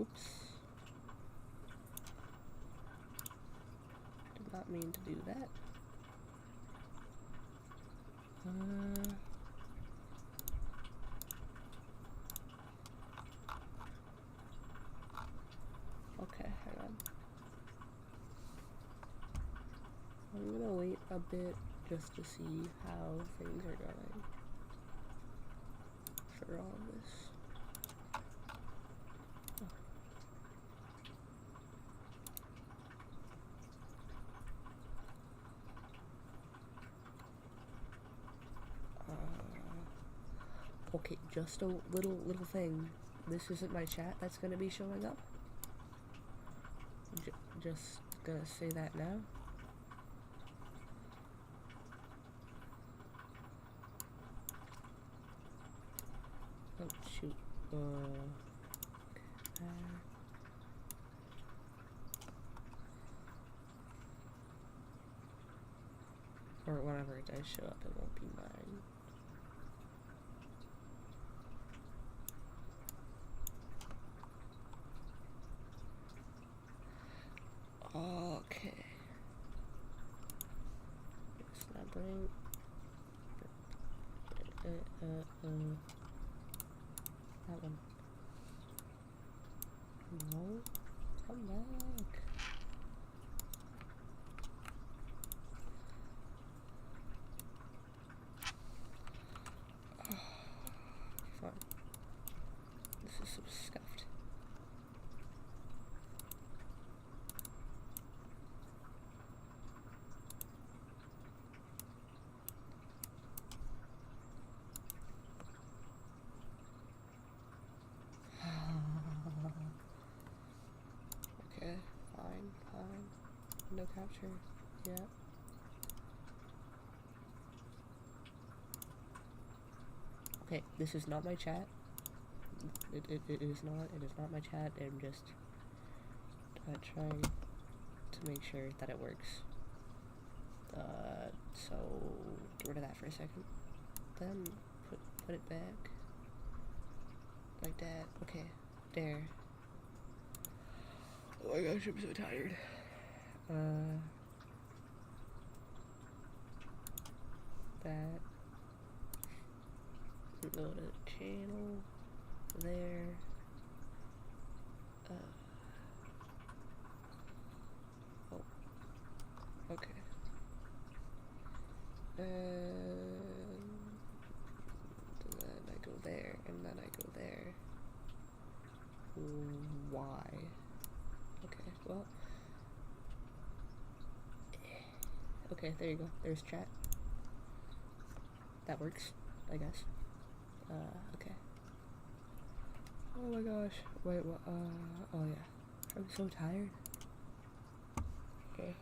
Oops. Did not mean to do that. Okay, hang on. I'm gonna wait a bit just to see how things are going for all of this. Okay, just a little thing. This isn't my chat that's gonna be showing up. Just gonna say that now. Oh shoot. Or whenever it does show up, it won't be mine. Okay. Let's not bring. That one. No. Come back. Fine. This is so scuffed. Okay, fine. No capture. Yeah. Okay, this is not my chat. It is not my chat. I'm just trying to make sure that it works. So get rid of that for a second. Then put it back. Like that. Okay. There. Oh my gosh, I'm so tired. That. Go to channel. There. Oh. Okay. And then I go there, and then I go there. Why? Okay, well. Okay, there you go. There's chat. That works, I guess. Okay. Oh my gosh. Wait, what? Oh yeah. I'm so tired. Okay.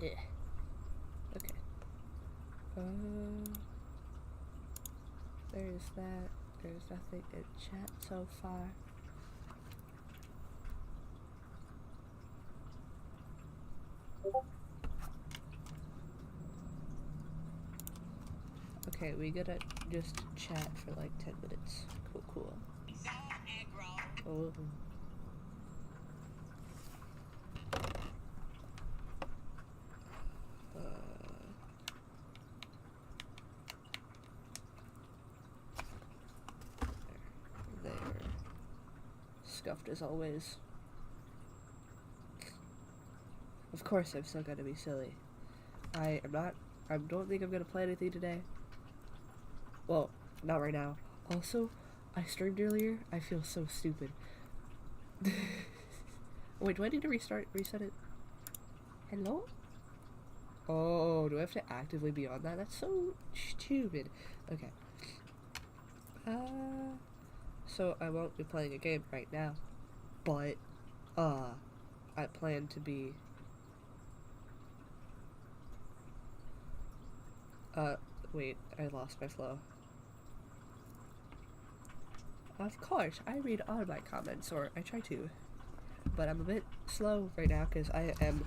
Yeah. Okay. There's that. There's nothing in chat so far. Okay, we gotta just chat for like 10 minutes. Cool. Oh. There. Scuffed as always. Of course I'm still gonna be silly. I don't think I'm gonna play anything today. Well, not right now. Also, I streamed earlier. I feel so stupid. Wait, do I need to reset it? Hello? Oh, do I have to actively be on that? That's so stupid. Okay. So I won't be playing a game right now, but, I plan to be, wait, I lost my flow. Of course, I read all my comments, or I try to, but I'm a bit slow right now because I am,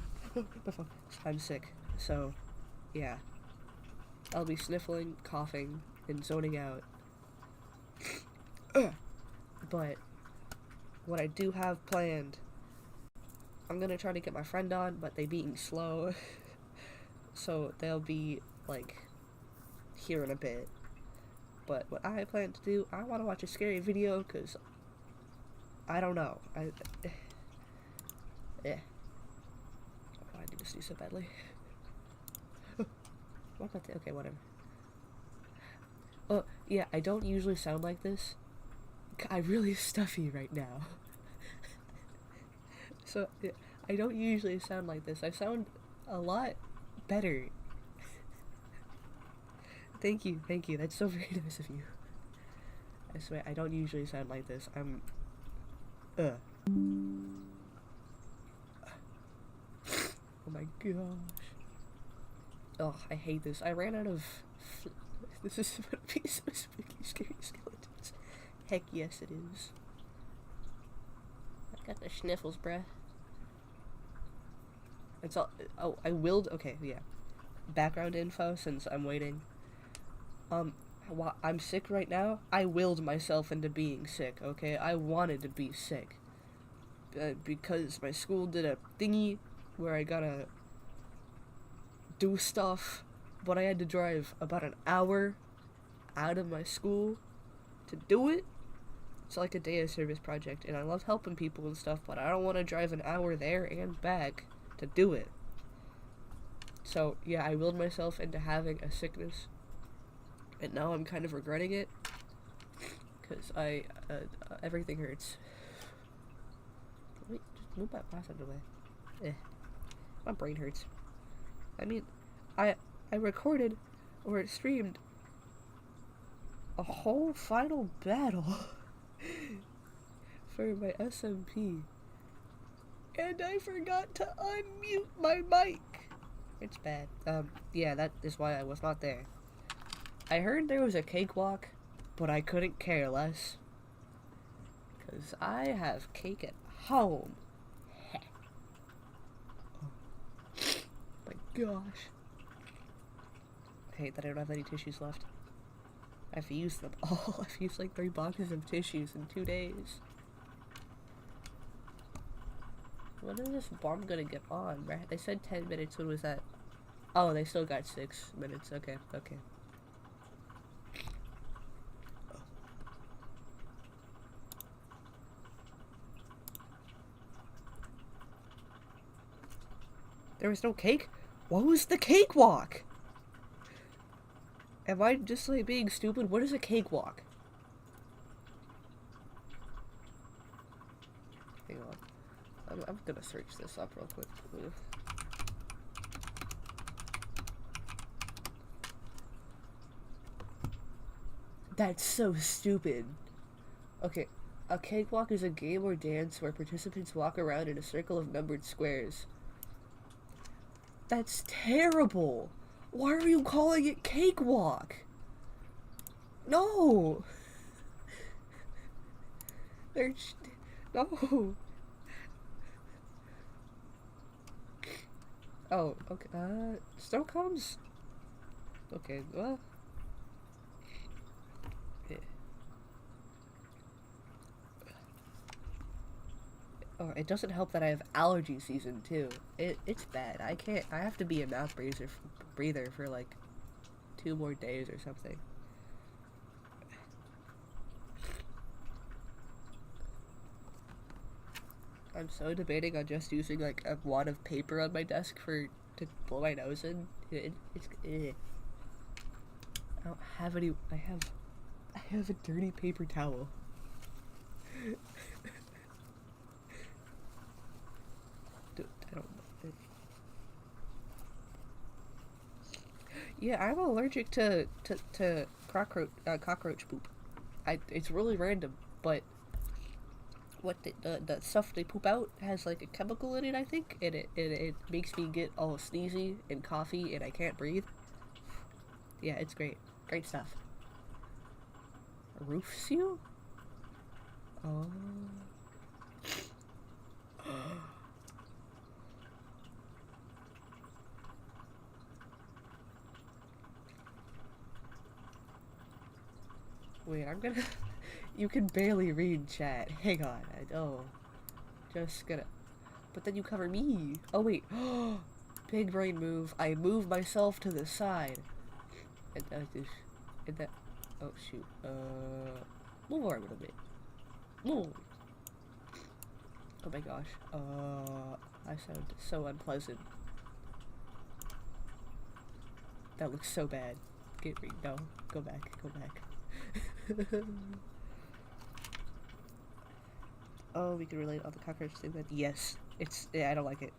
I'm sick, so, yeah. I'll be sniffling, coughing, and zoning out. But what I do have planned, I'm gonna try to get my friend on, but they being slow, so they'll be, like, here in a bit. But what I plan to do, I want to watch a scary video, because I don't know. I need to sneeze so badly. What about the, okay, whatever. Oh, yeah, I don't usually sound like this. I'm really stuffy right now. So, yeah, I don't usually sound like this. I sound a lot better. Thank you. That's so very nice of you. I swear, I don't usually sound like this. Oh my gosh. Oh, I hate this. I ran out of... This is gonna be so spooky, scary skeletons. Heck yes, it is. I got the sniffles, bruh. It's all... Oh, I willed... Okay, yeah. Background info, since I'm waiting. I'm sick right now. I willed myself into being sick, okay? I wanted to be sick. Because my school did a thingy where I gotta do stuff, but I had to drive about an hour out of my school to do it. It's like a day of service project, and I love helping people and stuff, but I don't want to drive an hour there and back to do it. So, yeah, I willed myself into having a sickness, and now I'm kind of regretting it, because everything hurts. Wait, just move my plastic away. My brain hurts. I mean, I recorded, or streamed, a whole final battle for my SMP, and I forgot to unmute my mic. It's bad. Yeah, that is why I was not there. I heard there was a cakewalk, but I couldn't care less, because I have cake at home. Oh my gosh. I hate that I don't have any tissues left. I've used them all. I've used like 3 boxes of tissues in 2 days. When is this bomb gonna get on, right? They said 10 minutes. When was that? Oh, they still got 6 minutes. Okay. There was no cake? What was the cakewalk? Am I just like being stupid? What is a cakewalk? Hang on. I'm gonna search this up real quick. That's so stupid. Okay, a cakewalk is a game or dance where participants walk around in a circle of numbered squares. That's terrible. Why are you calling it cakewalk? No. No. Oh, okay. Snow cones? Okay, well. Yeah. Oh, it doesn't help that I have allergy season too. It's bad. I have to be a mouth breather for like 2 more days or something. I'm so debating on just using like a wad of paper on my desk to blow my nose in. It's I don't have any. I have a dirty paper towel. I don't. Yeah, I'm allergic to cockroach poop. it's really random, but what the stuff they poop out has like a chemical in it, I think, and it makes me get all sneezy and coughy, and I can't breathe. Yeah, it's great. Great stuff. A roof seal? Oh. Wait, I'm gonna... You can barely read chat. Hang on. Just gonna... But then you cover me. Oh, wait. Big brain move. I move myself to the side. And that... Oh, shoot. Move over a little bit. Move. Oh my gosh. I sound so unpleasant. That looks so bad. Get me. No. Go back. Go back. Oh, we can relate on the cockroach thing then? Yes. Yeah, I don't like it.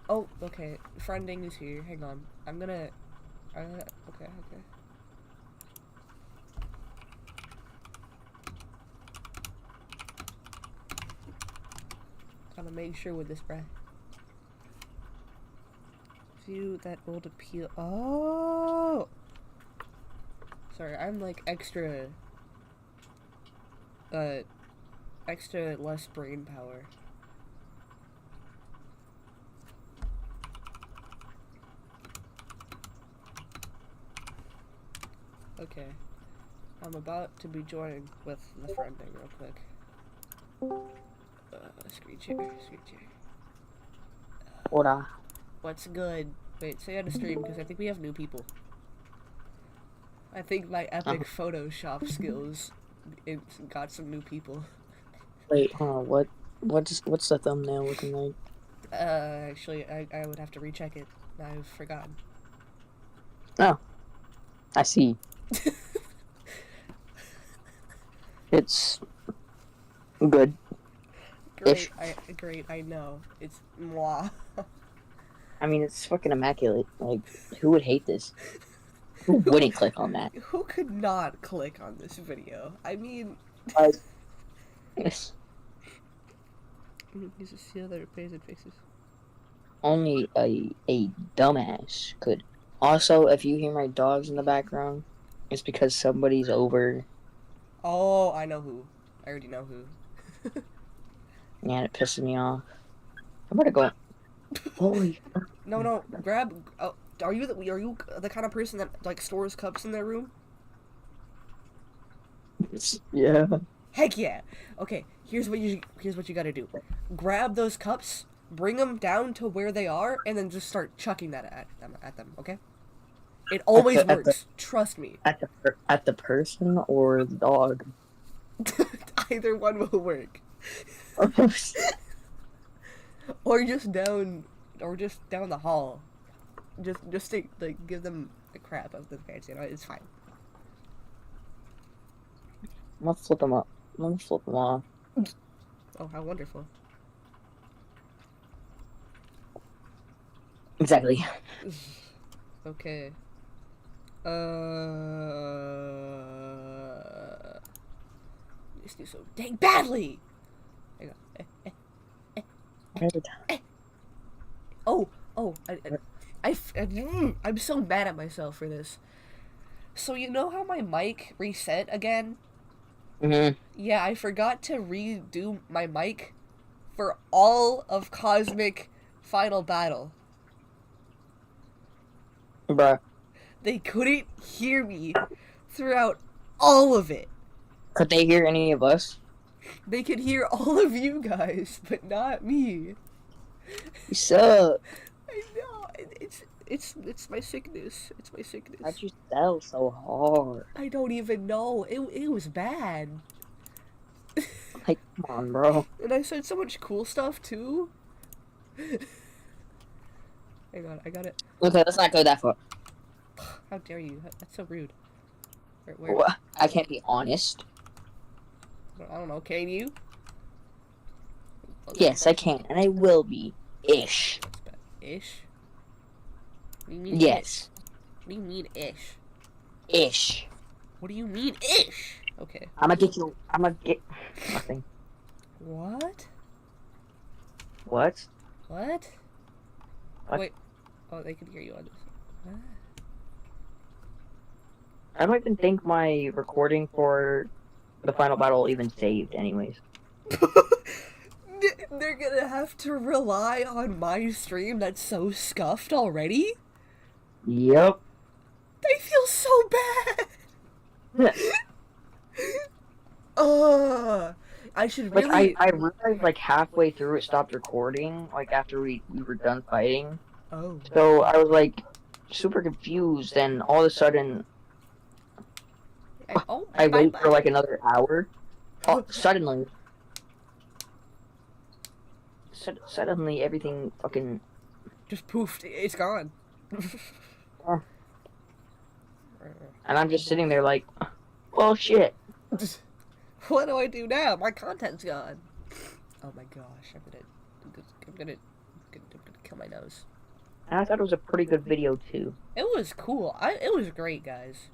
Oh, okay. Friending is here. Hang on. I'm gonna... okay. Gotta make sure with this breath. View that old appeal. Oh! Sorry, I'm like extra less brain power. Okay. I'm about to be joining with the friending real quick. Screen share. Hola. What's good? Wait, say on the stream, because I think we have new people. I think my epic Photoshop skills got some new people. Wait, what's the thumbnail looking like? Actually, I would have to recheck it. I've forgotten. Oh, I see. It's good. Great, I know. It's moi. I mean, it's fucking immaculate. Like, who would hate this? Who wouldn't click on that? Who could not click on this video? I mean... Yes. You just see other amazing faces. Only a dumbass could. Also, if you hear my dogs in the background, it's because somebody's over. Oh, I know who. I already know who. Yeah, it pisses me off. I'm gonna go. Holy. No, grab. Oh, are you the kind of person that like stores cups in their room? Yeah. Heck yeah. Okay, here's what you gotta do. Grab those cups, bring them down to where they are, and then just start chucking that at them. Okay. It always works. Trust me. At the person or the dog. Either one will work. Or just down the hall. Just to like give them the crap of the pants. You know, it's fine. I'm gonna flip them up. I'm gonna flip them off. Oh, how wonderful. Exactly. Okay. This do so dang badly. Hang on. I'm so mad at myself for this. So you know how my mic reset again? Yeah, I forgot to redo my mic for all of Cosmic Final Battle. Bruh. They couldn't hear me throughout all of it. Could they hear any of us? They could hear all of you guys, but not me. You suck. I know. It's my sickness. It's my sickness. How'd you sell so hard? I don't even know. It was bad. Like, come on, bro. And I said so much cool stuff too. Hang on, I got it. Okay, let's not go that far. How dare you? That's so rude. What? I can't be honest. I don't know. Can you? Yes, I can, and I will be Ish. That's bad. Ish? What do you mean Yes. ish? What do you mean ish? Ish. What do you mean ish? Okay. I'm gonna get nothing. What? What? What? What? Wait. Oh, they can hear you on this. What? I don't even think my recording for the final battle even saved anyways. They're gonna have to rely on my stream that's so scuffed already? Yep. I feel so bad! I should Like, really... I realized, like, halfway through it stopped recording, like, after we were done fighting. Oh. So, I was, like, super confused, and all of a sudden, I wait for, like, another hour. Oh, suddenly, everything fucking... Just poofed. It's gone. And I'm just sitting there like, well, shit. What do I do now? My content's gone. Oh my gosh, I'm gonna kill my nose. And I thought it was a pretty good video too. It was cool. It was great, guys.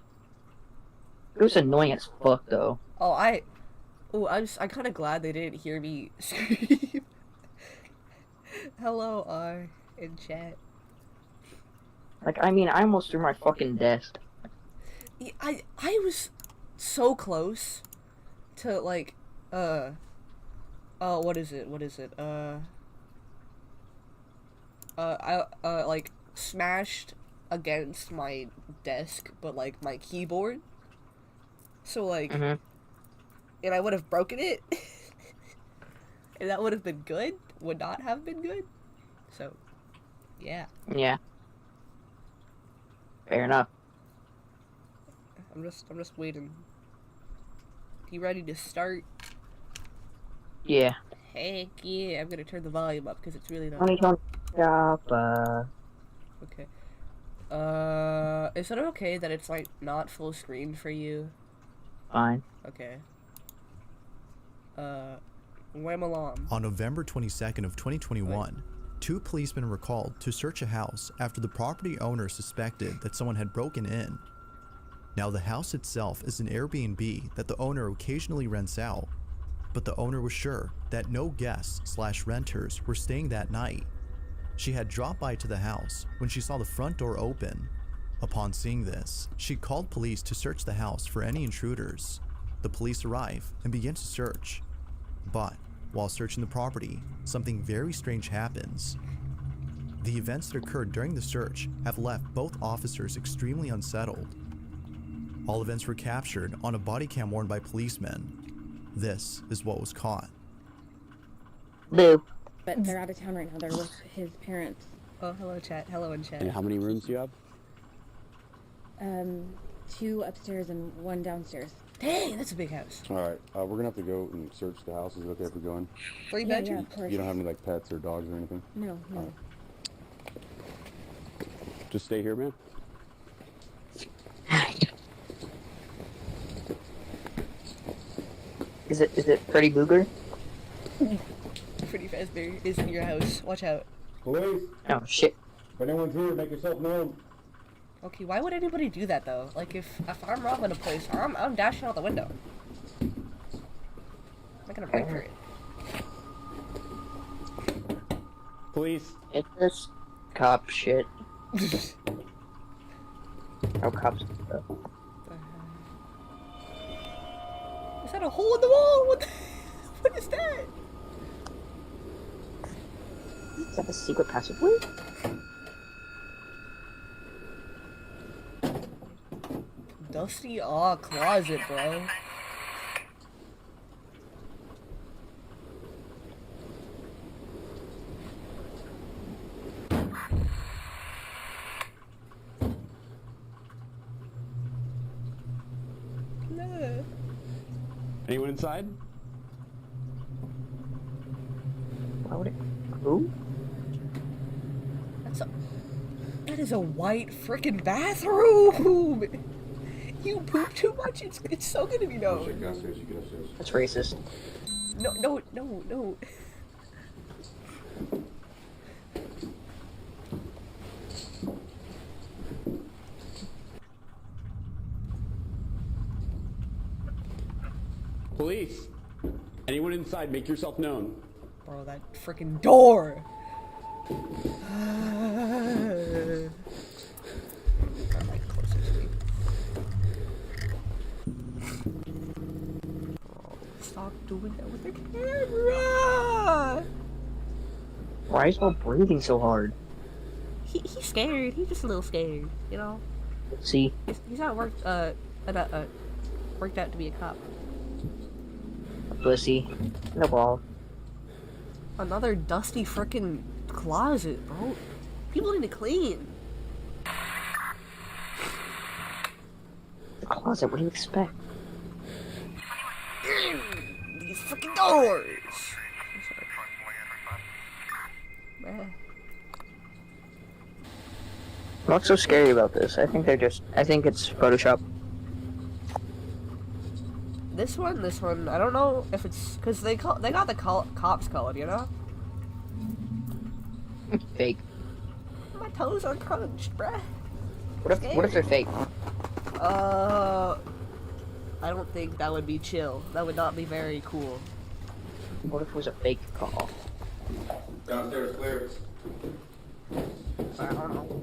It was annoying as fuck though. Oh, I'm kind of glad they didn't hear me scream. Hello, R in chat. Like, I mean, I almost threw my fucking desk. Yeah, I was so close to like what is it? I like smashed against my desk, but like my keyboard. So like, and I would have broken it, and that would have been good. Would not have been good. So, yeah. Yeah. Fair enough. I'm just waiting. You ready to start? Yeah. Heck yeah! I'm gonna turn the volume up because it's really not. Honey, don't stop. Okay. Is it okay that it's like not full screen for you? Fine. Okay. Wham along. On November 22nd of 2021, two policemen were called to search a house after the property owner suspected that someone had broken in. Now, the house itself is an Airbnb that the owner occasionally rents out, but the owner was sure that no guests/renters were staying that night. She had dropped by to the house when she saw the front door open. Upon seeing this, she called police to search the house for any intruders. The police arrive and begin to search. But while searching the property, something very strange happens. The events that occurred during the search have left both officers extremely unsettled. All events were captured on a body cam worn by policemen. This is what was caught. Boo. But they're out of town right now. They're with his parents. Oh, hello, chat. Hello in chat. And how many rooms do you have? 2 upstairs and 1 downstairs. Dang, that's a big house. All right, we're gonna have to go and search the house. Is it okay if we go in? 3 Yeah, bedrooms? of course. You don't have any like pets or dogs or anything? No, no. Just stay here, man. Is it Freddy Booger? Freddy Fazbear is in your house. Watch out. Police, Oh shit. if anyone's here, make yourself known. Okay, why would anybody do that though? Like if I'm robbing a place, I'm dashing out the window. I'm not gonna break for it. Police. It's this cop shit. Oh, cops. Is that a hole in the wall? What is that? Is that a secret passageway? Dusty aw closet, bro. No. Anyone inside? Why would it? Who? That is a white frickin' bathroom. You poop too much. It's so gonna be known. Get upstairs. You get upstairs. That's racist. No. Police. Anyone inside, make yourself known. Bro, that freaking door! Alright, closer to me. Bro, stop doing that with the camera! Why is he breathing so hard? He's scared. He's just a little scared, you know? See? He's not worked out to be a cop. Pussy. No ball. Another dusty frickin' closet, bro. People need to clean. The closet, what do you expect? These frickin' doors! What's so scary about this? I think it's Photoshop. This one, I don't know if it's, cause they got the cops colored, you know? Fake. My toes are crunched, bruh. What if they're fake? I don't think that would be chill. That would not be very cool. What if it was a fake call? Downstairs clear. I don't know.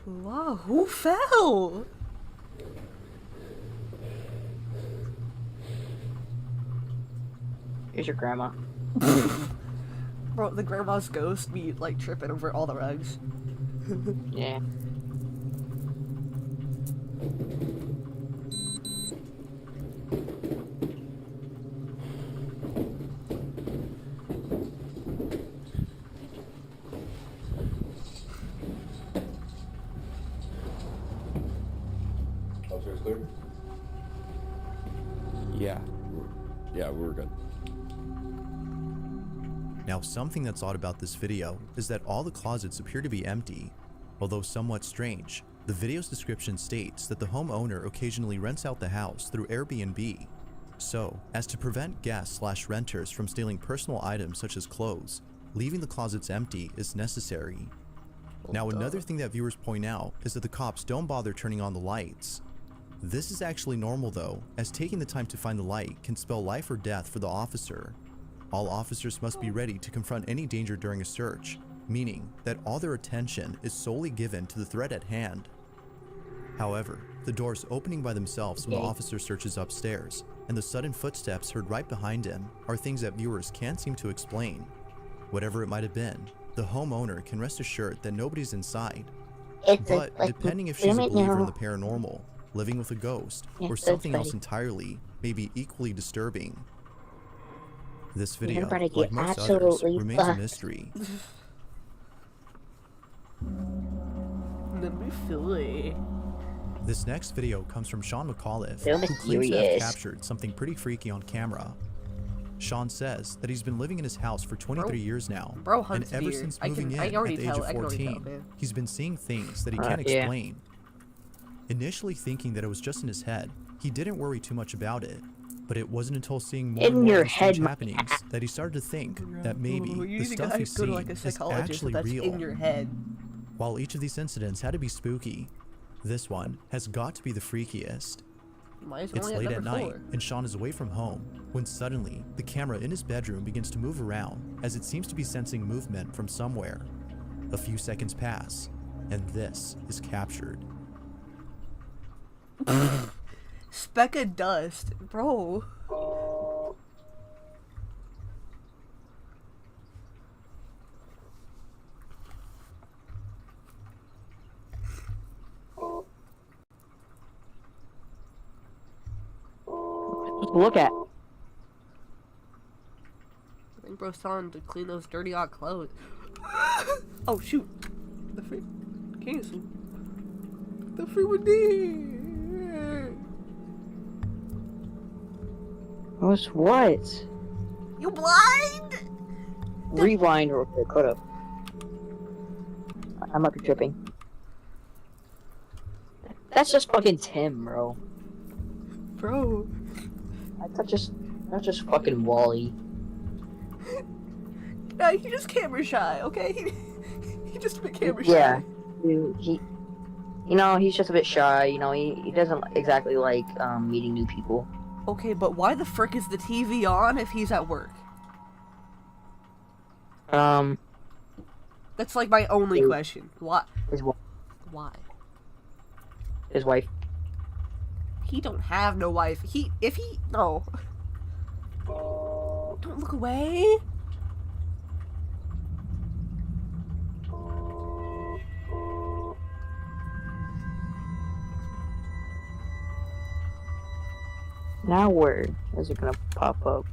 Wow, who fell? Here's your grandma. Bro, the grandma's ghost be like tripping over all the rugs. Yeah. Downstairs clear. Yeah, we're good. Now, something that's odd about this video is that all the closets appear to be empty. Although somewhat strange, the video's description states that the homeowner occasionally rents out the house through Airbnb. So, as to prevent guests/renters from stealing personal items such as clothes, leaving the closets empty is necessary. Now, another thing that viewers point out is that the cops don't bother turning on the lights. This is actually normal though, as taking the time to find the light can spell life or death for the officer. All officers must be ready to confront any danger during a search, meaning that all their attention is solely given to the threat at hand. However, the doors opening by themselves when the officer searches upstairs, and the sudden footsteps heard right behind him are things that viewers can't seem to explain. Whatever it might have been, the homeowner can rest assured that nobody's inside. But depending if she's a believer in the paranormal, living with a ghost, or something else entirely, may be equally disturbing. This video, like most others, remains a mystery. Let me feel it. This next video comes from Sean McAuliffe, So who claims to have mysterious. captured something pretty freaky on camera. Sean says that he's been living in his house for 23 years now, Bro and hunts ever deer. since I moving can in already at the age tell. of I can already 14, tell, man. he's been seeing things that he can't Yeah. explain. Initially thinking that it was just in his head, he didn't worry too much about it. But it wasn't until seeing more In and more your of the strange head, happenings that he started to think that maybe Ooh, you the need to stuff he's go to seeing like a is psychologist actually that's real. in your head. While each of these incidents had to be spooky, this one has got to be the freakiest. Mine's It's only at late at number night, 4. and Sean is away from home, when suddenly, the camera in his bedroom begins to move around as it seems to be sensing movement from somewhere. A few seconds pass, and this is captured. Speck of dust, bro. Look at. I think bro's telling him to clean those dirty hot clothes. Oh shoot! The free cancel. The free one did. Was what? You blind? Rewind real quick. Hold up. I might be tripping. That's just fucking Tim, bro. Bro. That's just fucking Wally. Nah, he just camera shy, okay? He just a bit camera shy. Yeah. Dude, he You know, he's just a bit shy. You know, he doesn't exactly like meeting new people. Okay, but why the frick is the TV on if he's at work? That's like my only question. Why? His Why? wife. He don't have no wife. No. Don't look away. Now where is it gonna pop up?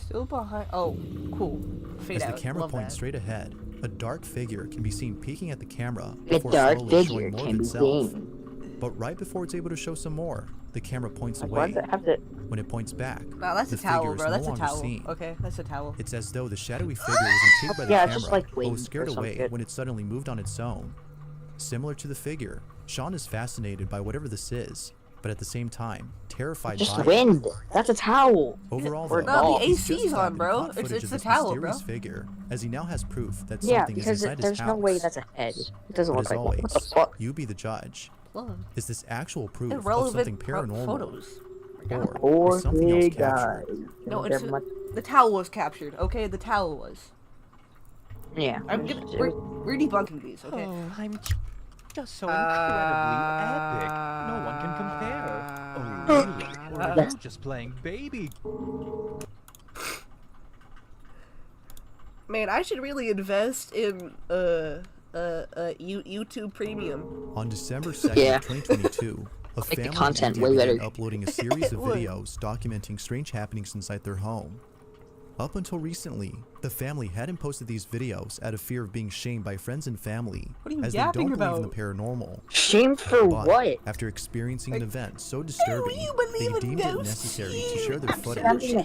Still behind. Oh, cool. Fade As out. the camera Love points that. straight ahead, a dark figure can be seen peeking at the camera A before dark slowly figure showing more of can be itself. seen. But right before it's able to show some more, the camera points Like, why away. does it have to? When it points back, Nah, that's the a towel, figure is bro. no That's a longer towel. seen. Okay, that's a towel. It's as though the shadowy figure was intrigued by the Yeah, camera, it's just like but waiting was scared for some away shit. when it suddenly moved on its own. Similar to the figure, Sean is fascinated by whatever this is, but at the same time, terrified Just by it. wind. That's a towel. Overall, Or though, no, the he's AC's justified on, that bro. he caught It's footage of the this towel, mysterious bro. figure, as he now has proof that Yeah, something is because inside there's his no house. way that's a head. It doesn't But look as like one. What the always, fuck? you be the judge. Love. Is this actual proof of Irrelevant something paranormal, photos. or Poor is something else big captured? guy. No, Don't it's care much. the towel was captured. Okay, the towel was. Yeah. We're debunking these. Okay. Oh, I'm just so incredibly epic. No one can compare. Oh, really? Or are you just playing baby? Man, I should really invest in YouTube Premium. On December 2nd, Yeah. 2022, a the family content began way better. uploading a series of It would. videos documenting strange happenings inside their home. Up until recently, the family hadn't posted these videos out of fear of being shamed by friends and family, What are you as they yapping don't believe in the about? paranormal. Shame for But what? after experiencing an event so you disturbing, believe they in deemed it ghosts? necessary to share their footage. Something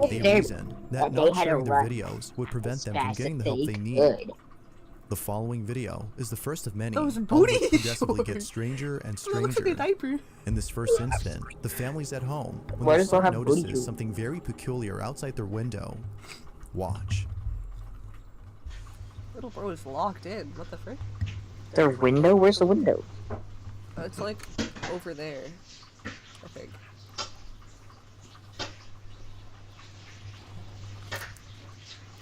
They that reasoned that they not had to sharing their run videos would prevent as them from fast getting as the help they they need. could. The following video is the first of many, Those all of booty which progressively get shorts. stranger and It looks like a stranger. diaper. In this first incident, the family's at home when Why their does it son have booty notices tube? something very peculiar outside their window. Watch. Little bro is locked in. What the frick? The window? Where's the window? It's like over there, I think.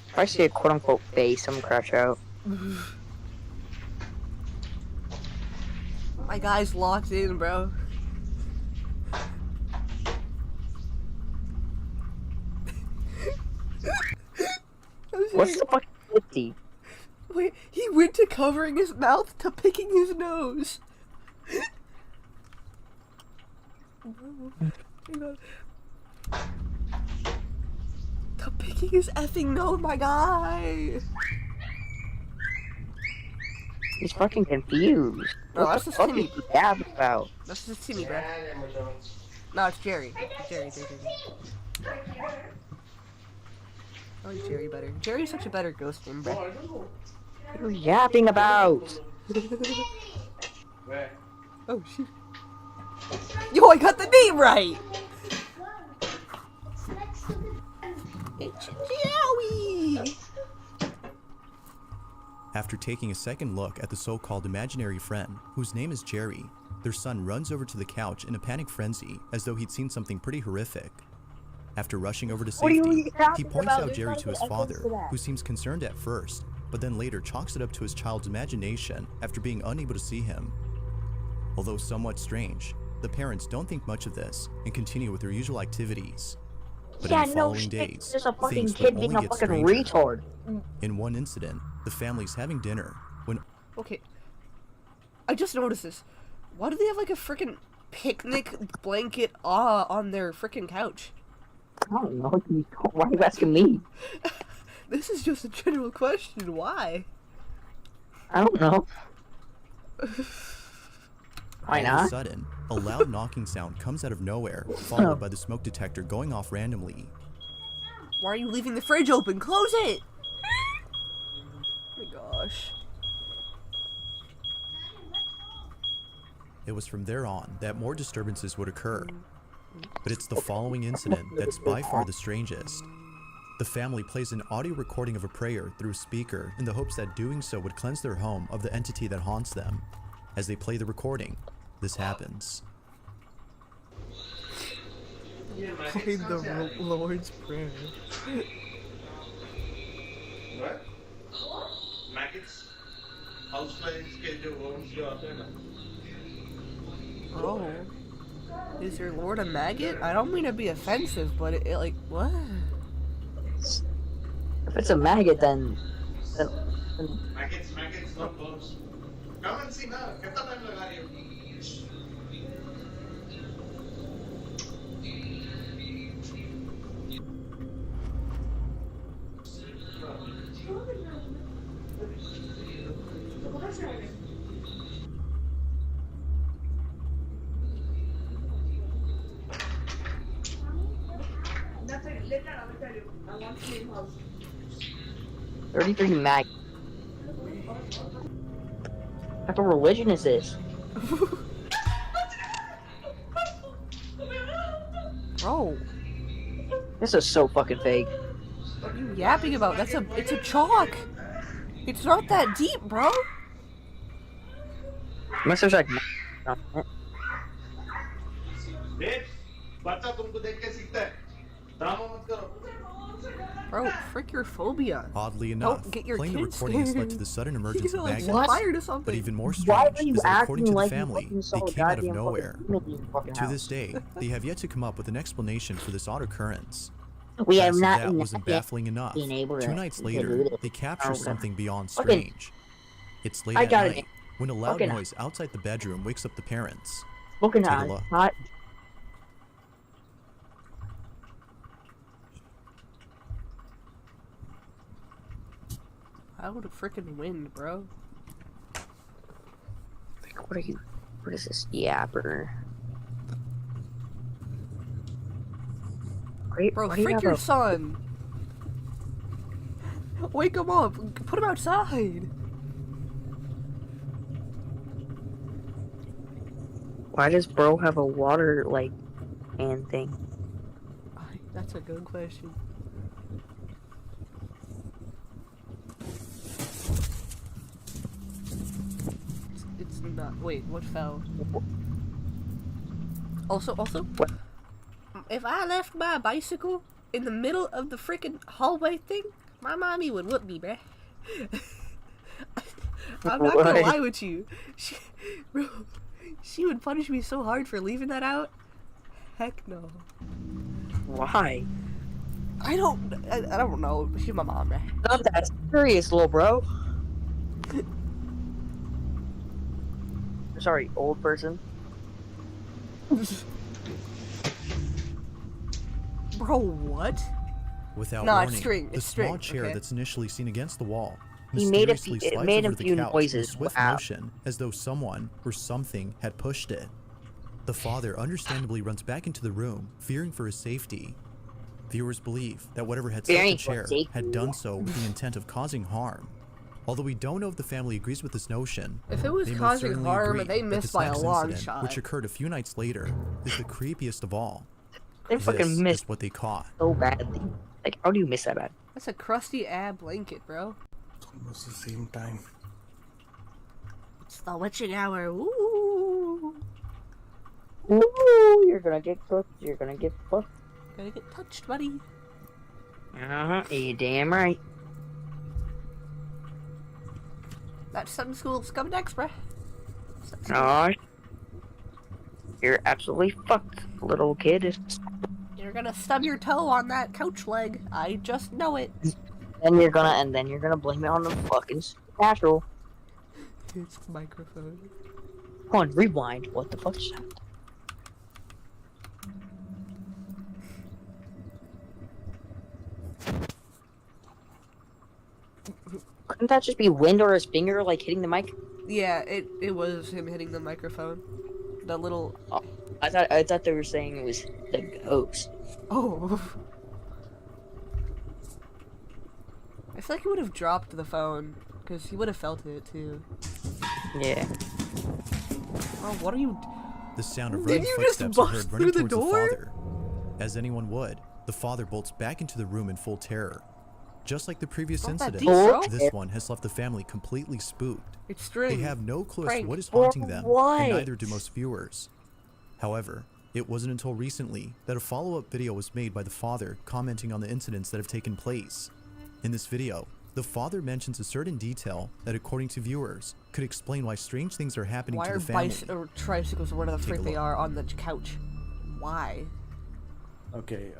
If I see a quote unquote face, I'm gonna crash out. My guy's locked in, bro. What's the fucking 50? Wait, he went to covering his mouth to picking his nose. Hang on. To picking his effing nose, my guy. He's fucking confused. No, What that's the just fuck Timmy. is he dabbing about? That's just Timmy, bro. No, it's Jerry. Jerry. I like Jerry better. Jerry's such a better ghost name, bro. What are you yapping about? Oh, shoot. Yo, I got the name right! It's Joey! After taking a second look at the so-called imaginary friend, whose name is Jerry, their son runs over to the couch in a panic frenzy, as though he'd seen something pretty horrific. After rushing over to What are you safety, he yapping points about? out There's Jerry not to his even evidence father, for that. who seems concerned at first, but then later chalks it up to his child's imagination after being unable to see him. Although somewhat strange, the parents don't think much of this and continue with their usual activities. But Yeah, in the no following shit. days, There's a fucking things kid would being only a get fucking stranger. retard. In one incident, the family's having dinner when Okay. I just noticed this. Why do they have like a freaking picnic blanket on their freaking couch? I don't know. Why are you asking me? This is just a general question. Why? I don't know. Why all of a not? sudden, a loud knocking sound comes out of nowhere, followed by the smoke detector going off randomly. Why are you leaving the fridge open? Close it! Oh my gosh. It was from there on that more disturbances would occur. But it's the following incident that's by far the strangest. The family plays an audio recording of a prayer through a speaker in the hopes that doing so would cleanse their home of the entity that haunts them. As they play the recording, this happens. Play the Lord's Prayer. What? Maggots? Houseflies के जो worms जो आते हैं ना? Bro, is your Lord a maggot? I don't mean to be offensive, but it like, what? If it's a maggot, then Maggots, not worms. Come and see now. कितना time लगा रही हो? Later, I will tell you. I want clean house. 33 mag. What type of religion is this? Bro, This is so fucking fake. what are you yapping about? It's a chalk. It's not that deep, bro. Unless there's like. देख, बच्चा तुमको देख के सीखता है. Drama मत करो. Bro, frick your phobia. Oddly enough, Don't get your playing the kids recording has led scared. to the sudden You're emergence gonna of like set maggots. fire to something. But even more Why strange are you is that according acting to the like family, you fucking saw they a came out of goddamn nowhere. fucking demon in your fucking To house? this day, they have yet to come up with an explanation for this odd occurrence. We As have if not that wasn't yet baffling enough. been able 2 to- nights to later, do this. they capture Oh, something beyond fucking- strange. It's late I at got it. night when a loud Fucking- noise outside the bedroom wakes up the parents. Fucking Take a look. hot. How would a freaking wind, bro? What are you? What is this yapper? Great, Bro, why do you frick have your a- son. Wake him up. Put him outside. Why does bro have a water like hand thing? That's a good question. It's not. Wait, what fell? Also, What? if I left my bicycle in the middle of the freaking hallway thing, my mommy would whoop me, bruh. I'm not gonna Why? lie with you. Bro, she would punish me so hard for leaving that out. Heck no. Why? I don't know. She's my mom, bruh. Not that serious, little bro. Sorry, old person. Bro, what? Without No, it's warning, string, the it's small string, chair okay. that's initially seen against the wall He made a mysteriously few- it slides made a over the few couch noises. in a swift Wow. motion, as though someone or something had pushed it. The father understandably runs back into the room, fearing for his safety. Viewers believe that whatever had set Fearing the for chair safety? had done so with the intent of causing harm. Although we don't know if the family agrees with this notion, If it was they most causing certainly harm, agree they that missed this by a next long incident, shot. which occurred a few nights later, is the creepiest of all. They This fucking missed is what they caught. so badly. Like, how do you miss that bad? That's a crusty ab blanket, bro. Almost the same time. It's the witching hour. Ooh. Ooh, you're gonna get cooked. You're gonna get fucked. Gonna get touched, buddy. You damn right. That Sunday school's coming next, bruh. Aw. You're absolutely fucked, little kid. You're gonna stub your toe on that couch leg. I just know it. Then you're gonna blame it on the fucking natural. It's the microphone. Come on, rewind. What the fuck is that? Couldn't that just be wind or his finger, like, hitting the mic? Yeah, it was him hitting the microphone. The little. I thought they were saying it was the ghost. Oh. I feel like he would have dropped the phone, because he would have felt it too. Yeah. Oh, what are you. The sound of Did running you just footsteps are bust heard running through the towards door? the father. As anyone would, the father bolts back into the room in full terror. Just like the previous Not that incident, deep, bro. this one has left the family completely spooked. It's strange. They have no clue as to Prank. what is For haunting them, what? and neither do most viewers. However, it wasn't until recently that a follow-up video was made by the father commenting on the incidents that have taken place. In this video, the father mentions a certain detail that, according to viewers, could explain why strange things are happening Why to are the family. or tricycles or whatever the Take a frick they look. are on the couch? Why? Okay,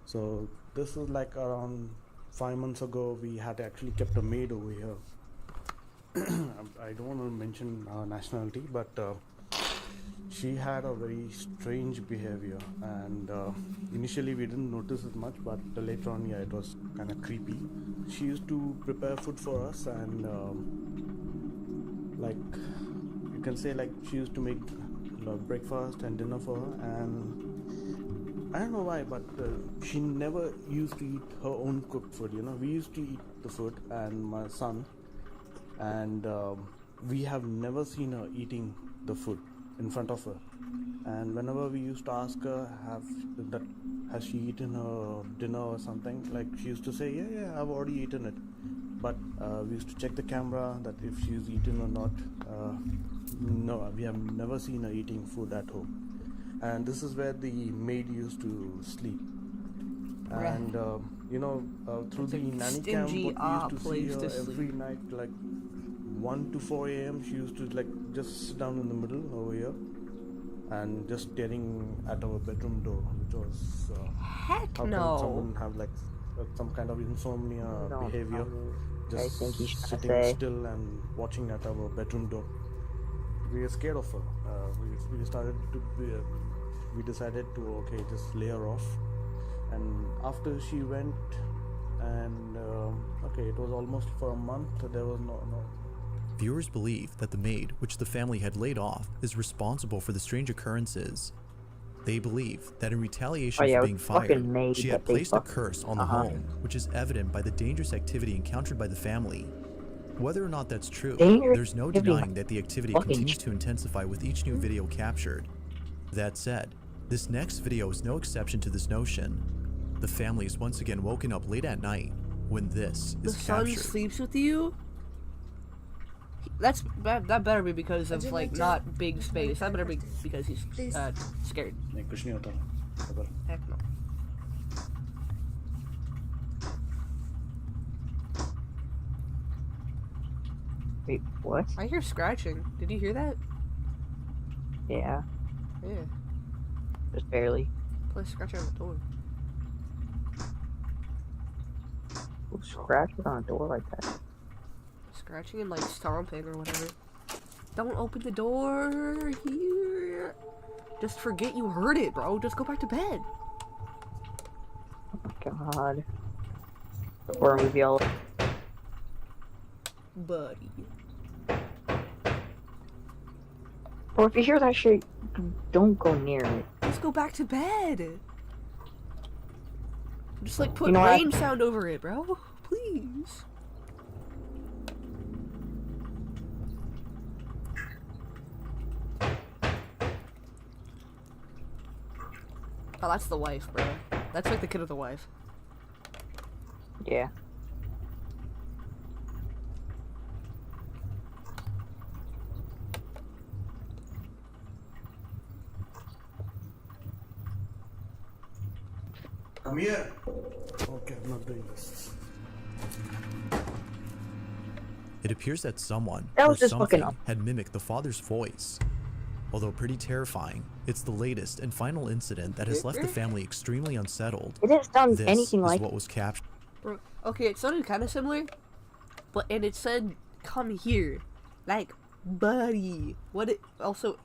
so this is like around 5 months ago. We had actually kept a maid over here. I don't want to mention nationality, but she had a very strange behavior, and initially we didn't notice it much, but later on, yeah, it was kind of creepy. She used to prepare food for us, and like you can say, like she used to make breakfast and dinner for her, and I don't know why, but she never used to eat her own cooked food. You know, we used to eat the food, and my son, and we have never seen her eating the food in front of her. And whenever we used to ask her, has she eaten her dinner or something, like she used to say, yeah, I've already eaten it. But we used to check the camera that if she's eaten or not. No, we have never seen her eating food at home. And this is where the maid used to sleep. And through It's the a nanny cam, stingy, what we used to see place her to sleep. every night, like 1 to 4 a.m. She used to like just sit down in the middle over here and just staring at our bedroom door, which was Heck how no. can someone have like some kind of insomnia behavior, I just think he's trying to sitting say. still and watching at our bedroom door. We were scared of her. We decided to just lay her off. And after she went, and it was almost for a month. There was no. Viewers believe that the maid, which the family had laid off, is responsible for the strange occurrences. They believe that in retaliation Oh, yeah, for it being was the fucking fired, maid she that had they placed a fucked. curse on the home, which is evident by the dangerous activity encountered by the family. Whether or not that's true, Dangerous there's no activity. denying that the activity Fucking continues to intensify with each new video captured. That said, this next video is no exception to this notion. The family is once again woken up late at night when this The is son captured. sleeps with you? That better be because of like not big space. That better be because he's scared. Heck no. Wait, what? I hear scratching. Did you hear that? Yeah, Yeah. just barely. Plus scratching on the door. Who scratched on a door like that? Scratching and like stomping or whatever. Don't open the door here. Just forget you heard it, bro. Just go back to bed. Oh my god. Before we be all Buddy. or if you hear that shit, don't go near it. Just go back to bed. Just like put You know what? rain sound over it, bro. Please. Oh, that's the wife, bro. That's like the kid of the wife. Yeah. Come here. Okay, I'm not doing this. It appears that someone That or was just fucking something up. had mimicked the father's voice. Although pretty terrifying, it's the latest and final incident that has left the family extremely unsettled. It didn't sound This anything is like what was captured. Bro, okay, it sounded kind of similar, and it said, "Come here," like, buddy. What it also,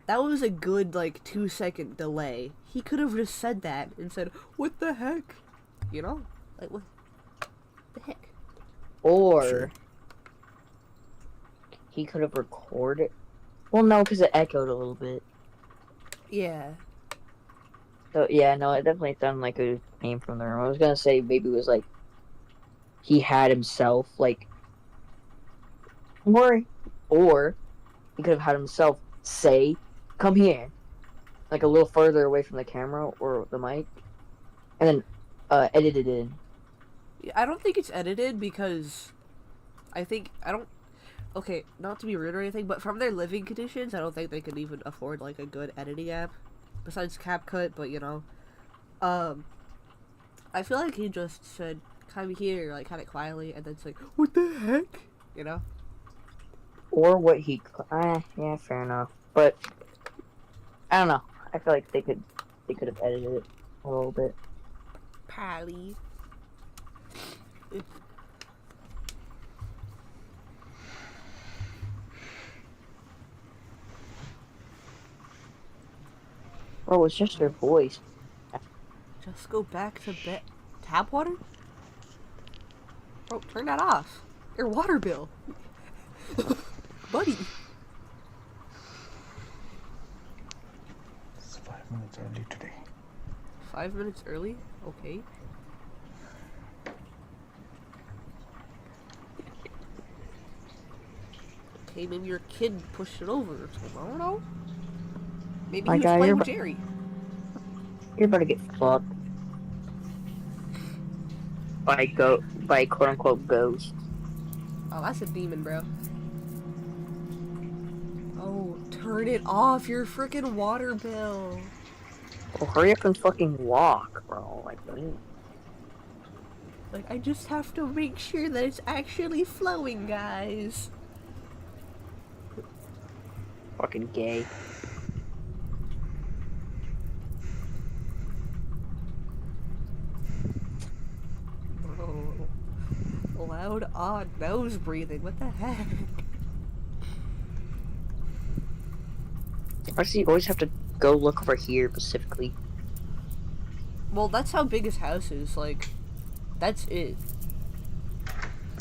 that was a good like 2-second delay. He could have just said that and said, "What the heck," you know, like what the heck. or Sure. he could have recorded. Well, no, because it echoed a little bit. Yeah. So yeah, no, it definitely sounded like it came from the room. I was gonna say maybe it was like he had himself like, or he could have had himself say, "Come here," like a little further away from the camera or the mic, and then edit it in. I don't think it's edited because I don't. Okay, not to be rude or anything, but from their living conditions, I don't think they could even afford like a good editing app, besides CapCut. But you know, I feel like he just should come here like kind of quietly, and then it's like, what the heck, you know? Or what he. Yeah, fair enough. But I don't know. I feel like they could have edited it a little bit. Pally. Bro, it's just your voice. Just go back to bed. Tap water? Bro, turn that off. Your water bill. Buddy. It's 5 minutes early today. 5 minutes early? Okay. Okay, maybe your kid pushed it over. I don't know. Maybe My he was guy, playing with Jerry. You're about to get fucked. By quote unquote ghost. Oh, that's a demon, bro. Oh, turn it off, your freaking water bill. Well, hurry up and fucking walk, bro. Like, I just have to make sure that it's actually flowing, guys. Fucking gay. Oh, loud, odd nose breathing. What the heck? I see you always have to go look over here specifically. Well, that's how big his house is. Like, that's it.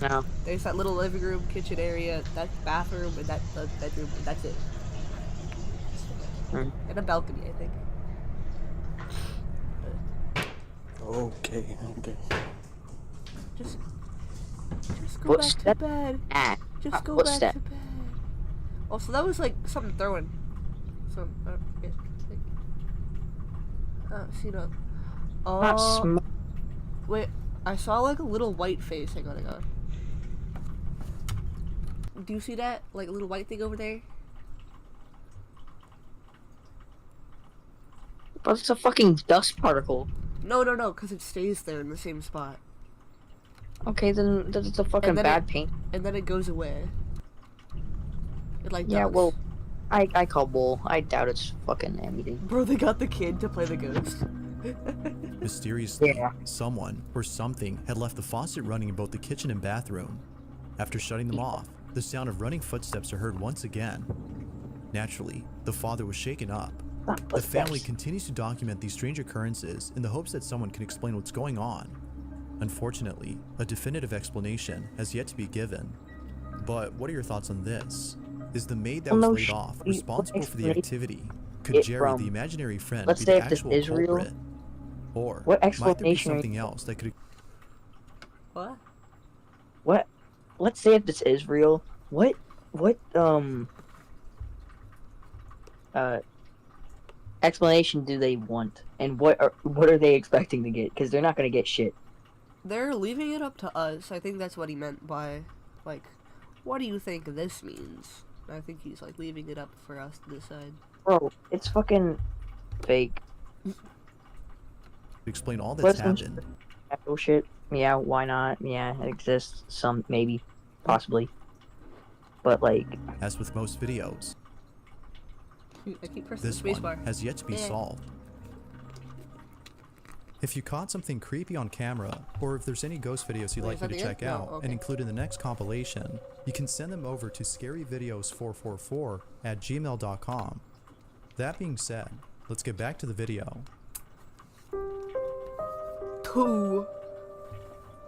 No. There's that little living room, kitchen area, that bathroom, and that bedroom, and that's it. And a balcony, I think. Okay. Just go back to bed. Just go back to bed. Oh, so that was like something throwing. So, yeah. See that? Oh. Wait, I saw like a little white face. Hang on. Do you see that? Like a little white thing over there? But it's a fucking dust particle. No, because it stays there in the same spot. Okay, then it's a fucking bad paint. And then it goes away. It like Yeah, ducks. well, I call bull. I doubt it's fucking anything. Bro, they got the kid to play the ghost. Mysteriously, someone or something had left the faucet running in both the kitchen and bathroom. After shutting them off, the sound of running footsteps are heard once again. Naturally, the father was shaken up. The family continues to document these strange occurrences in the hopes that someone can explain what's going on. Unfortunately, a definitive explanation has yet to be given. But what are your thoughts on this? Is the maid that was laid off responsible for the activity? Could Jerry, the imaginary friend, be the actual culprit? Or might there be something else that could... What? Let's say if this is real, what explanation do they want? And what are they expecting to get? Because they're not gonna get shit. They're leaving it up to us. I think that's what he meant by, like, what do you think this means? I think he's, like, leaving it up for us to decide. Bro, it's fucking fake. Explain all that's happened. Shit. Yeah, why not? Yeah, it exists. Some, maybe. Possibly. But, like... As with most videos, this one has yet to be solved. If you caught something creepy on camera, or if there's any ghost videos you'd like me to check out and include in the next compilation, you can send them over to scaryvideos444@gmail.com. That being said, let's get back to the video.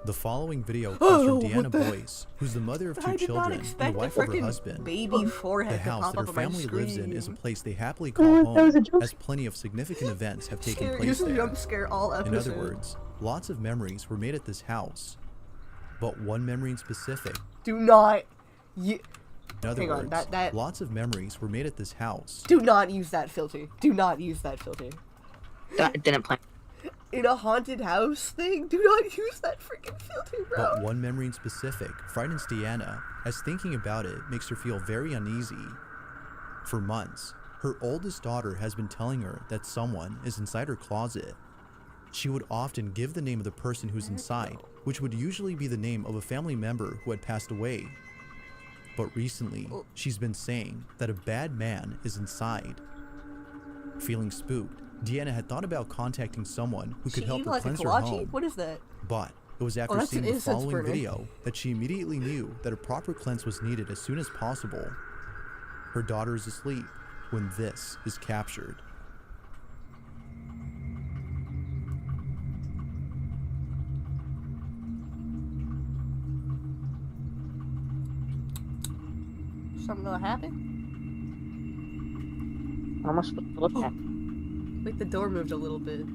The following video comes from Deanna Boyce, who's the mother of 2 children and the wife of her husband. Baby forehead the house that her family lives in is a place they happily call home, as plenty of significant events have taken place there. Jump scare all episode. In other words, lots of memories were made at this house, but one memory in specific. Do not. In other words, lots of memories were made at this house. Do not use that filter. Do not use that filter. That didn't plan. in a haunted house thing. Do not use that freaking filter, bro. But one memory in specific frightens Deanna, as thinking about it makes her feel very uneasy. For months, her oldest daughter has been telling her that someone is inside her closet. She would often give the name of the person who's inside, which would usually be the name of a family member who had passed away. But recently, she's been saying that a bad man is inside. Feeling spooked, Deanna had thought about contacting someone who could help her cleanse her home. What is that? But it was after that's seeing an the incense following burner. video that she immediately knew that a proper cleanse was needed as soon as possible. Her daughter is asleep when this is captured. Something gonna happen? How am I supposed to look at? Like the door moved a little bit.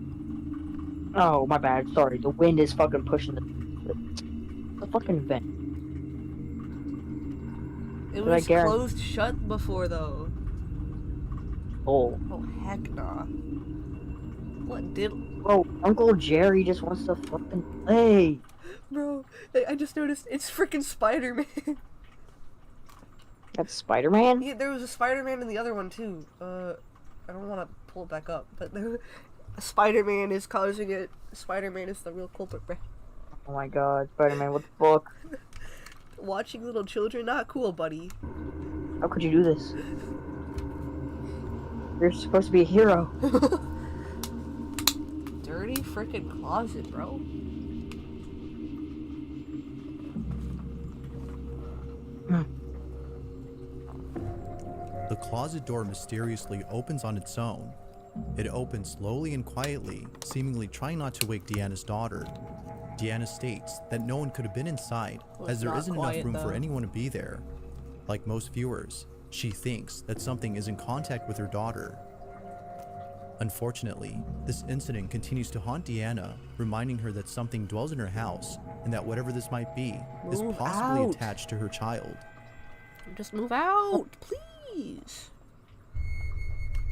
Oh, my bad. Sorry. The wind is fucking pushing the fucking vent. It But I was guarantee- closed shut before though. Oh. Oh heck nah. What did? Bro, Uncle Jerry just wants to fucking play. Bro, I just noticed it's freaking Spider-Man. That's Spider-Man? Yeah, there was a Spider-Man in the other one too. I don't want to pull it back up, but Spider-Man is causing it. Spider-Man is the real culprit, bro. Oh my god, Spider-Man, what the fuck? Watching little children, not cool, buddy. How could you do this? You're supposed to be a hero. Dirty freaking closet, bro. The closet door mysteriously opens on its own. It opens slowly and quietly, seemingly trying not to wake Deanna's daughter. Deanna states that no one could have been inside, Well, as it's there not isn't enough quiet, room for though. anyone to be there. Like most viewers, she thinks that something is in contact with her daughter. Unfortunately, this incident continues to haunt Deanna, reminding her that something dwells in her house, and that whatever this might be is Move possibly out. attached to her child. Just move out, please.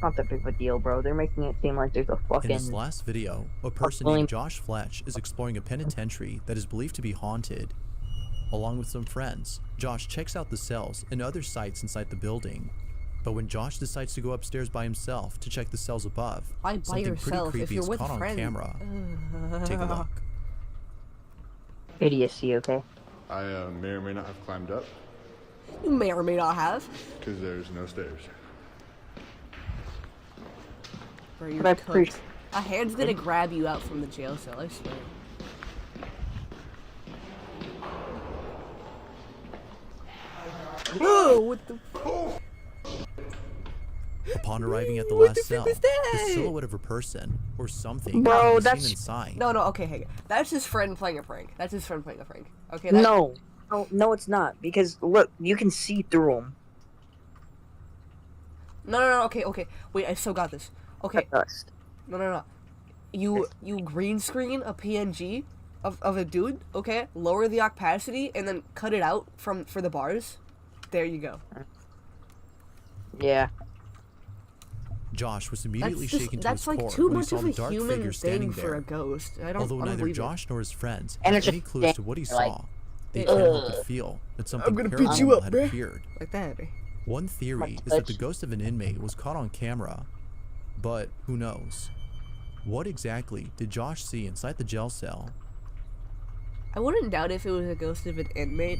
Not that big of a deal, bro. They're making it seem like there's a In this fucking... last video, a person William- named Josh Fletch is exploring a penitentiary that is believed to be haunted. Along with some friends, Josh checks out the cells and other sites inside the building. But when Josh decides to go upstairs by himself to check the cells above, Why by something yourself pretty if creepy you're is with caught on friends? camera. Take a look. idiocy, okay? I may or may not have climbed up You may or may not have. because there's no stairs. Bro, you're But I pre- cooked. A hand's gonna grab you out from the jail cell, I swear. Whoa, what the? Upon arriving at the What last the cell, fuck is the that? silhouette of a person or something Bro, can be that's- seen inside. No, okay, hang on. That's his friend playing a prank. That's his friend playing a prank. Okay, No. No, it's not. Because, look, you can see through them. No, okay. Wait, I still got this. Okay, Dust. no. You green screen a PNG of a dude, okay? Lower the opacity and then cut it out for the bars. There you go. Yeah. Josh was immediately That's just, shaken to that's his like core too when he much saw of the a dark human figure thing standing for there. a ghost. I don't Although neither believe it. Josh nor his friends And had it's any just clues to what he like- saw, they can't help Ugh. but feel that something gonna beat you paranormal up, had bruh. appeared. Like that. One theory is that the ghost of an inmate was caught on camera, but who knows? What exactly did Josh see inside the jail cell? I wouldn't doubt if it was a ghost of an inmate,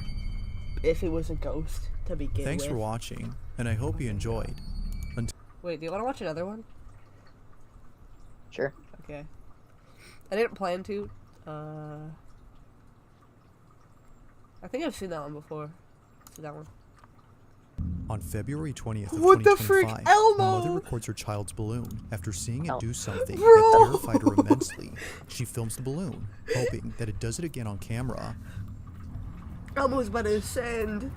if it was a ghost to begin Thanks with. for watching, and I hope you enjoyed. Wait, do you want to watch another one? Sure. Okay. I didn't plan to. I think I've seen that one before. See that one. On February 20th of What the frick, 2025, Elmo? a mother records her child's balloon after seeing it do something Bro. that terrified her immensely. She films the balloon, hoping that it does it again on camera. Elmo's about to ascend.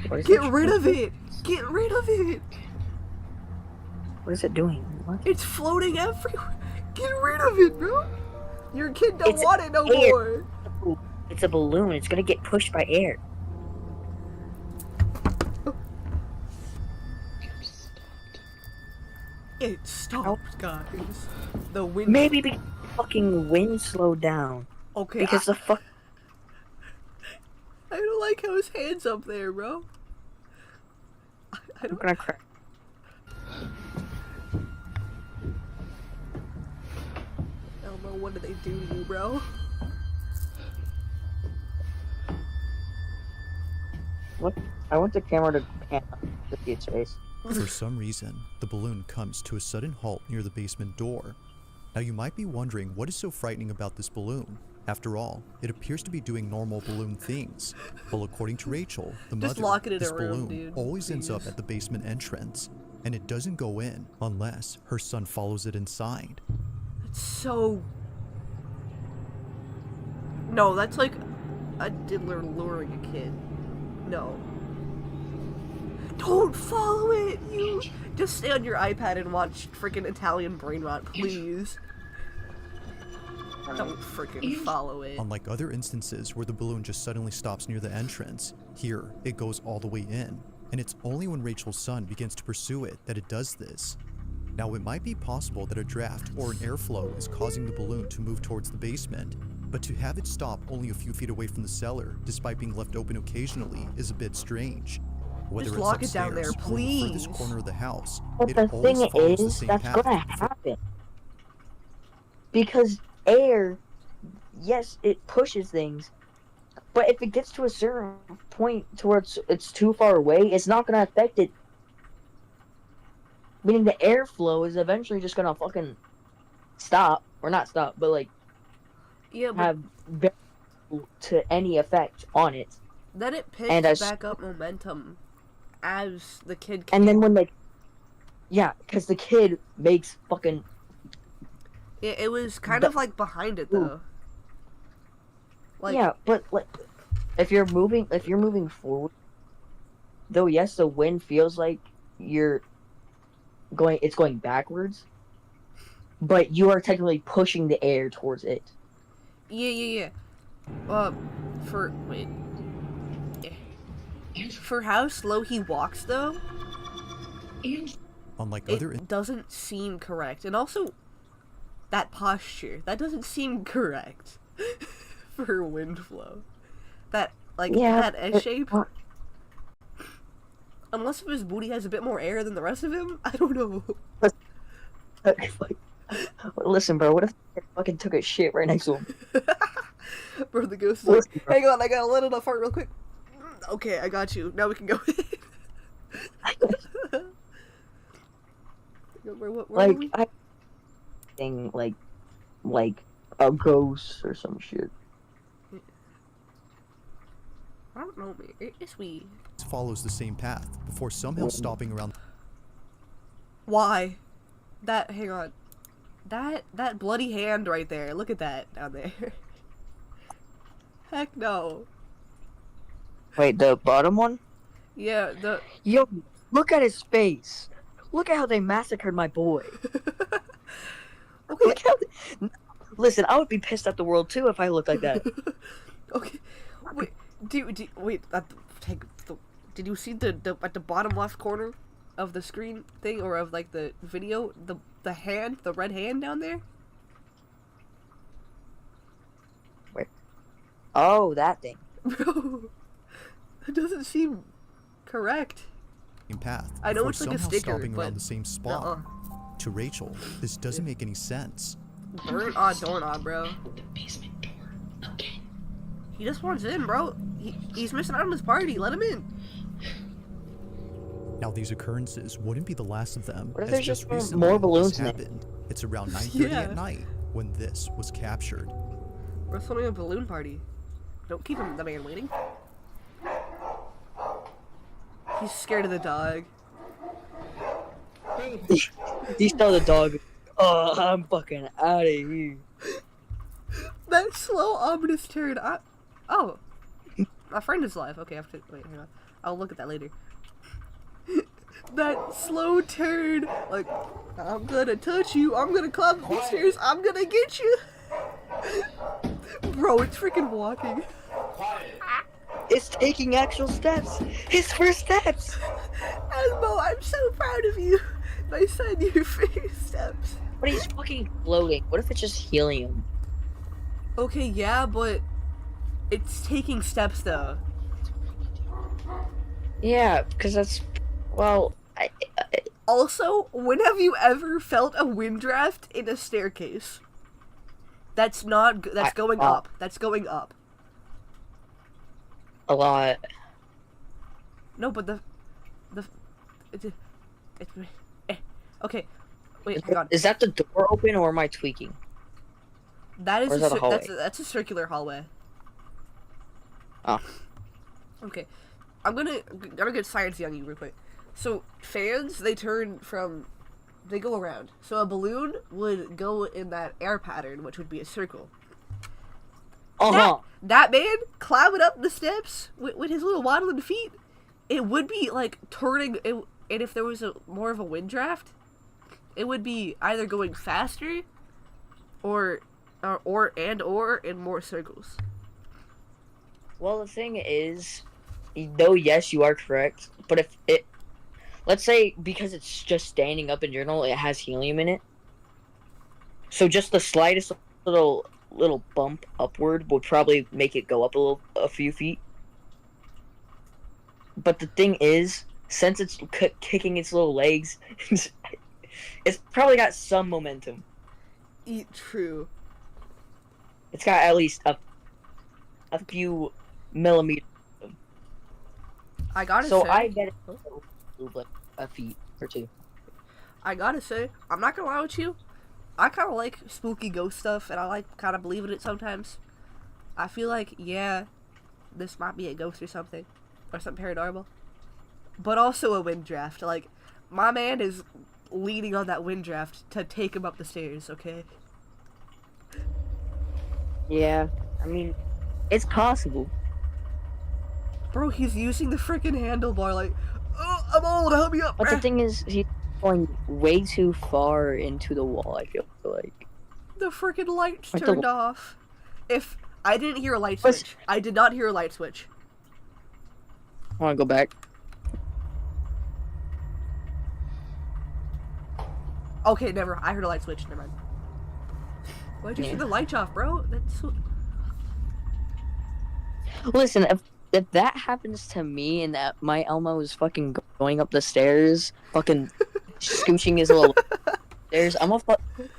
What is Get it? rid of it! Get rid of it! What is it doing? What? It's floating everywhere. Get rid of it, bro. Your kid don't It's want it no air. more. It's a balloon. It's gonna get pushed by air. It stopped, guys. The wind. Maybe the fucking wind slowed down. Okay. Because the fuck. I don't like how his hand's up there, bro. I I'm don't. gonna cry. Elmo, what did they do to you, bro? What? I want the camera to pan to see its face. For some reason, the balloon comes to a sudden halt near the basement door. Now you might be wondering what is so frightening about this balloon. After all, it appears to be doing normal balloon things. Well, according to Rachel, the Just mother, lock it in this a room, balloon dude, always ends up please. at the basement entrance, and it doesn't go in unless her son follows it inside. It's so. No, that's like a diddler luring a kid. No. Don't follow it, you. Just stay on your iPad and watch freaking Italian brain rot, please. Don't freaking follow it. Unlike other instances where the balloon just suddenly stops near the entrance, here it goes all the way in, and it's only when Rachel's son begins to pursue it that it does this. Now it might be possible that a draft or an airflow is causing the balloon to move towards the basement, but to have it stop only a few feet away from the cellar, despite being left open occasionally, is a bit strange. Whether Just it's lock it down there, upstairs or in the furthest please. corner of the house, But it the always thing follows the is, same that's path. gonna happen. Because air, yes, it pushes things, but if it gets to a certain point towards it's too far away, it's not gonna affect it. Meaning the airflow is eventually just gonna fucking stop, or not stop, but like Yeah, but have very little to any effect on it. then it and picks as- back up momentum as the kid. And then when like, yeah, because the kid makes fucking It was kind of like behind it though. Like, yeah, but like if you're moving forward, though, yes, the wind feels like it's going backwards, but you are technically pushing the air towards it. Yeah. For how slow he walks though, Unlike other it doesn't seem correct, and also that posture that doesn't seem correct for wind flow. That that S shape. Unless if his booty has a bit more air than the rest of him, I don't know. Listen, bro, what if I fucking took a shit right next to him? Bro, the ghost is like, hang on, I gotta let it fart real quick. Okay, I got you. Now we can go. Where Like, are we? I think like a ghost or some shit. I don't know, man. It's we. follows the same path before somehow stopping around. Why? Hang on. That bloody hand right there. Look at that down there. Heck no. Wait, the bottom one? Yeah, Yo, look at his face. Look at how they massacred my boy. Okay. Look how Listen, I would be pissed at the world too if I looked like that. Okay. Wait. Wait. Did you see the at the bottom left corner of the screen thing, or of like the video, the hand, the red hand down there? Where? Oh, that thing. Bro, it doesn't seem correct. Path I know before it's like a somehow sticker, stopping but around the same spot. To Rachel, this doesn't make any sense. Burn on doorknob, bro. Basement door again. He just wants in, bro. He's missing out on his party. Let him in. Now these occurrences wouldn't be the last of them, What if as there's just just recently more this balloons in it? happened. It's around 9:30 Yeah. at night when this was captured. We're throwing a balloon party. Don't keep the man waiting. He's scared of the dog. He saw the dog. Oh, I'm fucking out of here. That slow, ominous turn. Oh, my friend is live. Okay, I have to wait. Hang on. I'll look at that later. That slow turn, like I'm gonna touch you. I'm gonna climb the stairs. I'm gonna get you. Bro, it's freaking walking. It's taking actual steps. His first steps. Elmo, I'm so proud of you. I said your face steps. But he's fucking floating. What if it's just helium? Okay, yeah, but it's taking steps though. Yeah, because that's, well, Also, when have you ever felt a wind draft in a staircase? That's not. That's going up. That's going up. A lot. No, but okay. Wait, hang on. Is that the door open or am I tweaking? That is or is that a hallway? That's a circular hallway. Oh. Okay, I'm gonna get sciencey on you real quick. So fans, they go around. So a balloon would go in that air pattern, which would be a circle. That man climbing up the steps with his little waddling feet, it would be like turning. And if there was more of a wind draft, it would be either going faster, or in more circles. Well, the thing is, though, yes, you are correct. But if it, let's say, because it's just standing up in general, it has helium in it. So just the slightest little bump upward would probably make it go up a few feet. But the thing is, since it's kicking its little legs, it's probably got some momentum. True. It's got at least a few millimeters. I gotta say. So I bet it's like a feet or two. I gotta say, I'm not gonna lie with you. I kind of like spooky ghost stuff, and I like kind of believe in it sometimes. I feel like, yeah, this might be a ghost or something paranormal. But also a wind draft. Like, my man is leaning on that wind draft to take him up the stairs, okay? Yeah, I mean, it's possible. Bro, he's using the freaking handlebar like, oh, I'm old, help me up, But the thing is, he's going way too far into the wall, I feel like. The freaking lights turned off. If I didn't hear a light switch. I did not hear a light switch. I want to go back. Okay, never. I heard a light switch. Never mind. Why'd you turn the lights off, bro? That's so... Listen, if that happens to me and that my Elmo is fucking going up the stairs, fucking scooching his little stairs,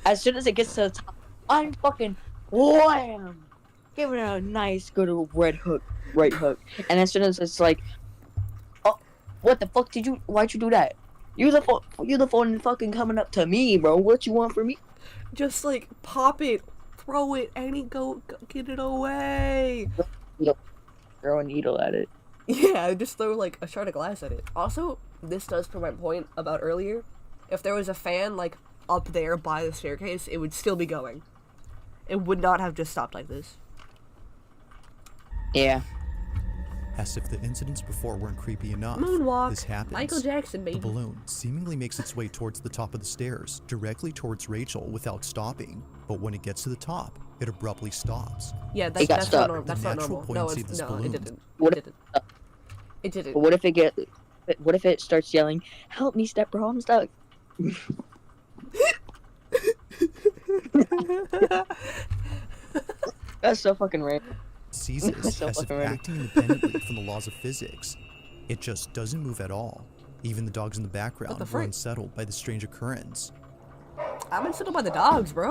as soon as it gets to the top, I'm fucking wham! Giving it a nice good right hook. And as soon as it's like, oh, what the fuck why'd you do that? You're the phone fucking coming up to me, bro. What you want from me? Just like pop it, throw it, and go get it away. Throw a needle at it. Yeah, just throw like a shard of glass at it. Also, this does prove my point about earlier. If there was a fan like up there by the staircase, it would still be going. It would not have just stopped like this. Yeah. As if the incidents before weren't creepy enough, Moonwalk. this happens. Michael Jackson, baby. The balloon seemingly makes its way towards the top of the stairs, directly towards Rachel without stopping. But when it gets to the top, it abruptly stops. Yeah, that's not normal. That's not normal. No, it didn't. It didn't. But what if it starts yelling, "Help me, step bro, I'm stuck." That's so fucking random. Seizes so as if random. acting independently from the laws of physics. It just doesn't move at all. Even the dogs in the background were unsettled by the strange occurrence. I'm unsettled by the dogs, bro.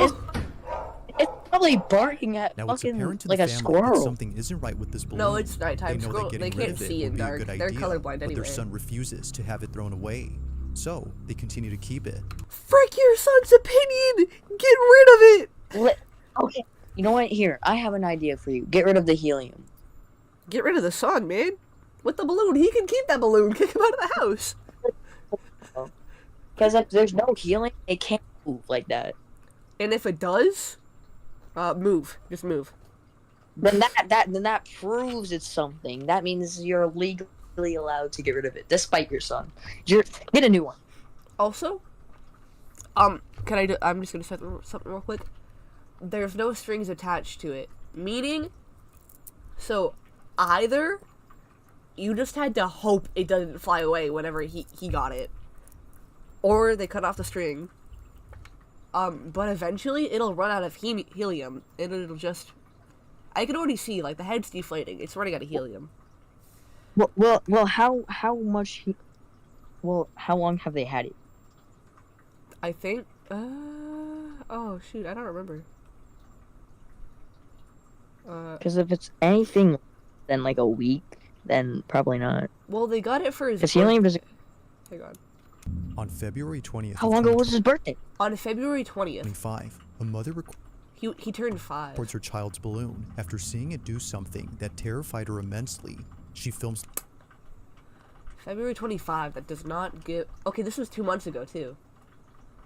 It's probably barking at Now it's fucking apparent to like the a family squirrel. that something isn't right with this balloon. No, it's nighttime. They know that getting They rid can't of it see would in be a dark. good They're idea, colorblind but anyway. their son refuses to have it thrown away. So they continue to keep it. Frick your son's opinion! Get rid of it! Okay, you know what? Here, I have an idea for you. Get rid of the helium. Get rid of the son, man. With the balloon, he can keep that balloon. Kick him out of the house. Because if there's no helium, it can't move like that. And if it does, move. Just move. Then that proves it's something. That means you're legally allowed to get rid of it, despite your son. Get a new one. Also, can I do? I'm just gonna say something real quick. There's no strings attached to it, meaning, so either you just had to hope it doesn't fly away whenever he got it, or they cut off the string. But eventually it'll run out of helium, and it'll just... I can already see, like, the head's deflating. It's running out of helium. Well, how much... Well, how long have they had it? I think... oh, shoot, I don't remember. Because if it's anything than, like, a week, then probably not. Well, they got it for his Because helium is... Hang on. On February 20th. How long ago was his birthday? On February 20th. 25, a mother He turned 5. records her child's balloon. After seeing it do something that terrified her immensely, she films... February 25, that does not give... Okay, this was 2 months ago, too.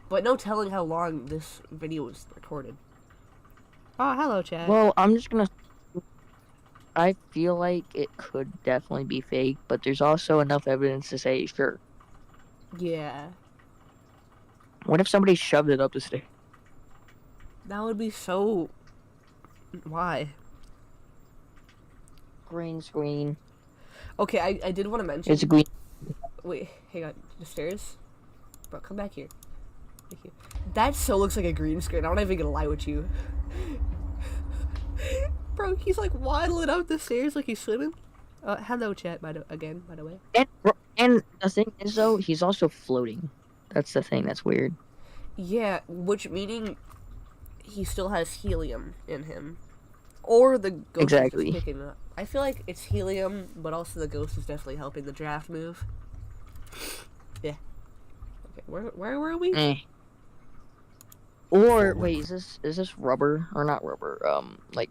But no telling how long this video was recorded. Oh, hello, chat. Well, I'm just gonna... I feel like it could definitely be fake, but there's also enough evidence to say, sure. Yeah. What if somebody shoved it up the stairs? That would be so... Why? Green screen. Okay, I did want to mention... It's a green... Wait, hang on. The stairs? Bro, come back here. Thank you. That so looks like a green screen. I'm not even gonna lie with you. Bro, he's like waddling up the stairs like he's swimming. Hello, chat, by the way. And the thing is, though, he's also floating. That's the thing that's weird. Yeah, which meaning he still has helium in him. Or the ghost is just picking it up. I feel like it's helium, but also the ghost is definitely helping the draft move. Yeah. Okay, where were we? Or wait, is this rubber or not rubber? Like,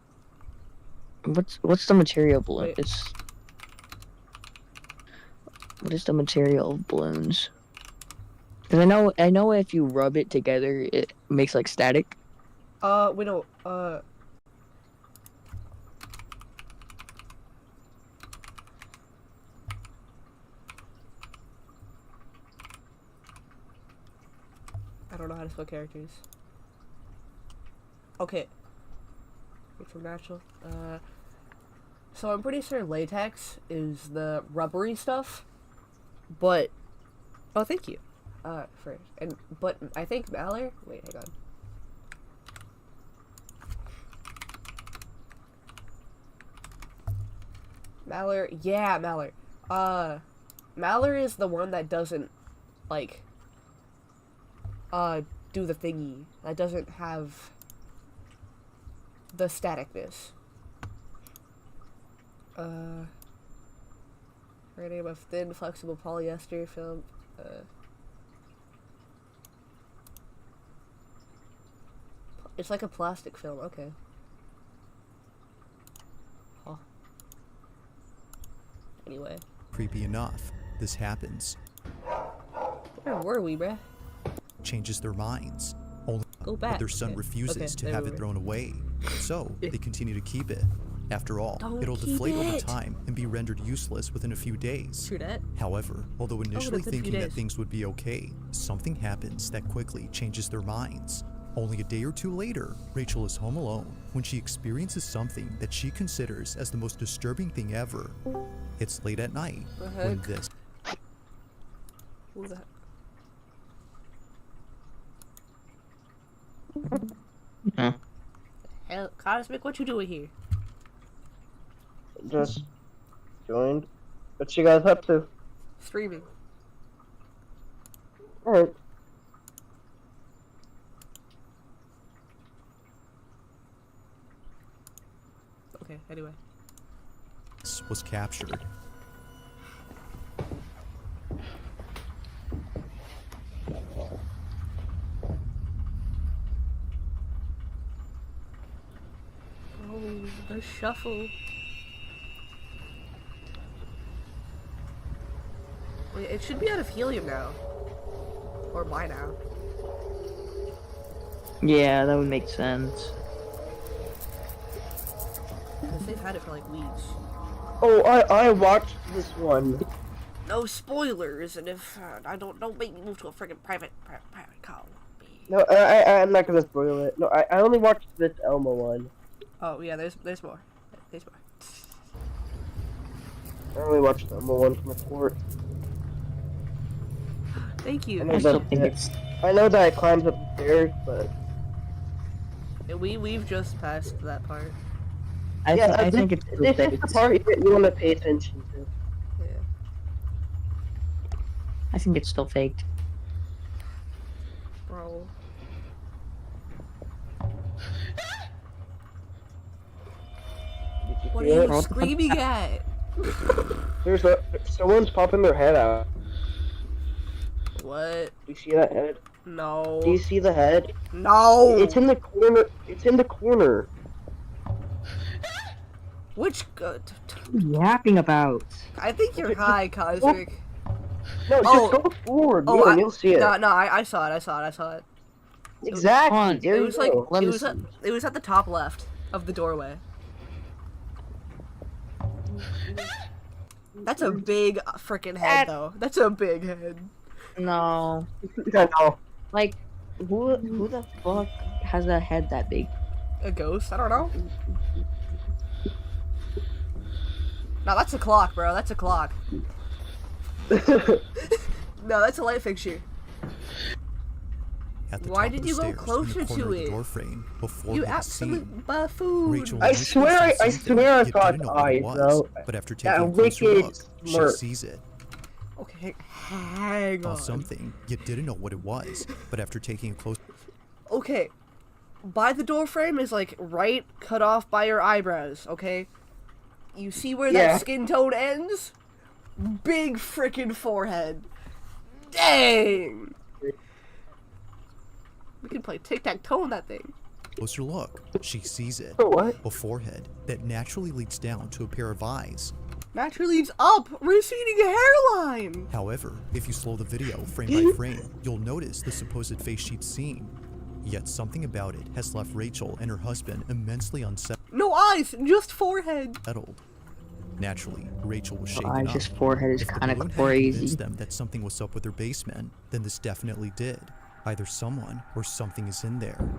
what's the material balloon? Wait. It's what is the material of balloons? Because I know if you rub it together, it makes like static. We know. I don't know how to spell characters. Okay. Wait for natural. So I'm pretty sure latex is the rubbery stuff, but oh, thank you. But I think Mallory. Wait, hang on. Mallory, yeah, Mallory. Mallory is the one that doesn't like do the thingy. That doesn't have the staticness. Name of thin, flexible polyester film. It's like a plastic film. Okay. Huh. Anyway. Creepy enough, this happens. Where were we, bruh? Changes their minds. Only Go back. but their son Okay. refuses to there have we it were. thrown away. So, they continue to keep it. After all, Don't it'll keep deflate over it. time and be rendered useless within a few days. True that. However, although initially within a few thinking that days. things would be okay, something happens that quickly changes their minds. Only a day or two later, Rachel is home alone when she experiences something that she considers as the most disturbing thing ever. It's late at night The when heck? this Who the heck? Hell, Cosmic, what you doing here? Just joined. What you guys up to? Streaming. Alright. Okay, anyway. was captured. Oh, the shuffle. Wait, it should be out of helium now. Or by now. Yeah, that would make sense. Because they've had it for like weeks. Oh, I watched this one. No spoilers, and if don't make me move to a friggin' private call. No, I'm not gonna spoil it. No, I only watched this Elmo one. Oh yeah, there's more. There's more. I only watched the Elmo one from the court. Thank I you. know, I still that, think it's. I know that it climbs up the stairs, but We've just passed that part. I think it's still this is the faked. part you want to pay attention to. Yeah. I think it's still faked. Bro. What are Yeah. you screaming at? Someone's popping their head out. What? Do you see that head? No. Do you see the head? No. It's in the corner. It's in the corner. Which? What are you yapping about? I think you're high, Cosmic. No, just go forward. Yeah, you'll see it. No, I saw it. I saw it. Exactly. There It you was go. like it was at the top left of the doorway. That's a big freaking head, though. That's a big head. No. I know. Like, who the fuck has a head that big? A ghost? I don't know. No, that's a clock, bro. That's a clock. No, that's a light fixture. At the Why top did of the you go stairs in closer the corner to of the it? door frame before You we had absolute seen. buffoon. Rachel I initially swear, saw I something, swear I yet saw didn't its know what it eyes, was, though. but after That taking a closer wicked look, smirk. she sees it. Okay, hang Saw on. something, yet didn't know what it was, but after taking a close. Okay, by the door frame is like right cut off by your eyebrows. Okay, you see where Yeah. that skin tone ends? Big freaking forehead. Dang. We can play tic-tac-toe on that thing. Closer look, she sees it. What? A forehead that naturally leads down to a pair of eyes. Naturally leads up, receding hairline. However, if you slow the video frame by frame, you'll notice the supposed face she'd seen. Yet something about it has left Rachel and her husband immensely unsettled. No eyes, just forehead. Naturally, Rachel was shaken I up. just forehead is If the kind of balloon had crazy. convinced them that something was up with their basement, then this definitely did. Either someone or something is in there.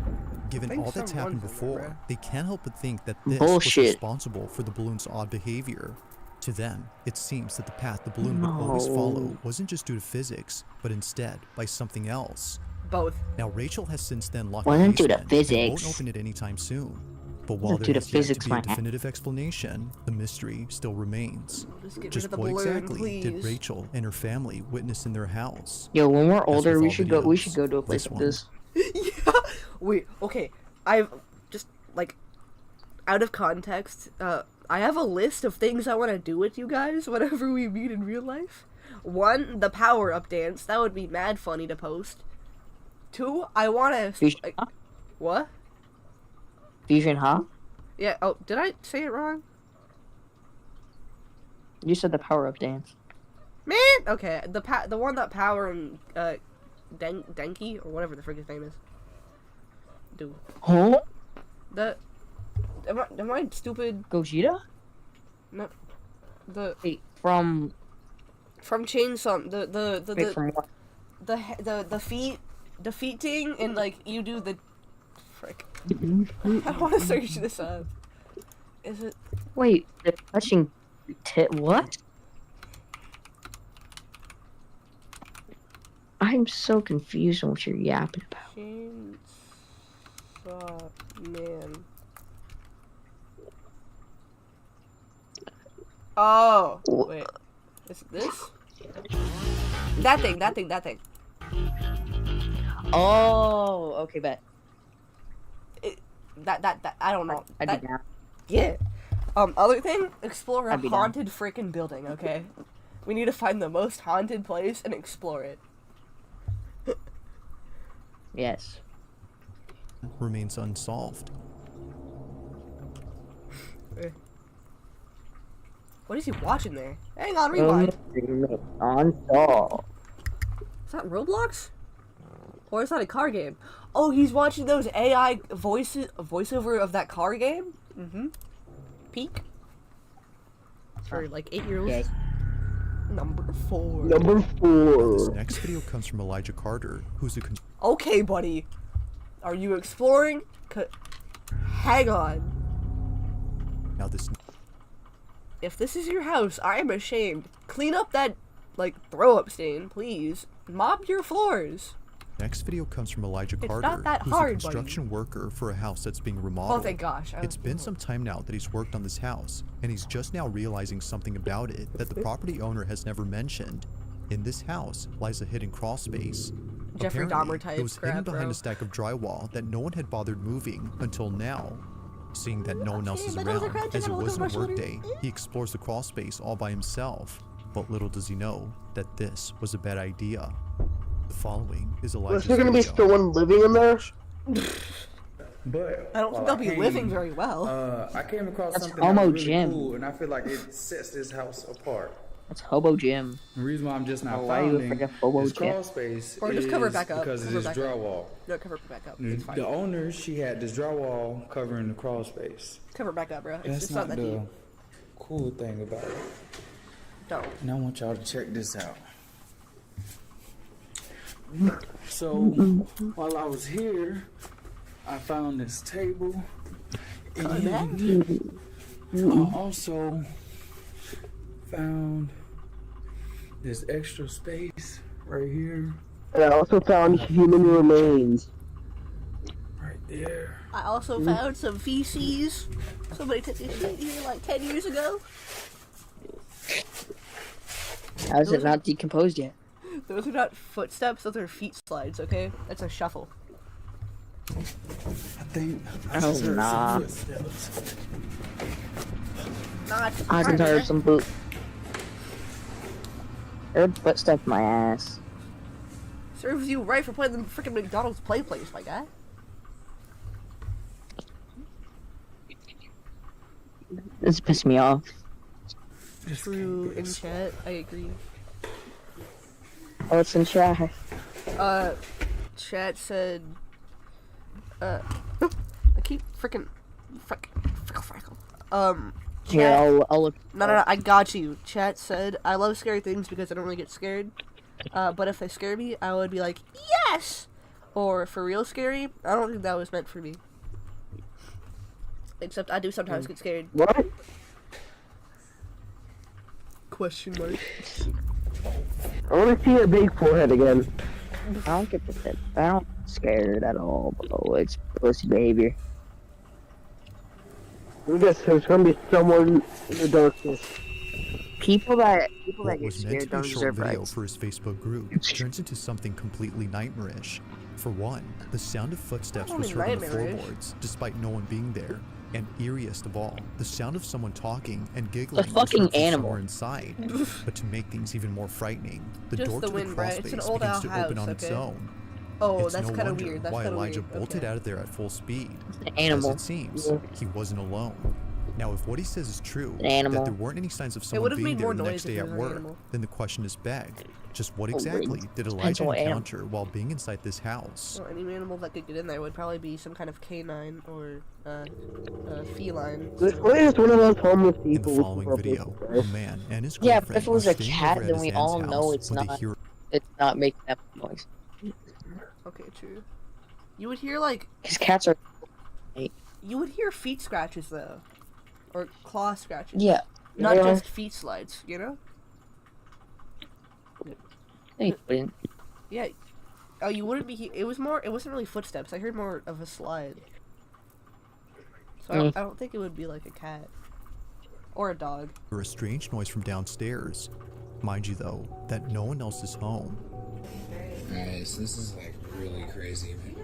Given think all that's happened someone's in there, before, bro. they can't help but think that this was Bullshit. responsible for the balloon's odd behavior. To them, it seems that the path the balloon would always follow No. wasn't just due to physics, but instead by something else. Both. Now, Rachel has since then locked Wasn't the due to basement and won't physics. open it anytime soon. But while Wasn't due there to is yet to physics, be a my ass. definitive explanation, the mystery still remains. Just get rid Just of the what balloon, exactly did please. Rachel and her family witness in their house? Yo, when we're As older, with we all should go. We should videos, go to a place this like one this. Yeah. Wait. Okay. I've just like out of context. I have a list of things I want to do with you guys whenever we meet in real life. 1, the power up dance. That would be mad funny to post. 2, I want to. Fusion, What? Fusion, huh? Yeah. Oh, did I say it wrong? You said the power up dance. Man. Okay. The one that Power and Denki or whatever the frick his name is. Do. Huh? Am I stupid? Gogeta? No. Wait, from Chainsaw. wait, from what? The feet thing, and like you do the frick. I want to search this up. Is it? Wait, the touching what? I'm so confused on what you're yapping about. Chainsaw Man. Oh, wait. Is it this? That thing. Oh, okay, bet. That I don't know. I'd be down. Yeah. Other thing, explore a I'd be down. haunted freaking building, okay? We need to find the most haunted place and explore it. Yes. Remains unsolved. What is he watching there? Hang on, rewind. Unsolved. Is that Roblox? Or is that a car game? Oh, he's watching those AI voiceover of that car game? Mm-hmm. Peak. For like 8-year-olds. Okay. Number 4. Number This 4. next video comes from Elijah Carter, who's a Okay, buddy. Are you exploring? Hang on. now this If this is your house, I am ashamed. Clean up that, like, throw-up stain, please. Mop your floors. Next video comes from Elijah It's Carter, not that who's hard, a construction worker for a house that's being remodeled. Oh, thank gosh. It's been some time now that he's worked on this house, and he's just now realizing something about it that the property owner has never mentioned. In this house lies a hidden crawl space. Jeffrey Apparently, Dahmer type it was hidden crap, behind bro. a stack of drywall that no one had bothered moving until now. Seeing that no one else is but those are around, crunchy as it little wasn't a commercial work day, he explores the crawl space all by himself. But little does he know that this was a bad idea. The following is Elijah's Was there gonna be video. someone living in there? But I don't think they'll be living very well. I came across That's something Homo that was really Jim. cool, and I feel like it sets this house apart. That's Hobo Jim. The reason why I'm just not Why you finding forget Hobo this Jim? crawl space Or just is cover it back up. because of Cover this back up. drywall. No, cover it back up. It's fine. The owner, she had this drywall covering the crawl space. Cover it back up, bro. That's It's not that the deep. cool thing about it. Don't. And I want y'all to check this out. So while I was here, I found this table, and I also found this extra space right here, And I also found human remains. right there. I also found some feces. Somebody took this shit here like 10 years ago. How is it not decomposed yet? Those are not footsteps, those are feet slides, okay? That's a shuffle. I think I Oh, just heard nah. some footsteps. Not I can hear some boot. Heard footsteps my ass. Serves you right for playing the freaking McDonald's play place, my guy. This pissed me off. True in chat, I agree. Oh, it's in chat. Chat said, I keep freaking. Here, Chat, I'll look. no, I got you. Chat said, I love scary things because I don't really get scared. But if they scare me, I would be like, yes! Or for real scary, I don't think that was meant for me. Except I do sometimes get scared. What? Question mark. I want to see a big forehead again. I don't get the I don't get scared at all, bro. It's pussy behavior. I guess there's gonna be someone in the darkness. People that What get was meant scared to be don't a short deserve video rights. for his Facebook group turns into something completely nightmarish. For one, the sound of footsteps Not was only heard on the nightmarish. floorboards, despite no one being there. And eeriest of all, the sound of someone talking and giggling was fucking heard from animal. somewhere inside. But to make things even more frightening, the Just door the to the wind, crawl Brett. It's an space old begins owl to open house, on its okay? own. Oh, It's that's no kind of wonder weird. That's why kind of Elijah weird. bolted Okay. out of there at full speed. An animal. As it seems, he wasn't alone. Now, if what he says is true, An animal. that there weren't any signs of It someone would've being made there more the noise next if day it at was an work, animal. then the question is begged. Just what Oh, wait. exactly did Depends Elijah what animal. encounter while being inside this house? Well, any animal that could get in there would probably be some kind of canine or feline. What is one of those homeless In the people? following video, a man and his Yeah, girlfriend but if it was are a staying cat, over at then his we aunt's all house know it's when they not. hear It's not making that noise. Okay, true. You would hear like Because cats are. you would hear feet scratches though, or claw scratches. Yeah. Not Yeah. just feet slides, you know? No, you wouldn't. Yeah. Oh, you wouldn't be. It was more. It wasn't really footsteps. I heard more of a slide. So I don't think it would be like a cat or a dog. a strange noise from downstairs. Mind you, though, that no one else is home. Guys, this is like really crazy, man.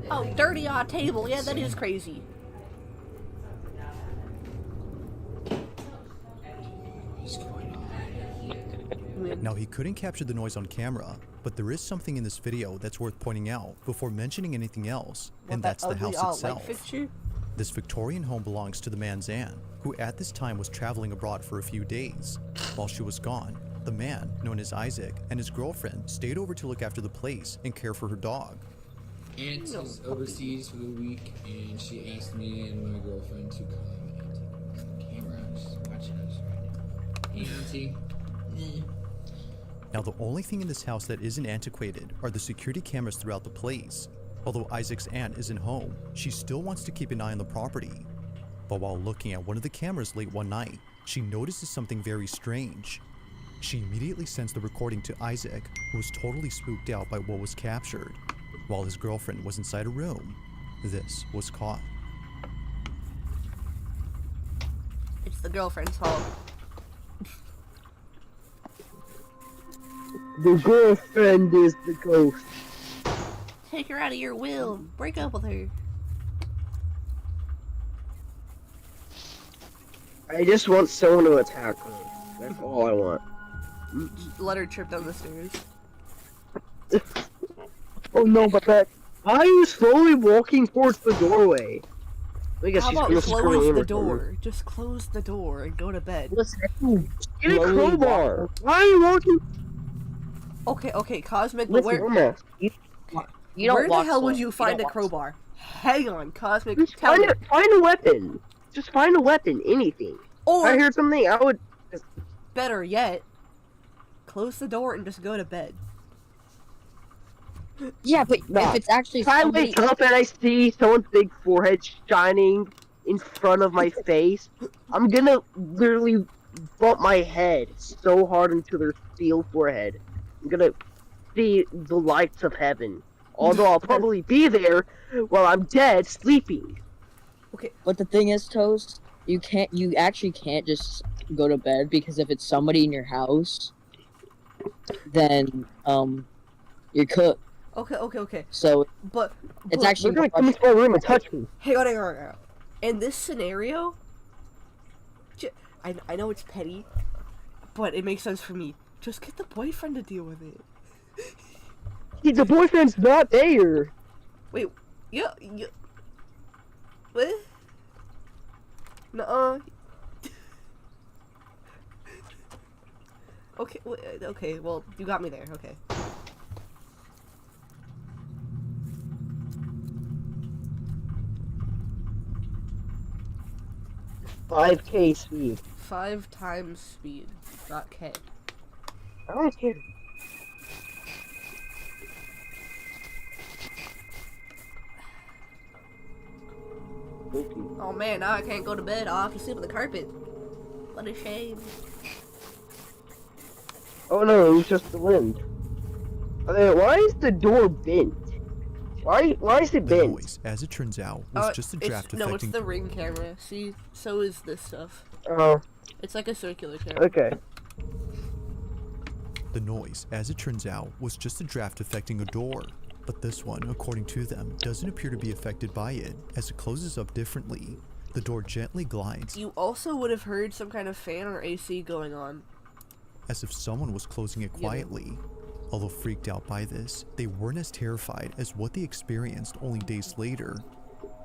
Oh, dirty odd table. Yeah, that is crazy. Now, he couldn't capture the noise on camera, but there is something in this video that's worth pointing out before mentioning anything else, and that's the house itself. Fixture? This Victorian home belongs to the man's aunt, who at this time was traveling abroad for a few days. While she was gone, the man, known as Isaac, and his girlfriend stayed over to look after the place and care for her dog. Aunt is overseas for the week, and she asked me and my girlfriend to come and take the camera. She's watching us right now. Hey, Auntie. Now, the only thing in this house that isn't antiquated are the security cameras throughout the place. Although Isaac's aunt isn't home, she still wants to keep an eye on the property. But while looking at one of the cameras late one night, she notices something very strange. She immediately sends the recording to Isaac, who was totally spooked out by what was captured. While his girlfriend was inside a room, this was caught. It's the girlfriend's fault. The girlfriend is the ghost. Take her out of your will. Break up with her. I just want someone to attack her. That's all I want. Let her trip down the stairs. Oh no, but that. Why are you slowly walking towards the doorway? I guess How she's about gonna close scream the or door? Just close the door and go to bed. something. Get a crowbar. Why are you walking? Okay, Cosmic, but Listen, where? Irma, You don't Where the walk hell would slow. you find don't a walk crowbar? Hang on, Cosmic. Just Tell me. find a weapon. Just find a weapon. Anything. Or If I heard something, I would. better yet, close the door and just go to bed. Yeah, but Nah. if it's actually If I somebody... wake up and I see someone's big forehead shining in front of my face, I'm gonna literally bump my head so hard into their steel forehead. I'm gonna see the lights of heaven. Although I'll probably be there while I'm dead, sleeping. Okay. But the thing is, Toast, you actually can't just go to bed, because if it's somebody in your house, then, you're cooked. Okay. So, But it's actually... They're gonna come into my room and touch me. hang on. In this scenario, I know it's petty, but it makes sense for me. Just get the boyfriend to deal with it. The boyfriend's not there. Wait, yeah. What? Nuh-uh. Okay, well, you got me there, okay. $5K speed. 5 times speed, not K. I don't care. Oh man, now I can't go to bed. I'll have to sleep on the carpet. What a shame. Oh no, it was just the wind. Why is the door bent? Why is it The bent? noise, as it turns out, was just a draft No, it's affecting... the ring camera. See, so is this stuff. Oh. It's like a circular camera. Okay. The noise, as it turns out, was just a draft affecting a door. But this one, according to them, doesn't appear to be affected by it, as it closes up differently. The door gently glides, You also would have heard some kind of fan or AC going on. as if someone was closing it quietly. Although freaked out by this, they weren't as terrified as what they experienced only days later.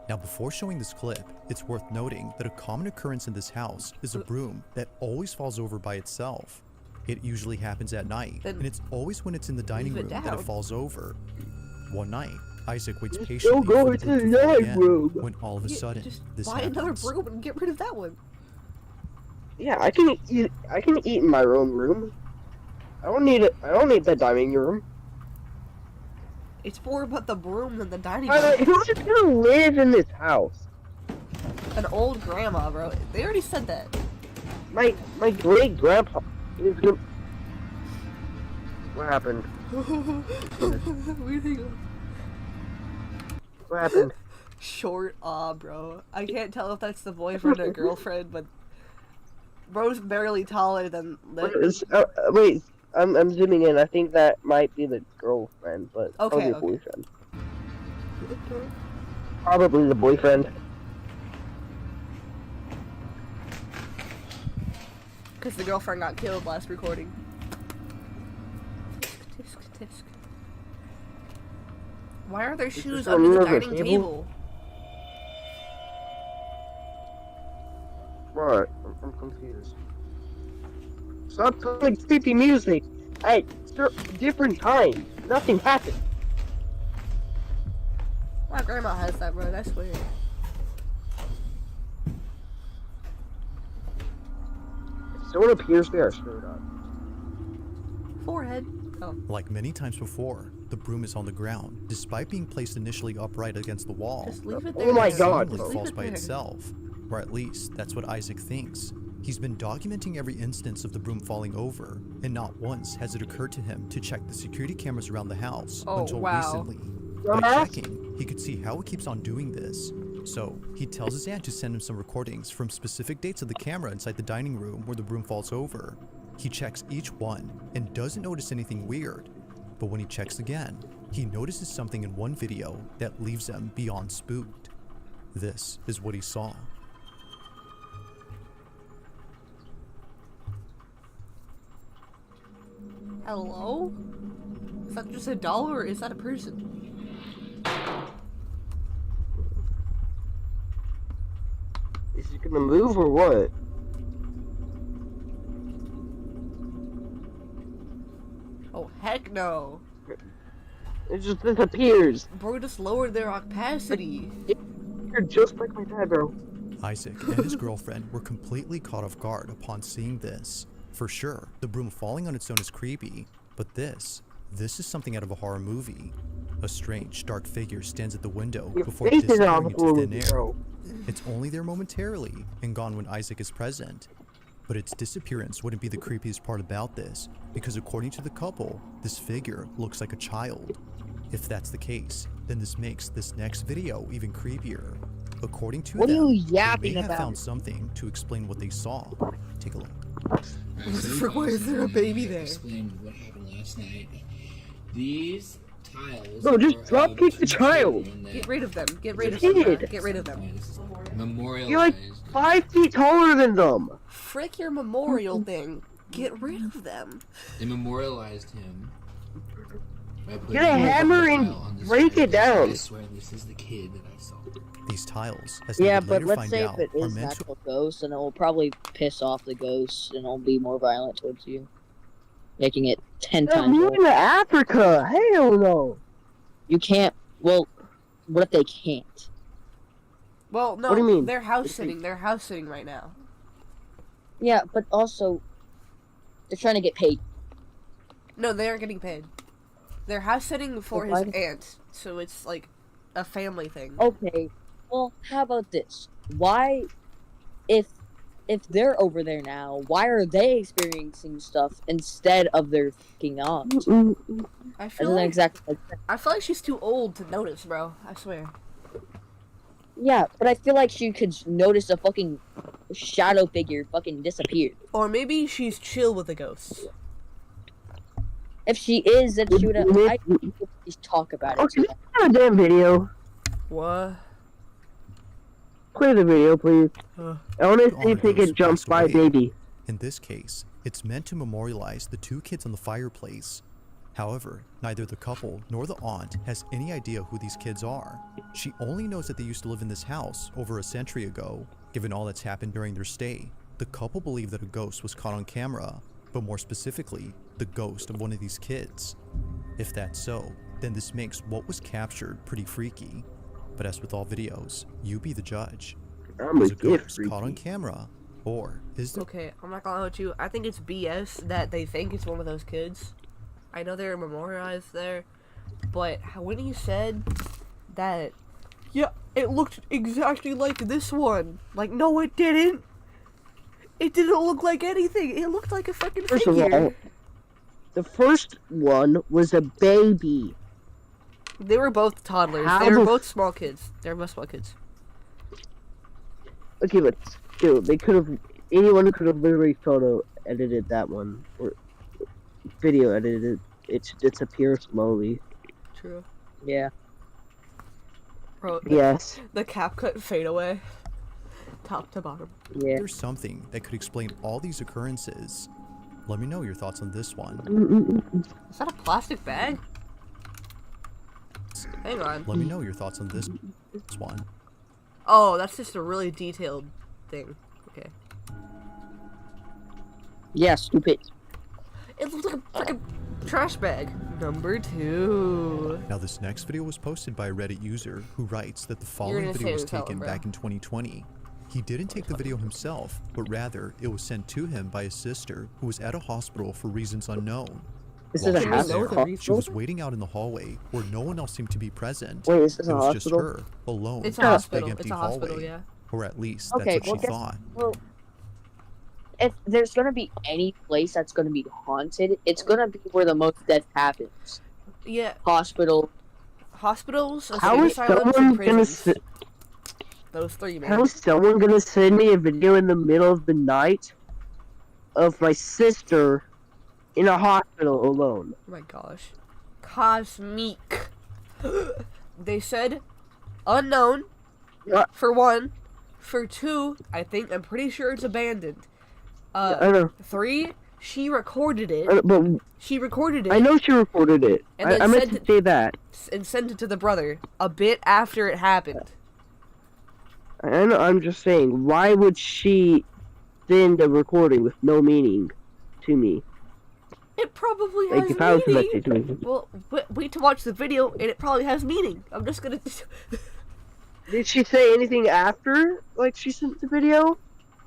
Now, before showing this clip, it's worth noting that a common occurrence in this house is a broom that always falls over by itself. It usually happens at night, and it's always when it's in the dining room that it falls over. One night, Isaac waits patiently for the broom to fall again, when all of a sudden, this Buy another happens. broom and get rid of that one. Yeah, I can eat in my own room. I don't need it. I don't need the dining room. It's more about the broom than the dining room. Who's gonna live in this house? An old grandma, bro. They already said that. My great grandpa is gonna. What happened? What happened? Short bro. I can't tell if that's the boyfriend or girlfriend, but bro's barely taller than Wait, I'm zooming in. I think that might be the girlfriend, but probably the boyfriend. Probably the boyfriend. Because the girlfriend got killed last recording. Tisk, tisk. Why are there shoes under the dining table? What? I'm confused. Stop playing creepy music at different times. Nothing happened. My grandma has that, bro. That's weird. If someone appears there, screwed up. Forehead. Oh. Like many times before, the broom is on the ground, despite being placed initially upright against the wall. Just leave it there. Oh my god, It bro. falls by itself, or at least that's what Isaac thinks. He's been documenting every instance of the broom falling over, and not once has it occurred to him to check the security cameras around the house until recently. By checking, he could see how it keeps on doing this. So, he tells his aunt to send him some recordings from specific dates of the camera inside the dining room where the broom falls over. He checks each one and doesn't notice anything weird. But when he checks again, he notices something in one video that leaves him beyond spooked. This is what he saw. Hello? Is that just a doll or is that a person? Is it gonna move or what? Oh, heck no. It just disappears. Bro, just lowered their opacity. You're just like my dad, bro. Isaac and his girlfriend were completely caught off guard upon seeing this. For sure, the broom falling on its own is creepy, but this is something out of a horror movie. A strange, dark figure stands at the window before disappearing into thin air. It's only there momentarily and gone when Isaac is present. But its disappearance wouldn't be the creepiest part about this, because according to the couple, this figure looks like a child. If that's the case, then this makes this next video even creepier. According to them, they may have found something to explain what they saw. Take a look. Why is there a baby there? Explain what happened last night. These tiles. No, just drop kick the child. Get rid of them. Get rid of them. Get rid of them. Memorialized. You're like 5 feet taller than them. Frick your memorial thing. Get rid of them. They memorialized him. Get a hammer and break it down. I swear this is the kid that I saw. These tiles, as Yeah, they would but later let's find say out, if it are is meant to actual ghost, and it will probably piss off the ghost, and it'll be more violent towards you, making it 10 They're times moving to Africa. Hell no. You can't. Well, what if they can't? Well, no. What do you mean? They're house sitting. They're house sitting right now. Yeah, but also, they're trying to get paid. No, they aren't getting paid. They're house sitting for his Why- aunt, so it's like a family thing. Okay, well, how about this? Why, if they're over there now, why are they experiencing stuff instead of their fucking aunt? I feel Isn't that like exactly? I feel like she's too old to notice, bro. I swear. Yeah, but I feel like she could notice a fucking shadow figure fucking disappear. Or maybe she's chill with the ghosts. If she is, then she would have. I just talk about it. Okay, a damn video. What? Play the video, please. I want to see if they can jump by baby. In this case, it's meant to memorialize the 2 kids on the fireplace. However, neither the couple nor the aunt has any idea who these kids are. She only knows that they used to live in this house over a century ago. Given all that's happened during their stay, the couple believe that a ghost was caught on camera, but more specifically, the ghost of one of these kids. If that's so, then this makes what was captured pretty freaky. But as with all videos, you be the judge. Is a ghost caught on camera, or is there... Okay, I'm not gonna lie with you. I think it's BS that they think it's one of those kids. I know they're memorialized there, but when he said that, yeah, it looked exactly like this one. Like, no, it didn't. It didn't look like anything. It looked like a fucking First figure. of all, the first one was a baby. They were both toddlers. How They were the both small kids. They were both small kids. Okay, but still, they could have. Anyone could have literally photo edited that one or video edited it to disappear slowly. True. Yeah. Bro, Yes. The CapCut fade away. Top to bottom. Yeah. There's something that could explain all these occurrences. Let me know your thoughts on this one. Is that a plastic bag? Hang on. Let me know your thoughts on this one. Oh, that's just a really detailed thing. Okay. Yeah, stupid. It looks like a freaking trash bag. Number 2. Now this next video was posted by a Reddit user who writes that the You're following gonna video say was it, tell taken him, bro. back in 2020. He didn't take the video himself, but rather it was sent to him by his sister who was at a hospital for reasons unknown. This While is a she was hospital? there, she was waiting out in the hallway where no one else seemed to be present. Wait, is this it a was hospital? just her, alone, It's a in this hospital. big empty It's a hospital, hallway. yeah. Or at least Okay, that's well, what she guess, thought. well, if there's gonna be any place that's gonna be haunted, it's gonna be where the most death happens. Yeah. Hospitals, How is asylums, someone and gonna prisons. Those three, man. How is someone gonna send me a video in the middle of the night of my sister in a hospital alone? Oh my gosh. Cosmic. They said unknown, for one. For two, I'm pretty sure it's abandoned. I know. 3, she recorded it. She recorded it. I know she recorded it. And then I meant to say that. And sent it to the brother a bit after it happened. I know, I'm just saying, why would she send a recording with no meaning to me? It probably Like, has if I was to meaning. message me. Well, wait to watch the video, and it probably has meaning. I'm just gonna... Did she say anything after, like, she sent the video?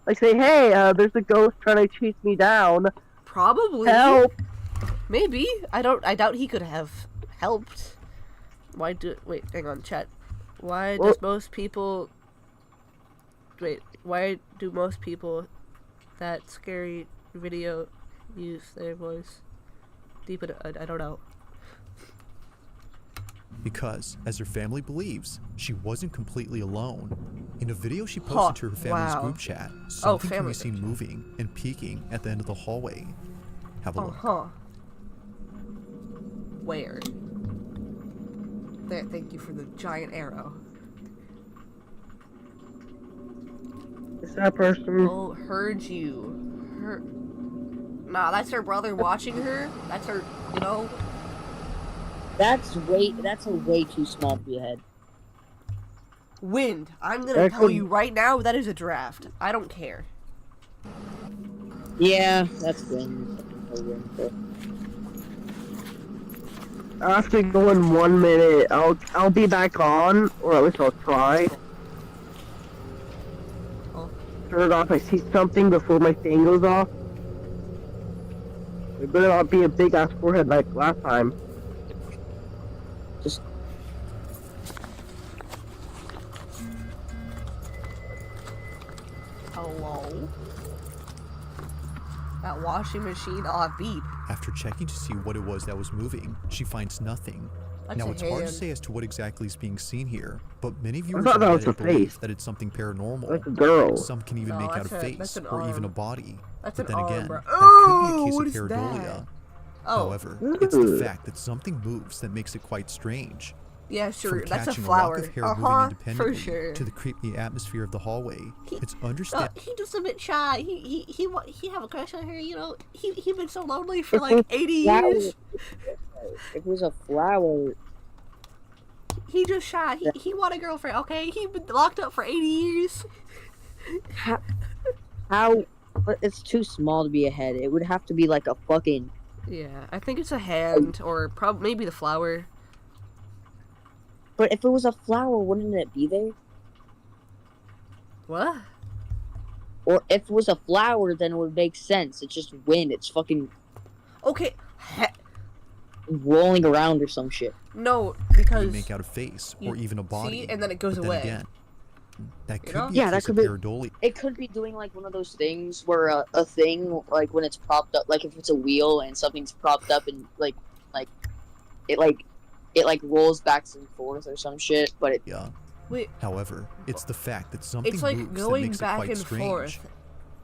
Like, say, hey, there's a ghost trying to chase me down. Probably. Help! Maybe. I doubt he could have helped. Wait, hang on, chat. Why do most people that scary video use their voice? I don't know. Because, as her family believes, she wasn't completely alone. In a video she posted to her family's group chat, something can be seen moving and peeking at the end of the hallway. Have a look. Where? There, thank you for the giant arrow. Is that person? Oh, heard you. Nah, that's her brother watching her. That's her, you know. That's a way too small for your head. Wind. I'm gonna tell you right now, that is a draft. I don't care. Yeah, that's wind. After going 1 minute, I'll be back on, or at least I'll try. Turn it off. I see something before my thing goes off. It better not be a big ass forehead like last time. Just. Hello? That washing machine off beat. After checking to see what it was that was moving, she finds nothing. That's now, a it's hard to hand. say as to what exactly is being seen here, but many viewers thought that on was a Reddit believe face. that it's something paranormal. Like a girl. Some can even No, make out a that's face an or even arm. a body. That's but an then arm, again, bro. that could be a What case is of pareidolia. that? Oh. However, it's the fact that something moves that makes it quite strange. Yeah, sure. From That's a catching flower. lock of hair moving independently For sure. to the creepy atmosphere of the hallway, it's understandable. He just a bit shy. He have a crush on her. You know, he been so lonely for like 80 years. If it was a flower. He just shy. He want a girlfriend. Okay, he been locked up for 80 years. How? But it's too small to be a head. It would have to be like a fucking. Yeah, I think it's a hand or maybe the flower. But if it was a flower, wouldn't it be there? What? Or if it was a flower, then it would make sense. It's just wind. It's fucking. Okay. Rolling around or some shit. No, because you make out a face or even a body. See, and then it goes away. Again, that could be yeah, a that case could of be. pareidolia. It could be doing like one of those things where a thing, like when it's propped up, like if it's a wheel and something's propped up and it rolls back and forth or some shit. But it. Yeah. Wait. However, it's the fact that something It's like moves that going makes it back quite and strange. forth.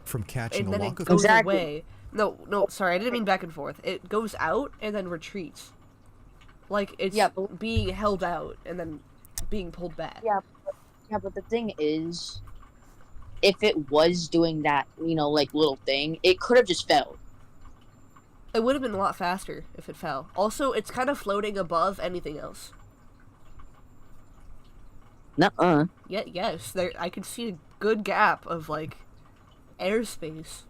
From catching And a then lock it of goes hair. away. No, sorry, I didn't mean back and forth. It goes out and then retreats. Like it's being held out and then being pulled back. Yeah, but the thing is, if it was doing that, like little thing, it could have just fell. It would have been a lot faster if it fell. Also, it's kind of floating above anything else. Nuh-uh. Yeah, yes, there. I could see a good gap of like airspace.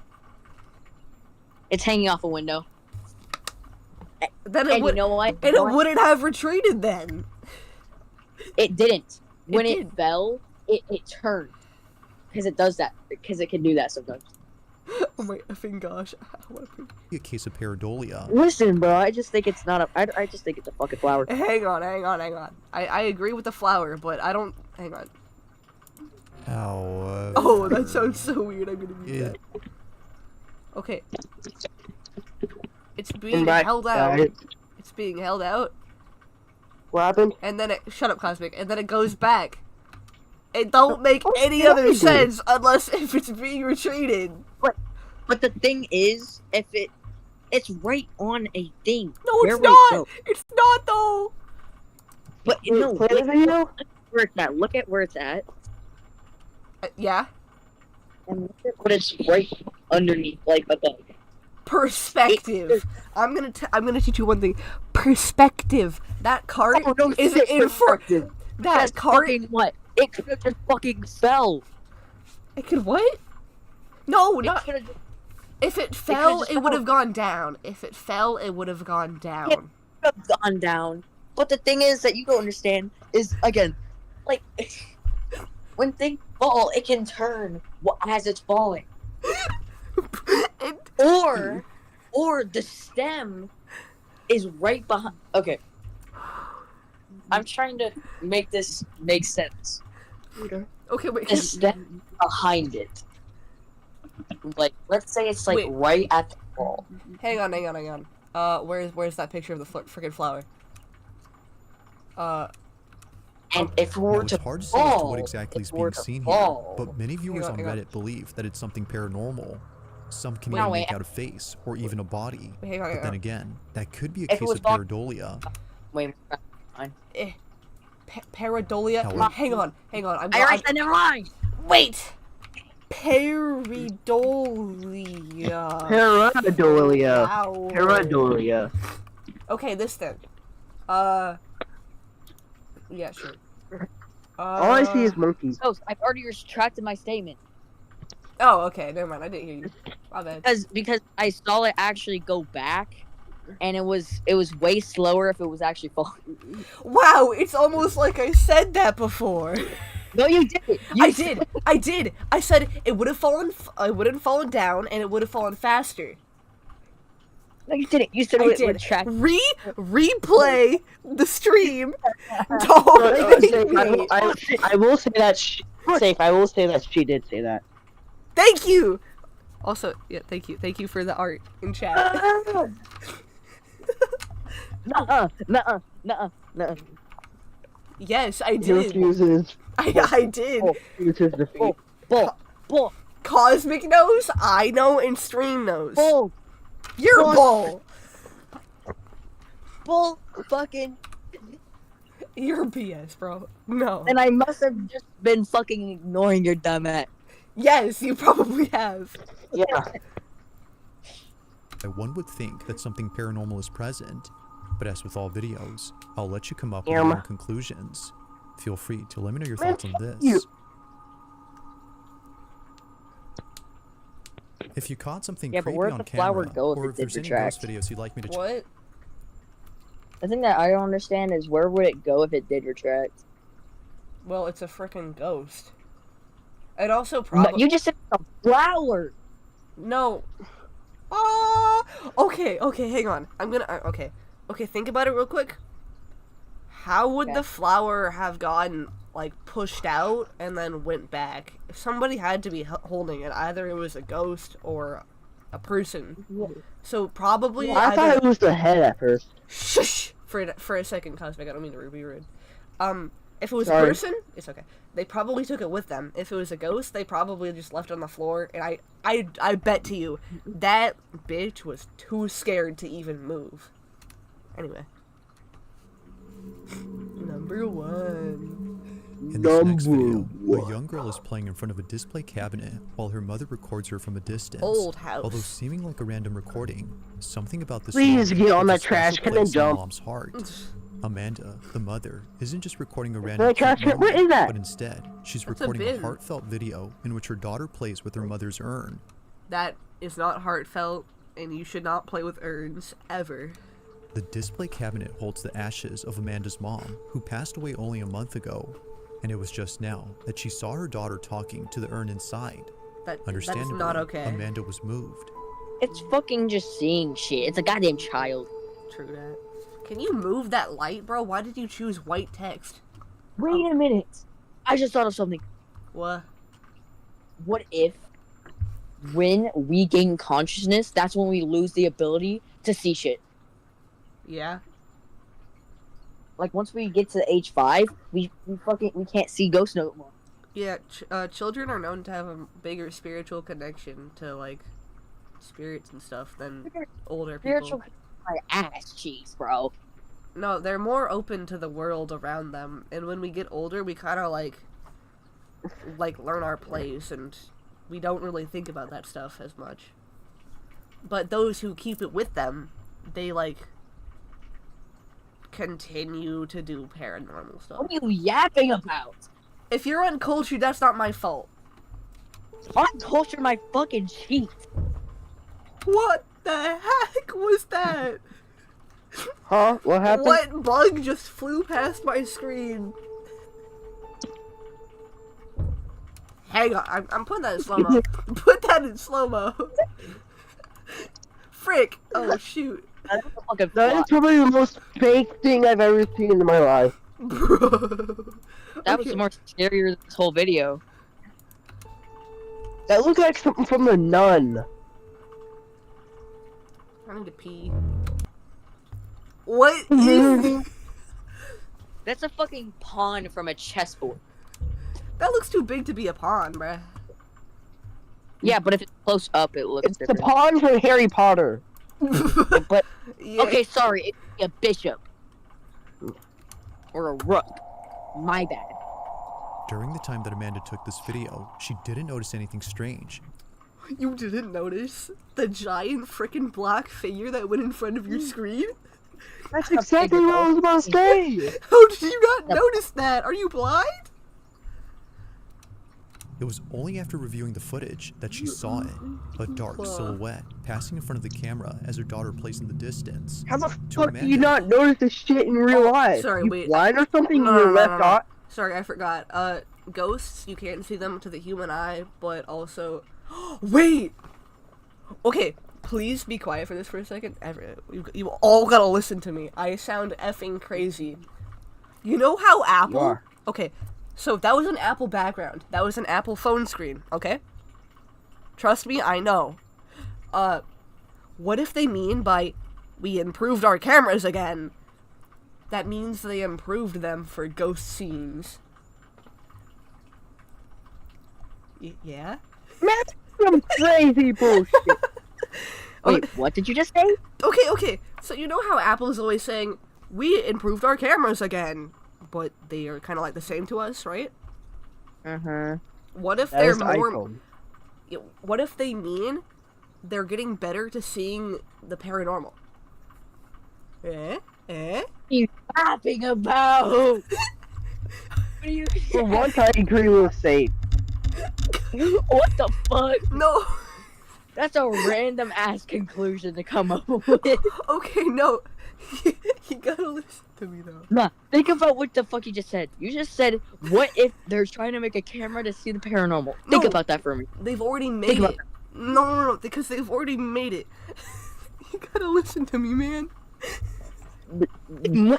It's hanging off a window. Then it would. You know what? And it wouldn't have retreated then. It didn't. When it fell, it turned. Because it does that. Because it can do that sometimes. Oh my effing gosh! A case of pareidolia. Listen, bro. I just think it's not a. I just think it's a fucking flower. Hang on. I agree with the flower, but I don't. Hang on. Ow. Oh, that sounds so weird. I'm gonna mute that. Okay. It's being back, held out. guys. It's being held out. What happened? And then it... Shut up, Cosmic. And then it goes back. It don't make Oh, any yeah, other it did. sense unless if it's being retreated. But the thing is, if it's right on a thing. No, Where it's would it not! go? It's not, though! But Wait, no, play the video? where it's at. Look at where it's at. Yeah? And look at what it's right underneath, like above. Perspective. I'm gonna teach you one thing. Perspective. That cart Oh, no is shit, in front. perspective. That That's cart. fucking what? It could have just fucking fell. It could what? No, It not. could've just- If it could've fell, just it would fell. have gone down. If it fell, it would have gone down. It could have gone down. But the thing is that you don't understand is, again, like, when things fall, it can turn as it's falling. Or the stem is right behind. Okay. I'm trying to make this make sense. Okay, wait. The stem behind it. Like, let's say it's like Wait. right at the wall. Hang on. Where's that picture of the freaking flower? And if it were Now, it's to hard to say as to fall, what exactly is if it were being to seen fall- here, but many viewers Hang on on. Reddit believe that it's something paranormal. Some can Wait, even wait. make out a face or even a body. Wait, hang on, But hang then on. again, that could be a If it case was of fall- pareidolia. Wait, fine. Pareidolia. Wait. Hang on. I already said never mind. Wait. Pareidolia. Pareidolia. Wow. Pareidolia. Okay, this then. Yeah, sure. All I see is monkeys. Oh, I've already retracted my statement. Oh, okay. Never mind. I didn't hear you. My bad. Because I saw it actually go back, and it was way slower if it was actually falling. Wow, it's almost like I said that before. No, you did. I did. I said it would have fallen. It wouldn't fallen down, and it would have fallen faster. No, you didn't. You said I it did. retract. Replay the stream. But, Don't Safe, make me. I will say that. Safe. I will say that she did say that. Thank you. Also, yeah, thank you. Thank you for the art in chat. Nuh-uh. Yes, I He did. refuses. I did. Refuses defeat. Bull. Cosmic knows, I know, and Stream knows. Bull. You're Bull. bull. Bull. Fucking. You're BS, bro. No. And I must have just been fucking ignoring your dumb ass. Yes, you probably have. Yeah. One would think that something paranormal is present, but as with all videos, I'll let you come up with your own conclusions. Feel free to let me know your thoughts on this. If you caught something Yeah, but creepy where'd on the flower camera, go if or it if did there's any retract? ghost videos you'd like me to check. What? The thing that I don't understand is where would it go if it did retract? Well, it's a freaking ghost. It also No, probably. you just said a flower. No. Okay, hang on. I'm gonna. Okay, think about it real quick. How would the flower have gotten, like, pushed out and then went back? If somebody had to be holding it, either it was a ghost or a person. So probably. Well, I thought it was the head at first. Shush! For a second, Cosmic, I don't mean to be rude. If it was a Sorry. person, it's okay. They probably took it with them. If it was a ghost, they probably just left it on the floor. And I bet to you, that bitch was too scared to even move. Anyway. Number 1. In this next video, a young girl is playing in front of a display cabinet while her mother records her from a distance. Old house. Although seeming like a random recording, something about this Please moment get on holds that a trash special can and place in jump. Mom's heart. Amanda, the mother, isn't just recording a that random trash cute can? What moment, is that? but instead, she's That's a recording a bin. heartfelt video in which her daughter plays with her mother's urn. That is not heartfelt, and you should not play with urns, ever. The display cabinet holds the ashes of Amanda's mom, who passed away only a month ago, and it was just now that she saw her daughter talking to the urn inside. That's Understandably, not okay. Amanda was moved. It's fucking just seeing shit. It's a goddamn child. True that. Can you move that light, bro? Why did you choose white text? Wait a minute. I just thought of something. What? What if when we gain consciousness, that's when we lose the ability to see shit. Yeah. Like once we get to age 5, we can't see ghosts no more. Yeah, children are known to have a bigger spiritual connection to, like, spirits and stuff than older Spiritual people. my ass cheeks, bro. No, they're more open to the world around them, and when we get older, we kind of, like, learn our place, and we don't really think about that stuff as much. But those who keep it with them, they, like, continue to do paranormal stuff. What are you yapping about? If you're uncultured, that's not my fault. Uncultured my fucking cheeks. What the heck was that? Huh? What happened? What bug just flew past my screen? Hang on, I'm putting that in slow-mo. Put that in slow-mo. Frick! Oh, shoot. That is probably the most fake thing I've ever seen in my life. Bro. That was more scarier than this whole video. That looked like something from The Nun. I need to pee. What is... That's a fucking pawn from a chessboard. That looks too big to be a pawn, bruh. Yeah, but if it's close up, it looks It's different. the pawn from Harry Potter. But yeah. Okay, sorry, it's a bishop. Or a rook. My bad. During the time that Amanda took this video, she didn't notice anything strange. You didn't notice the giant frickin' black figure that went in front of your screen? that's exactly what I was about to say. How did you not notice that? Are you blind? It was only after reviewing the footage that she saw it, a dark silhouette passing in front of the camera as her daughter plays in the distance. How the To fuck do you Amanda, not notice this shit in real life? Sorry, you wait. blind or something? No, in your no, left no, no. eye? Sorry, I forgot. Ghosts, you can't see them to the human eye, but also... Wait! Okay, please be quiet for this for a second. You all gotta listen to me. I sound effing crazy. You know how Apple... You are. Okay, so that was an Apple background. That was an Apple phone screen, okay? Trust me, I know. What if they mean by, we improved our cameras again? That means they improved them for ghost scenes. Yeah? Man, some crazy bullshit. Wait, what did you just say? Okay. So you know how Apple's always saying, we improved our cameras again, but they are kind of like the same to us, right? What if they're more... iPhone. What if they mean they're getting better to seeing the paranormal? Eh? What are you laughing about? What are you... For once, I agree with Safe. What the fuck? No. That's a random ass conclusion to come up with. Okay, no. You gotta listen to me though. Nah, think about what the fuck you just said. You just said, what if they're trying to make a camera to see the paranormal? Think No. about that for me. They've already made it. No, because they've already made it. You gotta listen to me, man.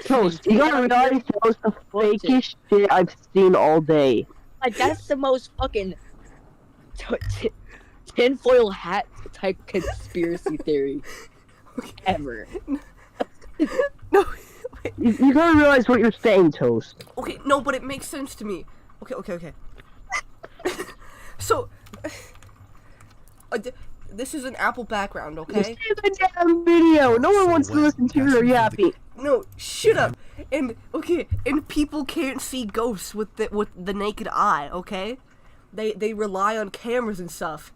Toast, you gotta realize that was the fakest shit I've seen all day. Like, that's the most fucking tinfoil hat type conspiracy theory ever. No. You gotta realize what you're saying, Toast. Okay, no, but it makes sense to me. Okay. So, this is an Apple background, okay? This is a damn video. No one wants to listen to your yappy. No, shut up. And people can't see ghosts with the naked eye, okay? They rely on cameras and stuff.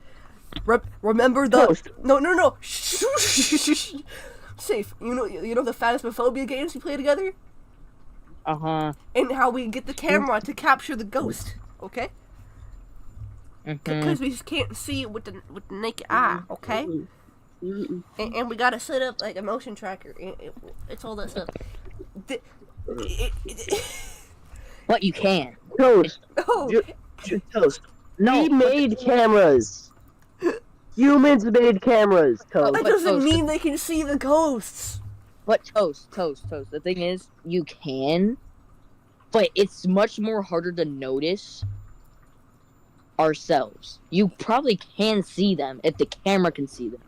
Remember the Ghost. No. Shh. Safe. You know the Phasmophobia games we play together? And how we get the camera to capture the ghost, okay? Because we just can't see it with the naked eye, okay? And we gotta set up like a motion tracker. It's all that stuff. But you can. Toast. No. Toast. No. We made cameras. Humans made cameras, Toast. That doesn't mean they can see the ghosts. But Toast. The thing is, you can, but it's much more harder to notice ourselves. You probably can see them if the camera can see them.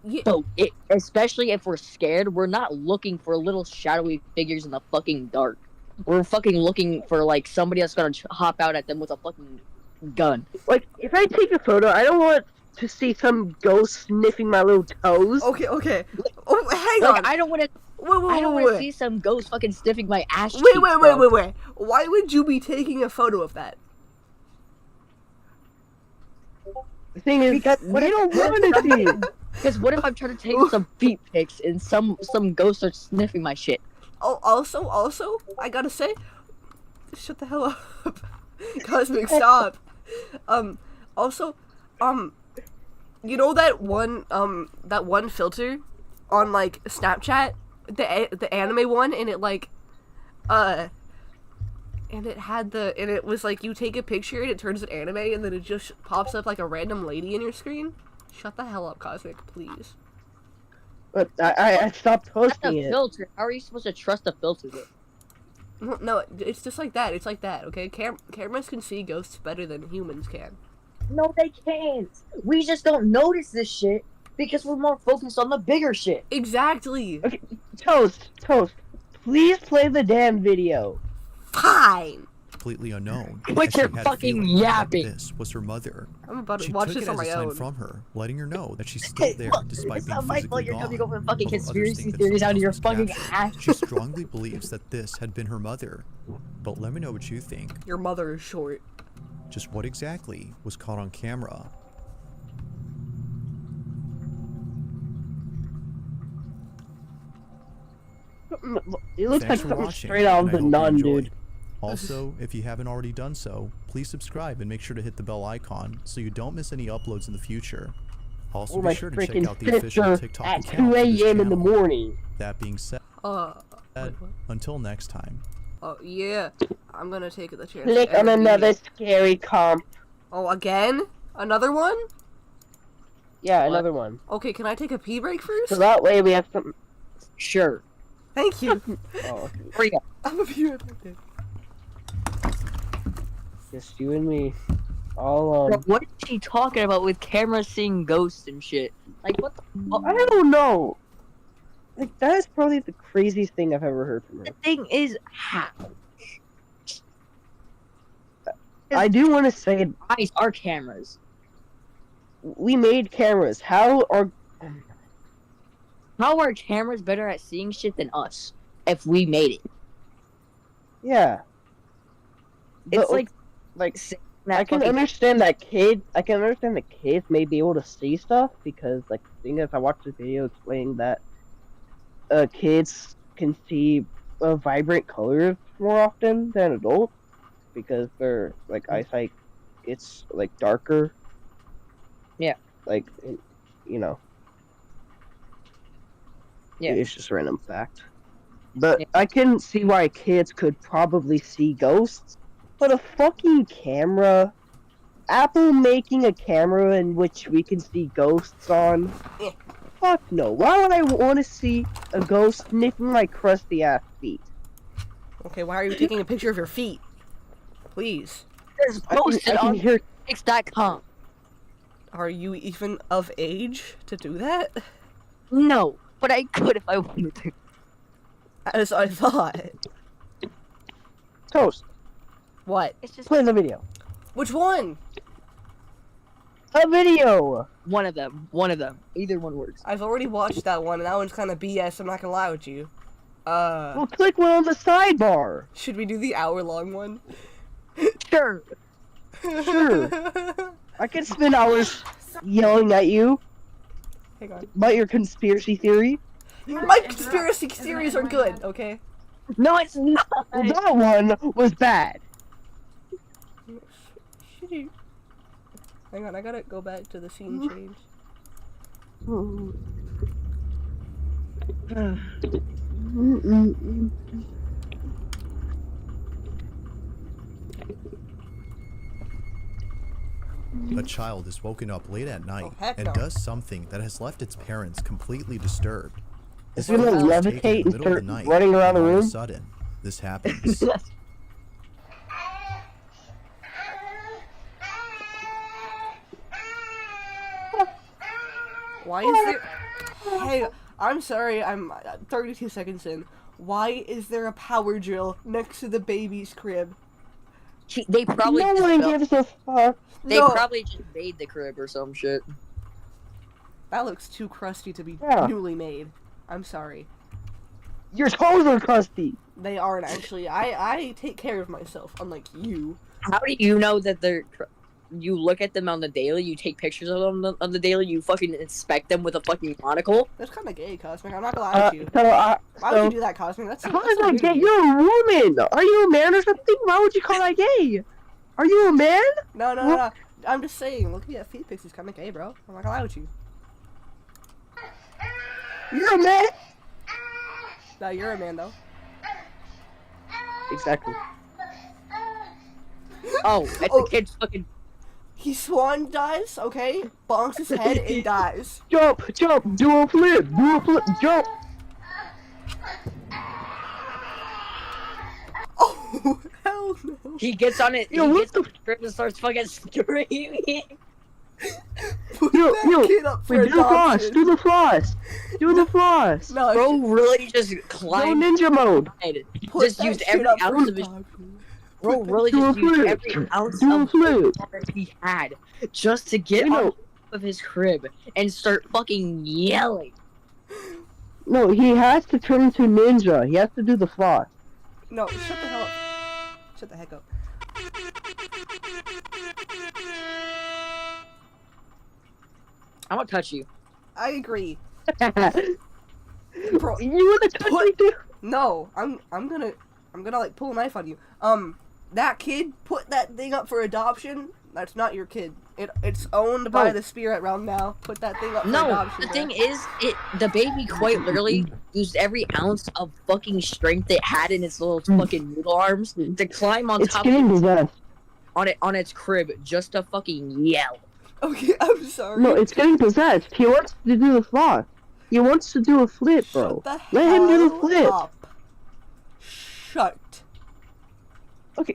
Yeah. So, especially if we're scared, we're not looking for little shadowy figures in the fucking dark. We're fucking looking for, like, somebody that's gonna hop out at them with a fucking gun. Like, if I take a photo, I don't want to see some ghost sniffing my little toes. Okay. Oh, hang Like, on. I don't want to. I don't want to see some ghost fucking sniffing my ass cheeks, Wait. Why would you be taking a photo of that? The thing is, Because we don't want to see it. Because what if I'm trying to take some feet pics and some ghosts are sniffing my shit? Oh, also, I gotta say, shut the hell up, Cosmic, stop. Also, you know that one filter on like Snapchat, the anime one, and it like, and it was like you take a picture and it turns an anime and then it just pops up like a random lady in your screen. Shut the hell up, Cosmic, please. But I stopped That's posting a it. filter. How are you supposed to trust a filter? No, it's just like that. It's like that, okay? Cameras can see ghosts better than humans can. No, they can't. We just don't notice this shit because we're more focused on the bigger shit. Exactly. Okay, Toast, please play the damn video. Fine. Completely unknown. But as she you're had a fucking feeling that yapping. This was her mother. I'm about to She watch took this it on as a my sign own. from her, letting her know that she's still there despite It's being not my physically fault you're gone. coming over and fucking Although others conspiracy think that theories out of something your else was fucking captured. ass. She strongly believes that this had been her mother. But let me know what you think. Your mother is short. Just what exactly was caught on camera? It looks Thanks like for something watching, straight out and of I the hope you Nun, enjoyed. dude. Also, if you haven't already done so, please subscribe and make sure to hit the bell icon so you don't miss any uploads in the future. Also, Or be my sure to check freaking out the official sister TikTok at account 2 for this a.m. in the channel. morning. That being said, Wait, what? until next time. Oh, yeah. I'm gonna take the chance. Click to on end the another video. scary comp. Oh, again? Another one? Yeah, What? another one. Okay, can I take a pee break first? So that way we have some. Sure. Thank you. Oh, Hurry up. I'm a pee right back there. just you and me. All Bro, what is she talking about with cameras seeing ghosts and shit? Like, what the fuck? I don't know. Like, that is probably the craziest thing I've ever heard from her. The thing is, how? I do want to say, Eyes are cameras. we made cameras. How are cameras better at seeing shit than us? If we made it. yeah? It's But, like saying that I can fucking- understand that kids. I can understand that kids may be able to see stuff because, like, the thing is, I watched a video explaining that kids can see vibrant colors more often than adults because their eyesight gets darker. Yeah. You know. Yeah. It's just a random fact. But Yeah. I can see why kids could probably see ghosts. But a fucking camera? Apple making a camera in which we can see ghosts on? Fuck no. Why would I want to see a ghost sniffing my crusty ass feet? Okay, why are you taking a picture of your feet? Please. It's posted I can on hear. X.com. Are you even of age to do that? No, but I could if I wanted to. As I thought. Toast. What? It's just Play the video. Which one? A video! one of them. One of them. Either one works. I've already watched that one, and that one's kind of BS, I'm not gonna lie with you. Well, click one on the sidebar. Should we do the hour-long one? Sure. Sure. I could spend hours yelling at you Hang on. about your conspiracy theory. My conspiracy theories are good, okay? No, it's not. Well, that one was bad. Hang on, I gotta go back to the scene change. A child is woken up late at night heck and no. does something that has left its parents completely disturbed. It's The gonna child was taken levitate in the and middle of start the night, running around the and all of room? a sudden, this happens. Why is there... Hey, I'm sorry, I'm 32 seconds in. Why is there a power drill next to the baby's crib? They probably No just one built- gives a fuck. They No. probably just made the crib or some shit. That looks too crusty to be Yeah. newly made. I'm sorry. Your toes are crusty. They aren't actually. I take care of myself, unlike you. How do you know that they're... You look at them on the daily, you take pictures of them on the daily, you fucking inspect them with a fucking monocle? That's kind of gay, Cosmic. I'm not gonna lie to you. Why would you do that, Cosmic? That's How is that gay? You're a woman. Are you a man or something? Why would you call that gay? Are you a man? No. I'm just saying, looking at feet pics is kind of gay, bro. I'm not gonna lie with you. You're a man. No, you're a man, though. Exactly. Oh, it's the kid's fucking... He swan dives, okay? Bonks his head and dies. Jump, do a flip, jump. Oh, hell no. He gets on it, he gets on the crib and starts fucking screaming. Kid up for Wait, do the floss. No, bro really just climbed. Go ninja mode. Just used every ounce of his... Bro really just used every ounce of power he had just to get on top of his crib and start fucking yelling. No, he has to turn into ninja. He has to do the floss. No, shut the hell up. Shut the heck up. I'm gonna touch you. I agree. Bro, you wanna touch me too? No, I'm gonna like pull a knife on you. That kid put that thing up for adoption. That's not your kid. It's owned by the spirit realm now. Put that thing up for adoption. The thing is, the baby quite literally used every ounce of fucking strength it had in its little fucking noodle arms to climb on top on its crib just to fucking yell. Okay, I'm sorry. No, it's getting possessed. He wants to do the floss. He wants to do a flip, bro. Let him do the flip. Shut. Okay,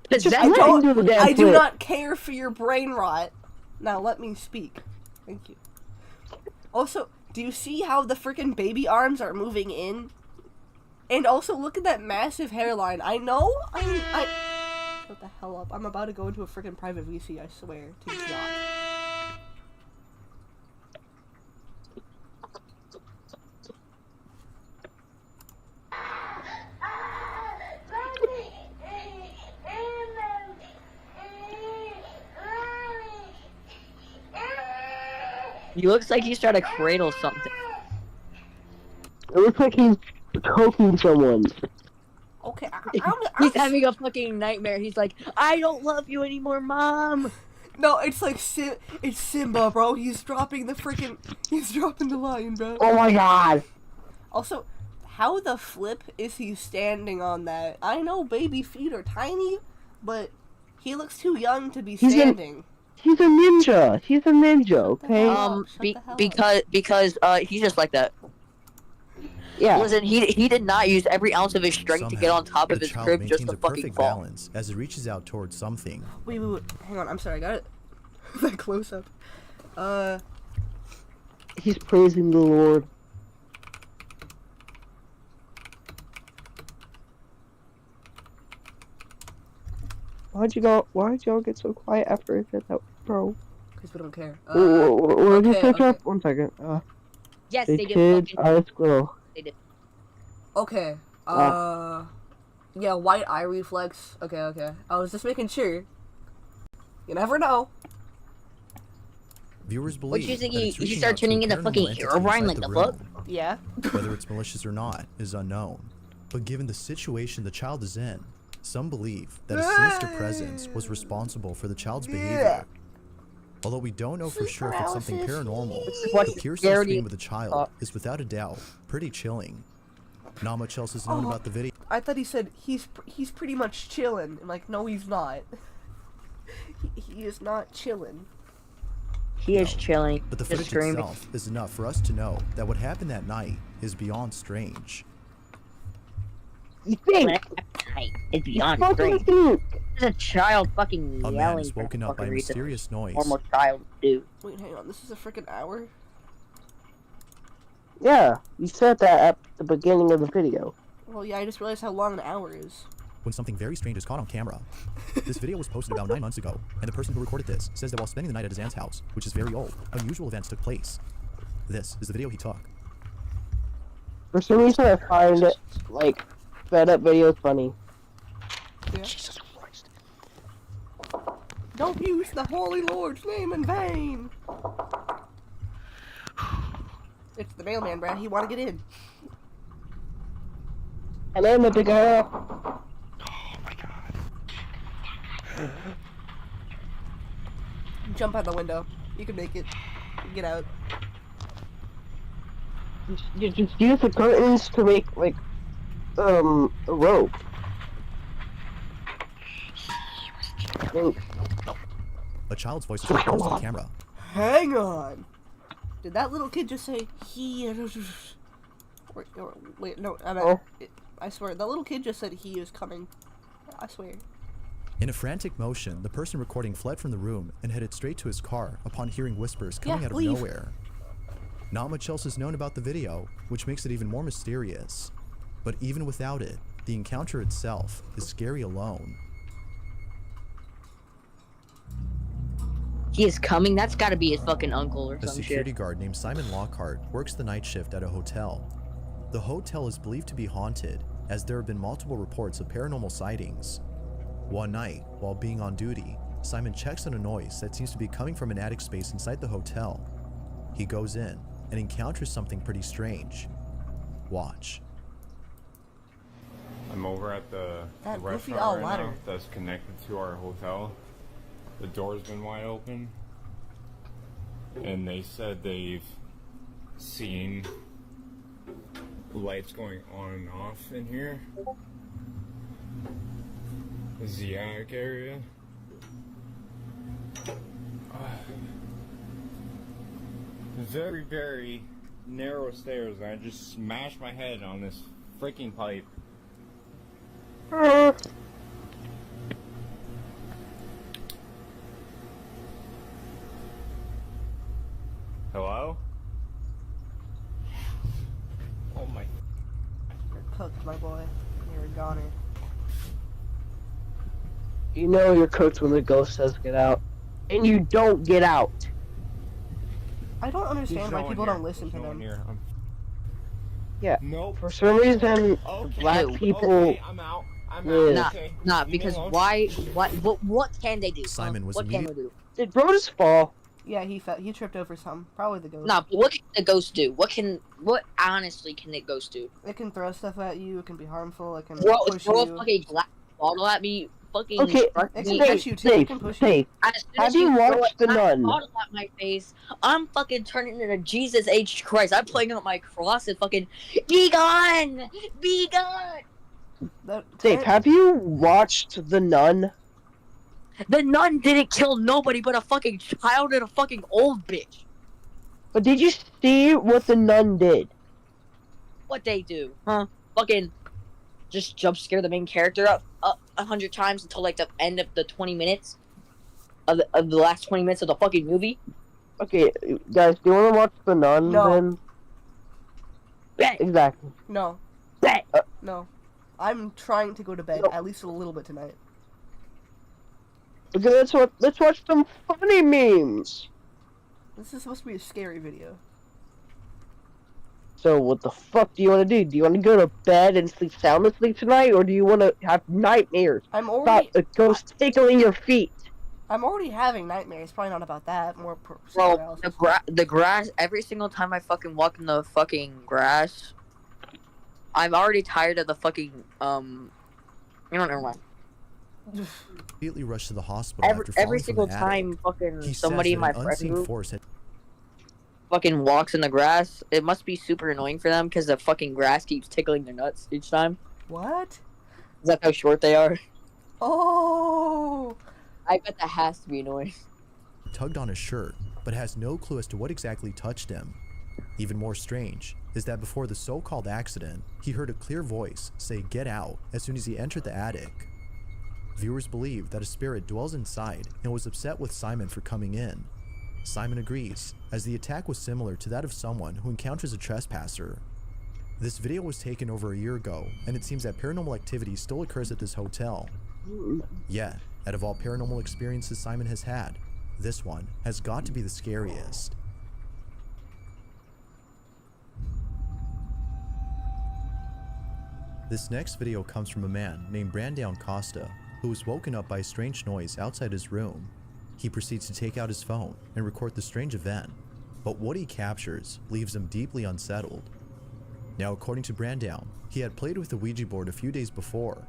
I do not care for your brain rot. Now let me speak. Thank you. Also, do you see how the freaking baby arms are moving in? And also, look at that massive hairline. I know. I. Shut the hell up! I'm about to go into a freaking private VC. I swear to God. He looks like he's trying to cradle something. It looks like he's choking someone. Okay, he's having a fucking nightmare. He's like, I don't love you anymore, Mom. No, it's like it's Simba, bro. He's dropping the lion, bro. Oh my God. Also, how the flip is he standing on that? I know baby feet are tiny, but he looks too young to be standing. He's a ninja. Okay. Because he's just like that. Yeah. Listen, he did not use every ounce of his strength to get on top of his crib just to fucking fall. Balance as it reaches out towards something. Wait, hang on. I'm sorry. I got it. That close up. He's praising the Lord. Why'd y'all get so quiet after I said that, bro? Because we don't care. What did you switch up? 1 second. Yes, they did. Kids, eye squirrel. They did. Okay. Yeah, white eye reflex. Okay. I was just making sure. You never know. Viewers believe what do you think that he it's reaching started out to turning a into paranormal fucking entity Herobrine like inside the room. book? Yeah. Whether it's malicious or not is unknown. But given the situation the child is in, some believe that a sinister presence was responsible for the child's behavior. Although we don't know for sure if it's something paranormal, Kirsten's scene with the child is without a doubt pretty chilling. Not much else is known about the video. I thought he said he's pretty much chilling. I'm like, no, he's not. he is not chilling. He is chilling. But the footage itself is enough for us to know that what happened that night is beyond strange. You think? It's beyond strange. There's a child fucking yelling. A man is woken up by a mysterious noise. Normal child do. Wait, hang on. This is a freaking hour? Yeah, you said that at the beginning of the video. Well, yeah, I just realized how long an hour is. When something very strange is caught on camera. This video was posted about 9 months ago, and the person who recorded this says that while spending the night at his aunt's house, which is very old, unusual events took place. This is the video he took. For some reason, I find it, like, sped up videos funny. Yeah. Jesus Christ. Don't use the Holy Lord's name in vain! It's the mailman, Brad. He wanna get in. Hello, my big girl. Jump out the window. You can make it. Get out. You just use the curtains to make, like, a rope. A child's voice is heard on camera. Hang on! Did that little kid just say, he... Wait, no, I swear, that little kid just said he is coming. I swear. In a frantic motion, the person recording fled from the room and headed straight to his car upon hearing whispers coming out of nowhere. Not much else is known about the video, which makes it even more mysterious. But even without it, the encounter itself is scary alone. He is coming? That's gotta be his fucking uncle or A some security shit. guard named Simon Lockhart works the night shift at a hotel. The hotel is believed to be haunted, as there have been multiple reports of paranormal sightings. One night, while being on duty, Simon checks on a noise that seems to be coming from an attic space inside the hotel. He goes in and encounters something pretty strange. Watch. I'm over at the That goofy restaurant right ladder. now that's connected to our hotel. The door's been wide open, and they said they've seen lights going on and off in here. This is the attic area. Very, very narrow stairs, and I just smashed my head on this freaking pipe. Hello? Oh my. You're cooked, my boy. You're a goner. You know you're cooked when the ghost says get out. And you don't get out. I don't understand why no people one don't listen to There's no them. one here. Yeah. Nope. For some reason, black people... Okay, I'm out. I'm out. Yeah. Okay. Nah, Leave me because alone. why? What can they do? Simon was What can they do? Did bro just fall? Yeah, he tripped over some. Probably the ghost. Nah, but what can the ghost do? What honestly can the ghost do? It can throw stuff at you, it can be harmful, it can push Throw a you. fucking glass bottle at me. Fucking Okay, It can push you too, it can push you. Safe. As soon Have as you throw watched a The glass Nun? bottle at my face, I'm fucking turning into Jesus H. Christ. I'm playing up my cross and fucking be gone, be gone. Safe, have you watched The Nun? The nun didn't kill nobody but a fucking child and a fucking old bitch. But did you see what The Nun did? What they do, huh? Fucking just jump scare the main character up 100 times until like the end of the 20 minutes of the last 20 minutes of the fucking movie. Okay, guys, do you want to watch The Nun No. then? Bet. Exactly. No. Bet. No. I'm trying to go to bed at least a little bit tonight. Okay, let's watch some funny memes. This is supposed to be a scary video. So what the fuck do you want to do? Do you want to go to bed and sleep soundlessly tonight, or do you want to have nightmares I'm already about a ghost tickling your feet? I'm already having nightmares. Probably not about that. More Bro, the grass. Every single time I fucking walk in the fucking grass, I'm already tired of the fucking never mind. Immediately rushed to the hospital after falling Every from single the time attic. fucking He somebody says in that my an friend unseen group force had fucking walks in the grass, it must be super annoying for them because the fucking grass keeps tickling their nuts each time. What? Is that how short they are? Oh! I bet that has to be annoying. tugged on his shirt, but has no clue as to what exactly touched him. Even more strange is that before the so-called accident, he heard a clear voice say "get out" as soon as he entered the attic. Viewers believe that a spirit dwells inside and was upset with Simon for coming in. Simon agrees, as the attack was similar to that of someone who encounters a trespasser. This video was taken over a year ago, and it seems that paranormal activity still occurs at this hotel. Yet, out of all paranormal experiences Simon has had, this one has got to be the scariest. This next video comes from a man named Brandon Costa, who was woken up by a strange noise outside his room. He proceeds to take out his phone and record the strange event, but what he captures leaves him deeply unsettled. Now, according to Brandon, he had played with the Ouija board a few days before.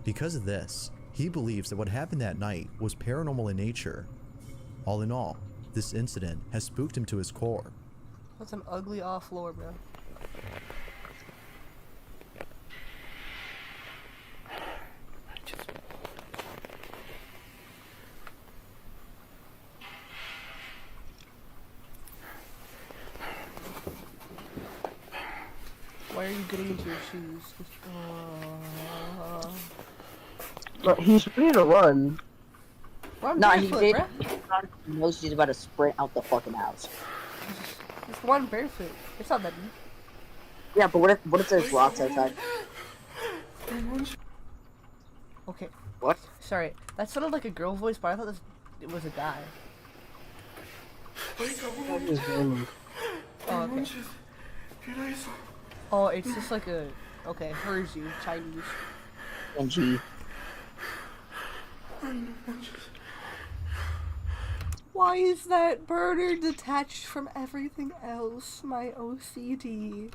Because of this, he believes that what happened that night was paranormal in nature. All in all, this incident has spooked him to his core. That's an ugly off floor, bro. Why are you getting into your shoes? He's ready to run. Nah, he knows he's about to sprint out the fucking house. Just one barefoot. It's not that deep. Yeah, but what if there's rocks outside? Okay. What? Sorry, that sounded like a girl voice, but I thought it was a guy. Oh, okay. Oh, it's just like a... Okay, here's you, Chinese. NG. Why is that burner detached from everything else? My OCD.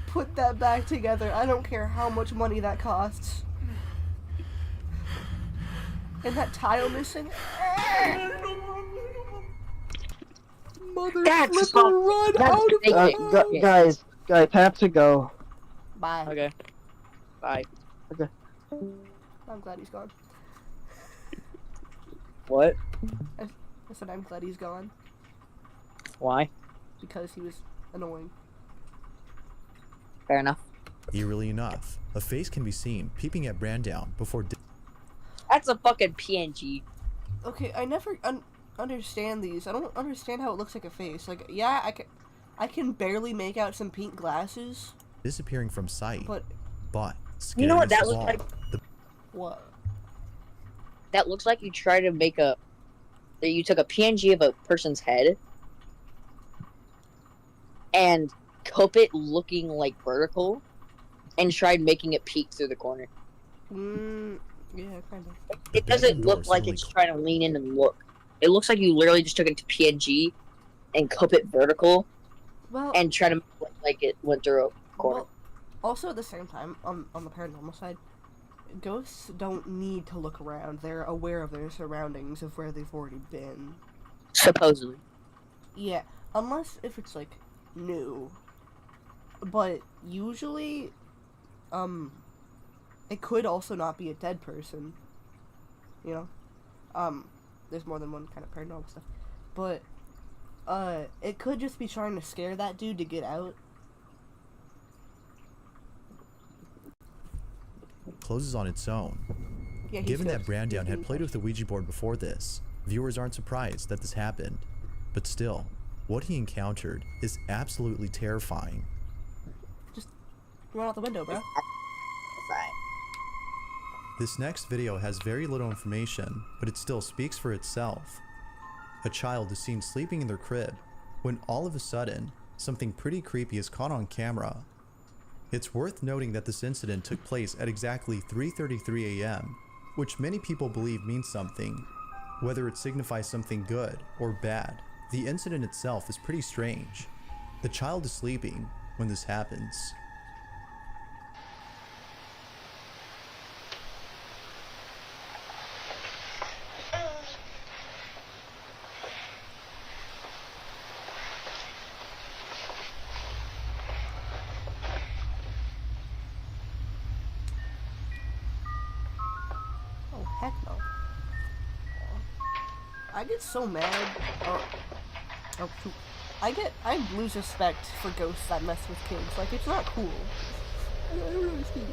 Put that back together. I don't care how much money that costs. And that tile missing. Mother flipper, run out of the Guys, I have to go. Bye. Okay. Bye. Okay. I'm glad he's gone. What? I said I'm glad he's gone. Why? Because he was annoying. Fair enough. Eerily enough, a face can be seen peeping at Brandon before... That's a fucking PNG. Okay, I never understand these. I don't understand how it looks like a face. Like, yeah, I can barely make out some pink glasses. disappearing from sight. But you know what that scariest of looks all, like? What? That looks like you try to make that you took a PNG of a person's head and cup it looking like vertical and tried making it peek through the corner. Yeah, kind of. It doesn't look like it's trying to lean in and look. It looks like you literally just took it to PNG and cup it vertical, and try to make it like it went through a corner. Well, also at the same time, on the paranormal side, ghosts don't need to look around. They're aware of their surroundings, of where they've already been. Supposedly. Yeah, unless if it's like new. But usually, it could also not be a dead person. You know? There's more than one kind of paranormal stuff. But, it could just be trying to scare that dude to get out. Closes on its own. Yeah, Given that Brandon had played with the Ouija board before this, viewers aren't surprised that this happened. But still, what he encountered is absolutely terrifying. Just run out the window, bro. This next video has very little information, but it still speaks for itself. A child is seen sleeping in their crib, when all of a sudden, something pretty creepy is caught on camera. It's worth noting that this incident took place at exactly 3:33 a.m., which many people believe means something. Whether it signifies something good or bad, the incident itself is pretty strange. The child is sleeping when this happens. Oh, heck no. I get so mad. Oh, shoot. I lose respect for ghosts that mess with kids. Like, it's not cool. I don't understand.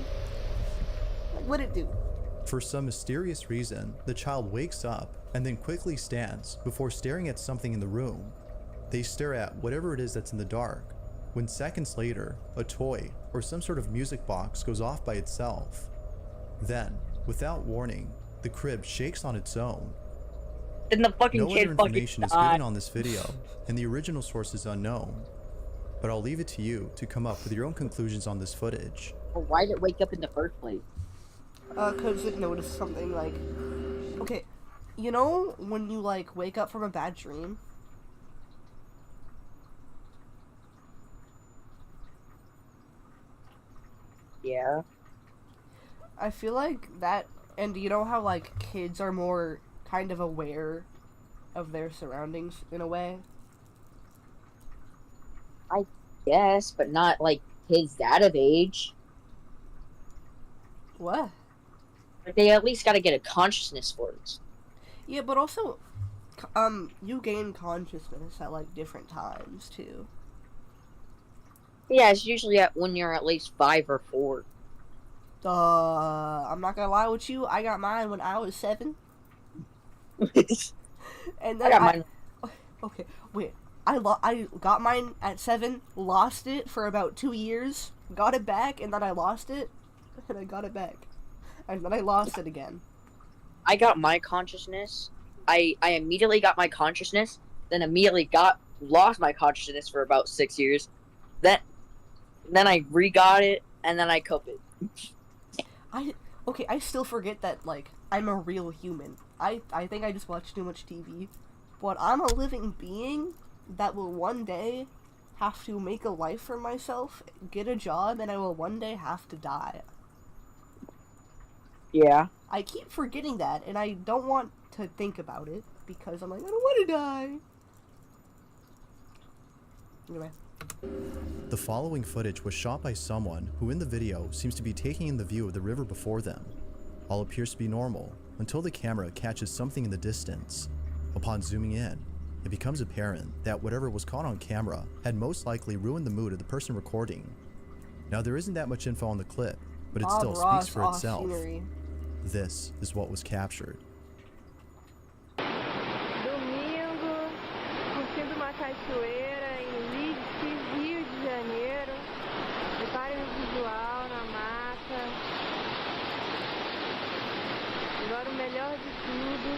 Like, what'd it do? For some mysterious reason, the child wakes up and then quickly stands before staring at something in the room. They stare at whatever it is that's in the dark, when seconds later, a toy or some sort of music box goes off by itself. Then, without warning, the crib shakes on its own. Then the fucking No kid other fucking information is died. given on this video, and the original source is unknown. But I'll leave it to you to come up with your own conclusions on this footage. Well, why did it wake up in the first place? Cause it noticed something like, okay, you know when you like wake up from a bad dream? Yeah. I feel like that, and you know how like kids are more kind of aware of their surroundings in a way? I guess, but not like kids that of age. What? But they at least gotta get a consciousness for it. Yeah, but also, you gain consciousness at like different times too. Yeah, it's usually when you're at least 5 or 4. I'm not gonna lie with you, I got mine when I was 7. And then I got mine. Okay, wait. I got mine at 7, lost it for about 2 years, got it back, and then I lost it, and I got it back. And then I lost it again. I got my consciousness. I immediately got my consciousness, then immediately lost my consciousness for about 6 years. Then I re-got it, and then I coped it. Okay, I still forget that, like, I'm a real human. I think I just watch too much TV. But I'm a living being that will one day have to make a life for myself, get a job, and I will one day have to die. Yeah. I keep forgetting that, and I don't want to think about it, because I'm like, I don't want to die. Anyway. The following footage was shot by someone who in the video seems to be taking in the view of the river before them. All appears to be normal until the camera catches something in the distance. Upon zooming in, it becomes apparent that whatever was caught on camera had most likely ruined the mood of the person recording. Now there isn't that much info on the clip, but it still speaks for itself. Scenery. This is what was captured. Domingo, curtindo uma cachoeira em Leeds, Rio de Janeiro. Reparem o visual na mata. Agora o melhor de tudo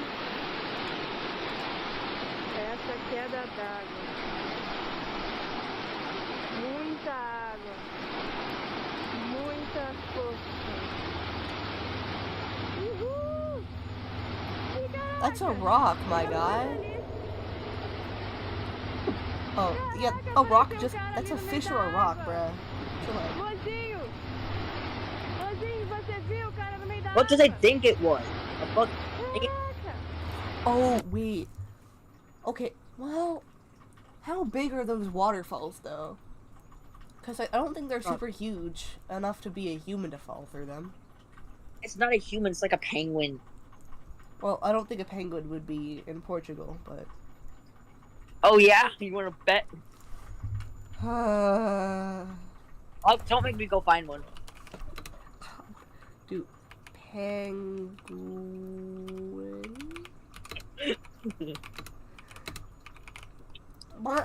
é essa queda d'água. Muita água. Muita força. That's a rock, my guy. Oh, yeah, a rock just... That's a fish or a rock, bruh. Chill out. What did I think it was? Oh, wait. Okay, well... How big are those waterfalls, though? Because I don't think they're super huge enough to be a human to fall through them. It's not a human, it's like a penguin. Well, I don't think a penguin would be in Portugal, but... Oh yeah? You wanna bet? Oh, Don't make me go find one. Dude, penguin...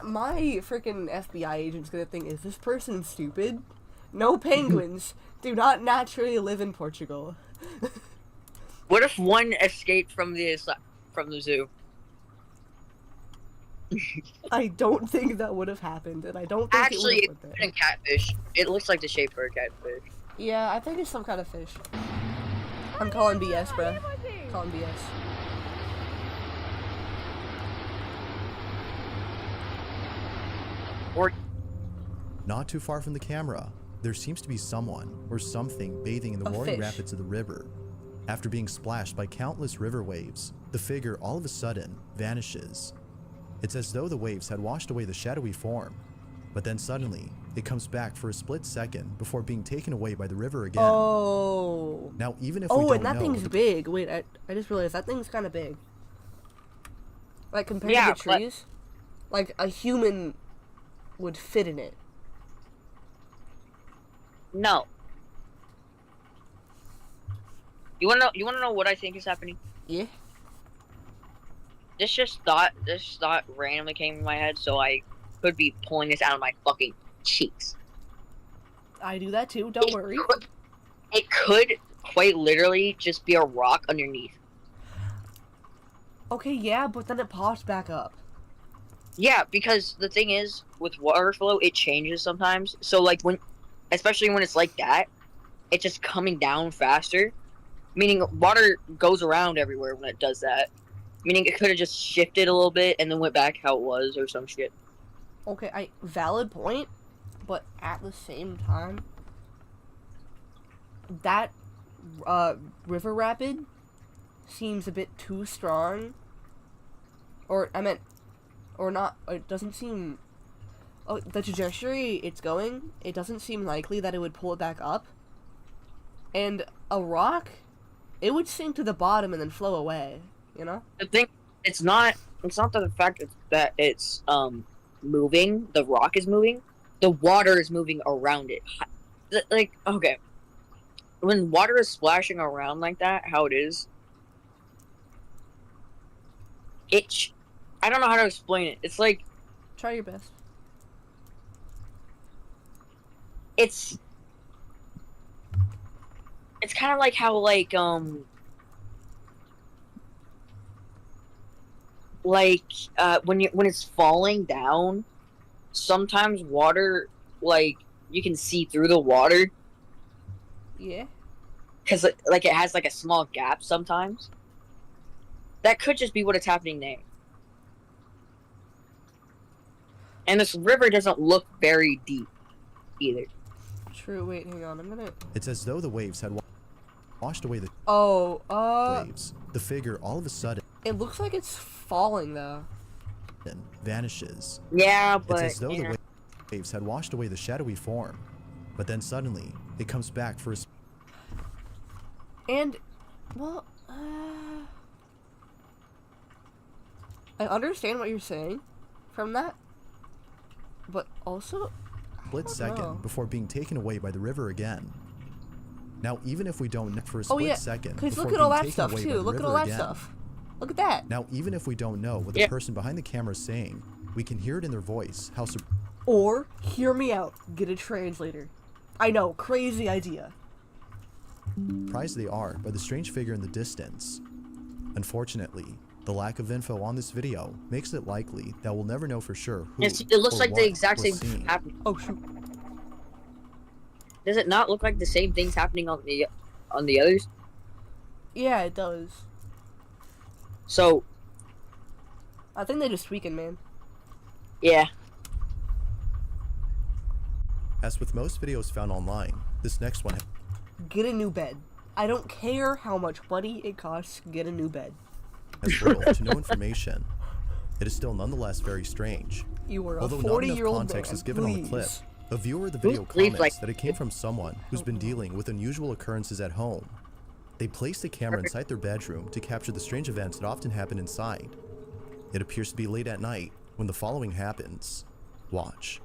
my freaking FBI agent's gonna think, is this person stupid? No penguins do not naturally live in Portugal. What if one escaped from the zoo? I don't think that would have happened, and I don't think Actually, it would have it's a catfish. It looks like the shape for a catfish. Yeah, I think it's some kind of fish. I'm calling BS, bruh. Calling BS. Not too far from the camera, there seems to be someone or something bathing in the A roaring fish. rapids of the river. After being splashed by countless river waves, the figure all of a sudden vanishes. It's as though the waves had washed away the shadowy form, but then suddenly it comes back for a split second before being taken away by the river again. Oh. Now, even if we Oh, don't and that know thing's the- big. Wait, I just realized that thing's kind of big. Like, compared Yeah, to the trees, like, a human would fit in it. No. You wanna know? You wanna know what I think is happening? Yeah. This thought randomly came in my head, so I could be pulling this out of my fucking cheeks. I do that too. Don't worry. It could quite literally just be a rock underneath. Okay, yeah, but then it pops back up. Yeah, because the thing is, with water flow, it changes sometimes. So, like, especially when it's like that, it's just coming down faster. Meaning, water goes around everywhere when it does that. Meaning, it could have just shifted a little bit and then went back how it was or some shit. Okay, valid point, but at the same time, that river rapid seems a bit too strong. Or not. It doesn't seem. Oh, the trajectory it's going, it doesn't seem likely that it would pull it back up. And a rock, it would sink to the bottom and then flow away. You know. The thing, it's not the fact that it's moving. The rock is moving. The water is moving around it. Like, okay, when water is splashing around like that, how it is, I don't know how to explain it. It's like, try your best. It's kind of like how when it's falling down, sometimes water, like, you can see through the water. Yeah. Because like it has like a small gap sometimes. That could just be what it's happening there. And this river doesn't look very deep either. True. Wait, hang on. I'm gonna. It's as though the waves had washed away the waves. The figure all of a sudden. It looks like it's falling though. Vanishes. Yeah, but it's as though the waves had washed away the shadowy form, but then suddenly it comes back for a. And, well, I understand what you're saying from that, but also, split second before being taken away by the river again. Now, even if we don't know for a split second, because look at all that stuff too. Look at all that stuff. Look at that. Now, even if we don't know what the person behind the camera is saying, we can hear it in their voice. Or hear me out. Get a translator. I know, crazy idea. Surprised they are by the strange figure in the distance. Unfortunately, the lack of info on this video makes it likely that we'll never know for sure who it looks like the exact same thing happening. Oh shoot. Does it not look like the same things happening on the others? Yeah, it does. So I think they just tweaking, man. Yeah. As with most videos found online, this next one. Get a new bed. I don't care how much money it costs. Get a new bed. Has little to no information. It is still nonetheless very strange. You were a Although 40-year-old not enough context man, is given please. on the clip, a viewer of the video comments that it came from someone who's been dealing with unusual occurrences at home. They placed a camera inside their bedroom to capture the strange events that often happen inside. It appears to be late at night when the following happens. Watch.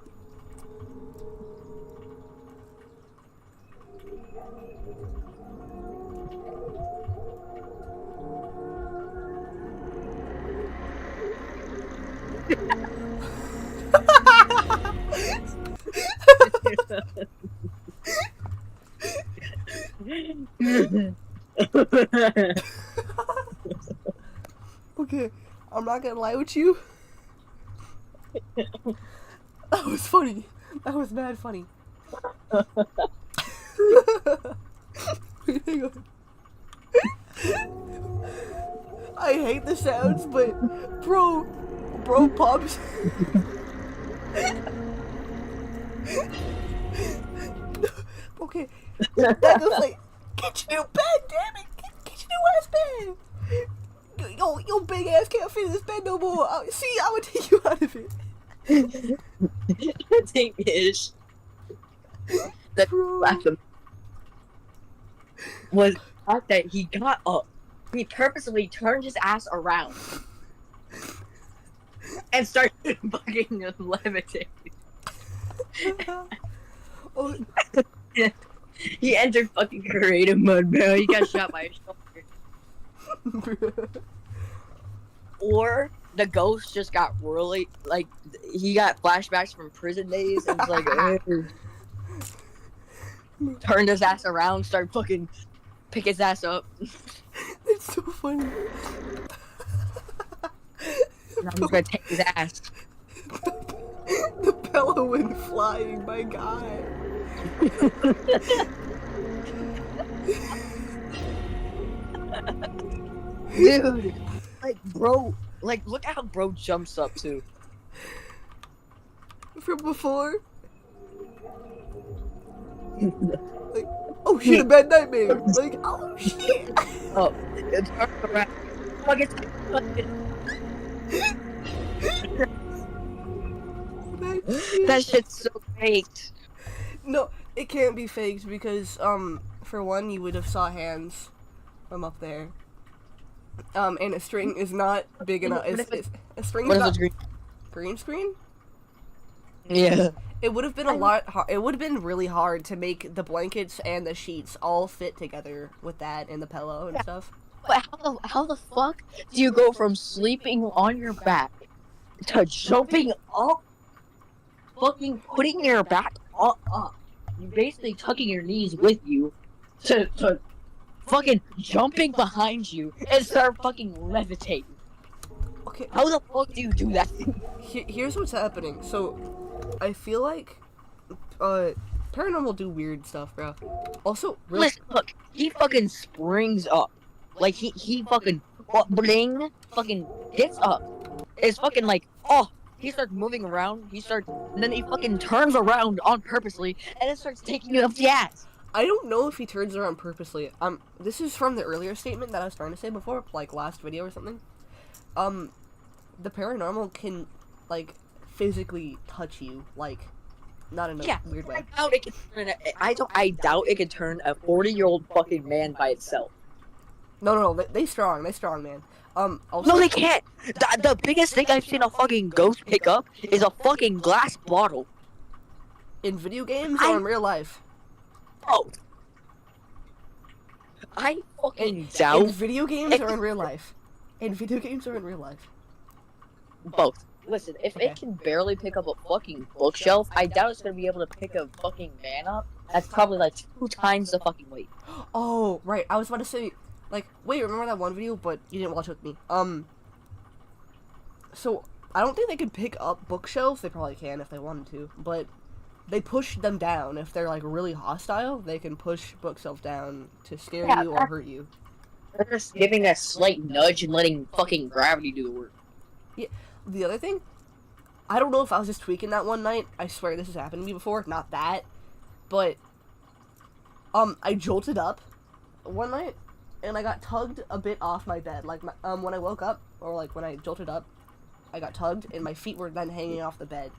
Okay, I'm not gonna lie with you. That was funny. That was mad funny. Hang on. I hate the sounds, but bro pops. Okay, that goes like, get your new bed, damn it, get your new ass bed. Your big ass can't fit in this bed no more. See, I would take you out of it. The thing is, that was the fact that he got up. He purposely turned his ass around and started fucking levitating. Oh. He entered fucking creative mode, bro. He got shot by a shoulder. Or the ghost just got really, like, he got flashbacks from prison days and was like, turned his ass around, started fucking pick his ass up. It's so funny. And I'm just gonna take his ass. The pillow went flying, my god. Dude, like, bro, like, look at how bro jumps up, too. From before? Like, oh shit, a bad nightmare. Like, oh shit. Oh, it's around. Fuck it. That shit's so faked. No, it can't be faked because, for one, you would have saw hands from up there. And a string is not big enough. A string is not green screen. Yeah. It would have been it would have been really hard to make the blankets and the sheets all fit together with that and the pillow and stuff. But how the fuck do you go from sleeping on your back to jumping up, fucking putting your back up, you basically tucking your knees with you, to fucking jumping behind you and start fucking levitating? Okay. How the fuck do you do that? Here's what's happening. So, I feel like, paranormal do weird stuff, bro. Also, Listen, look, he fucking springs up. Like, he fucking, bling, fucking gets up. It's fucking like, oh, he starts moving around, and then he fucking turns around on purposely, and then starts taking you up the ass. I don't know if he turns around purposely. This is from the earlier statement that I was trying to say before, like last video or something. The paranormal can, like, physically touch you, like, not in a weird way. I doubt it can turn a 40-year-old fucking man by itself. No, they strong, man. Also, no, they can't. The biggest thing I've seen a fucking ghost pick up is a fucking glass bottle. In video games or in real life? Both. I fucking doubt. In video games or in real life? In video games or in real life? Both. Listen, if it can barely pick up a fucking bookshelf, I doubt it's gonna be able to pick a fucking man up. That's probably like 2 times the fucking weight. Oh, right. I was about to say, like, wait, remember that one video, but you didn't watch it with me. So, I don't think they can pick up bookshelves. They probably can if they wanted to, but they push them down. If they're, like, really hostile, they can push bookshelves down to scare you or hurt you. They're just giving a slight nudge and letting fucking gravity do the work. Yeah. The other thing, I don't know if I was just tweaking that one night. I swear this has happened to me before. Not that, but I jolted up one night and I got tugged a bit off my bed. Like when I woke up, or like when I jolted up, I got tugged and my feet were then hanging off the bed.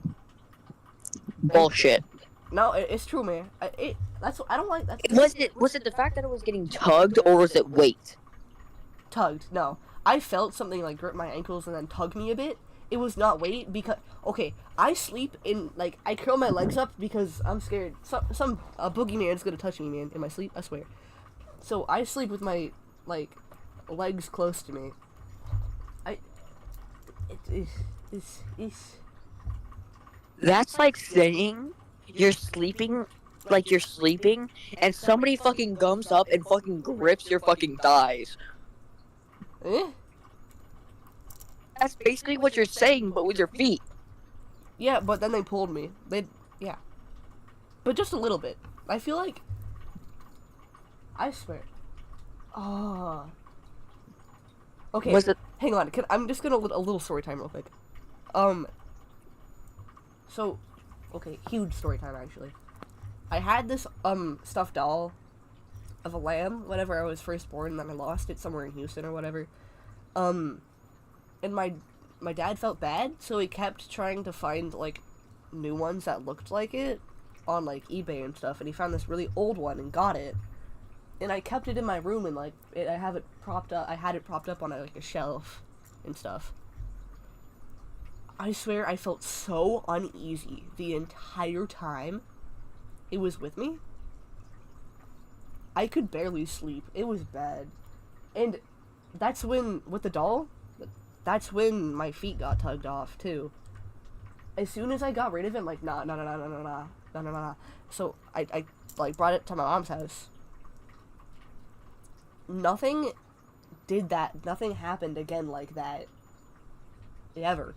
Bullshit. No, it's true, man. I don't like that. Was it the fact that it was getting tugged, or was it weight? Tugged. No, I felt something like grip my ankles and then tug me a bit. It was not weight because, okay, I sleep in, like, I curl my legs up because I'm scared. Some boogeyman's gonna touch me, man, in my sleep, I swear. So I sleep with my, like, legs close to me. That's like saying you're sleeping, and somebody fucking gums up and fucking grips your fucking thighs. Eh? That's basically what you're saying, but with your feet. Yeah, but then they pulled me. Yeah. But just a little bit. I feel like, I swear. Okay, hang on. I'm just gonna a little story time real quick. So, okay, huge story time actually. I had this stuffed doll of a lamb whenever I was first born, and then I lost it somewhere in Houston or whatever. And my dad felt bad, so he kept trying to find, like, new ones that looked like it on, like, eBay and stuff, and he found this really old one and got it. And I kept it in my room, and, like, I had it propped up on, a shelf and stuff. I swear I felt so uneasy the entire time it was with me. I could barely sleep. It was bad. And that's when, with the doll, that's when my feet got tugged off, too. As soon as I got rid of it, I'm like, nah. So I like, brought it to my mom's house. Nothing did that. Nothing happened again like that. Ever.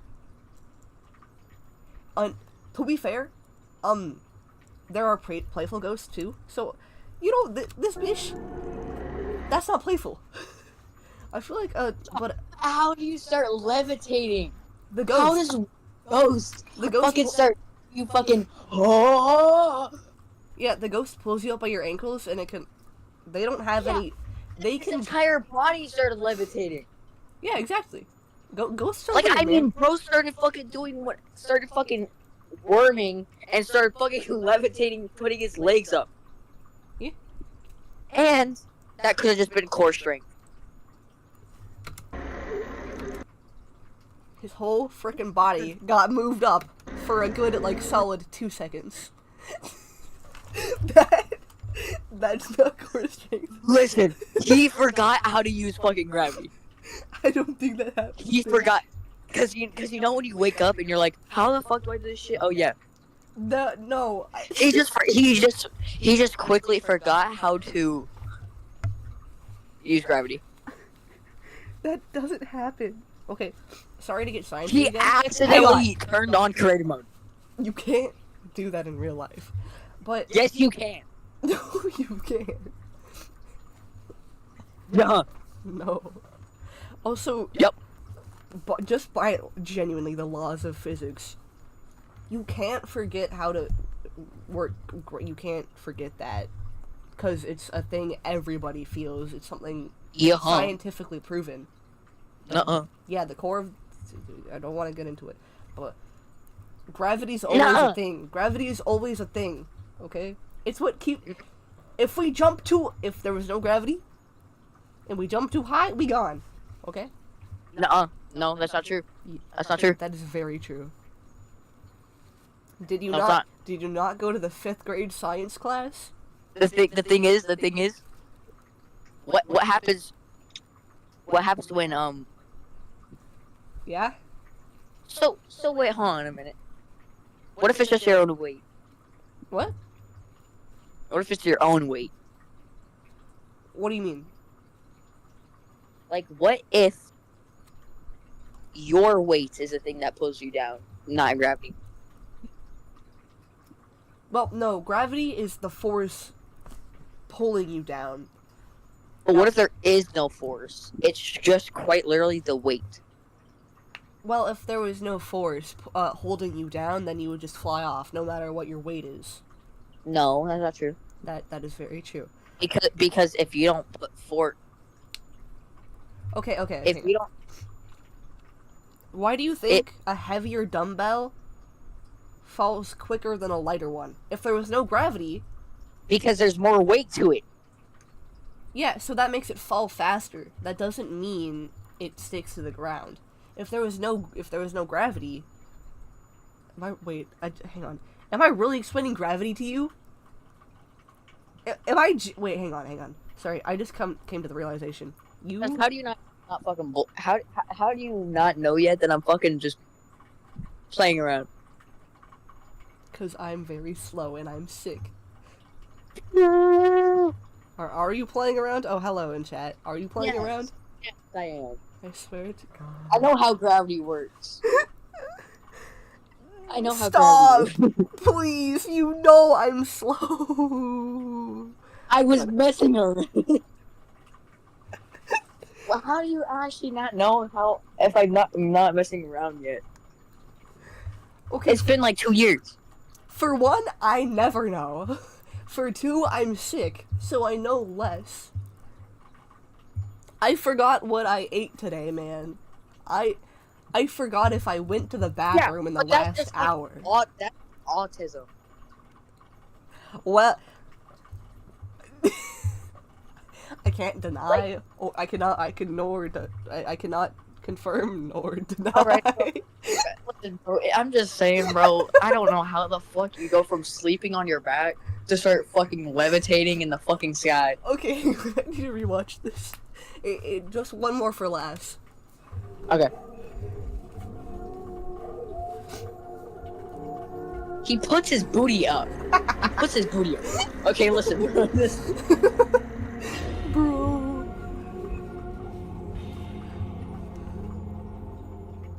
To be fair, there are playful ghosts, too. So, you know, this bitch, that's not playful. I feel like, but... How do you start levitating? The ghost. How does ghost the ghost fucking start? You fucking... Oh! Yeah, the ghost pulls you up by your ankles, and it can... They don't have any... They His can... entire body started levitating. Yeah, exactly. Ghosts are Like, weird, I mean, man. bro started fucking doing what? Started fucking worming and started fucking levitating, putting his legs up. Yeah. And that could have just been core strength. His whole frickin' body got moved up for a good, like, solid 2 seconds. That's not core strength. Listen, he forgot how to use fucking gravity. I don't think that happened. He forgot. Cause you know when you wake up and you're like, how the fuck do I do this shit? Oh yeah. No. He just quickly forgot how to use gravity. That doesn't happen. Okay, sorry to get science. He again. accidentally turned on creative mode. You can't do that in real life. But yes, you can. No, you can't. Yeah. No. Also, yep. But just by genuinely the laws of physics, you can't forget how to work. You can't forget that because it's a thing everybody feels. It's something scientifically proven. Yeah, the core of... I don't want to get into it, but gravity's always a thing. Gravity is always a thing, okay? It's what if there was no gravity, and we jump too high, we gone, okay? No, that's not true. That's not true. That is very true. Did you Did not go to the 5th grade science class? The thing is, what happens when Yeah? So wait, hold on a minute. What if it's just your own weight? What? What if it's your own weight? What do you mean? Like, what if your weight is the thing that pulls you down, not gravity? Well, no, gravity is the force pulling you down. But what if there is no force? It's just quite literally the weight. Well, if there was no force holding you down, then you would just fly off, no matter what your weight is. No, that's not true. That is very true. Because if you don't put force... Okay. If you don't... Why do you think a heavier dumbbell falls quicker than a lighter one? If there was no gravity... Because there's more weight to it. Yeah, so that makes it fall faster. That doesn't mean it sticks to the ground. If there was no gravity... hang on. Am I really explaining gravity to you? Wait, hang on. Sorry, I just came to the realization. How do you not fucking how do you not know yet that I'm fucking just playing around? Because I'm very slow and I'm sick. Are you playing around? Oh, hello in chat. Are you playing around? Yes, I am. I swear to God. I know how gravity works. I know how Stop! gravity works. Please, you know I'm slow. I was messing around. Well, how do you actually not know if I'm not messing around yet? Okay. It's been like 2 years. For one, I never know. For two, I'm sick, so I know less. I forgot what I ate today, man. I forgot if I went to the bathroom in the last hour. That's autism. Well, I can't deny, or I cannot confirm nor deny. Alright, listen, bro, I'm just saying, bro, I don't know how the fuck you go from sleeping on your back to start fucking levitating in the fucking sky. Okay, I need to rewatch this. Just one more for laughs. Okay. He puts his booty up. He puts his booty up. Okay, listen. Bro.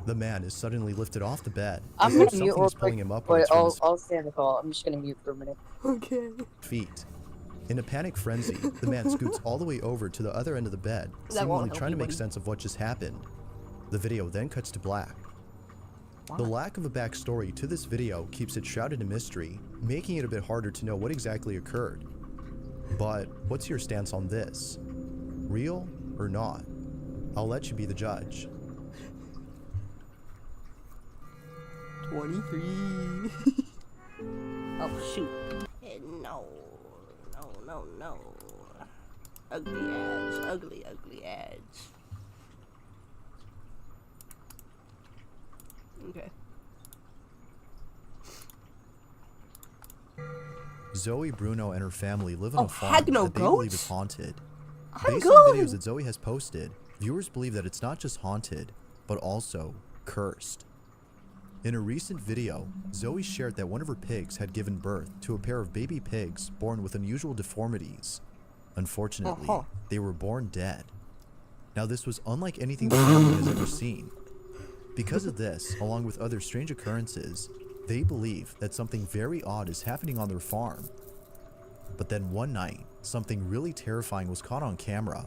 The man is suddenly lifted off the bed. I'm as gonna if mute something real is pulling quick, him but upwards from his I'll stay on the call. I'm just gonna mute for a minute. Okay. feet. In a panic frenzy, the man scoots all the way over to the other end of the bed, seemingly trying to make sense of what just happened. The video then cuts to black. The lack of a backstory to this video keeps it shrouded in mystery, making it a bit harder to know what exactly occurred. But what's your stance on this? Real or not? I'll let you be the judge. 23. Oh shoot. No. Ugly ads. Ugly ads. Okay. Zoe, Bruno, and her family live on a farm heck no, that they believe is goats? haunted. I'm Based on good. videos that Zoe has posted, viewers believe that it's not just haunted, but also cursed. In a recent video, Zoe shared that one of her pigs had given birth to a pair of baby pigs born with unusual deformities. Unfortunately, they were born dead. Now this was unlike anything the family has ever seen. Because of this, along with other strange occurrences, they believe that something very odd is happening on their farm. But then one night, something really terrifying was caught on camera.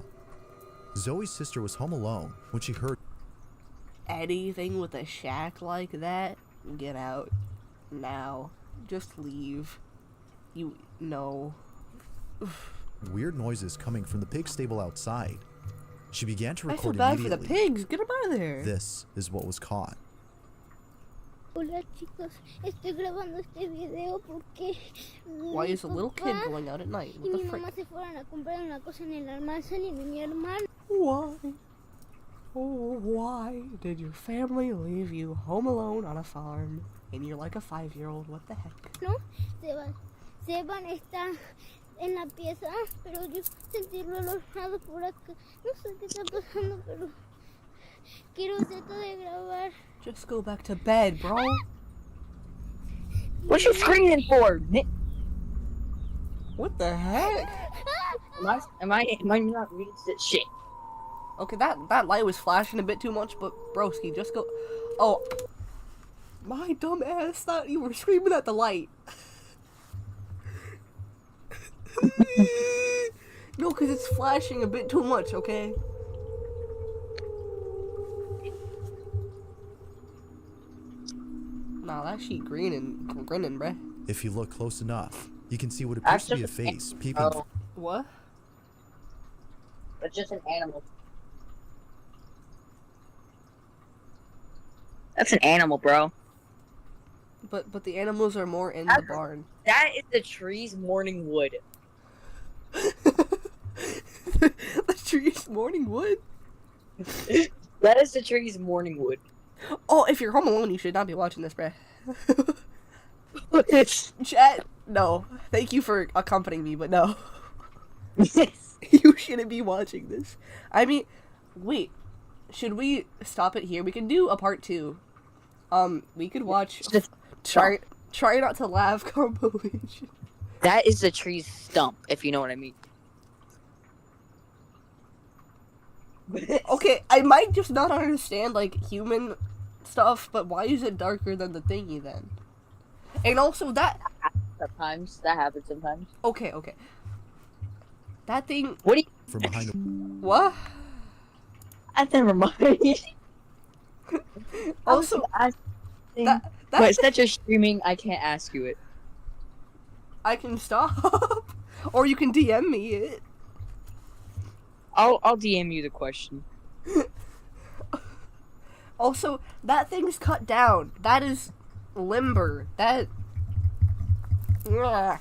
Zoe's sister was home alone when she heard Anything with a shack like that, get out. Now. Just leave. No. weird noises coming from the pig stable outside. She began to I record feel bad for immediately. the pigs. Get them out of there. This is what was caught. Hola chicos, estoy grabando este video porque Why is a little kid going out at night? y What mi the frick? mamá se fueron a comprar una cosa en el almacén y mi hermano. Why? Oh, why did your family leave you home alone on a farm? And you're like a 5-year-old, what the heck? No, Seban está en la pieza, pero yo sentí el olor raro por acá. No sé qué está pasando, pero quiero tratar de grabar. Just go back to bed, bro. What you screaming for? What the heck? Am I not reading this shit? Okay, that light was flashing a bit too much, but broski, just go. Oh, my dumb ass thought you were screaming at the light. No, because it's flashing a bit too much, okay? Nah, that shit grinning, bruh. If you look close enough, you can see what appears to be a face peeping. What? That's just an animal. That's an animal, bro. But the animals are more in the barn. That is the tree's morning wood. The tree's morning wood? That is the tree's morning wood. Oh, if you're home alone, you should not be watching this, bruh. Chat, no. Thank you for accompanying me, but no. You shouldn't be watching this. I mean, wait. Should we stop it here? We can do a part 2. We could watch try not to laugh compilation. That is the tree's stump, if you know what I mean. Okay, I might just not understand, like, human stuff, but why is it darker than the thingy, then? And also, that happens sometimes. Okay. That thing... What do you... From behind the... What? Never mind. Also, but since you're streaming, I can't ask you it. I can stop. Or you can DM me it. I'll DM you the question. Also, that thing's cut down. That is limber. That... Ugh.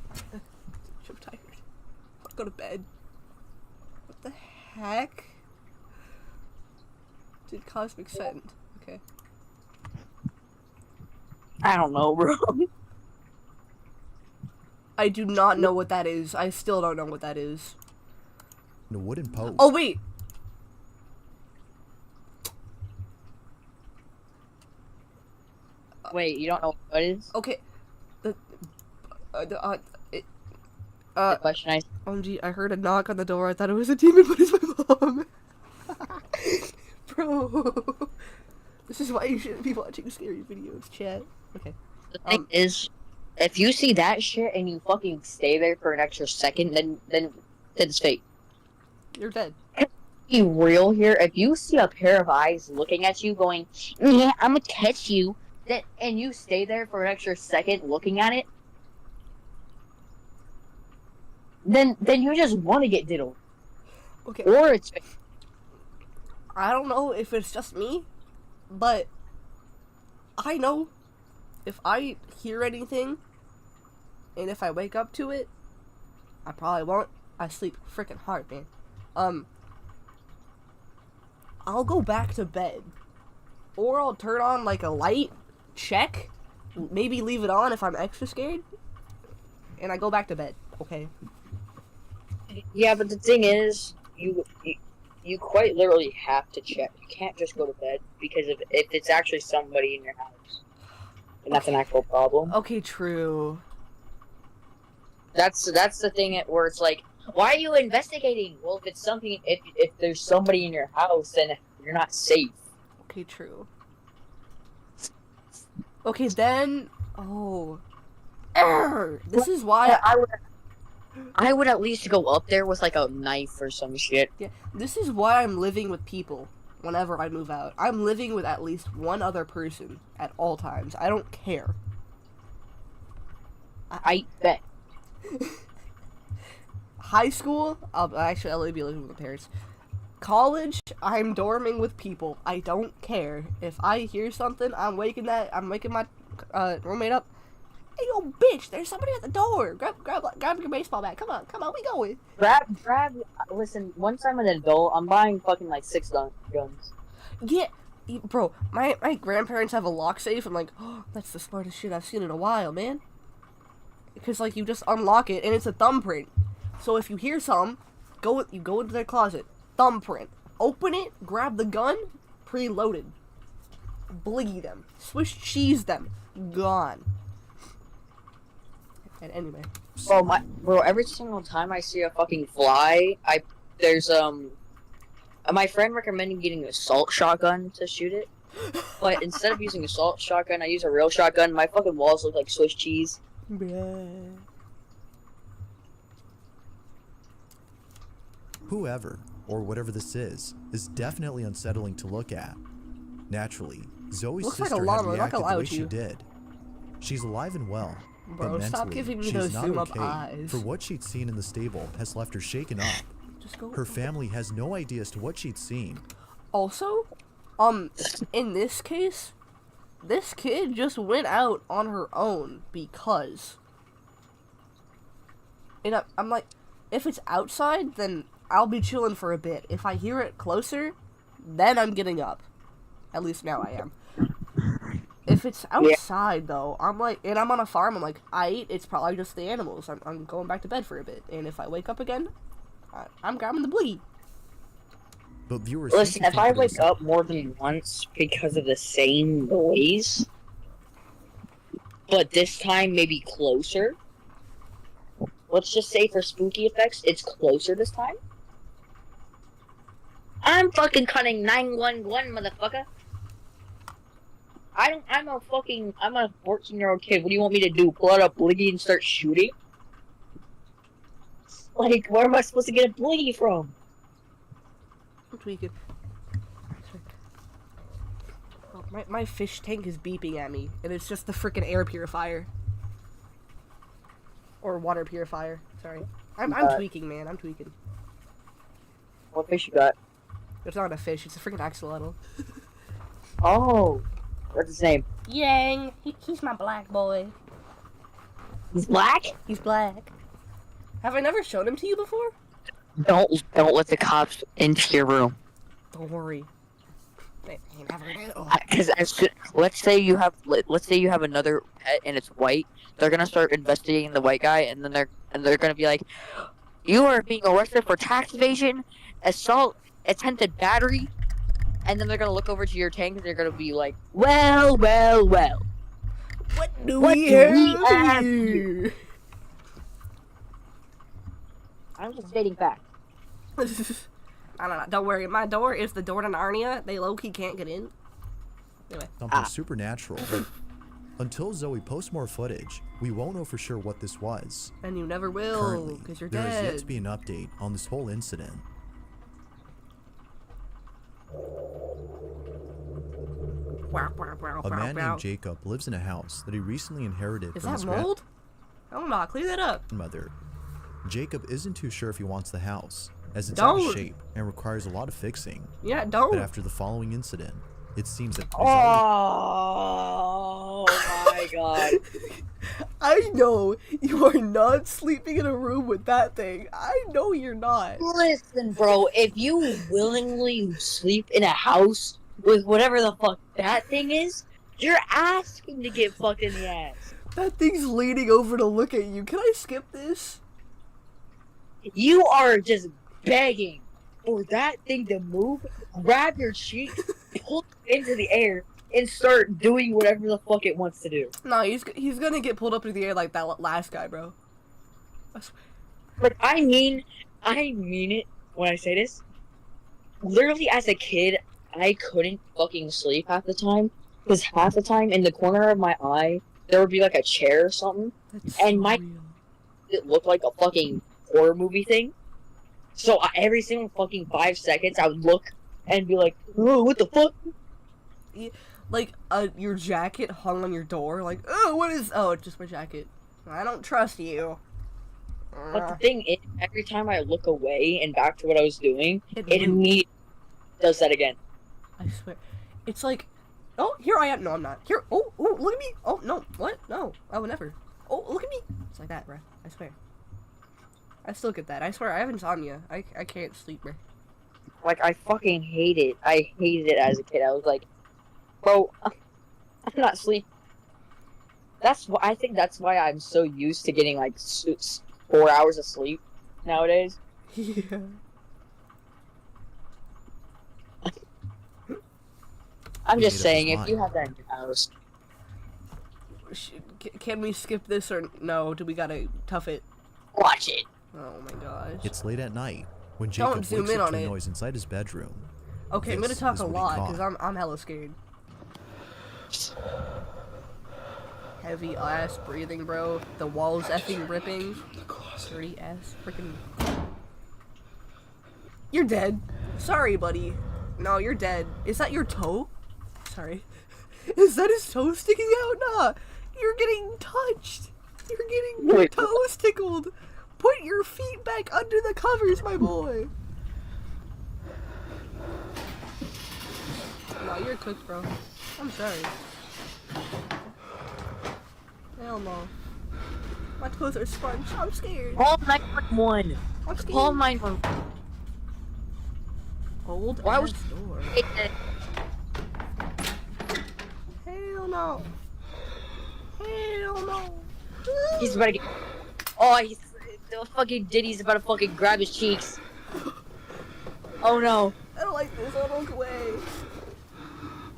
I'm tired. Let's go to bed. What the heck? Did Cosmic send? Okay. I don't know, bro. I do not know what that is. I still don't know what that is. A wooden post. Oh, wait. Wait, you don't know what it is? Okay. The question I... OMG, I heard a knock on the door. I thought it was a demon, but it's my mom. Bro. This is why you shouldn't be watching scary videos, chat. Okay. The thing is, if you see that shit and you fucking stay there for an extra second, then it's fake. You're dead. Be real here. If you see a pair of eyes looking at you, going, "Yeah, I'm gonna catch you," and you stay there for an extra second looking at it, then you just want to get diddled. Okay. Or it's fake. I don't know if it's just me, but I know if I hear anything and if I wake up to it, I probably won't. I sleep freaking hard, man. I'll go back to bed. Or I'll turn on like a light, check, maybe leave it on if I'm extra scared, and I go back to bed, okay? Yeah, but the thing is, you quite literally have to check. You can't just go to bed, because if it's actually somebody in your house, and that's an actual problem. Okay, true. That's the thing where it's like, why are you investigating? Well, if it's something, if there's somebody in your house, then you're not safe. Okay, true. Okay, then, oh, this is why I would at least go up there with like a knife or some shit. Yeah, this is why I'm living with people whenever I move out. I'm living with at least one other person at all times. I don't care. I bet. High school, I'll only be living with my parents. College, I'm dorming with people. I don't care. If I hear something, I'm waking my roommate up. Hey, yo, bitch, there's somebody at the door. Grab your baseball bat. Come on, we going. Listen, once I'm an adult, I'm buying fucking like 6 guns. Yeah, bro, my grandparents have a lock safe. I'm like, oh, that's the smartest shit I've seen in a while, man. Because, like, you just unlock it, and it's a thumbprint. So if you hear something, you go into their closet, thumbprint, open it, grab the gun, preloaded. Bliggy them. Swiss cheese them. Gone. And anyway. Bro, every single time I see a fucking fly, there's my friend recommended getting an assault shotgun to shoot it. But instead of using assault shotgun, I use a real shotgun. My fucking walls look like Swiss cheese. Whoever, or whatever this is definitely unsettling to look at. Naturally, Zoe's Looks like sister a llama, had I'm not reacted gonna the lie way with she you. did. She's alive and well, Bro, but stop mentally, giving me she's those not zoom-up okay eyes. for what she'd seen in the stable has left her shaken up. Just go. Her family has no idea as to what she'd seen. Also, in this case, this kid just went out on her own because. And I'm like, if it's outside, then I'll be chilling for a bit. If I hear it closer, then I'm getting up. At least now I am. If it's outside, though, I'm like, and I'm on a farm, I'm like, it's probably just the animals. I'm going back to bed for a bit. And if I wake up again, I'm grabbing the bleed. But viewers, listen, if I wake up more than once because of the same noise, but this time maybe closer, let's just say for spooky effects, it's closer this time, I'm fucking cutting 911, motherfucker. I'm a 14-year-old kid. What do you want me to do? Pull out a bliggy and start shooting? Like, where am I supposed to get a bliggy from? I'm tweaking. Oh, my fish tank is beeping at me, and it's just the freaking air purifier. Or water purifier. Sorry. I'm tweaking, man. I'm tweaking. What fish you got? It's not a fish. It's a freaking axolotl. Oh. What's his name? Yang. He's my black boy. He's black? He's black. Have I never shown him to you before? Don't let the cops into your room. Don't worry. He never knew. Because let's say you have another pet and it's white, they're gonna start investigating the white guy, and then they're gonna be like, "You are being arrested for tax evasion, assault, attempted battery," and then they're gonna look over to your tank and they're gonna be like, "Well, well, well. What do What we do we have have here? I'm just stating facts. I don't know. Don't worry. My door is the door to Narnia. They low-key can't get in. Anyway. Something supernatural. But until Zoe posts more footage, we won't know for sure what this was. And you never will, Currently, because you're there dead. is yet to be an update on this whole incident. A man named Jacob lives in a house that he recently inherited Is from that his mold? Oh no, clean that up. grandmother. Jacob isn't too sure if he wants the house, as it's out Don't. of shape and requires a lot of fixing. Yeah, don't. But after the following incident, it seems that Oh my god. I know you are not sleeping in a room with that thing. I know you're not. Listen, bro, if you willingly sleep in a house with whatever the fuck that thing is, you're asking to get fucked in the ass. That thing's leaning over to look at you. Can I skip this? You are just begging for that thing to move, grab your cheek, pull it into the air, and start doing whatever the fuck it wants to do. No, he's gonna get pulled up into the air like that last guy, bro. But I mean it when I say this. Literally, as a kid, I couldn't fucking sleep half the time, because half the time in the corner of my eye there would be like a chair or something, and it looked like a fucking horror movie thing. So every single fucking 5 seconds, I would look and be like, "Oh, what the fuck?" Like your jacket hung on your door. Like, oh, what is? Oh, it's just my jacket. I don't trust you. But the thing is, every time I look away and back to what I was doing, it immediately does that again. I swear, it's like, oh, here I am. No, I'm not. Here, oh, look at me. Oh no, what? No, I would never. Oh, look at me. It's like that, bro. I swear. I still get that. I swear, I have insomnia. I can't sleep, bro. Like, I fucking hate it. I hated it as a kid. I was like, bro, I'm not sleeping. I think that's why I'm so used to getting like 4 hours of sleep nowadays. Yeah. I'm just saying, if you have that in your house. Can we skip this or no? Do we gotta tough it? Watch it. Oh my gosh. It's late at night when Jacob Don't zoom wakes in up on to a it. noise inside his bedroom. Okay, I'm gonna This talk is a what he lot caught. because I'm hella scared. Heavy ass breathing, bro. The walls effing ripping. Dirty ass freaking. You're dead. Sorry, buddy. No, you're dead. Is that your toe? Sorry. Is that his toe sticking out? Nah. You're getting touched. You're getting your toes tickled. Put your feet back under the covers, my boy. No, you're cooked, bro. I'm sorry. Hell no. My toes are sponge. I'm scared. Call 911. I'm scared. Call 911. Old Why was door. Hell no. Hell no. He's about to get. Oh, the fucking Diddy's about to fucking grab his cheeks. Oh no. I don't like this. I'll look away.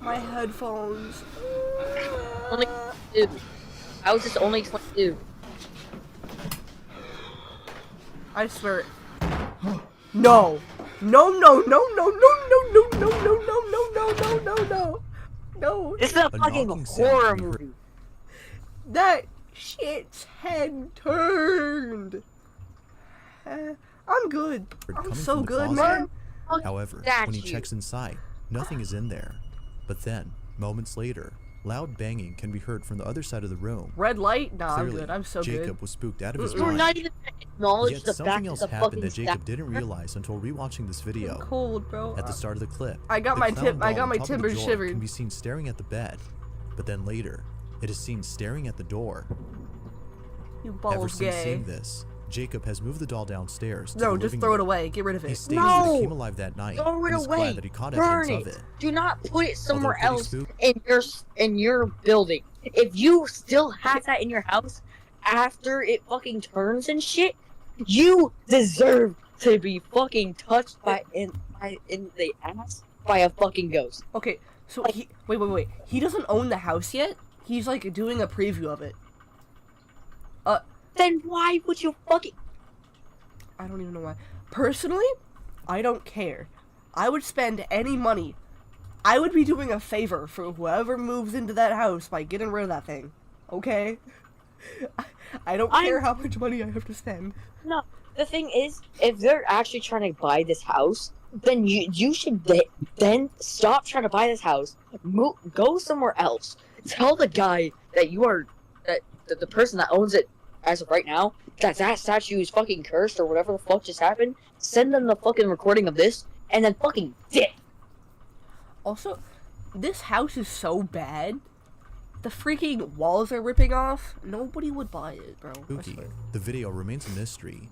My headphones. Only 22. I was just only 22. I swear. No. No, no, no, no, no, no, no, no, no, no, no, no, no, no, no. No. This is a fucking horror movie. That shit's head turned. I'm good. I'm Coming so from the good, closet. man. However, when he checks inside, nothing is in there. But then, moments later, loud banging can be heard from the other side of the room. Red light? Nah, Clearly, I'm good. I'm so Jacob good. was spooked out of his You're mind. not even acknowledged Yet the something fact else that the happened fucking that Jacob didn't realize until rewatching this video. I'm cold, bro. At the start of the clip, I got the my clown doll on top of the timbers door shivered. Can be seen staring at the bed, but then later, it is seen staring at the door. You Ever balls since gay. seeing this, Jacob has moved the doll downstairs to No, the just living throw it room. away. Get rid of He it. states that No! it came alive that night Throw it and is away. glad that he caught Burn evidence it. of it. Do not put it somewhere Although else pretty in your building. If you still have that in your house after it fucking turns and shit, you deserve to be fucking touched by in the ass by a fucking ghost. Okay, so he wait. He doesn't own the house yet. He's like doing a preview of it. Then why would you fucking? I don't even know why. Personally, I don't care. I would spend any money. I would be doing a favor for whoever moves into that house by getting rid of that thing. Okay? I don't care how much money I have to spend. No, the thing is, if they're actually trying to buy this house, then you should then stop trying to buy this house. Go somewhere else. Tell the guy that you are that the person that owns it as of right now that statue is fucking cursed or whatever the fuck just happened. Send them the fucking recording of this and then fucking dip. Also, this house is so bad. The freaking walls are ripping off. Nobody would buy it, bro. spooky. The video remains a mystery.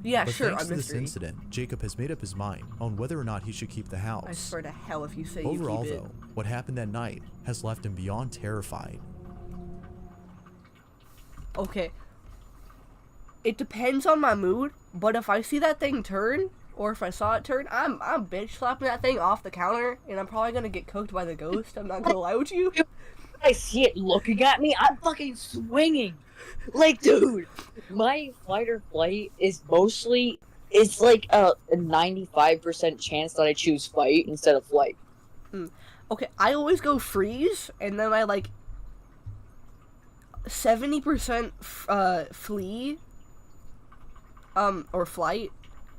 Yeah, But sure, thanks a to this mystery. incident, Jacob has made up his mind on whether or not he should keep the house. I swear to hell if you say Overall, you keep though, what happened that night has left him beyond terrified. it. Okay. It depends on my mood, but if I see that thing turn, or if I saw it turn, I'm bitch slapping that thing off the counter, and I'm probably gonna get cooked by the ghost. I'm not gonna lie with you. I see it looking at me, I'm fucking swinging. Like, dude, my fight or flight is mostly, it's like a 95% chance that I choose fight instead of flight. Okay, I always go freeze, and then I like 70% flee, or flight,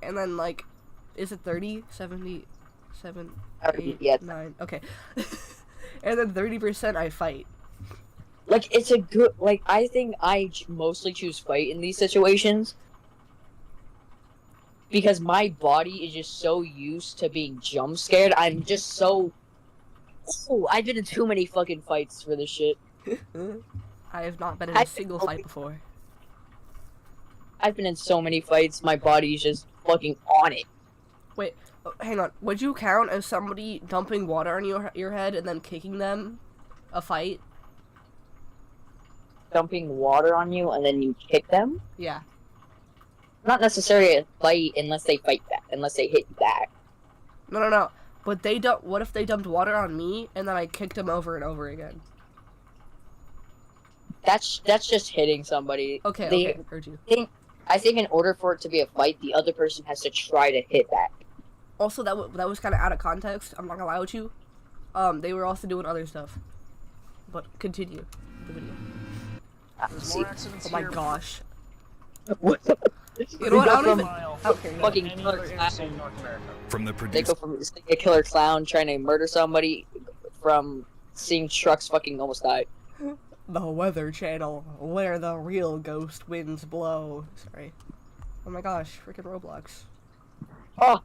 and then like, is it 30, 70, 7, 8, yeah. 9, okay. And then 30% I fight. Like, it's a good, like, I think I mostly choose fight in these situations. Because my body is just so used to being jump scared. I'm just so... Oh, I've been in too many fucking fights for this shit. I have not been in a single fight before. I've been in so many fights, my body's just fucking on it. Wait, hang on. Would you count as somebody dumping water on your head and then kicking them a fight? Dumping water on you and then you kick them? Yeah. Not necessarily a fight unless they fight back, unless they hit back. No. But they don't. What if they dumped water on me and then I kicked them over and over again? That's just hitting somebody. Okay, heard you. I think in order for it to be a fight, the other person has to try to hit back. Also, that was kind of out of context. I'm not gonna lie with you. They were also doing other stuff. But continue the video. Oh my gosh. What? You know what? I don't even... Okay, fucking killer clown. From the They go from seeing a killer clown trying to murder somebody from seeing trucks fucking almost die. The Weather Channel, where the real ghost winds blow. Sorry. Oh my gosh, freaking Roblox. Oh!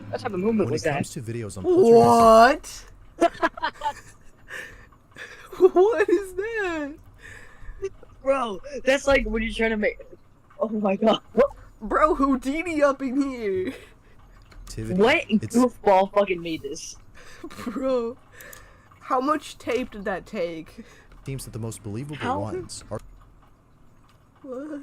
What type of movement When was it that? comes to videos on What? What is that? Bro, that's like when you're trying to make... Oh my god. Bro, Houdini up in here. What goofball fucking made this? Bro, how much tape did that take? Seems that the most believable ones are... What?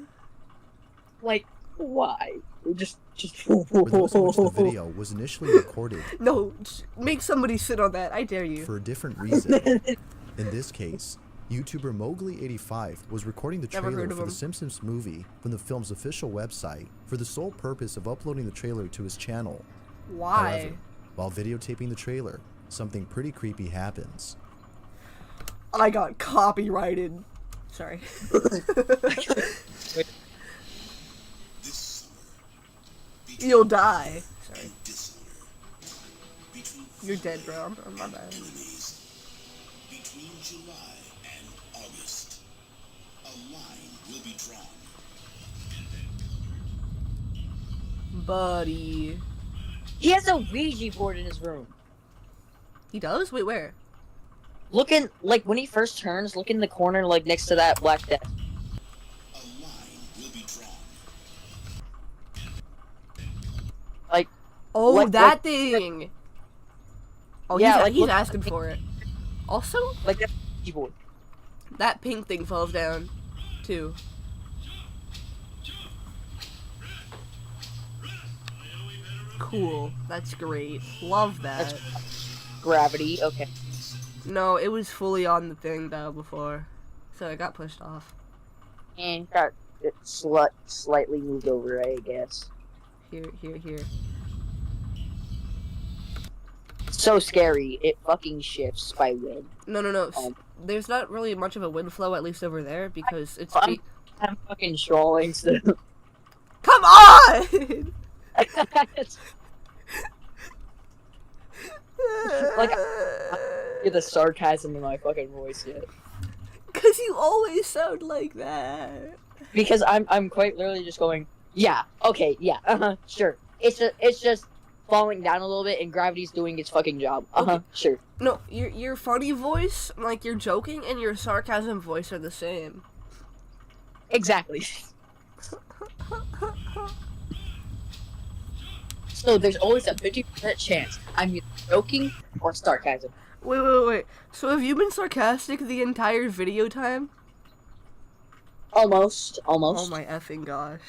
Like, why? Just... For those in which the video was initially recorded No, make somebody sit on that. I dare you. for a different reason. In this case, YouTuber Mowgli85 was recording the Never trailer heard of for the him. Simpsons movie from the film's official website for the sole purpose of uploading the trailer to his channel. Why? However, while videotaping the trailer, something pretty creepy happens. I got copyrighted. Sorry. You'll die. Sorry. You're dead, bro. I'm my bad. Between July and August, a line will be drawn. Buddy. He has a Ouija board in his room. He does? Wait, where? Look in, like, when he first turns, look in the corner, like, next to that black desk. A line will be drawn. Like, Oh, like, that like, thing! Oh, yeah, he's look, asking for it. Also, like that keyboard. that pink thing falls down, too. Cool. That's great. Love that. That's gravity, okay. No, it was fully on the thing, though, before. So it got pushed off. And got it slightly moved over, I guess. Here. So scary, it fucking shifts by wind. No. There's not really much of a wind flow, at least over there, because it's... I'm fucking trolling still. Come on! Like, I hear the sarcasm in my fucking voice yet. Cause you always sound like that. Because I'm quite literally just going, yeah, okay, yeah, sure. It's just falling down a little bit and gravity's doing its fucking job. Okay. Sure. No, your funny voice, like you're joking, and your sarcasm voice are the same. Exactly. So there's always a 50% chance I'm either joking or sarcasm. Wait. So have you been sarcastic the entire video time? Almost. Oh my effing gosh.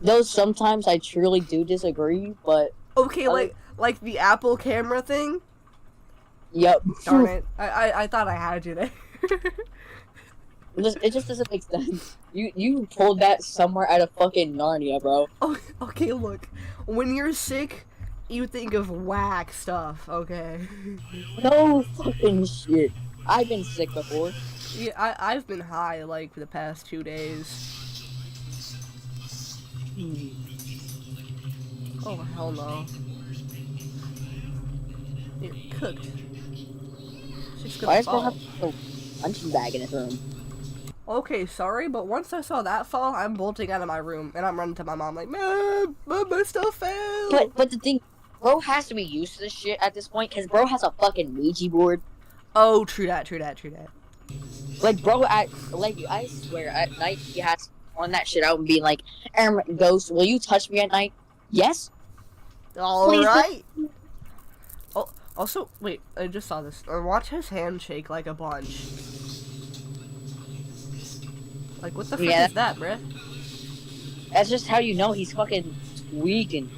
Though sometimes I truly do disagree, but... Okay, like the Apple camera thing? Yep. Darn it. I thought I had you there. It just doesn't make sense. You pulled that somewhere out of fucking Narnia, bro. Oh, okay, look. When you're sick, you think of whack stuff, okay? No fucking shit. I've been sick before. Yeah, I've been high, like, for the past 2 days. Oh, hell no. You're cooked. Why does Bro have a punching bag in his room? Okay, sorry, but once I saw that fall, I'm bolting out of my room, and I'm running to my mom like, Mom, my stuff fell! But the thing, Bro has to be used to this shit at this point, because Bro has a fucking Ouija board. Oh, true that. Like, Bro, I swear, at night, he has on that shit out and being like, Ghost, will you touch me at night? Yes? Alright! Oh, also, wait, I just saw this. Watch his hand shake like a bunch. Like, what the frick is that, bruh? That's just how you know he's fucking tweaking.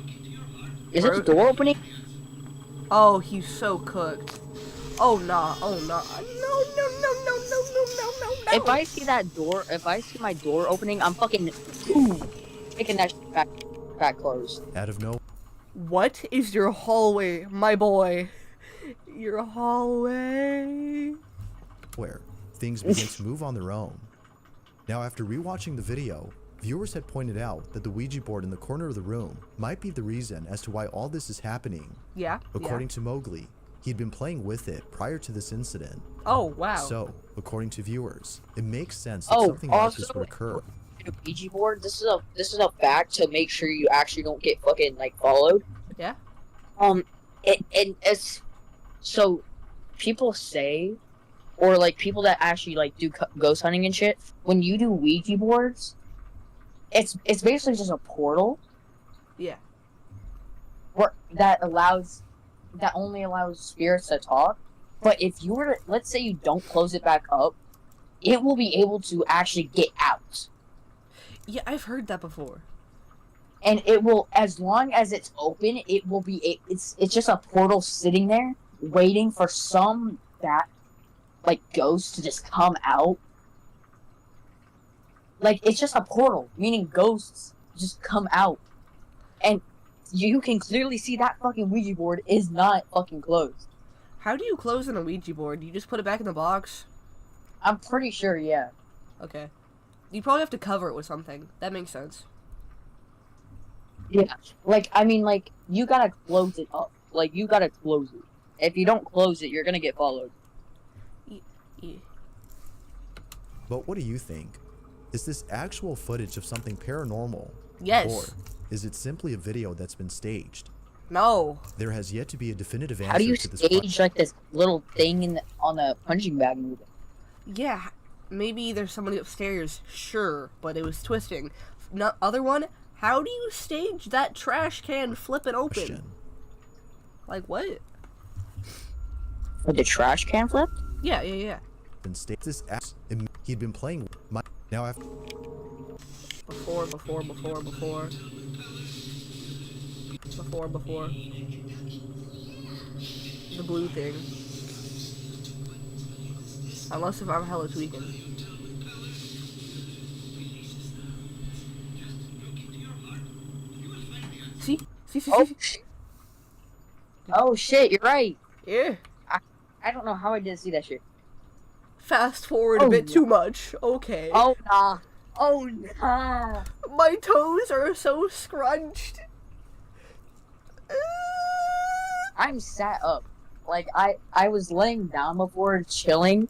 Is it the door opening? Oh, he's so cooked. Oh, nah. No. If I see that door, if I see my door opening, I'm fucking taking that shit back closed. Out of no. What is your hallway, my boy? Your hallway. Where things begin to move on their own. Now, after rewatching the video, viewers had pointed out that the Ouija board in the corner of the room might be the reason as to why all this is happening. Yeah. According to Mowgli, he'd been playing with it prior to this incident. Oh, wow. So, according to viewers, it makes sense that something like this would occur. The Ouija board, this is a fact to make sure you actually don't get fucking like followed. Yeah. It's so people say, or like people that actually like do ghost hunting and shit. When you do Ouija boards, it's basically just a portal. Yeah. That only allows spirits to talk. But if you were to, let's say you don't close it back up, it will be able to actually get out. Yeah, I've heard that before. And it will, as long as it's open, it will be, it's just a portal sitting there, waiting for some ghost to just come out. Like, it's just a portal, meaning ghosts just come out. And you can clearly see that fucking Ouija board is not fucking closed. How do you close on a Ouija board? Do you just put it back in the box? I'm pretty sure, yeah. Okay. You probably have to cover it with something. That makes sense. Yeah. Like, I mean, like, you gotta close it up. Like, you gotta close it. If you don't close it, you're gonna get followed. Yeah. But what do you think? Is this actual footage of something paranormal? Yes. Or is it simply a video that's been staged? No. There has yet to be a definitive answer How do you to this stage like this little thing on the punching bag moving? Yeah, maybe there's somebody upstairs, sure, but it was twisting. No, other one, how do you stage that trash can flip it open? question. Like what? With the trash can flipped? Yeah. And states this as he'd been playing my now after Before. The blue thing. Unless if I'm hella tweaking. See? Oh shit, you're right. Yeah. I don't know how I didn't see that shit. Fast forward a bit too much. Okay. Oh nah. Oh nah. My toes are so scrunched. I'm sat up. Like I was laying down before chilling.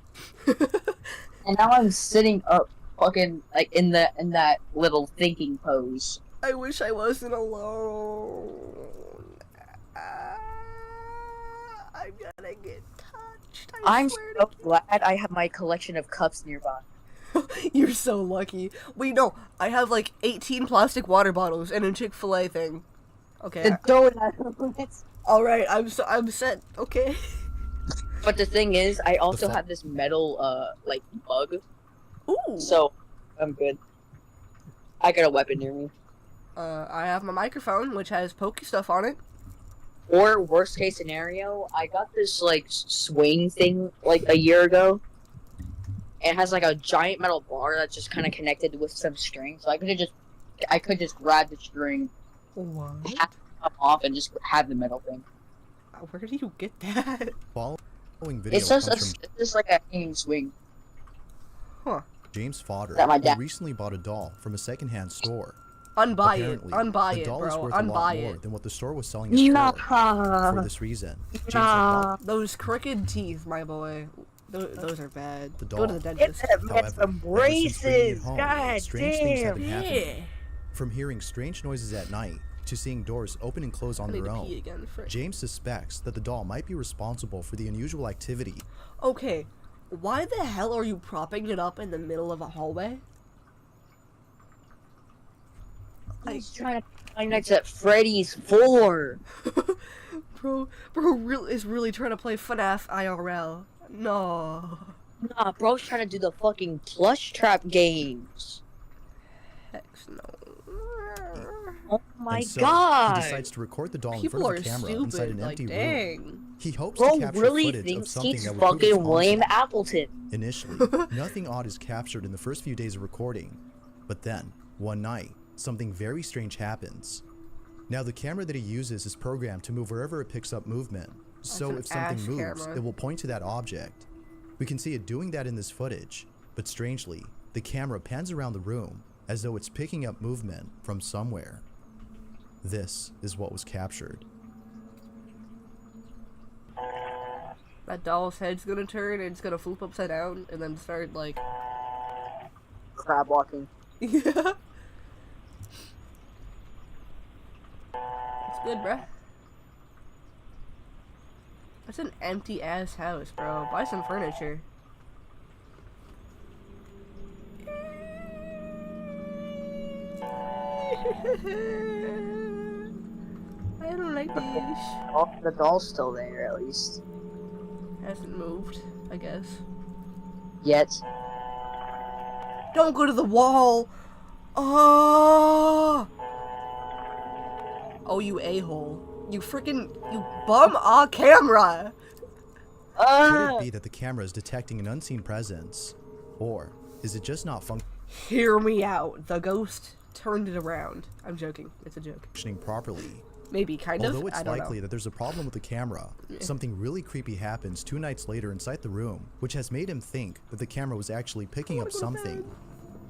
And now I'm sitting up fucking like in that little thinking pose. I wish I wasn't alone. I'm gonna get touched. I'm so glad I have my collection of cups nearby. You're so lucky. Wait, no, I have like 18 plastic water bottles and a Chick-fil-A thing. Okay. The donut. Alright, I'm set, okay? But the thing is, I also have this metal like bug. Ooh. So I'm good. I got a weapon near me. I have my microphone, which has pokey stuff on it. Or worst case scenario, I got this like swing thing like a year ago. It has like a giant metal bar that's just kind of connected with some string, so I could just grab the string, what? have it come off, and just have the metal thing. Where did you get that? following video It's just comes it's just like a hanging swing. Huh. James Fodder, That my who dad- recently bought a doll from a secondhand store. Unbuy Apparently, it. Unbuy the it, doll bro. is worth a lot Unbuy more it. than what the store was selling it for. For this reason, James had Those crooked teeth, my boy. Those are bad. the Go doll. to the dentist. However, ever since bringing it home, God strange things have damn. been happening. From hearing strange noises at night to seeing doors open and close on I need their to own, pee again, frick. James suspects that the doll might be responsible for the unusual activity. Okay, why the hell are you propping it up in the middle of a hallway? He's trying to find us at Freddy's 4. Bro is really trying to play FNAF IRL. No. Nah, bro's trying to do the fucking plush trap games. Heck no. Oh my And so, god! he decides to record the doll People in front are of a camera stupid, inside an like, empty dang. room. He hopes Bro to capture really footage of thinks something he's that would prove his fucking William concept. Appleton. Initially, nothing odd is captured in the first few days of recording, but then, one night, something very strange happens. Now, the camera that he uses is programmed to move wherever it picks up movement, so an if something ass moves, camera. it will point to that object. We can see it doing that in this footage, but strangely, the camera pans around the room as though it's picking up movement from somewhere. This is what was captured. That doll's head's gonna turn and it's gonna flip upside down and then start like Crab walking. Yeah. It's good, bruh. That's an empty ass house, bro. Buy some furniture. I don't like these. Oh, the doll's still there, at least. Hasn't moved, I guess. Yet. Don't go to the wall! Oh! Oh, you a-hole. You bum on camera! Could it be that the camera is detecting an unseen presence? Or is it just not Hear me out. The ghost turned it around. I'm joking. It's a joke. functioning properly? Maybe, kind of. Although it's I don't likely know. that there's a problem with the camera, something really creepy happens 2 nights later inside the room, which has made him think that the camera was actually picking up something.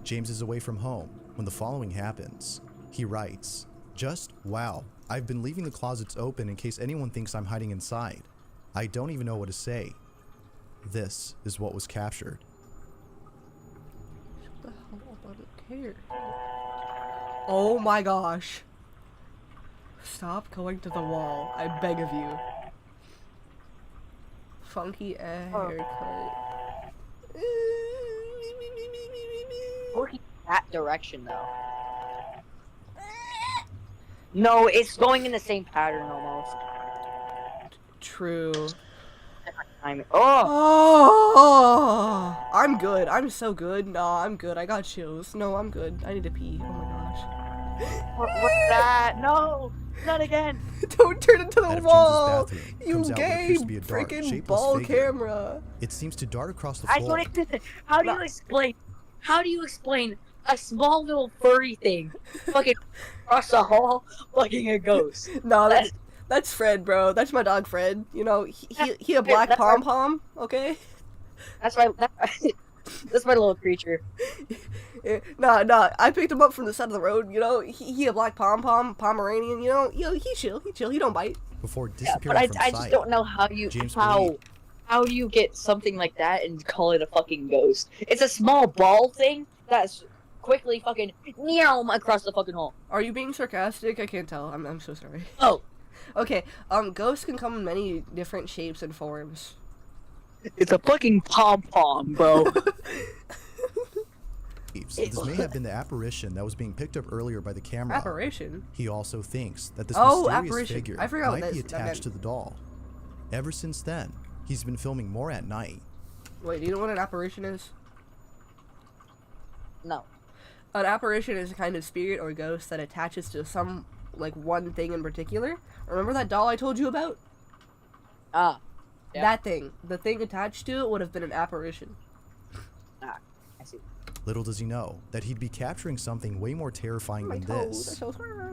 James is away from home when the following happens. He writes, "Just wow, I've been leaving the closets open in case anyone thinks I'm hiding inside. I don't even know what to say." This is what was captured. What the hell? I don't care. Oh my gosh. Stop going to the wall. I beg of you. Funky haircut. Working that direction though. No, it's going in the same pattern almost. True. Oh! I'm good. I'm so good. Nah, I'm good. I got chills. No, I'm good. I need to pee. Oh my gosh. What's that? No! Not again! Don't turn into the Out of wall! James's bathroom You comes out what gay appears to be a dark, freaking shapeless ball figure. camera. It seems to dart across the I floor. don't. How do you explain a small little furry thing fucking across the hall fucking a ghost? No, that's Fred, bro. That's my dog, Fred. You know, he a black That's pom pom. Okay. That's my little creature. Nah. I picked him up from the side of the road. You know, he a black pom pom Pomeranian. You know, he chill. He don't bite. Before Yeah, disappearing but from I sight. just don't know how James how do you get something like that and call it a fucking ghost? It's a small ball thing that's quickly fucking meow across the fucking hall. Are you being sarcastic? I can't tell. I'm so sorry. Oh. Okay. Ghosts can come in many different shapes and forms. It's a fucking pom pom, bro. This may have been the apparition that was being picked up earlier by the camera. Apparition? He also thinks that this Oh, mysterious apparition. figure I forgot what might be that attached meant. to the doll. Ever since then, he's been filming more at night. Wait, do you know what an apparition is? No. An apparition is a kind of spirit or ghost that attaches to some, like, one thing in particular. Remember that doll I told you about? Ah. Yeah. That thing. The thing attached to it would have been an apparition. Ah, I see. Little does he know that he'd be capturing something way more terrifying than this.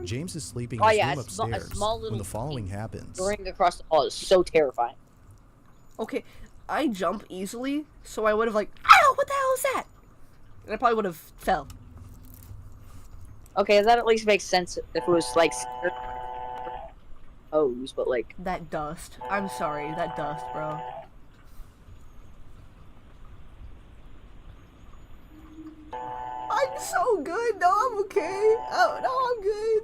James is sleeping in Oh his yeah, room a upstairs small little when the following happens. soaring across the hall is so terrifying. Okay, I jump easily, so I would have like, ow, what the hell is that? And I probably would have fell. Okay, that at least makes sense if it was like hose, but like that dust. I'm sorry, that dust, bro. I'm so good. No, I'm okay. Oh no, I'm good.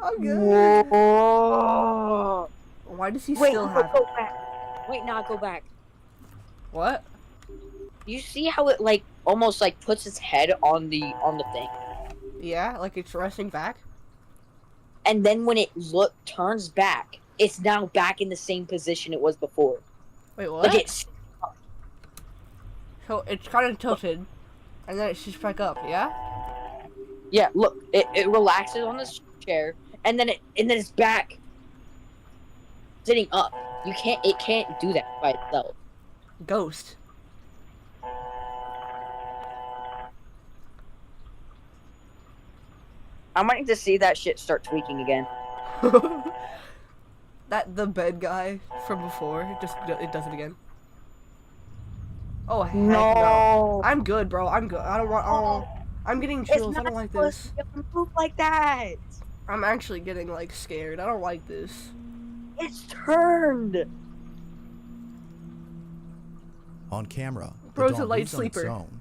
I'm good. Whoa. Why does he Wait, still have? Go back. Wait, now go back. What? You see how it like almost like puts its head on the thing? Yeah, like it's resting back. And then when it turns back, it's now back in the same position it was before. Wait, what? Like it's So it's kind of tilted, and then it shoots back up. Yeah. Yeah, look, it relaxes on this chair, and then it's back sitting up. It can't do that by itself. Ghost. I might need to see that shit start tweaking again. That the bed guy from before, it does it again. Oh heck no! I'm good, bro. I'm good. I don't want. Oh, I'm getting chills. I don't like this. Move like that. I'm actually getting like scared. I don't like this. It's turned. On camera, Bro's the a doll light moves on its sleeper. own.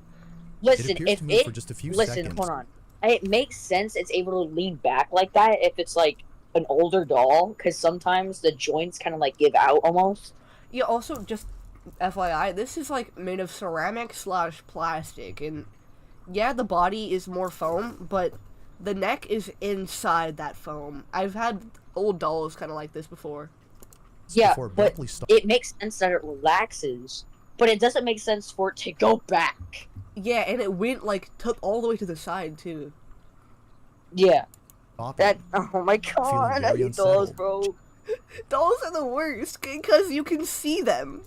Listen, it appears if to move it for just a few listen, seconds. hold on. It makes sense. It's able to lean back like that if it's like an older doll, because sometimes the joints kind of like give out almost. Yeah. Also, just FYI, this is like made of ceramic / plastic, and yeah, the body is more foam, but the neck is inside that foam. I've had old dolls kind of like this before. Yeah, but it makes sense that it relaxes, but it doesn't make sense for it to go back. Yeah, and it went like took all the way to the side too. Yeah. That, oh my god, I hate dolls, bro. Dolls are the worst because you can see them.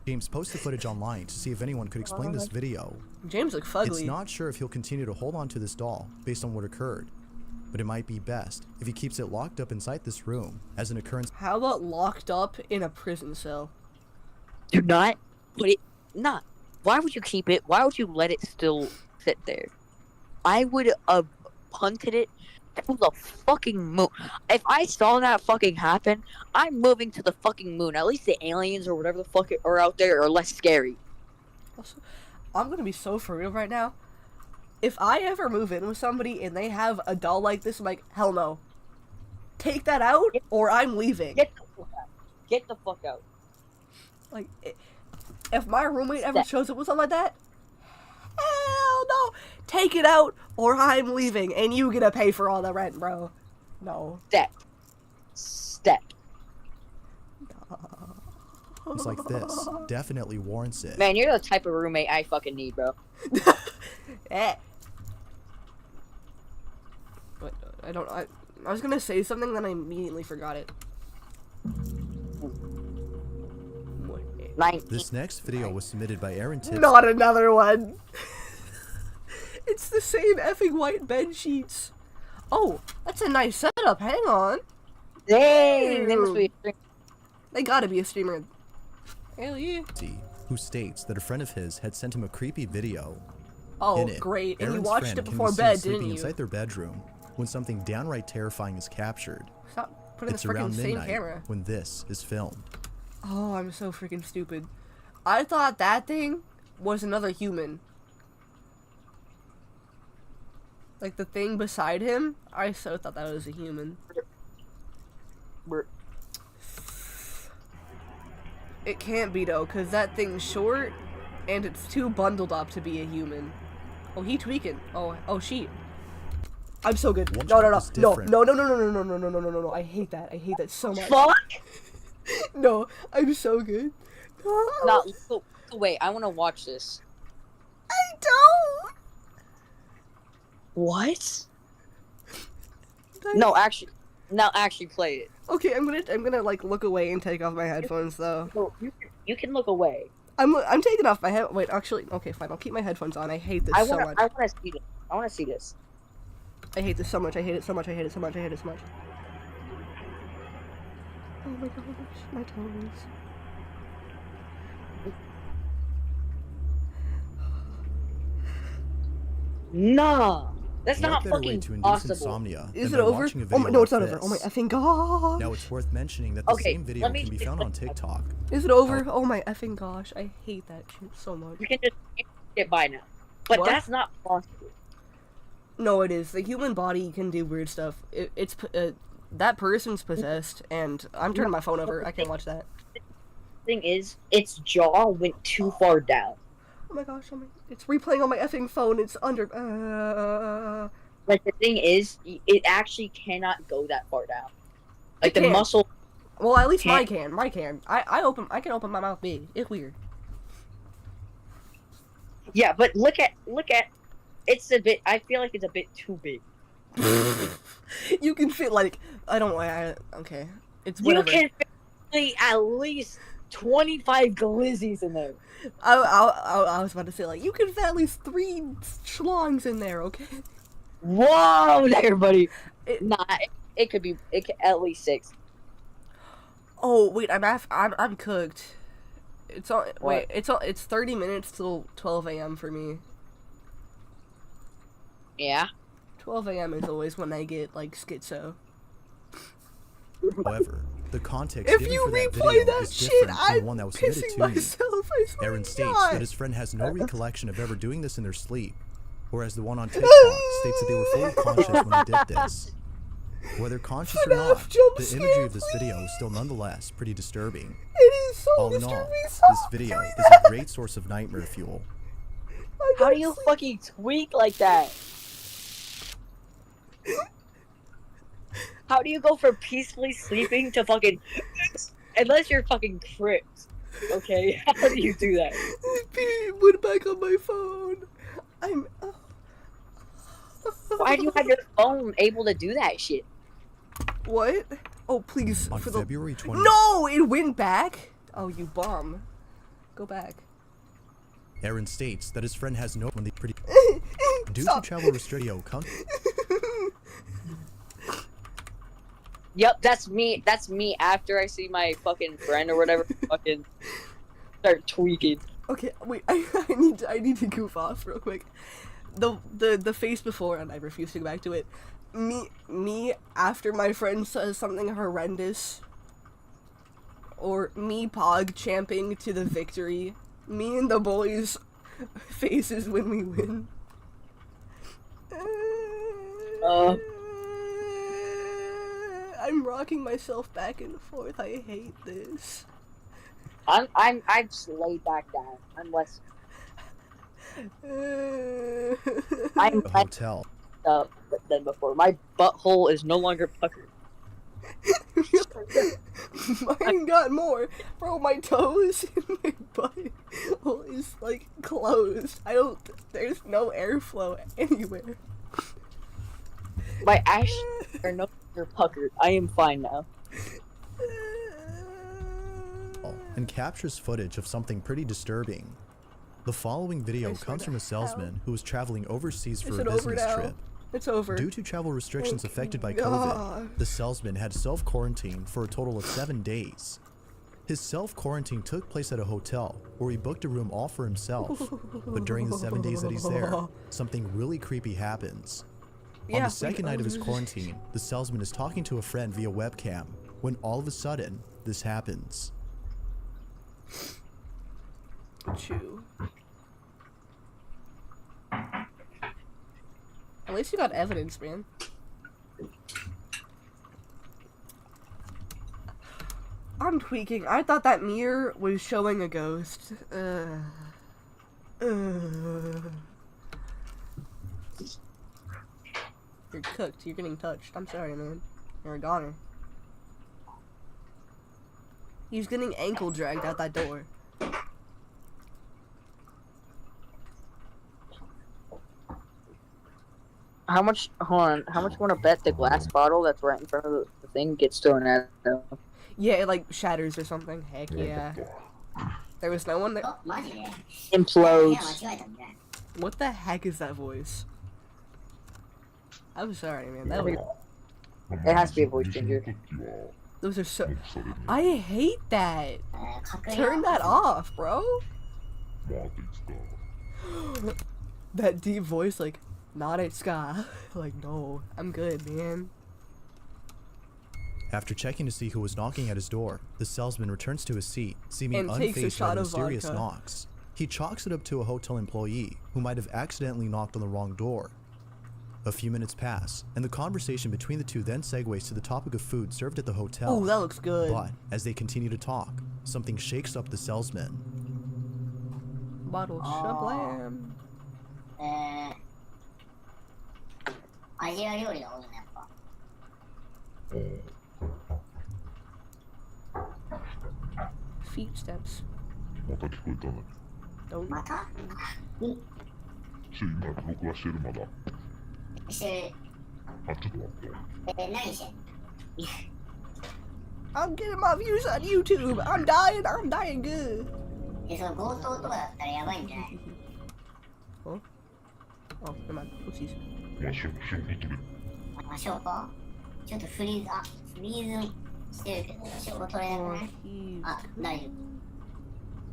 James posted footage online to see if anyone could explain this video. James looks fugly. It's not sure if he'll continue to hold on to this doll based on what occurred, but it might be best if he keeps it locked up inside this room as an occurrence. How about locked up in a prison cell? Do not put it. Not. Why would you keep it? Why would you let it still sit there? I would have punted it to the fucking moon. If I saw that fucking happen, I'm moving to the fucking moon. At least the aliens or whatever the fuck are out there are less scary. Also, I'm gonna be so for real right now. If I ever move in with somebody and they have a doll like this, I'm like, hell no. take that out or I'm leaving. Get the fuck out. Get the fuck out. Like, if my roommate ever shows up with something like that, hell no. Take it out or I'm leaving and you gonna pay for all the rent, bro. No. Step. Things like this definitely warrants it. Man, you're the type of roommate I fucking need, bro. I was gonna say something, then I immediately forgot it. This next video was submitted by Aaron Tips. Not another one. It's the same effing white bed sheets. Oh, that's a nice setup. Hang on. Dang, they must be. They gotta be a streamer. Hell yeah. Who states that a friend of his had sent him a creepy video. Oh, In it, great. And you Aaron's watched friend it can before be seen bed, sleeping didn't you? inside their bedroom when something downright terrifying is captured. Stop putting It's this freaking around same midnight camera. when this is filmed. Oh, I'm so freaking stupid. I thought that thing was another human. Like the thing beside him, I so thought that was a human. It can't be though, cause that thing's short, and it's too bundled up to be a human. Oh, he tweaking. Oh, she. I'm so good. No. I hate that. I hate that so much. Fuck. No, I'm so good. No, wait. I want to watch this. I don't. What? No, actually play it. Okay, I'm gonna like look away and take off my headphones though. No, you can look away. I'm taking off my head. Wait, actually, okay, fine. I'll keep my headphones on. I hate this so much. I want to see this. I want to see this. I hate this so much. I hate it so much. I hate it so much. I hate it so much. Oh my gosh, my toes. Nah, that's What not better way fucking to induce possible. insomnia Is than it by over? watching a Oh video my, no, it's like not over. Oh my this. effing god. Now it's worth mentioning that the Okay, same video let me can be just- found on TikTok. Is it over? Oh my effing gosh, I hate that shit so much. You can just get by now, but What? that's not possible. No, it is. The human body can do weird stuff. It's that person's possessed, and I'm turning my phone over. I can't watch that. Thing is, its jaw went too far down. Oh my gosh, it's replaying on my effing phone. It's under. Like the thing is, it actually cannot go that far down. Like the can't. muscle. Well, at least mine can't. can. Mine can. I can open my mouth big. It's weird. Yeah, but look at. It's a bit. I feel like it's a bit too big. You can fit like I don't. Okay, it's You whatever. can fit at least 25 glizzies in there. I was about to say like you can fit at least 3 schlongs in there. Okay. Whoa, everybody. It could be. It could, at least 6. Oh wait, I'm cooked. It's all What? wait. It's 30 minutes till 12 a.m. for me. Yeah. 12 a.m. is always when I get like schizo. However, the context If given you for that replay video that is shit, different from I'm the one that was submitted pissing to me. myself. I swear Aaron to states God. that his friend has no recollection of ever doing this in their sleep, whereas the one on TikTok states that they were fully conscious when they did this. Whether conscious or not, the imagery of this video is still nonetheless pretty disturbing. It is so All in all, disturbing. this video is a great source of nightmare fuel. How do you fucking tweak like that? How do you go from peacefully sleeping to fucking... Unless you're fucking Crips. Okay? How do you do that? It went back on my phone. I'm. Why do you have your phone able to do that shit? What? Oh please! On for the... February 20th. No, it went back. Oh, you bum. Go back. Aaron states that his friend has no when they pretty due Stop. to travel restriction comes. Yep, that's me. That's me after I see my fucking friend or whatever fucking start tweaking. Okay, wait. I need to goof off real quick. The face before, and I refuse to go back to it. Me after my friend says something horrendous, or me pog champing to the victory. Me and the boys' faces when we win. rocking myself back and forth. I hate this. I've laid back down. I'm less. I'm A hotel. Up than before. My butthole is no longer puckered. Mine got more. Bro, my toes and my butt is like closed. There's no airflow anywhere. My ass are no longer puckered. I am fine now. And captures footage of something pretty disturbing. The following video comes from a salesman who was traveling overseas for a business trip. It's over. Due to travel restrictions Thank affected by God. COVID, the salesman had self-quarantine for a total of 7 days. His self-quarantine took place at a hotel where he booked a room all for himself. But during the 7 days that he's there, something really creepy happens. On the second night of his quarantine, the salesman is talking to a friend via webcam when all of a sudden, this happens. Chew. At least you got evidence, man. I'm tweaking. I thought that mirror was showing a ghost. You're cooked. You're getting touched. I'm sorry, man. You're a goner. He's getting ankle dragged out that door. How much? Hold on. How much you want to bet the glass bottle that's right in front of the thing gets thrown at them? Yeah, it like shatters or something. Heck yeah. There was no one there. Implodes. What the heck is that voice? I'm sorry, man. That was... It has to be a voice changer. Those are so... I hate that. Turn that off, bro. That deep voice, like, not at Ska. Like, no, I'm good, man. After checking to see who was knocking at his door, the salesman returns to his seat, seeming And takes a unfazed by shot the of mysterious vodka. knocks. He chalks it up to a hotel employee who might have accidentally knocked on the wrong door. A few minutes pass, and the conversation between the two then segues to the topic of food served at the hotel. Oh, that looks good. But as they continue to talk, something shakes up the salesman. Bottle shablam. アジア料理が多いね、やっぱ。 Feet steps. また聞こえたね。 Don't. また今録画してるまだ。してる。あ、ちょっと待って。何してんの I'm getting my views on YouTube. I'm dying good. で、その強盗とかだったらやばいんじゃない Oh, never mind. Oopsies. まあ、証拠取れ。あ、証拠ちょっとフリーズしてるけど、証拠取れなくないあ、大丈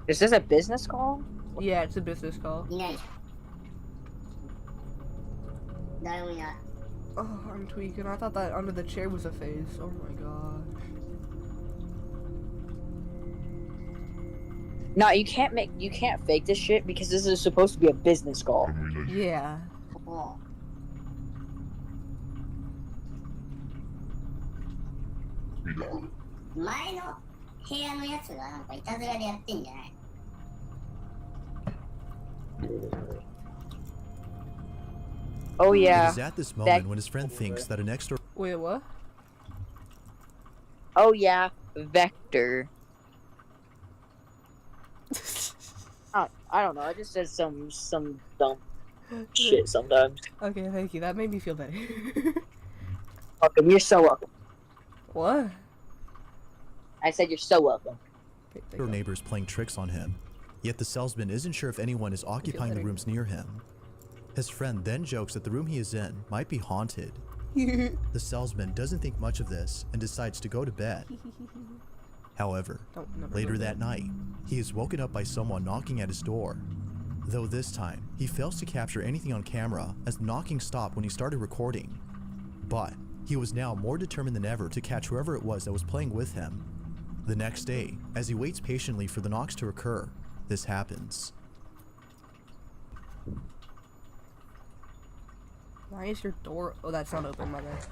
Is this a business call? Yeah, it's a business call. 夫。いないじゃん。誰もいない。 Oh, I'm tweaking. I thought that under the chair was a face. Oh my gosh. No, you can't fake this shit because this is supposed to be a business call. Yeah. もう前の部屋のやつがなんかいたずらでやってんじゃない Oh yeah. It is at this moment when his friend thinks that a next door... Wait, what? Oh yeah, Vector. I don't know. I just said some dumb shit sometimes. Okay, thank you. That made me feel better. Welcome. You're so welcome. What? I said you're so welcome. Door neighbors playing tricks on him. Yet the salesman isn't sure if anyone is occupying the rooms near him. His friend then jokes that the room he is in might be haunted. The salesman doesn't think much of this and decides to go to bed. However, later that night, he is woken up by someone knocking at his door. Though this time, he fails to capture anything on camera as the knocking stopped when he started recording. But he was now more determined than ever to catch whoever it was that was playing with him. The next day, as he waits patiently for the knocks to occur, this happens. Why is your door? Oh, that's not open, my bad.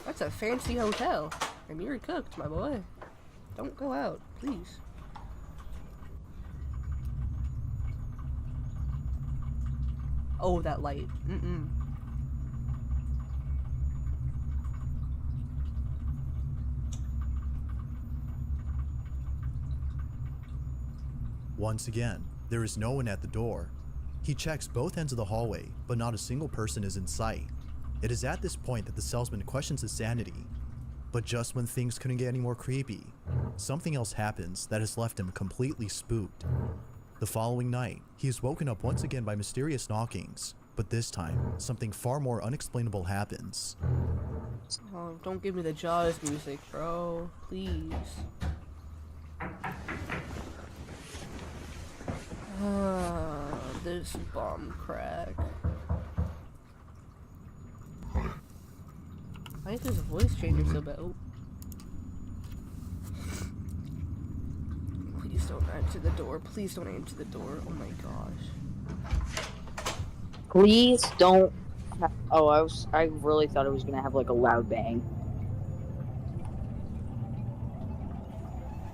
That's a fancy hotel. And you're cooked, my boy. Don't go out, please. Oh, that light. Mm-mm. Once again, there is no one at the door. He checks both ends of the hallway, but not a single person is in sight. It is at this point that the salesman questions his sanity. But just when things couldn't get any more creepy, something else happens that has left him completely spooked. The following night, he is woken up once again by mysterious knockings, but this time, something far more unexplainable happens. Oh, don't give me the Jaws music, bro. Please. This bomb crack. Why is his voice changing so bad? Oh. Please don't answer the door. Please don't answer the door. Oh my gosh. Please don't. Oh, I really thought it was gonna have like a loud bang.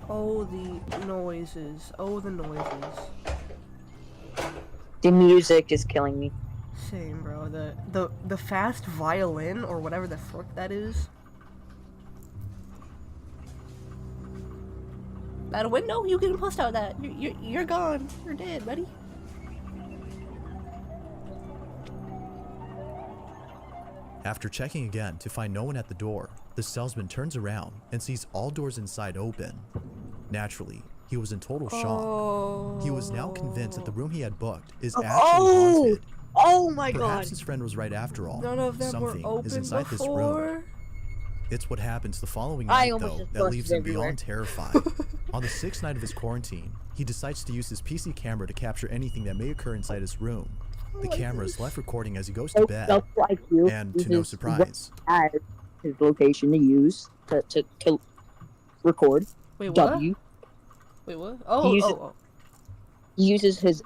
Oh, the noises. Oh, the noises. The music is killing me. Same, bro. The fast violin or whatever the frick that is. That window, you can bust out that. You're gone. You're dead, buddy. After checking again to find no one at the door, the salesman turns around and sees all doors inside open. Naturally, he was in total shock. He was now convinced that the room he had booked is actually haunted. Oh my god! Perhaps his friend was right after all. None of them Something were open is inside this room. It's what happens the following night, though, that leaves him beyond terrified. On the 6th night of his quarantine, he decides to use his PC camera to capture anything that may occur inside his room. The camera is left recording as he goes to bed, and to no surprise, his location to use to record. Wait, what? W. Wait, what? Oh, he uses his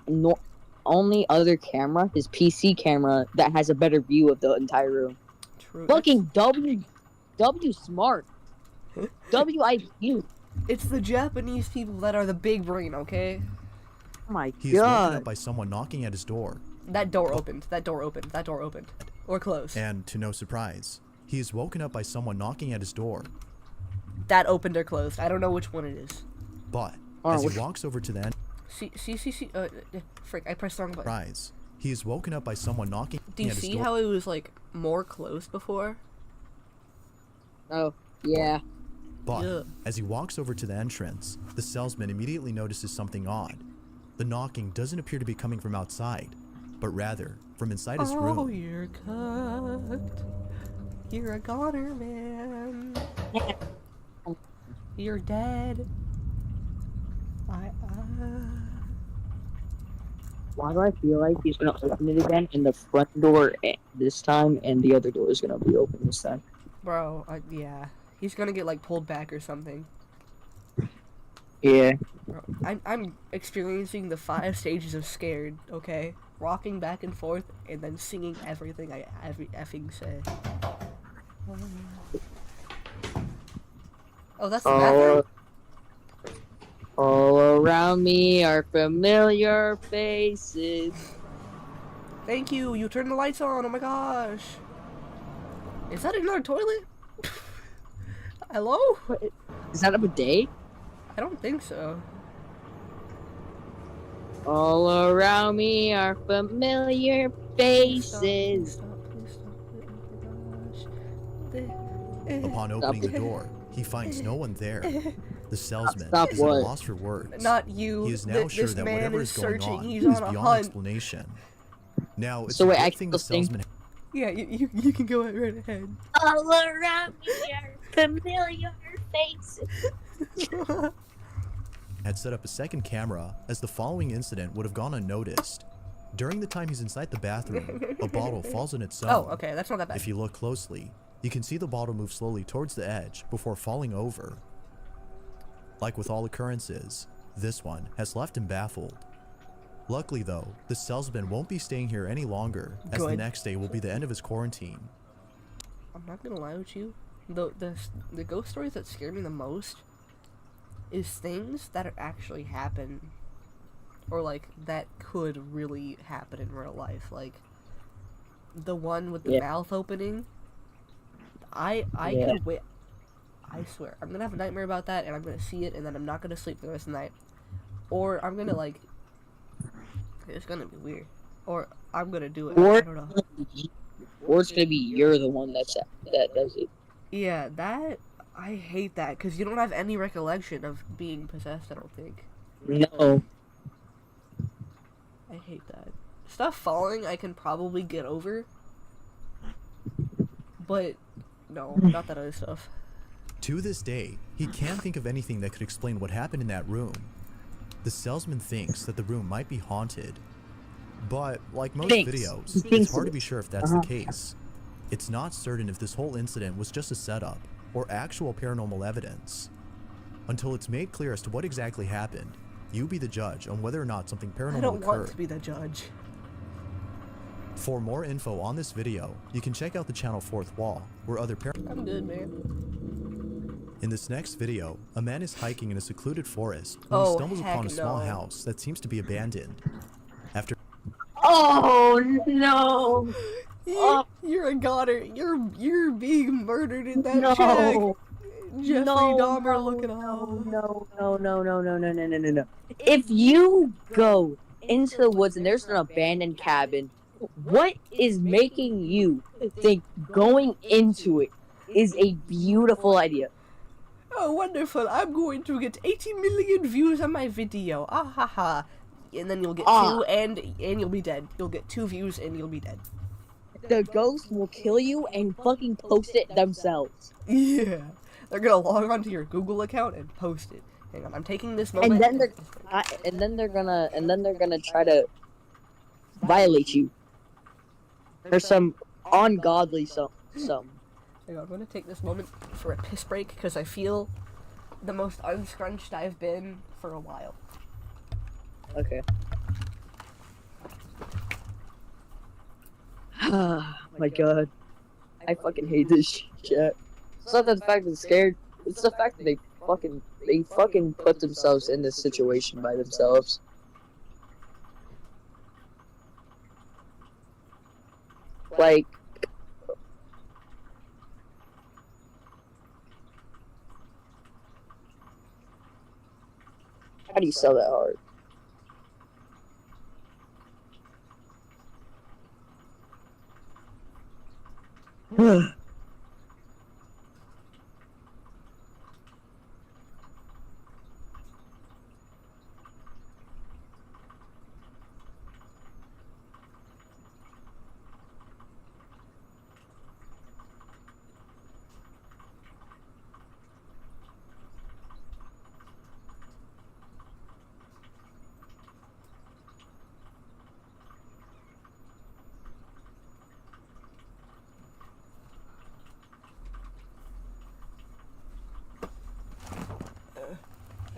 only other camera, his PC camera, that has a better view of the entire room. True. Fucking W smart. WIQ. It's the Japanese people that are the big brain, okay? Oh my he is woken god. up by someone knocking at his door. That door opened. That door opened. That door opened. Or closed. And to no surprise, he is woken up by someone knocking at his door. That opened or closed. I don't know which one it is. But as he walks over to the end, frick, I pressed the wrong button. Surprise, he is woken up by someone knocking Do you at his door. see how it was like more closed before? Oh, yeah. But as he walks over to the entrance, the salesman immediately notices something odd. The knocking doesn't appear to be coming from outside, but rather from inside his room. Oh, you're cooked. You're a goner, man. You're dead. Why do I feel like he's gonna open it again and the front door this time and the other door is gonna be open this time? Bro, yeah. He's gonna get like pulled back or something. Yeah. Bro, I'm experiencing the 5 stages of scared, okay? Rocking back and forth and then singing everything I effing say. Oh, that's the bathroom? All around me are familiar faces. Thank you, you turned the lights on, oh my gosh. Is that another toilet? Hello? Is that a bidet? I don't think so. All around me are familiar faces. Upon opening the door, he finds no one there. The salesman Stop is at a what? loss for words. Not you. He is now sure this that man whatever is is going searching. on He's is on a beyond hunt. explanation. Now, it's So a wait, good I thing can the sing? salesman Yeah, you can go right ahead. All around me are familiar faces. had set up a second camera, as the following incident would have gone unnoticed. During the time he's inside the bathroom, a bottle falls on its own. Oh, okay, that's not that bad. If you look closely, you can see the bottle move slowly towards the edge before falling over. Like with all occurrences, this one has left him baffled. Luckily though, the salesman won't be staying here any longer, as the next day will be the end of his quarantine. I'm not gonna lie with you. the ghost stories that scare me the most is things that actually happen, or like that could really happen in real life. Like the one with the mouth opening. I could wait. I swear, I'm gonna have a nightmare about that, and I'm gonna see it, and then I'm not gonna sleep for the rest of the night. Or I'm gonna like, it's gonna be weird. Or I'm gonna do it. I don't know. Or it's gonna be you're the one that does it. Yeah, that I hate that because you don't have any recollection of being possessed. I don't think. No. I hate that. Stuff falling, I can probably get over. But no, not that other stuff. To this day, he can't think of anything that could explain what happened in that room. The salesman thinks that the room might be haunted, but like most videos, it's hard to be sure if that's the case. It's not certain if this whole incident was just a setup or actual paranormal evidence. Until it's made clear as to what exactly happened, you be the judge on whether or not something paranormal I don't occurred. want to be the judge. For more info on this video, you can check out the channel Fourth Wall, where other I'm good, man. In this next video, a man is hiking in a secluded forest when he stumbles upon a small house that seems to be abandoned. After Oh no! You're a goner. You're being murdered in that shack. Jeffrey Dahmer looking off. No. If you go into the woods and there's an abandoned cabin, what is making you think going into it is a beautiful idea? Oh, wonderful. I'm going to get 80 million views on my video. Ah ha ha. And then you'll get 2 and you'll be dead. You'll get 2 views and you'll be dead. The ghost will kill you and fucking post it themselves. Yeah. They're gonna log onto your Google account and post it. Hang on, I'm taking this moment. And then they're gonna try to violate you. There's some ungodly some. Hang on, I'm gonna take this moment for a piss break because I feel the most unscrunched I've been for a while. Okay. My god. I fucking hate this shit. It's not the fact that I'm scared, it's the fact that they fucking put themselves in this situation by themselves. Like, how do you sell that hard?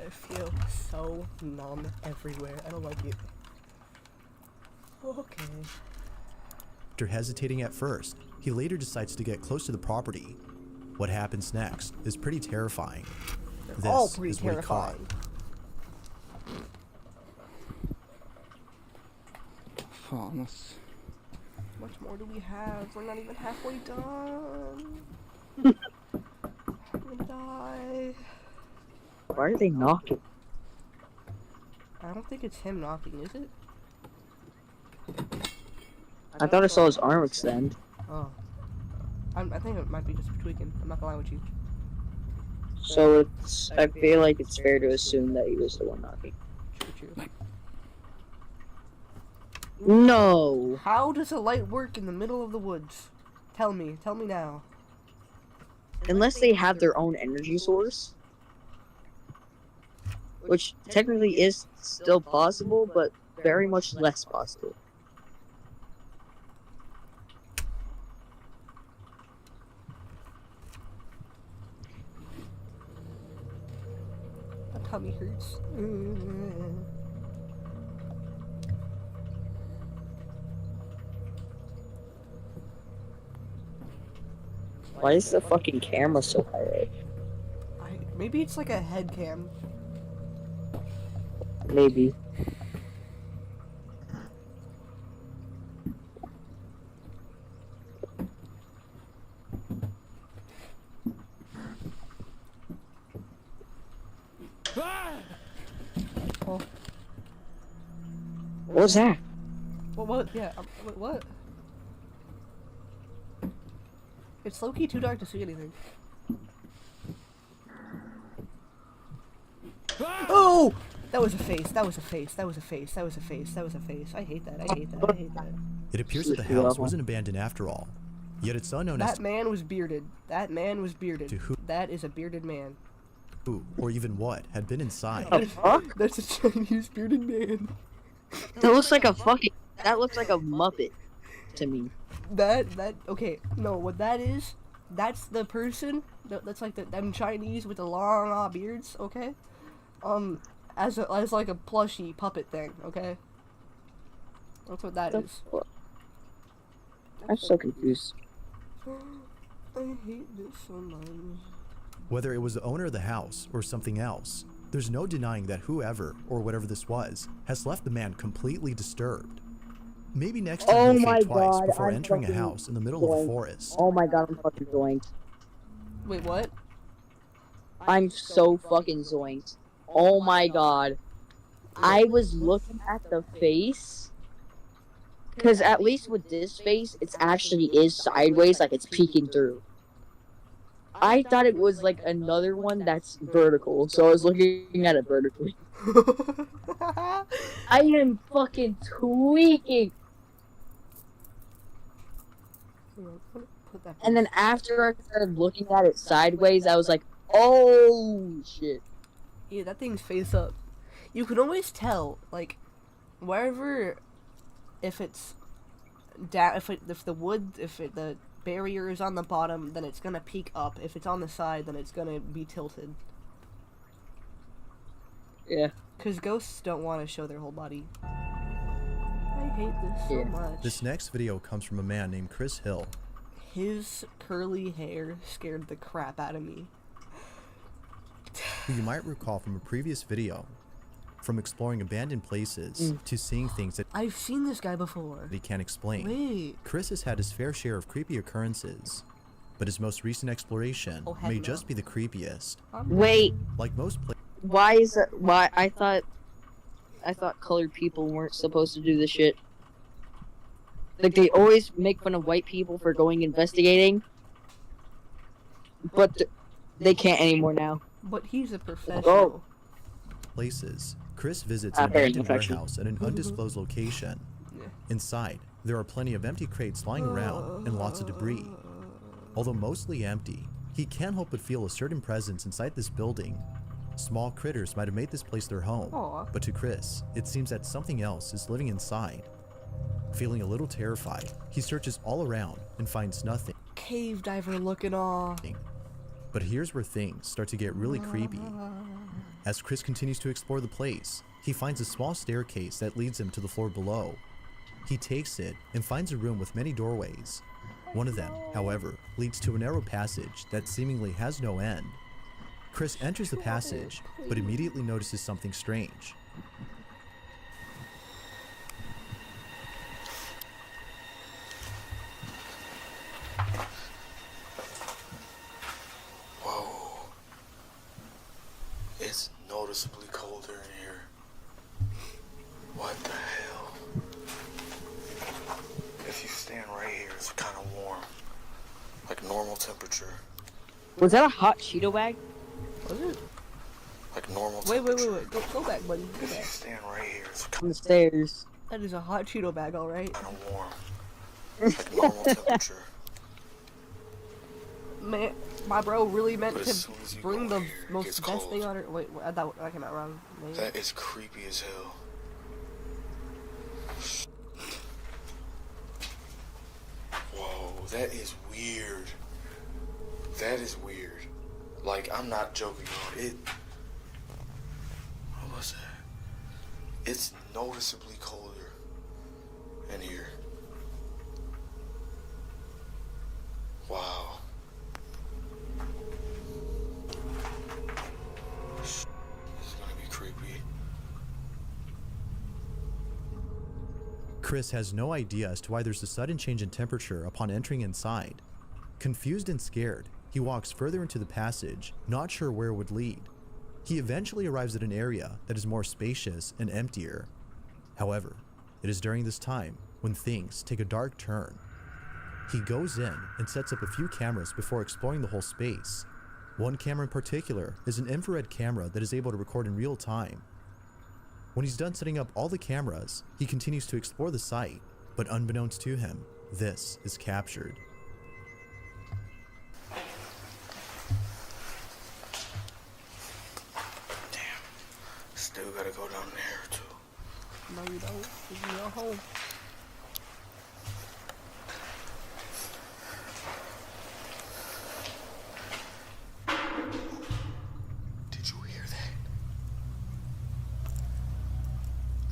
I feel so numb everywhere. I don't like it. Okay. After hesitating at first, he later decides to get close to the property. What happens next is pretty terrifying. They're all This pretty is what he caught. terrifying. Thomas. How much more do we have? We're not even halfway done. I'm gonna die. Why are they knocking? I don't think it's him knocking, is it? I thought I saw his arm extend. Oh. I think it might be just tweaking. I'm not gonna lie with you. So I feel like it's fair to assume that he was the one knocking. True. No! How does a light work in the middle of the woods? Tell me now. Unless they have their own energy source. Which technically is still possible, but very much less possible. My tummy hurts. Why is the fucking camera so high? Maybe it's like a head cam. Maybe. Oh. What was that? What? Yeah. Wait, what? It's low-key too dark to see anything. Oh! That was a face. That was a face. That was a face. That was a face. That was a face. I hate that. I hate that. I hate that. It appears that the house wasn't abandoned after all. Yet it's unknown as That man was bearded. That man was bearded. To who? That is a bearded man. who, or even what, had been inside. That's a Chinese bearded man. That looks like a fucking. That looks like a Muppet to me. Okay, no, what that is, that's the person, that's like them Chinese with the long beards, okay? As like a plushy puppet thing, okay? That's what that is. I'm so confused. I hate this so much. Whether it was the owner of the house or something else, there's no denying that whoever, or whatever this was, has left the man completely disturbed. Maybe next time he'll think twice before entering a house in the middle of a forest. Oh my god, I'm fucking zoinked. Wait, what? I'm so fucking zoinked. Oh my god. I was looking at the face. Because at least with this face, it actually is sideways, like it's peeking through. I thought it was like another one that's vertical, so I was looking at it vertically. I am fucking tweaking. And then after I started looking at it sideways, I was like, oh shit. Yeah, that thing's face up. You can always tell, like, wherever, if it's down, if the barrier is on the bottom, then it's gonna peek up. If it's on the side, then it's gonna be tilted. Yeah. Because ghosts don't want to show their whole body. I hate this so much. This next video comes from a man named Chris Hill. His curly hair scared the crap out of me. Who you might recall from a previous video, from exploring abandoned places to seeing things that I've seen this guy before. he can't explain. Wait. Chris has had his fair share of creepy occurrences, but his most recent exploration may just be the creepiest. Wait. Like most Why is that? Why I thought colored people weren't supposed to do this shit. Like they always make fun of white people for going investigating, but they can't anymore now. But he's a professional. places, Chris visits an abandoned warehouse at an undisclosed location. Inside, there are plenty of empty crates lying around and lots of debris. Although mostly empty, he can't help but feel a certain presence inside this building. Small critters might have made this place their home, but to Chris, it seems that something else is living inside. Feeling a little terrified, he searches all around and finds nothing. Cave diver looking off. But here's where things start to get really creepy. As Chris continues to explore the place, he finds a small staircase that leads him to the floor below. He takes it and finds a room with many doorways. One of them, however, leads to a narrow passage that seemingly has no end. Chris enters the passage, but immediately notices something strange. Whoa. It's noticeably colder in here. What the hell? If you stand right here, it's kind of warm. Like normal temperature. Was that a hot Cheeto bag? Was it? Like normal Wait, temperature. wait. Go back, buddy. Go If you back. stand right here, it's On the stairs. That is a hot Cheeto bag, alright. kind of warm. Like normal temperature. Man, my bro really meant But to as soon as you bring go the here, it most gets best thing cold. on her. Wait, that came out wrong. Maybe. That is creepy as hell. Whoa, that is weird. That is weird. Like, I'm not joking, y'all. What was that? It's noticeably colder in here. Wow. Chris has no idea as to why there's a sudden change in temperature upon entering inside. Confused and scared, he walks further into the passage, not sure where it would lead. He eventually arrives at an area that is more spacious and emptier. However, it is during this time when things take a dark turn. He goes in and sets up a few cameras before exploring the whole space. One camera in particular is an infrared camera that is able to record in real time. When he's done setting up all the cameras, he continues to explore the site, but unbeknownst to him, this is captured. Still gotta go down there too. No, you don't. This is your home. Did you hear that?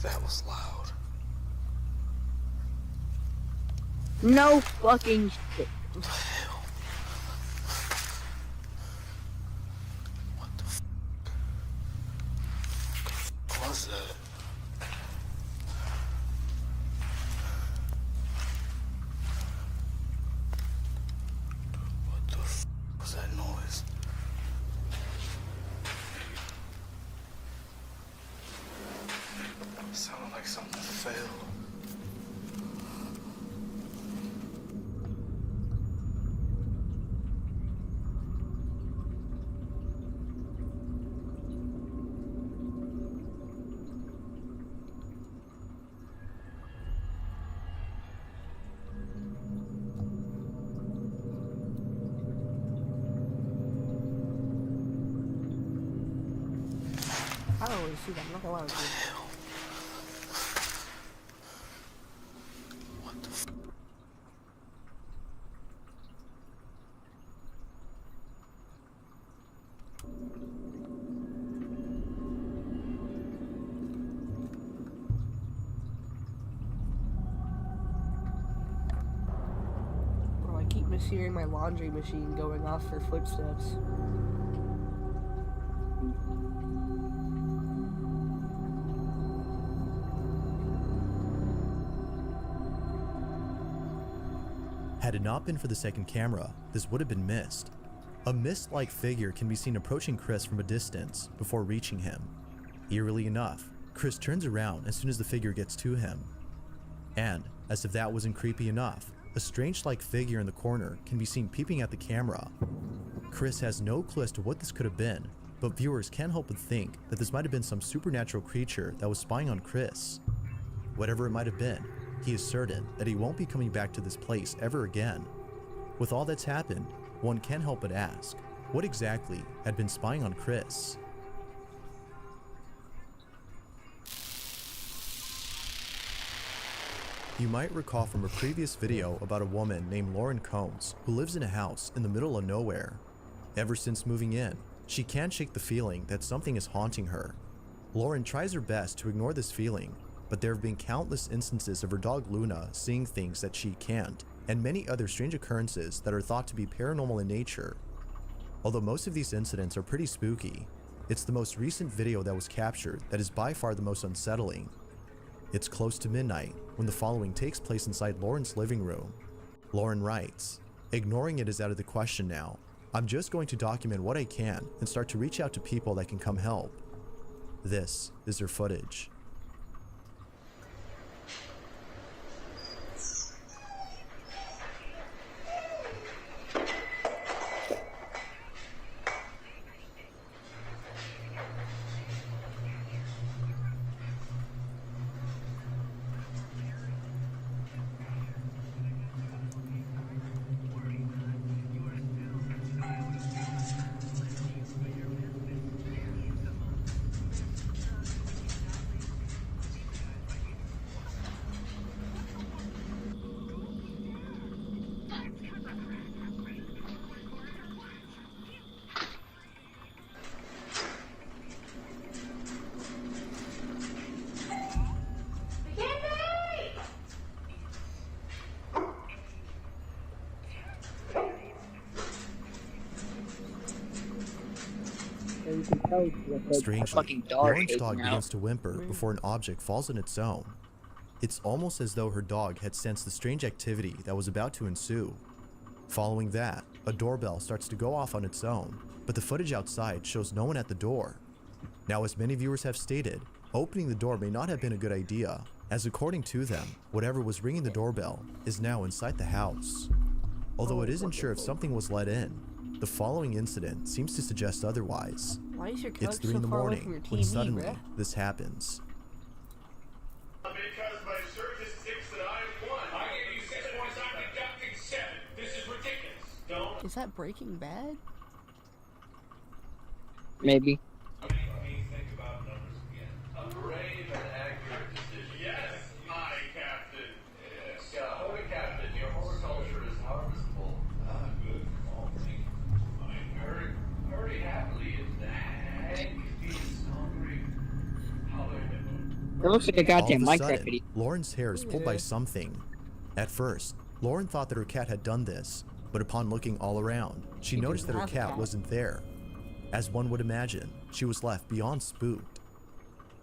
That was loud. No fucking shit. What the hell? What the f*** was that? What the f*** was that noise? It sounded like something fell. I don't really see that. I'm not gonna lie with you. What the f***? Bro, I keep mishearing my laundry machine going off for footsteps. Had it not been for the second camera, this would have been missed. A mist-like figure can be seen approaching Chris from a distance before reaching him. Eerily enough, Chris turns around as soon as the figure gets to him. And, as if that wasn't creepy enough, a strange-like figure in the corner can be seen peeping at the camera. Chris has no clue as to what this could have been, but viewers can't help but think that this might have been some supernatural creature that was spying on Chris. Whatever it might have been, he is certain that he won't be coming back to this place ever again. With all that's happened, one can't help but ask, what exactly had been spying on Chris? You might recall from a previous video about a woman named Lauren Combs who lives in a house in the middle of nowhere. Ever since moving in, she can't shake the feeling that something is haunting her. Lauren tries her best to ignore this feeling, but there have been countless instances of her dog Luna seeing things that she can't, and many other strange occurrences that are thought to be paranormal in nature. Although most of these incidents are pretty spooky, it's the most recent video that was captured that is by far the most unsettling. It's close to midnight when the following takes place inside Lauren's living room. Lauren writes, "Ignoring it is out of the question now. I'm just going to document what I can and start to reach out to people that can come help." This is her footage. Strangely, Lauren's dog begins to whimper before an object falls on its own. It's almost as though her dog had sensed the strange activity that was about to ensue. Following that, a doorbell starts to go off on its own, but the footage outside shows no one at the door. Now, as many viewers have stated, opening the door may not have been a good idea, as according to them, whatever was ringing the doorbell is now inside the house. Although it isn't sure if something was let in, the following incident seems to suggest otherwise. Why is your It's couch 3 in so the far away morning from your when TV, suddenly bruh? this happens. Because my search is 6 and I'm 1. I gave you 6 points, I'm deducting 7. This is ridiculous. Don't. Is that Breaking Bad? Maybe. Let me think about numbers again. A brave and accurate decision. Yes, aye, Captain. Yes. Holy Captain, your horticulture is harvestable. Ah, good. Oh, thank you. I hurry happily and Hank is hungry. Hallelujah. It looks like a goddamn All of a Minecraft sudden, video. Lauren's hair is pulled by something. At first, Lauren thought that her cat had done this, but upon looking all around, she noticed that her cat wasn't there. As one would imagine, she was left beyond spooked.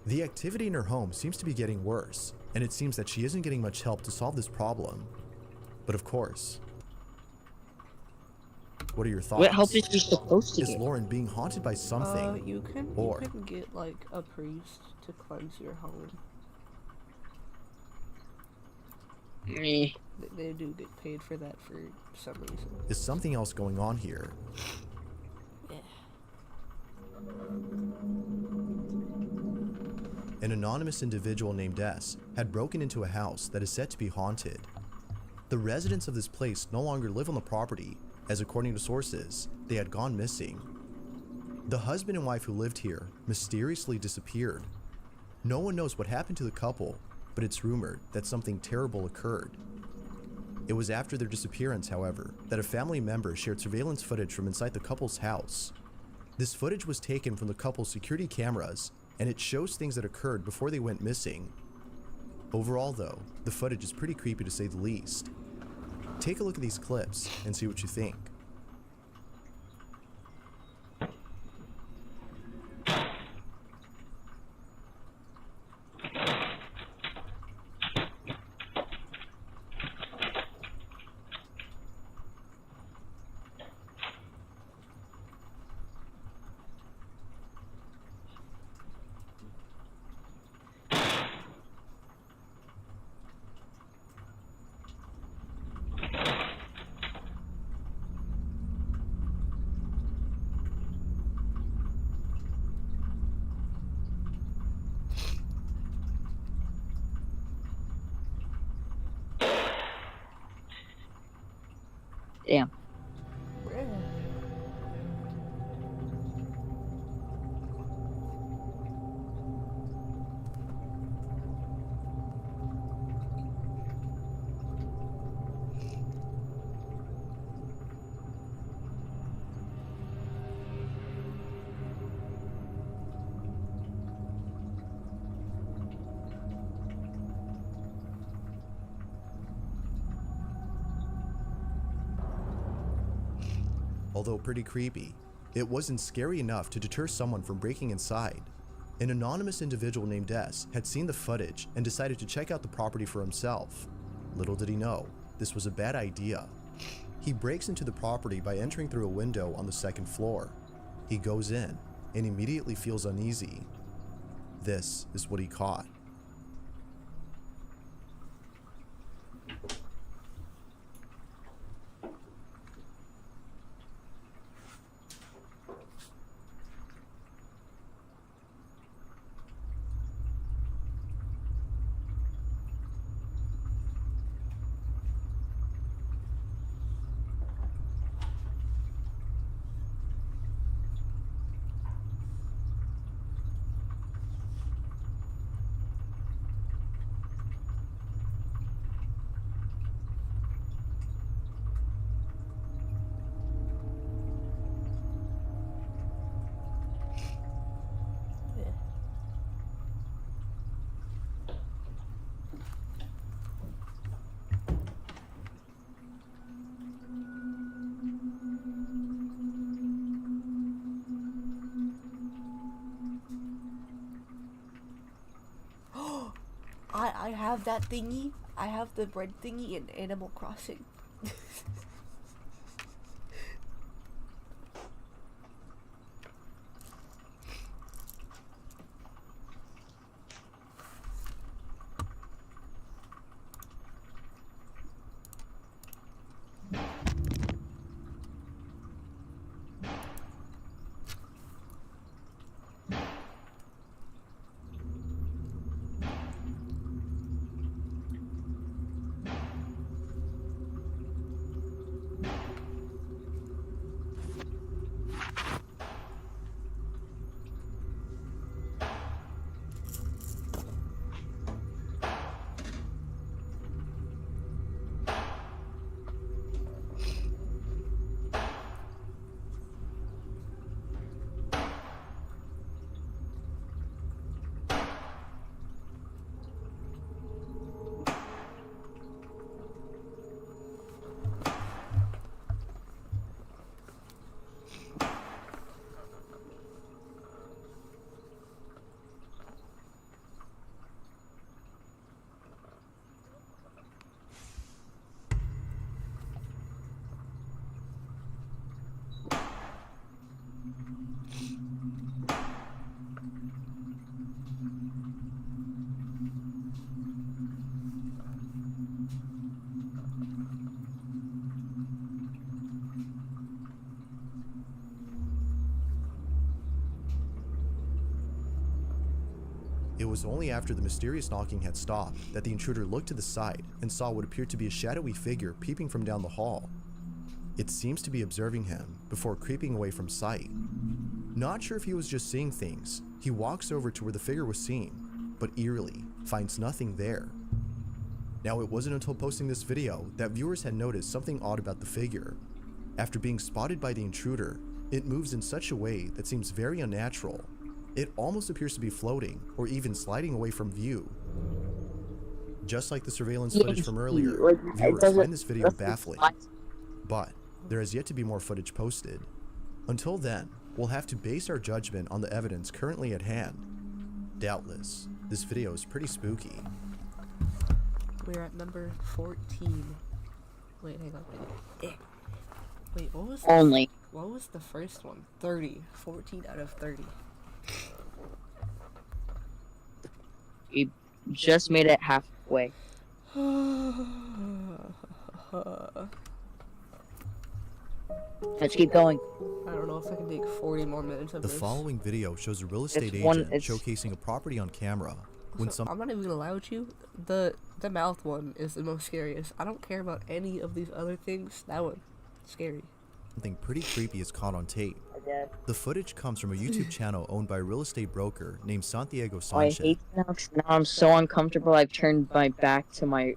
The activity in her home seems to be getting worse, and it seems that she isn't getting much help to solve this problem. But of course, what are your thoughts? What help is she supposed to Is get? Lauren being haunted by something? You can get like a priest to cleanse your home. They do get paid for that for some reason. Is something else going on here? Yeah. An anonymous individual named S had broken into a house that is said to be haunted. The residents of this place no longer live on the property, as according to sources, they had gone missing. The husband and wife who lived here mysteriously disappeared. No one knows what happened to the couple, but it's rumored that something terrible occurred. It was after their disappearance, however, that a family member shared surveillance footage from inside the couple's house. This footage was taken from the couple's security cameras, and it shows things that occurred before they went missing. Overall though, the footage is pretty creepy to say the least. Take a look at these clips and see what you think. Damn. Although pretty creepy, it wasn't scary enough to deter someone from breaking inside. An anonymous individual named S had seen the footage and decided to check out the property for himself. Little did he know, this was a bad idea. He breaks into the property by entering through a window on the second floor. He goes in and immediately feels uneasy. This is what he caught. have that thingy. I have the bread thingy in Animal Crossing. It was only after the mysterious knocking had stopped that the intruder looked to the side and saw what appeared to be a shadowy figure peeping from down the hall. It seems to be observing him before creeping away from sight. Not sure if he was just seeing things, he walks over to where the figure was seen, but eerily finds nothing there. Now, it wasn't until posting this video that viewers had noticed something odd about the figure. After being spotted by the intruder, it moves in such a way that seems very unnatural. It almost appears to be floating or even sliding away from view. Just like the surveillance footage from earlier, viewers find this video baffling. But there has yet to be more footage posted. Until then, we'll have to base our judgment on the evidence currently at hand. Doubtless, this video is pretty spooky. We're at number 14. Wait, hang on. Wait, what was Only. What was the first one? 30. 14 out of 30. You just made it halfway. Let's keep going. I don't know if I can take 40 more minutes of The this. following video shows a real estate agent showcasing a property on camera. When I'm not even gonna lie with you. The mouth one is the most scariest. I don't care about any of these other things. That one, scary. Something pretty creepy is caught on tape. The footage comes from a YouTube channel owned by a real estate broker named Santiago Oh, I Sanchez. hate now. Now I'm so uncomfortable. I've turned my back to my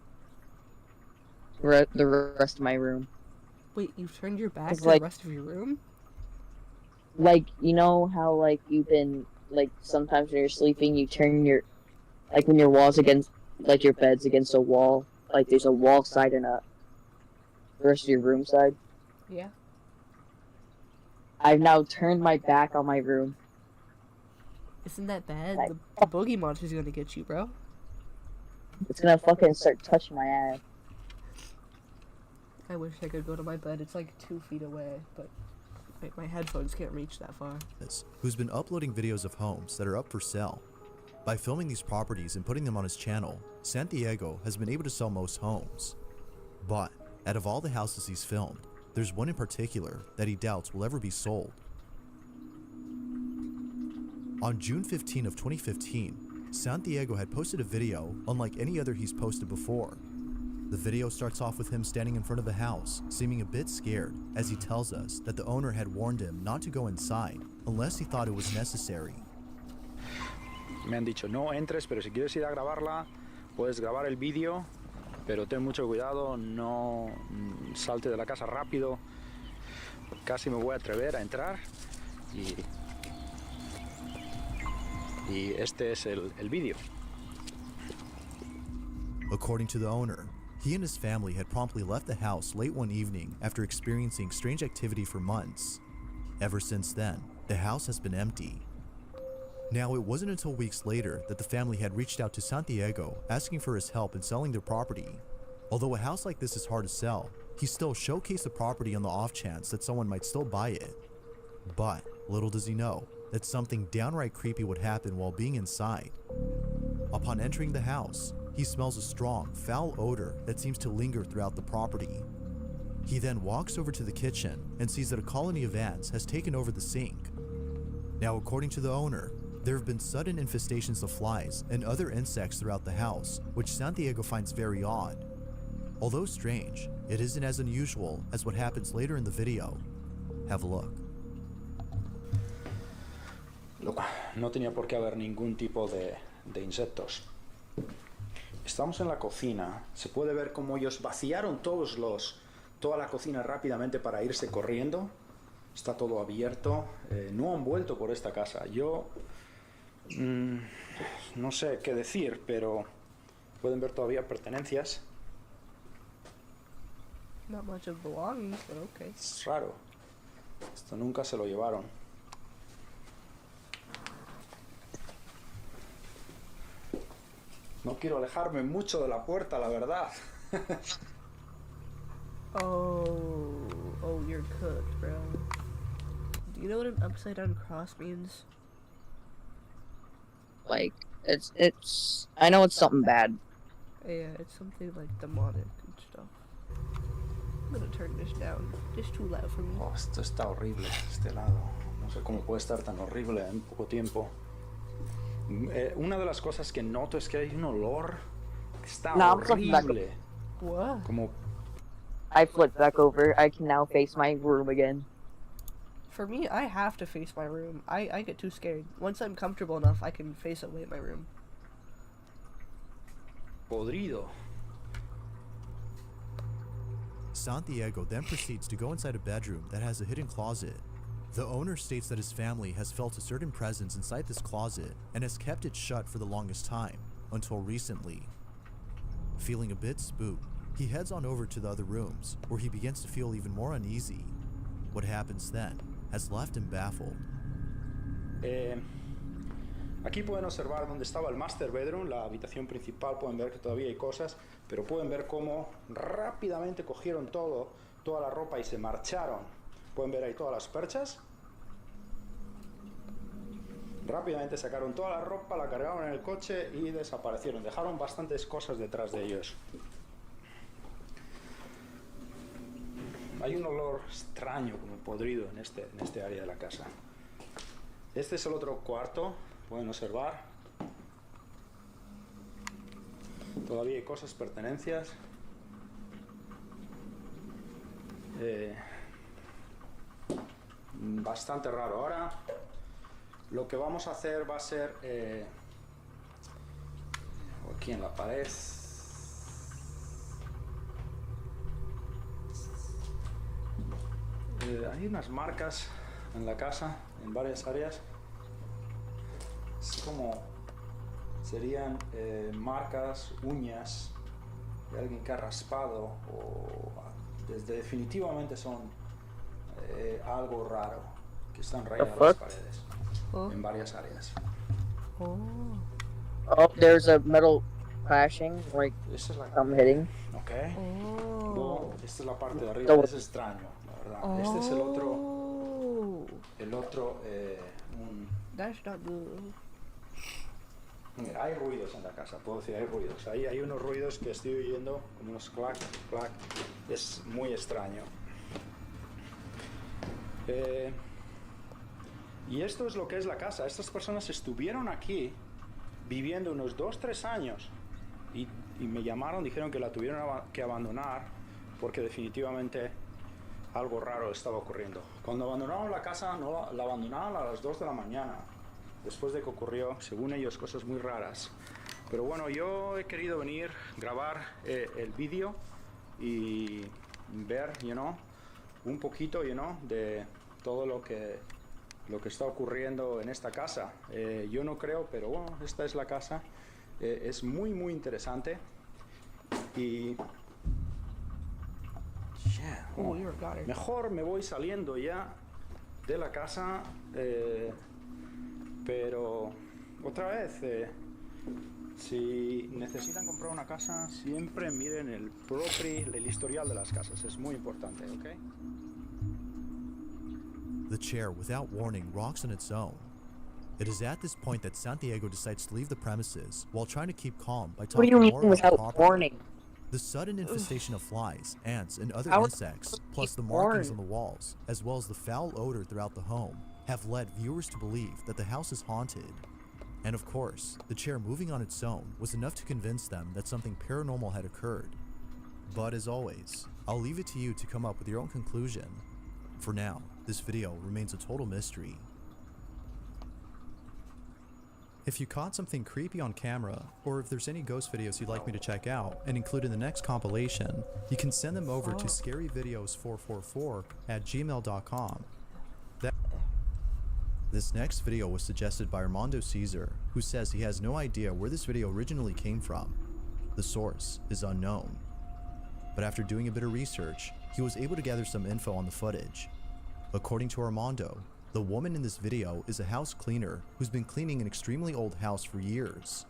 the rest of my room. Wait, you've turned your back It's to like- the rest of your room? Like, you know how like you've been like sometimes when you're sleeping you turn your like when your wall's against like your bed's against a wall, like there's a wall side and a the rest of your room side. Yeah. I've now turned my back on my room. Isn't that bad? Like- The boogie monster's gonna get you, bro. It's gonna fucking start touching my ass. I wish I could go to my bed. It's like 2 feet away, but my headphones can't reach that far. Who's been uploading videos of homes that are up for sale. By filming these properties and putting them on his channel, Santiago has been able to sell most homes. But out of all the houses he's filmed, there's one in particular that he doubts will ever be sold. On June 15 of 2015, Santiago had posted a video unlike any other he's posted before. The video starts off with him standing in front of the house, seeming a bit scared, as he tells us that the owner had warned him not to go inside unless he thought it was necessary. Me han dicho, no entres, pero si quieres ir a grabarla, puedes grabar el vídeo, pero ten mucho cuidado, no salte de la casa rápido. Casi me voy a atrever a entrar y este es el vídeo. According to the owner, he and his family had promptly left the house late one evening after experiencing strange activity for months. Ever since then, the house has been empty. Now, it wasn't until weeks later that the family had reached out to Santiago asking for his help in selling their property. Although a house like this is hard to sell, he still showcased the property on the off chance that someone might still buy it. But little does he know that something downright creepy would happen while being inside. Upon entering the house, he smells a strong, foul odor that seems to linger throughout the property. He then walks over to the kitchen and sees that a colony of ants has taken over the sink. Now, according to the owner, there have been sudden infestations of flies and other insects throughout the house, which Santiago finds very odd. Although strange, it isn't as unusual as what happens later in the video. Have a look. No tenía por qué haber ningún tipo de insectos. Estamos en la cocina. Se puede ver cómo ellos vaciaron toda la cocina rápidamente para irse corriendo. Está todo abierto. No han vuelto por esta casa. Yo no sé qué decir, pero pueden ver todavía pertenencias. Not much of belongings, but okay. Es raro. Esto nunca se lo llevaron. No quiero alejarme mucho de la puerta, la verdad. Oh, you're cooked, bro. Do you know what an upside down cross means? Like, it's I know it's something bad. Yeah, it's something like demonic and stuff. I'm gonna turn this down. It's too loud for me. Oh, esto está horrible, este lado. No sé cómo puede estar tan horrible en poco tiempo. Una de las cosas que noto es que hay un olor que está horrible. What? Como I flipped back over. I can now face my room again. For me, I have to face my room. I get too scared. Once I'm comfortable enough, I can face away my room. podrido. Santiago then proceeds to go inside a bedroom that has a hidden closet. The owner states that his family has felt a certain presence inside this closet and has kept it shut for the longest time, until recently. Feeling a bit spooked, he heads on over to the other rooms, where he begins to feel even more uneasy. What happens then has left him baffled. Aquí pueden observar dónde estaba el master bedroom, la habitación principal. Pueden ver que todavía hay cosas, pero pueden ver cómo rápidamente cogieron toda la ropa y se marcharon. Pueden ver ahí todas las perchas. Rápidamente sacaron toda la ropa, la cargaron en el coche y desaparecieron. Dejaron bastantes cosas detrás de ellos. Hay un olor extraño, como podrido, en este área de la casa. Este es el otro cuarto, pueden observar. Todavía hay cosas, pertenencias. Bastante raro. Ahora lo que vamos a hacer va a ser aquí en la pared. Hay unas marcas en la casa, en varias áreas. Es como serían marcas, uñas de alguien que ha raspado, o definitivamente son algo raro, que están rayadas las paredes en varias áreas. Oh, there's a metal clashing, like I'm hitting. Okay. Luego, esta es la parte de arriba, es extraño, la verdad. Este es el otro, That's not good. Mira, hay ruidos en la casa, puedo decir, hay ruidos. Ahí hay unos ruidos que estoy oyendo, como unos clac, clac. Es muy extraño. Y esto es lo que es la casa. Estas personas estuvieron aquí viviendo unos 2-3 años y me llamaron, dijeron que la tuvieron que abandonar porque definitivamente algo raro estaba ocurriendo. Cuando abandonaron la casa, no la abandonaron a las 2 de la mañana, después de que ocurrió, según ellos, cosas muy raras. Pero bueno, yo he querido venir, grabar el vídeo y ver, un poquito, de todo lo que está ocurriendo en esta casa. Yo no creo, pero bueno, esta es la casa. Es muy, muy interesante. Y mejor me voy saliendo ya de la casa, Pero, otra vez, si necesitan comprar una casa, siempre miren el historial de las casas. Es muy importante, ¿ok? The chair, without warning, rocks on its own. It is at this point that Santiago decides to leave the premises while trying to keep calm by What do talking you mean more about the without property. warning? The sudden infestation of flies, ants, and other How- insects, plus the markings on the walls, as well as the foul odor throughout the home, have led viewers to believe that the house is haunted. And of course, the chair moving on its own was enough to convince them that something paranormal had occurred. But as always, I'll leave it to you to come up with your own conclusion. For now, this video remains a total mystery. If you caught something creepy on camera, or if there's any ghost videos you'd like me to check out and include in the next compilation, you can send them over to scaryvideos444@gmail.com. This next video was suggested by Armando Caesar, who says he has no idea where this video originally came from. The source is unknown. But after doing a bit of research, he was able to gather some info on the footage. According to Armando, the woman in this video is a house cleaner who's been cleaning an extremely old house for years.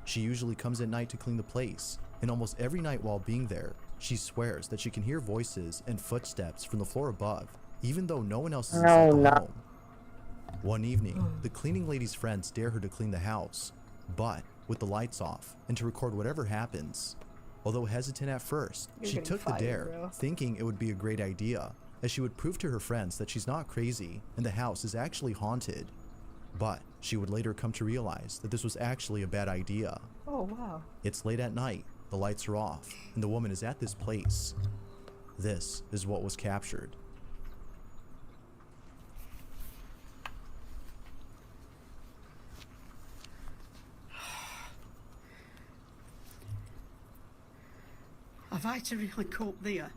She usually comes at night to clean the place, and almost every night while being there, she swears that she can hear voices and footsteps from the floor above, even though no one else is inside the home. One evening, the cleaning lady's friends dare her to clean the house, but with the lights off, and to record whatever happens. Although hesitant at first, she took the dare, thinking it would be a great idea, as she would prove to her friends that she's not crazy and the house is actually haunted. But she would later come to realize that this was actually a bad idea. Oh, wow. It's late at night, the lights are off, and the woman is at this place. This is what was captured. Have I to really cope there?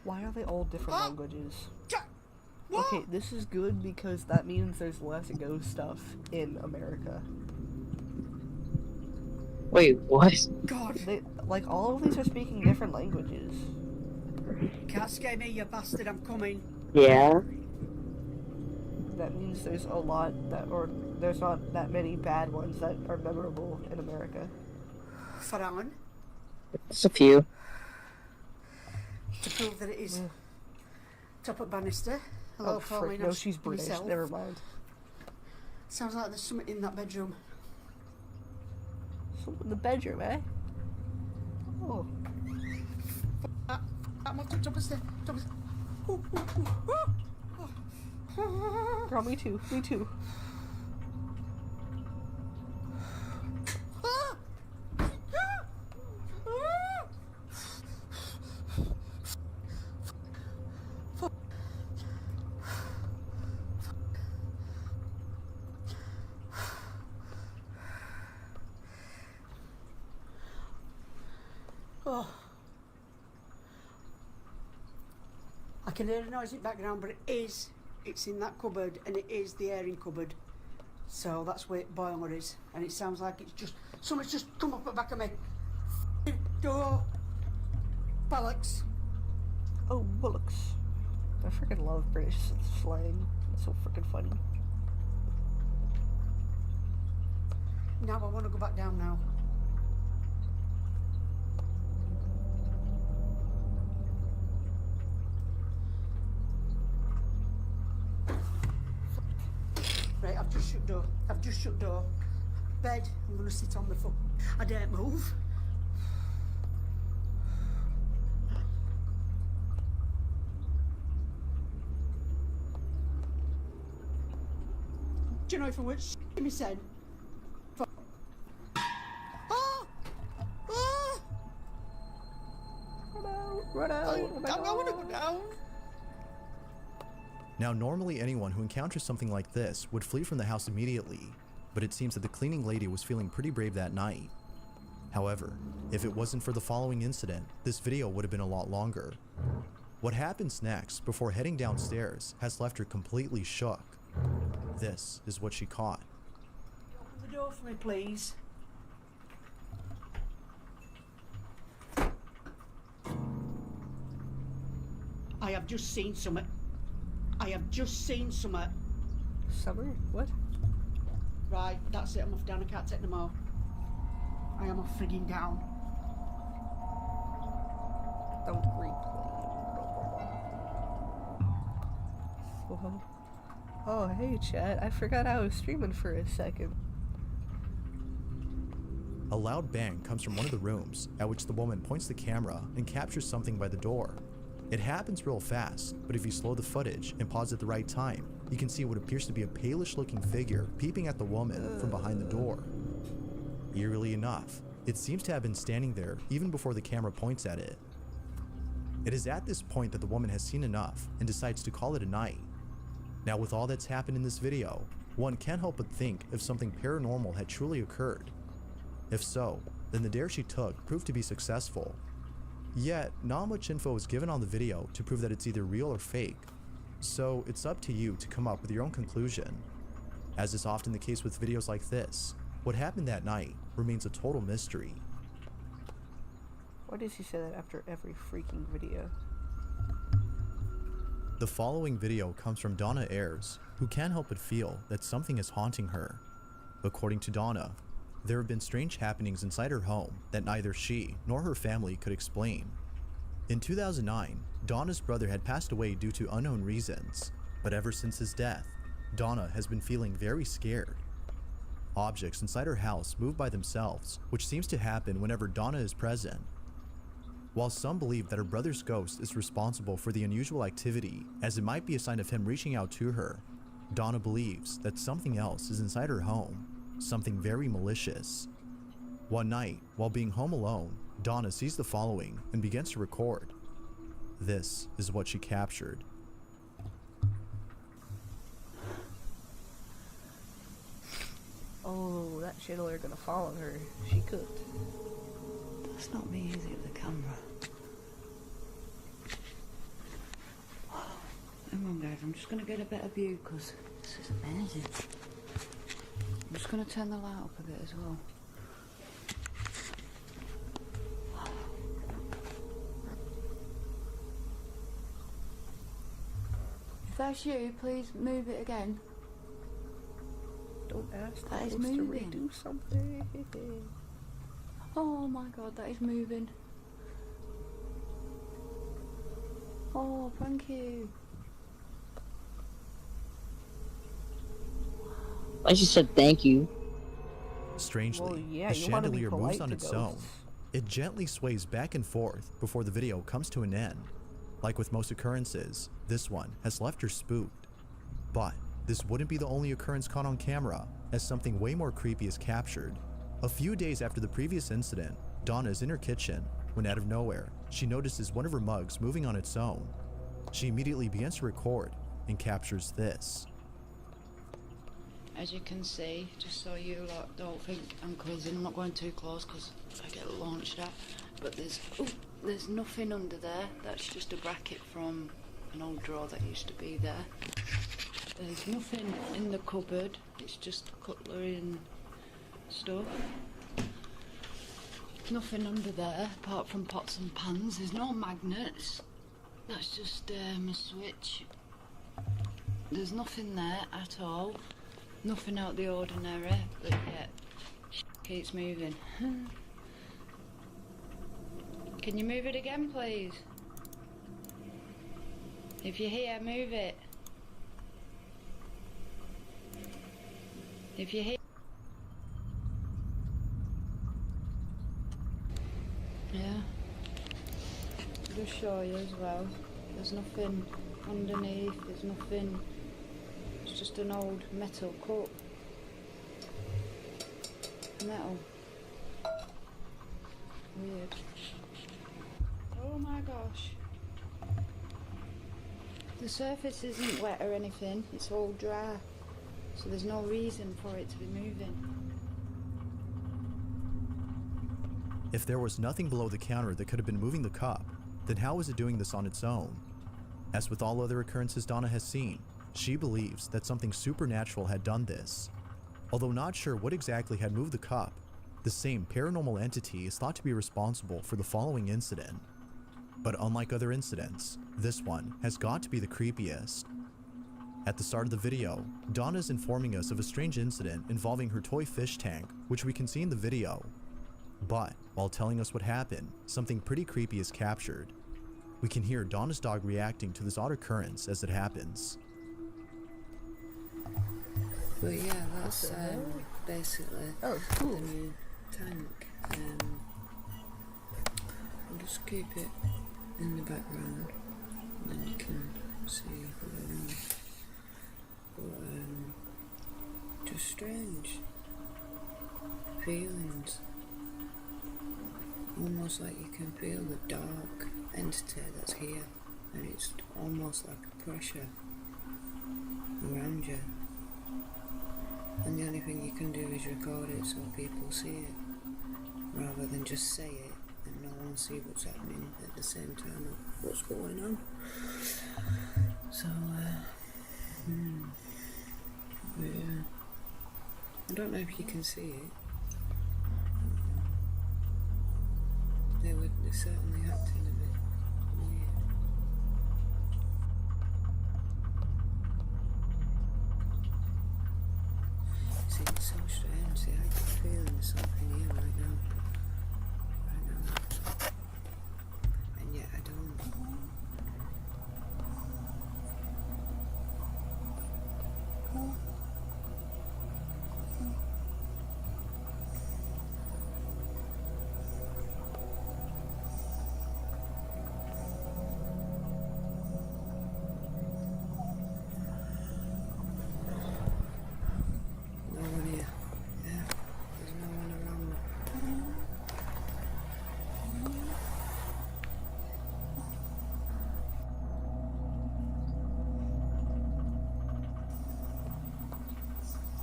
Why are they all different languages? Okay, this is good because that means there's less ghost stuff in America. Wait, what? God! Like, all of these are speaking different languages. Can't scare me, you bastard, I'm coming. Yeah? That means there's a lot there's not that many bad ones that are memorable in America. For Alan, It's a few. to prove that it is top at Bannister. Hello, Oh, Pauline. frick, no, she's British. Myself. Never mind. Sounds like there's something in that bedroom. Something in the bedroom, eh? Oh. I'm up to top of the stairs. Top of the... Girl, me too. Me too. Oh. I can hear a noise in the background, but it's in that cupboard, and it is the airing cupboard. So that's where the boiler is, and it sounds like it's just, someone's just come up the back of me. Door. Bollocks. Oh, bollocks. I freaking love British slang. It's so freaking funny. Now I want to go back down now. Right, I've just shut door. I've just shut door. Bed, I'm going to sit on the foot. I daren't move. Do you know if I went shit me said? Run out! I want to go down. Now, normally anyone who encounters something like this would flee from the house immediately, but it seems that the cleaning lady was feeling pretty brave that night. However, if it wasn't for the following incident, this video would have been a lot longer. What happens next, before heading downstairs, has left her completely shook. This is what she caught. Open the door for me, please. I have just seen something. I have just seen something. Summer? What? Right, that's it. I'm off down. I can't take no more. I am off frigging down. Don't replay. Whoa. Oh, hey, chat. I forgot I was streaming for a second. A loud bang comes from one of the rooms, at which the woman points the camera and captures something by the door. It happens real fast, but if you slow the footage and pause at the right time, you can see what appears to be a palish looking figure peeping at the woman from behind the door. Eerily enough, it seems to have been standing there even before the camera points at it. It is at this point that the woman has seen enough and decides to call it a night. Now, with all that's happened in this video, one can't help but think if something paranormal had truly occurred. If so, then the dare she took proved to be successful. Yet, not much info is given on the video to prove that it's either real or fake, so it's up to you to come up with your own conclusion. As is often the case with videos like this, what happened that night remains a total mystery. Why does he say that after every freaking video? The following video comes from Donna Ayers, who can't help but feel that something is haunting her. According to Donna, there have been strange happenings inside her home that neither she nor her family could explain. In 2009, Donna's brother had passed away due to unknown reasons, but ever since his death, Donna has been feeling very scared. Objects inside her house move by themselves, which seems to happen whenever Donna is present. While some believe that her brother's ghost is responsible for the unusual activity, as it might be a sign of him reaching out to her, Donna believes that something else is inside her home, something very malicious. One night, while being home alone, Donna sees the following and begins to record. This is what she captured. Oh, that chandelier gonna fall on her. She cooked. That's not me, is it, the camera? Hang on, guys, I'm just gonna get a better view because this is amazing. I'm just gonna turn the light up a bit as well. If that's you, please move it again. Don't ask that is to moving. redo something. Oh my god, that is moving. Oh, thank you. I just said thank you. Strangely, Well, yeah, the you wanna be chandelier moves polite on to its own. ghosts. It gently sways back and forth before the video comes to an end. Like with most occurrences, this one has left her spooked. But this wouldn't be the only occurrence caught on camera, as something way more creepy is captured. A few days after the previous incident, Donna is in her kitchen when out of nowhere, she notices one of her mugs moving on its own. She immediately begins to record and captures this. As you can see, just so you lot don't think I'm quizzing, I'm not going too close because I get launched at, but there's nothing under there. That's just a bracket from an old drawer that used to be there. There's nothing in the cupboard, it's just cutlery and stuff. Nothing under there apart from pots and pans. There's no magnets. That's just a switch. There's nothing there at all. Nothing out the ordinary, but yet keeps moving. Can you move it again, please? If you're here, move it. If you're here. Yeah. Just show you as well. There's nothing underneath, there's nothing. It's just an old metal cup. Metal. Weird. Oh my gosh. The surface isn't wet or anything, it's all dry. So there's no reason for it to be moving. If there was nothing below the counter that could have been moving the cup, then how was it doing this on its own? As with all other occurrences Donna has seen, she believes that something supernatural had done this. Although not sure what exactly had moved the cup, the same paranormal entity is thought to be responsible for the following incident. But unlike other incidents, this one has got to be the creepiest. At the start of the video, Donna is informing us of a strange incident involving her toy fish tank, which we can see in the video. But while telling us what happened, something pretty creepy is captured. We can hear Donna's dog reacting to this odd occurrence as it happens. But yeah, that's basically cool. the new tank. I'll just keep it in the background, and then you can see what I mean. But just strange feelings. Almost like you can feel the dark entity that's here, and it's almost like a pressure around you. And the only thing you can do is record it so people see it, rather than just say it and no one see what's happening at the same time of what's going on. So, yeah. I don't know if you can see it. They're certainly acting a bit weird. See, it's so strange. See, I get a feeling there's something here right now. And yet I don't. No one here. Yeah, there's no one around me.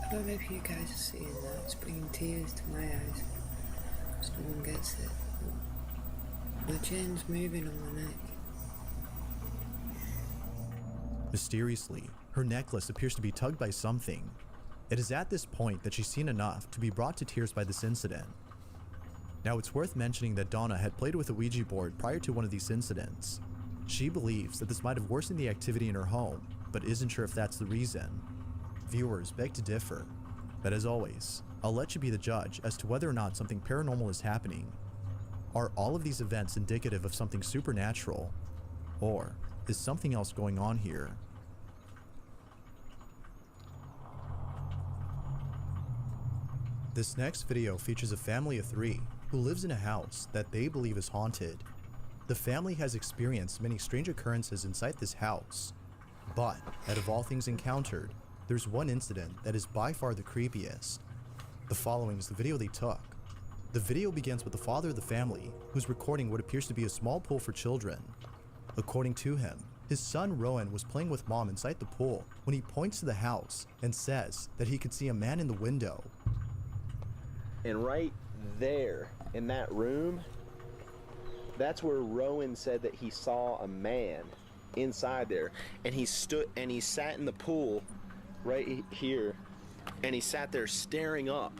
I don't know if you guys are seeing that. It's bringing tears to my eyes. Just no one gets it. The chain's moving on my neck. Mysteriously, her necklace appears to be tugged by something. It is at this point that she's seen enough to be brought to tears by this incident. Now, it's worth mentioning that Donna had played with a Ouija board prior to one of these incidents. She believes that this might have worsened the activity in her home, but isn't sure if that's the reason. Viewers beg to differ, but as always, I'll let you be the judge as to whether or not something paranormal is happening. Are all of these events indicative of something supernatural, or is something else going on here? This next video features a family of 3 who lives in a house that they believe is haunted. The family has experienced many strange occurrences inside this house, but out of all things encountered, there's one incident that is by far the creepiest. The following is the video they took. The video begins with the father of the family, who's recording what appears to be a small pool for children. According to him, his son Rowan was playing with mom inside the pool when he points to the house and says that he could see a man in the window. And right there in that room, that's where Rowan said that he saw a man inside there. And he sat in the pool right here, and he sat there staring up.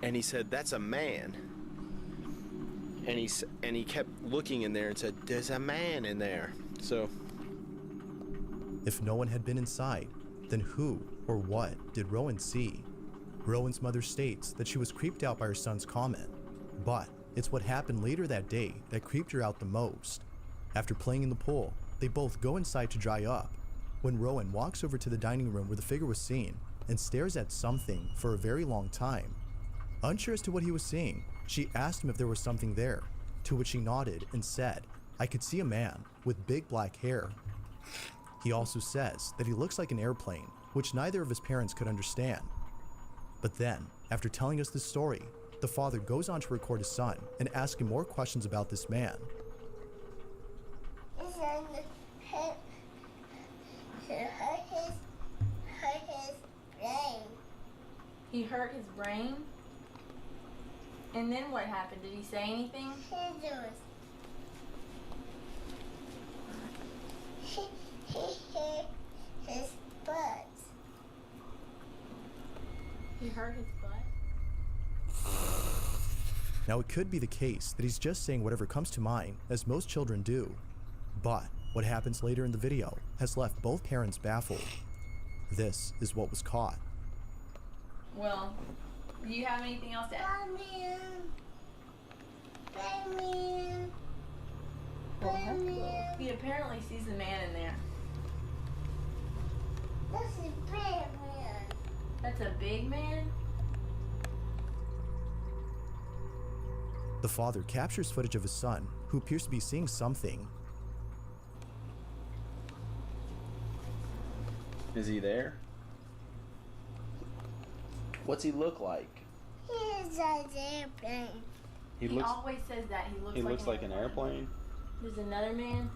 And he said, "That's a man." And he kept looking in there and said, "There's a man in there." So if no one had been inside, then who or what did Rowan see? Rowan's mother states that she was creeped out by her son's comment, but it's what happened later that day that creeped her out the most. After playing in the pool, they both go inside to dry up, when Rowan walks over to the dining room where the figure was seen and stares at something for a very long time. Unsure as to what he was seeing, she asked him if there was something there, to which he nodded and said, "I could see a man with big black hair." He also says that he looks like an airplane, which neither of his parents could understand. But then, after telling us this story, the father goes on to record his son and ask him more questions about this man. He hurt his brain? And then what happened? Did he say anything? He hurt his butt. He hurt his butt? Now, it could be the case that he's just saying whatever comes to mind, as most children do. But What happens later in the video has left both parents baffled. This is what was caught. Well, do you have anything else to add? He apparently sees the man in there. That's a big man. That's a big man? The father captures footage of his son, who appears to be seeing something. Is he there? What's he look like? He's an airplane. He always says that. He looks like an airplane. There's another man.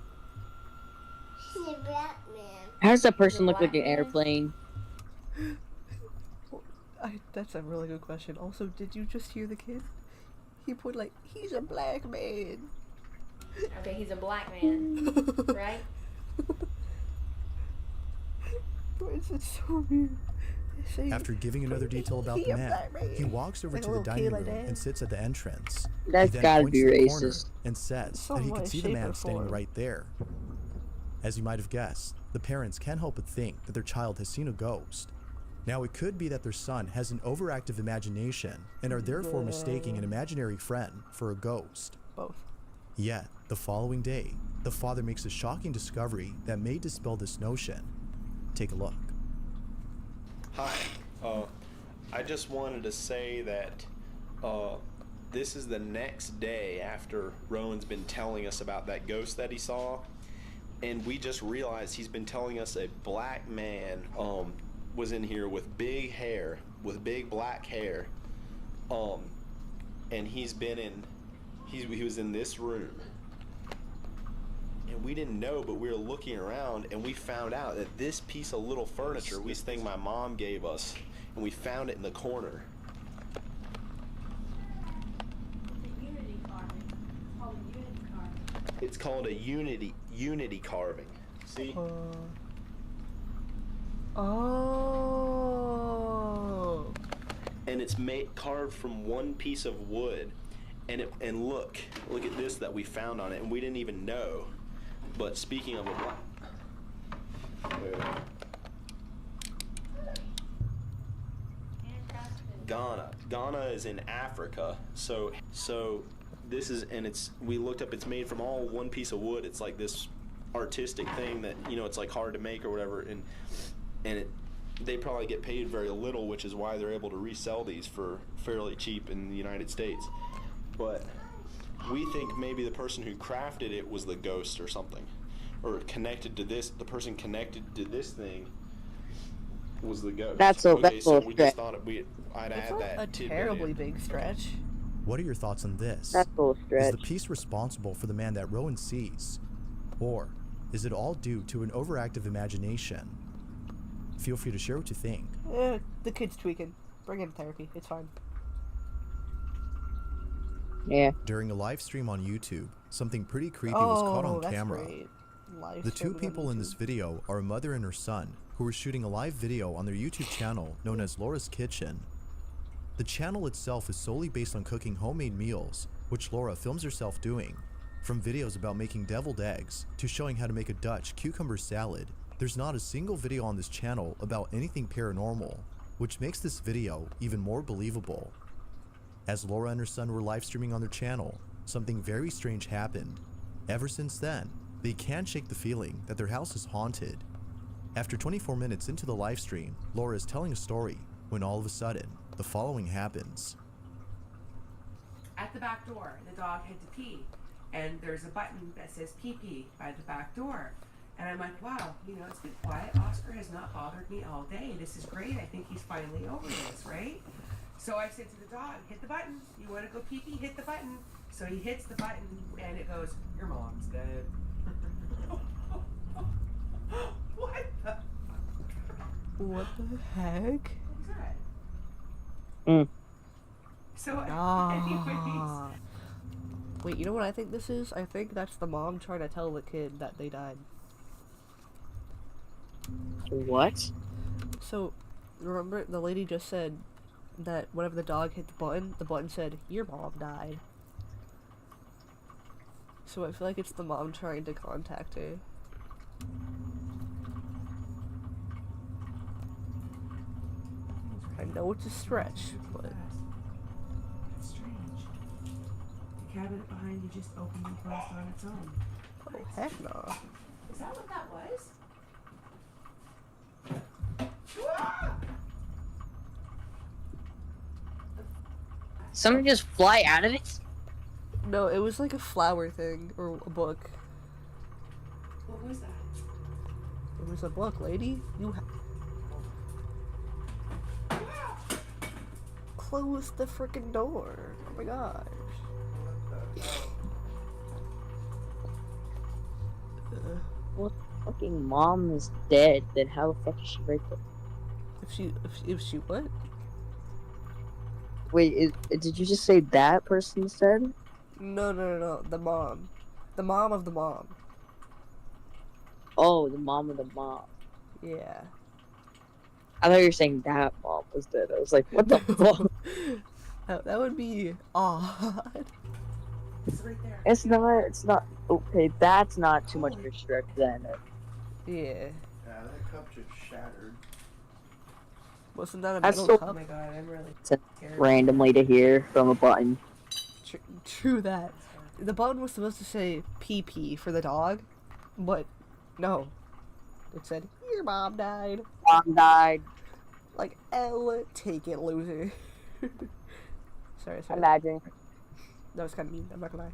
He's a black man. How does a person look like an airplane? That's a really good question. Also, did you just hear the kid? He put like, he's a black man. Okay, he's a black man, right? It's so weird. After giving another detail about the man, he walks over to the dining room and sits at the entrance. That's He then gotta points be to the corner racist. and says Some that he way, can see the shape, man or standing form. right there. As you might have guessed, the parents can't help but think that their child has seen a ghost. Now, it could be that their son has an overactive imagination and are therefore mistaking an imaginary friend for a ghost. Both. Yet, the following day, the father makes a shocking discovery that may dispel this notion. Take a look. Hi. I just wanted to say that this is the next day after Rowan's been telling us about that ghost that he saw, and we just realized he's been telling us a black man was in here with big hair, with big black hair, and he was in this room. And we didn't know, but we were looking around and we found out that this piece of little furniture, this thing my mom gave us, and we found it in the corner. It's called a unity carving. See? Oh. And it's carved from one piece of wood, and look at this that we found on it, and we didn't even know. But speaking of Ghana is in Africa, so this is, and we looked up, it's made from all one piece of wood. It's like this artistic thing that, it's like hard to make or whatever, and they probably get paid very little, which is why they're able to resell these for fairly cheap in the United States. But we think maybe the person who crafted it was the ghost or something, or connected to this. The person connected to this thing was the ghost. That's so a we stretch. just thought I'd That's add not that a tidbit terribly in. big stretch. What are your thoughts on this? That's a little Is stretch. the piece responsible for the man that Rowan sees? Or is it all due to an overactive imagination? Feel free to share what you think. The kid's tweaking. Bring him to therapy. It's fine. Yeah. During a live stream on YouTube, something pretty creepy was caught on that's camera. great. Live The two streaming on people in YouTube. this video are a mother and her son, who were shooting a live video on their YouTube channel known as Laura's Kitchen. The channel itself is solely based on cooking homemade meals, which Laura films herself doing. From videos about making deviled eggs, to showing how to make a Dutch cucumber salad, there's not a single video on this channel about anything paranormal, which makes this video even more believable. As Laura and her son were live streaming on their channel, something very strange happened. Ever since then, they can't shake the feeling that their house is haunted. After 24 minutes into the live stream, Laura is telling a story when all of a sudden, the following happens. At the back door, the dog had to pee, and there's a button that says pee pee by the back door. And I'm like, wow, it's been quiet. Oscar has not bothered me all day. This is great. I think he's finally over this, right? So I said to the dog, hit the button. You want to go pee pee? Hit the button. So he hits the button, and it goes, your mom's dead. What the? What the heck? So, Ah. Wait, you know what I think this is? I think that's the mom trying to tell the kid that they died. What? So, remember the lady just said that whenever the dog hit the button said, your mom died. So I feel like it's the mom trying to contact her. I know it's a stretch, but That's strange. The cabinet behind you just opened and closed on its own. oh heck no. Is that what that was? Something just fly out of it? No, it was like a flower thing or a book. What was that? It was a book, lady. You close the freaking door. Oh my gosh. Well, fucking mom is dead. Then how the fuck is she right there? If she what? Wait, did you just say that person said? No. The mom. The mom of the mom. Oh, the mom of the mom. Yeah. I thought you were saying that mom was dead. I was like, what the fuck? That would be odd. It's right there. It's not. Okay, that's not too much of a stretch then. Yeah. Yeah, that cup just shattered. Wasn't that a That's metal so cup? Oh my god, I'm really scared. scared. Randomly to hear from a button. True that. The button was supposed to say PP for the dog, but no. It said, your mom died. Mom died. Like, L, take it, loser. sorry. Imagine. That was kind of mean, I'm not gonna lie.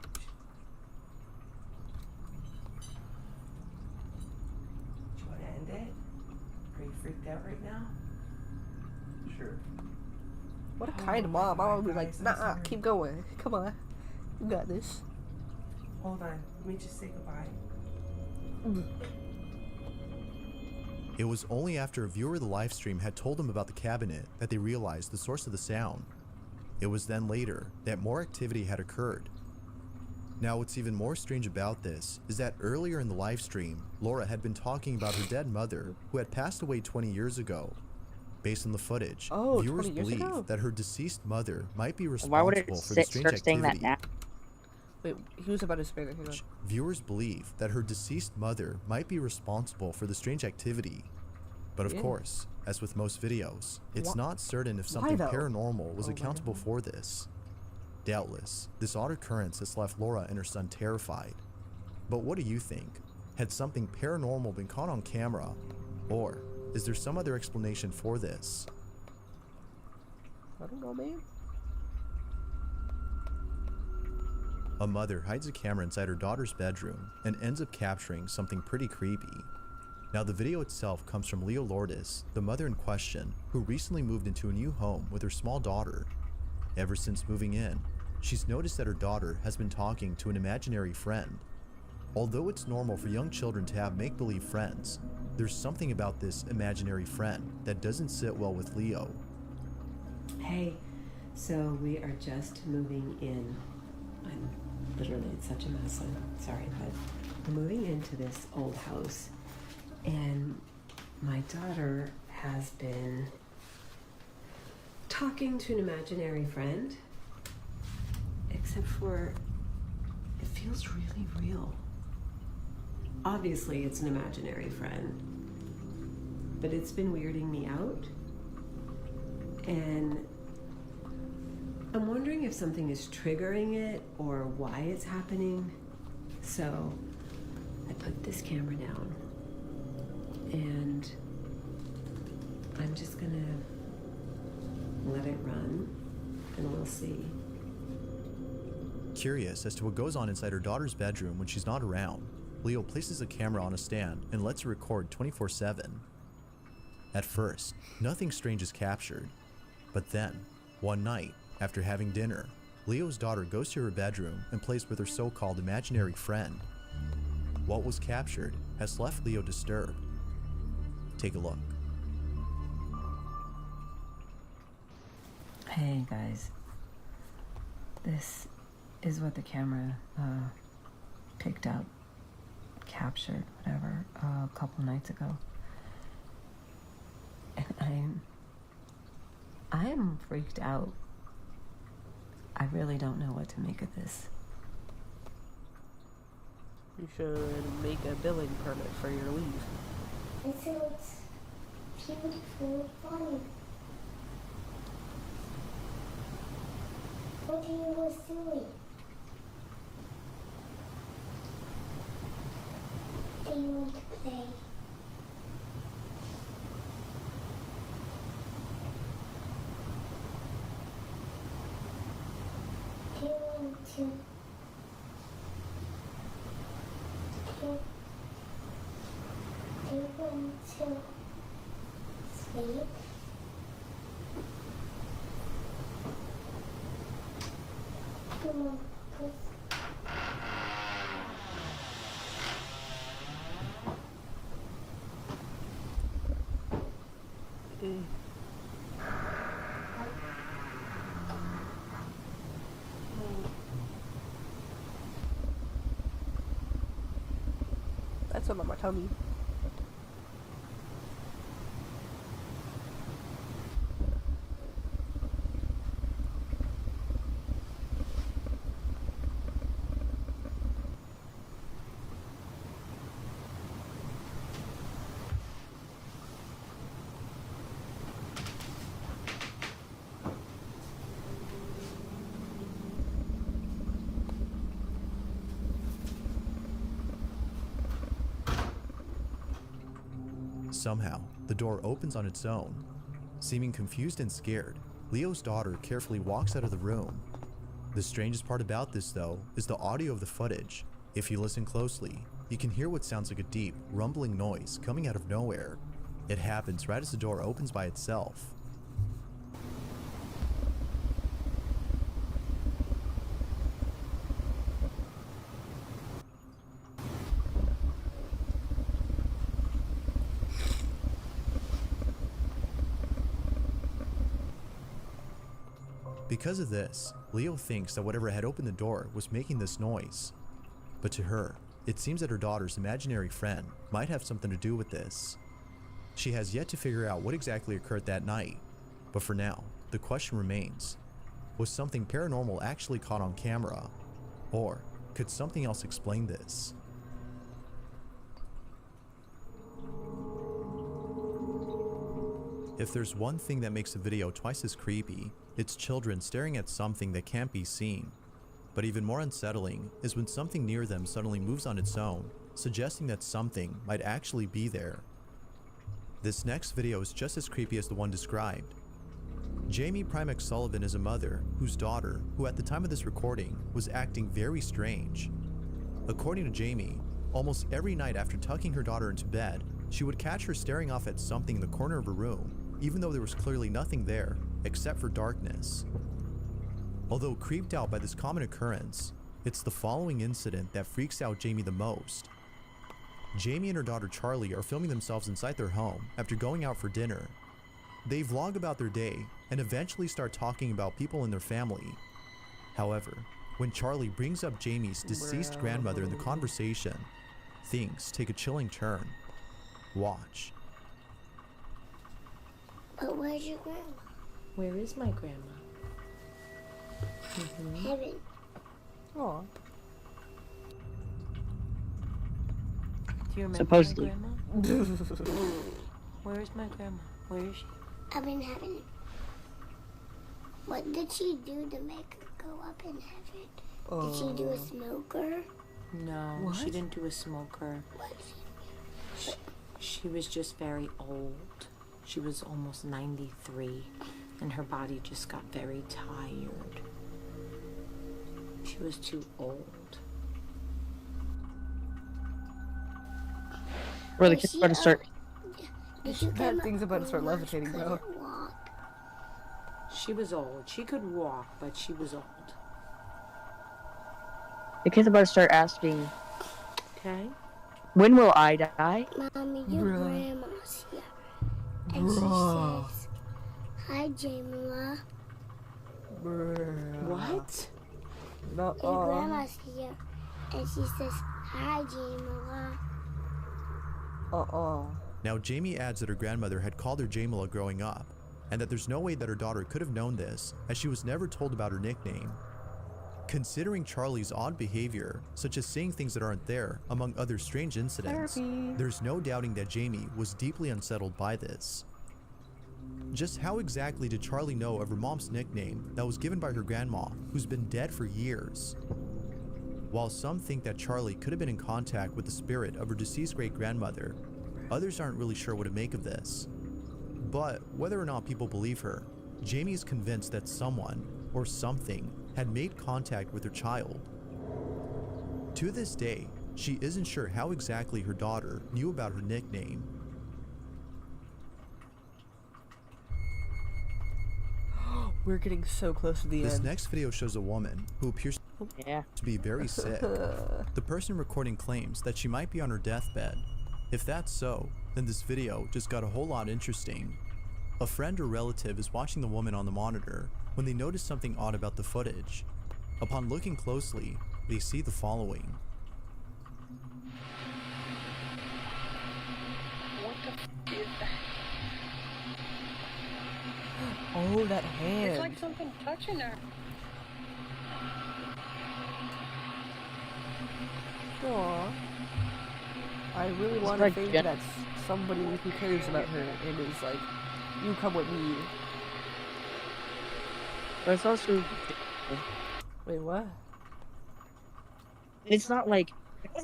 Do you want to end it? Are you freaked out right now? Sure. What a kind of mom. I would be like, nah, keep going. Come on. You got this. Hold on. Let me just say goodbye. It was only after a viewer of the live stream had told them about the cabinet that they realized the source of the sound. It was then later that more activity had occurred. Now, what's even more strange about this is that earlier in the live stream, Laura had been talking about her dead mother, who had passed away 20 years ago. Based on the footage, viewers 20 years believe ago? that her deceased mother might be Why would it responsible for the strange start saying that activity. now? Wait, he was about to spin it. Hang on. Viewers believe that her deceased mother might be responsible for the strange activity. But of Yeah. course, as with most videos, it's not certain if Why something though? paranormal was Oh my accountable for this. Doubtless, this odd occurrence has left Laura and her son terrified. But what do you think? Had something paranormal been caught on camera? Or is there some other explanation for this? I don't know, man. A mother hides a camera inside her daughter's bedroom and ends up capturing something pretty creepy. Now, the video itself comes from Leo Lourdes, the mother in question, who recently moved into a new home with her small daughter. Ever since moving in, she's noticed that her daughter has been talking to an imaginary friend. Although it's normal for young children to have make-believe friends, there's something about this imaginary friend that doesn't sit well with Leo. Hey, so we are just moving in. I'm literally in such a mess. I'm sorry, but we're moving into this old house, and my daughter has been talking to an imaginary friend, except for it feels really real. Obviously, it's an imaginary friend, but it's been weirding me out, and I'm wondering if something is triggering it or why it's happening. So I put this camera down and I'm just gonna let it run and we'll see. Curious as to what goes on inside her daughter's bedroom when she's not around, Leo places a camera on a stand and lets it record 24/7. At first, nothing strange is captured, but then, one night, after having dinner, Leo's daughter goes to her bedroom and plays with her so-called imaginary friend. What was captured has left Leo disturbed. Take a look. Hey guys, this is what the camera picked up, captured, whatever, a couple nights ago. And I'm freaked out. I really don't know what to make of this. You should make a billing permit for your leave. And so it's beautiful and funny. What do you was silly? Do you want to play? Do you want to? Do you want to sleep? Come on, please. That's on my tummy. Somehow, the door opens on its own. Seeming confused and scared, Leo's daughter carefully walks out of the room. The strangest part about this, though, is the audio of the footage. If you listen closely, you can hear what sounds like a deep, rumbling noise coming out of nowhere. It happens right as the door opens by itself. Because of this, Leo thinks that whatever had opened the door was making this noise. But to her, it seems that her daughter's imaginary friend might have something to do with this. She has yet to figure out what exactly occurred that night, but for now, the question remains, was something paranormal actually caught on camera? Or could something else explain this? If there's one thing that makes a video twice as creepy, it's children staring at something that can't be seen. But even more unsettling is when something near them suddenly moves on its own, suggesting that something might actually be there. This next video is just as creepy as the one described. Jamie Primex Sullivan is a mother whose daughter, who at the time of this recording, was acting very strange. According to Jamie, almost every night after tucking her daughter into bed, she would catch her staring off at something in the corner of her room, even though there was clearly nothing there, except for darkness. Although creeped out by this common occurrence, it's the following incident that freaks out Jamie the most. Jamie and her daughter Charlie are filming themselves inside their home after going out for dinner. They vlog about their day and eventually start talking about people in their family. However, when Charlie brings up Jamie's deceased grandmother in the conversation, things take a chilling turn. Watch. But where's your grandma? Where is my grandma? Heaven. Aw. Do you remember Supposedly. my grandma? Where is my grandma? Where is she? Up in heaven. What did she do to make her go up in heaven? Did she do a smoker? No, What? she didn't do a smoker. She was just very old. She was almost 93, and her body just got very tired. She was too old. Bro, the kid's about to start. That thing's about to start levitating, bro. She was old. She could walk, but she was old. The kid's about to start asking, Okay? when will I die? Mommy, your grandma's here. And she says, hi, Jamila. What? Your grandma's here. And she says, hi, Jamila. Now Jamie adds that her grandmother had called her Jamila growing up, and that there's no way that her daughter could have known this, as she was never told about her nickname. Considering Charlie's odd behavior, such as saying things that aren't there, among other strange incidents, there's no doubting that Jamie was deeply unsettled by this. Just how exactly did Charlie know of her mom's nickname that was given by her grandma, who's been dead for years? While some think that Charlie could have been in contact with the spirit of her deceased great-grandmother, others aren't really sure what to make of this. But whether or not people believe her, Jamie is convinced that someone, or something, had made contact with her child. To this day, she isn't sure how exactly her daughter knew about her nickname. We're getting so close to the This end. next video shows a woman who appears to be very sick. The person recording claims that she might be on her deathbed. If that's so, then this video just got a whole lot interesting. A friend or relative is watching the woman on the monitor when they notice something odd about the footage. Upon looking closely, they see the following. What the f is that? Oh, that hand. It's like something touching her. Aww. I really want to think that's somebody who cares about her and is like, you come with me. But it's also... Wait, what? It's not like,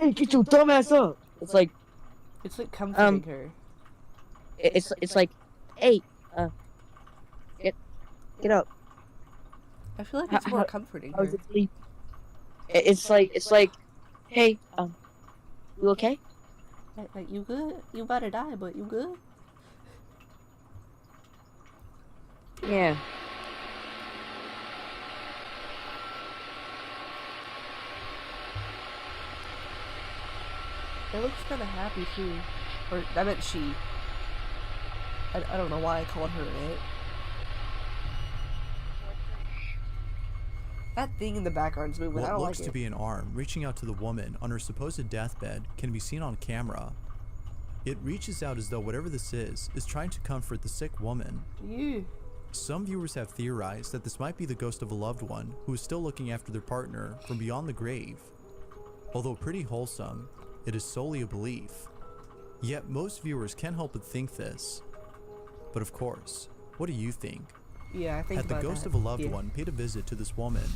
hey, get your dumb ass up! It's like... It's like comforting her. It's like, hey, get up. I feel like it's more comforting How's her. it sleep? It's like, hey, you okay? Like, you good? You about to die, but you good? Yeah. It looks kind of happy too. Or, I meant she. I don't know why I called her it. That thing in the background's moving. I What don't looks like to it. be an arm reaching out to the woman on her supposed deathbed can be seen on camera. It reaches out as though whatever this is trying to comfort the sick woman. Yeah. Some viewers have theorized that this might be the ghost of a loved one who is still looking after their partner from beyond the grave. Although pretty wholesome, it is solely a belief. Yet most viewers can't help but think this. But of course, what do you think? Yeah, I think Had the about ghost that. of a loved Yeah. one paid a visit to this woman?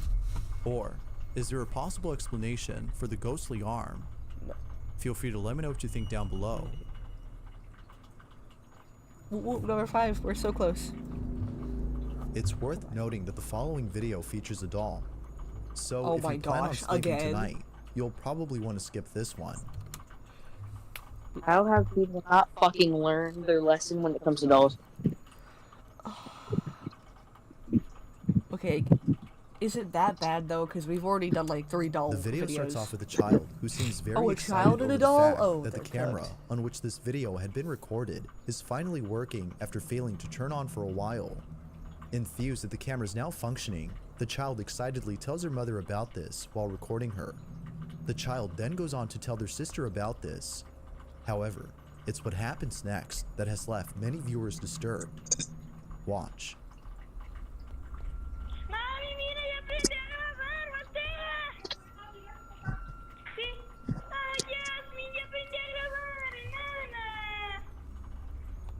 Or is there a possible explanation for the ghostly arm? Feel free to let me know what you think down below. Number 5, we're so close. It's worth noting that the following video features a doll. So Oh if my you plan on gosh, sleeping again. tonight, you'll probably want to skip this one. How have people not fucking learned their lesson when it comes to dolls? Okay, is it that bad though? Because we've already done like 3 doll The video videos. starts off with a child who seems very Oh, a excited child and over a the doll? fact Oh, that the they're camera cooked. on which this video had been recorded is finally working after failing to turn on for a while. Enthused that the camera is now functioning, the child excitedly tells her mother about this while recording her. The child then goes on to tell their sister about this. However, it's what happens next that has left many viewers disturbed. Watch. Mami, mira, ya aprendí a grabar, voltea. Sí. Ay, Jasmine, ya aprendí a grabar, enana.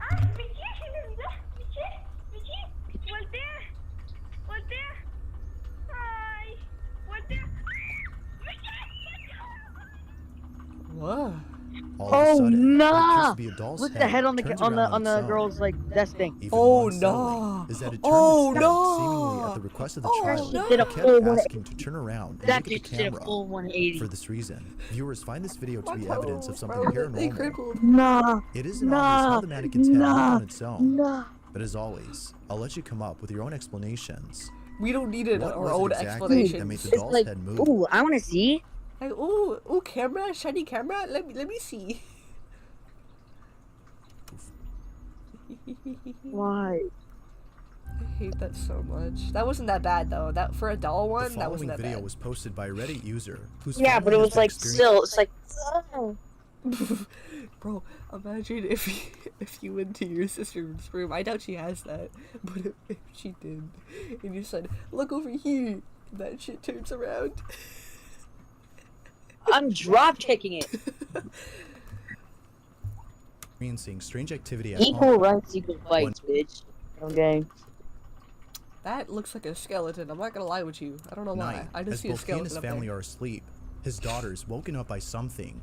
Ay, Michi, se me olvidó. Michi, voltea. Voltea. Ay, voltea. What? All of a sudden, what appears to be a doll's Look at head the head on turns the around on its the own. girl's like desk thing. Even Oh, more unsettling no. is that it turns Oh, its head no. seemingly at the request of the Oh, child, no. who Did a kept full asking to turn around and That look at bitch the did a camera. full 180. For this reason, viewers find this video to be My evidence of toes, something bro, they paranormal. crippled. Nah. It isn't obvious how the mannequin's head moved on its own, Nah. but as always, I'll let you come up with your own explanations. We don't need it, What our was own it exactly explanations. that made the It's doll's like, head move? ooh, I want to see. Like, ooh, camera, shiny camera. Let me see. Why? I hate that so much. That wasn't that bad though. That for a doll The one, that following wasn't that video bad. was posted by a Reddit user whose Yeah, but family it has was been like experiencing- still, it's like. Oh. Bro, imagine if you went to your sister's room. I doubt she has that, but if she did, and you said, "Look over here," That shit turns around. I'm drop kicking it. Experiencing strange activity at Equal home. rights, equal fights, bitch. Okay. That looks like a skeleton. I'm not gonna lie with you. I don't know why. Night, I just as see a both he and skeleton his up family there. are asleep, his daughter is woken up by something.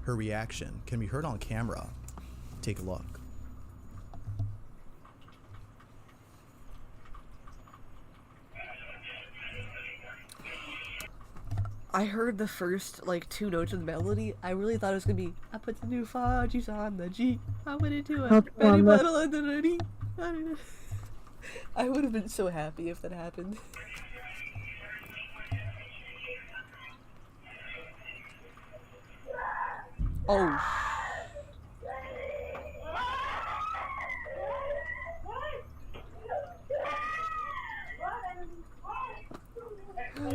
Her reaction can be heard on camera. Take a look. I heard the first like 2 notes of the melody. I really thought it was gonna be I put the new fudges on the G. I went into a Betty Bottle on the D. I would have been so happy if that happened. Oh.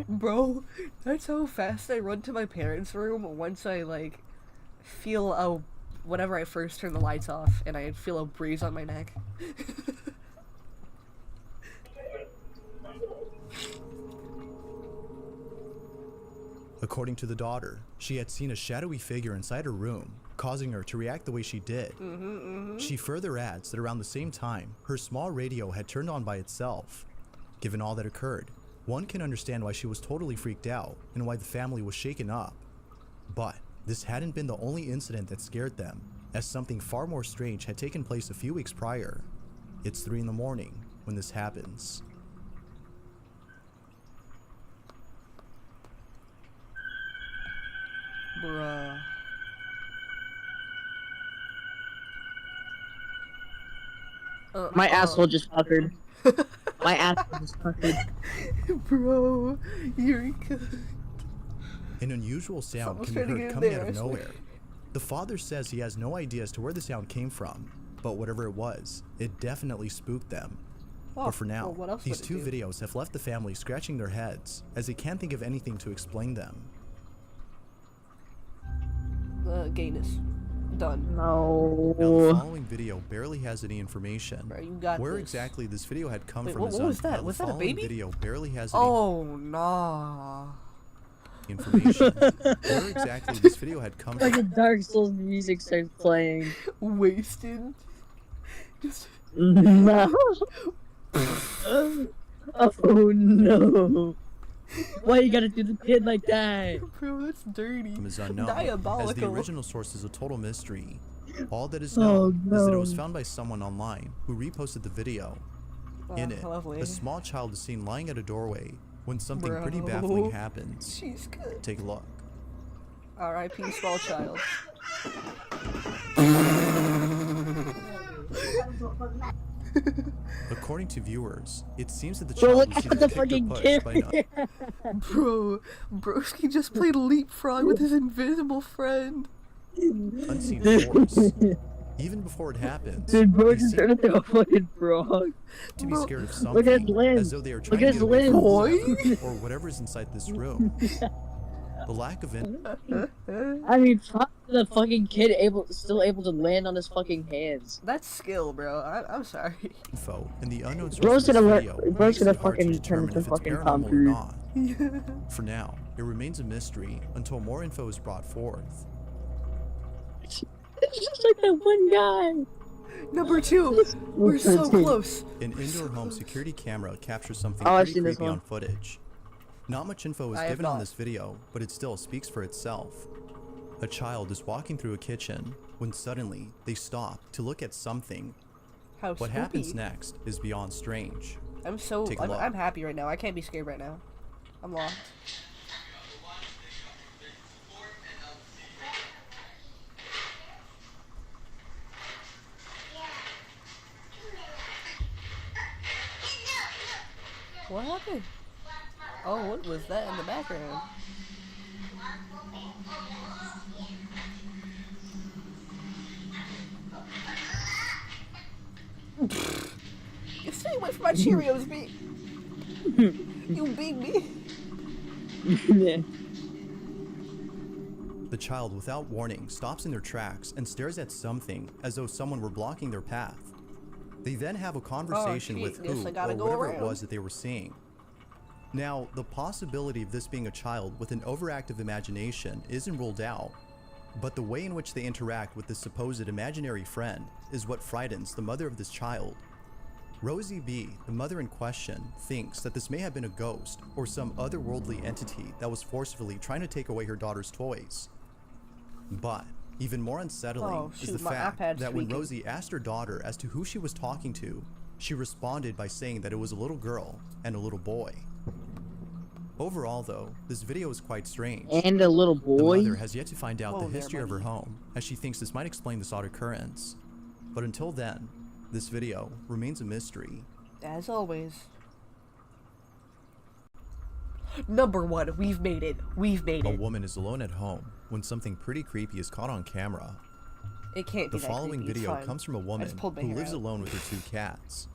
Bro, that's how fast I run to my parents' room once I like feel a whenever I first turn the lights off and I feel a breeze on my neck. According to the daughter, she had seen a shadowy figure inside her room, causing her to react the way she did. She further adds that around the same time, her small radio had turned on by itself. Given all that occurred, one can understand why she was totally freaked out and why the family was shaken up. But this hadn't been the only incident that scared them, as something far more strange had taken place a few weeks prior. It's 3 in the morning when this happens. Bruh. My asshole just puckered. My asshole just puckered. Bro, you're good. An unusual sound Someone's can be trying to heard get in coming there, out I of swear. nowhere. The father says he has no idea as to where the sound came from, but whatever it was, it definitely spooked them. Oh, But for now, well, what else these would it 2 do? videos have left the family scratching their heads as they can't think of anything to explain them. Gayness. Done. No. Now the following video barely has any information. Bro, you got Where this. exactly this video had come Wait, from what is was that? now, Was the that a following baby? video barely has any Oh, nah. information. Where exactly this video had come from. Fucking Dark Souls music starts playing. Wasted. Just... No. Oh no. Why you gotta do the kid like that? Bro, that's dirty. Is unknown, Diabolical. as the original source is a total mystery. All that is Oh, known is that it no. was found by someone online who reposted the video. In it, lovely. a small child is seen lying at a doorway when something pretty Bro. baffling happens. She's good. Take a look. R.I.P. small child. According to viewers, it seems that the Bro, child look was at either the kicked or fucking pushed kid. by an Bro, Broski just played leapfrog with his invisible friend. unseen force. Even before it happens, Dude, bro they just seem turned into a fucking frog. to be scared of Look at his something, limbs. as though they are Look trying at to his get away from limbs. whoever or whatever is inside this room. The lack of I mean, fuck the fucking kid still able to land on his fucking hands. That's skill, bro. I'm sorry. info and the unknown source Bro's of this gonna video Bro's makes gonna it hard to fucking turn determine into if it's fucking Tom paranormal or Cruise. not. For now, it remains a mystery until more info is brought forth. It's just like that one guy. Number 2. We're so close. An indoor home security camera captures something Oh, I've pretty seen this creepy one. on footage. Not much info is I have given on not. this video, but it still speaks for itself. A child is walking through a kitchen when suddenly they stop to look at something. How What spooky. happens next is beyond strange. I'm so Take a look. I'm happy right now. I can't be scared right now. I'm lost. What happened? Oh, what was that in the background? You stay away from my Cheerios, B. You beat me. The child, without warning, stops in their tracks and stares at something as though someone were blocking their path. They then have a conversation shit, with guess who I gotta or go whatever it around. was that they were seeing. Now, the possibility of this being a child with an overactive imagination isn't ruled out, but the way in which they interact with this supposed imaginary friend is what frightens the mother of this child. Rosie B., the mother in question, thinks that this may have been a ghost or some otherworldly entity that was forcefully trying to take away her daughter's toys. But even more unsettling is the fact that when Rosie asked her daughter as to who she was talking to, she responded by saying that it was a little girl and a little boy. Overall though, this video is quite strange. And a little boy? The mother has yet to find out the history of her home, as she thinks this might explain this odd occurrence. But until then, this video remains a mystery. As always. Number 1, we've made it. We've made it. A woman is alone at home when something pretty creepy is caught on camera. It can't be The that following creepy. It's video fine. comes from a woman who lives alone with her 2 cats.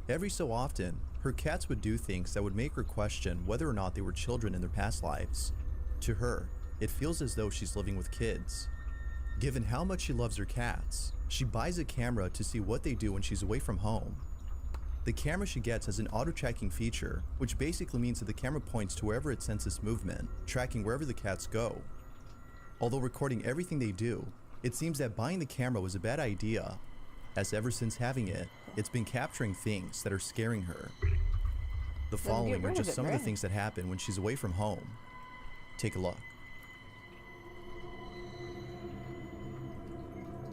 Every so often, her cats would do things that would make her question whether or not they were children in their past lives. To her, it feels as though she's living with kids. Given how much she loves her cats, she buys a camera to see what they do when she's away from home. The camera she gets has an auto-tracking feature, which basically means that the camera points to wherever it senses movement, tracking wherever the cats go. Although recording everything they do, it seems that buying the camera was a bad idea, as ever since having it, it's been capturing things that are scaring her. The following are just some of the things that happen when she's away from home. Take a look.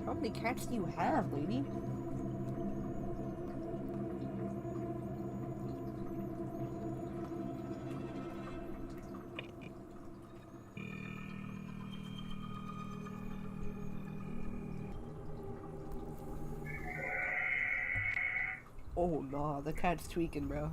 How many cats do you have, lady? Oh nah, the cat's tweaking, bro.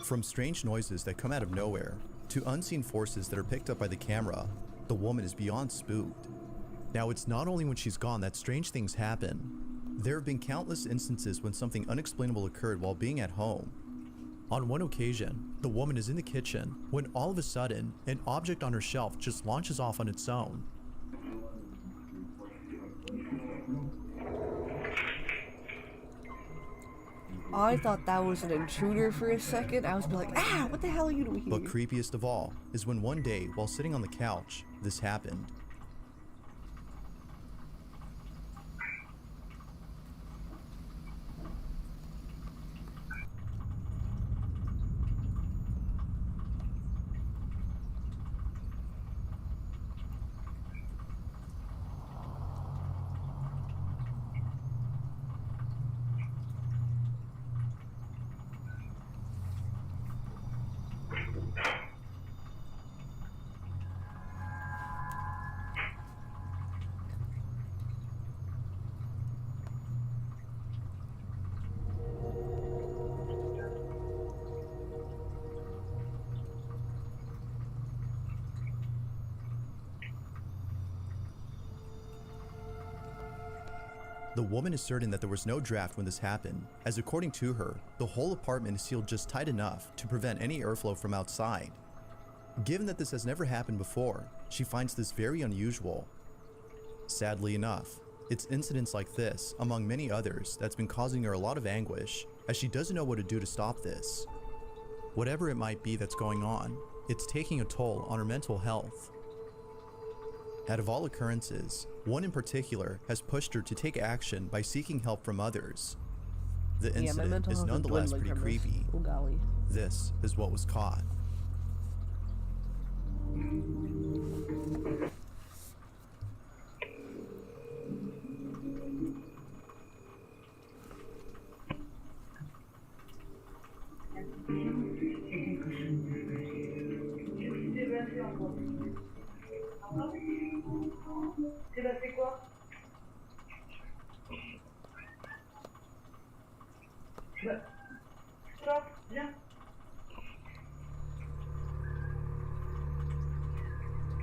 From strange noises that come out of nowhere, to unseen forces that are picked up by the camera, the woman is beyond spooked. Now, it's not only when she's gone that strange things happen. There have been countless instances when something unexplainable occurred while being at home. On one occasion, the woman is in the kitchen when all of a sudden, an object on her shelf just launches off on its own. I thought that was an intruder for a second. I was like, ah, what the hell are you doing here? But creepiest of all is when one day, while sitting on the couch, this happened. The woman is certain that there was no draft when this happened, as according to her, the whole apartment is sealed just tight enough to prevent any airflow from outside. Given that this has never happened before, she finds this very unusual. Sadly enough, it's incidents like this, among many others, that's been causing her a lot of anguish, as she doesn't know what to do to stop this. Whatever it might be that's going on, it's taking a toll on her mental health. Out of all occurrences, one in particular has pushed her to take action by seeking help from others. The incident is nonetheless pretty creepy. Oh golly. This is what was caught. C'est passé quoi? Stop, viens.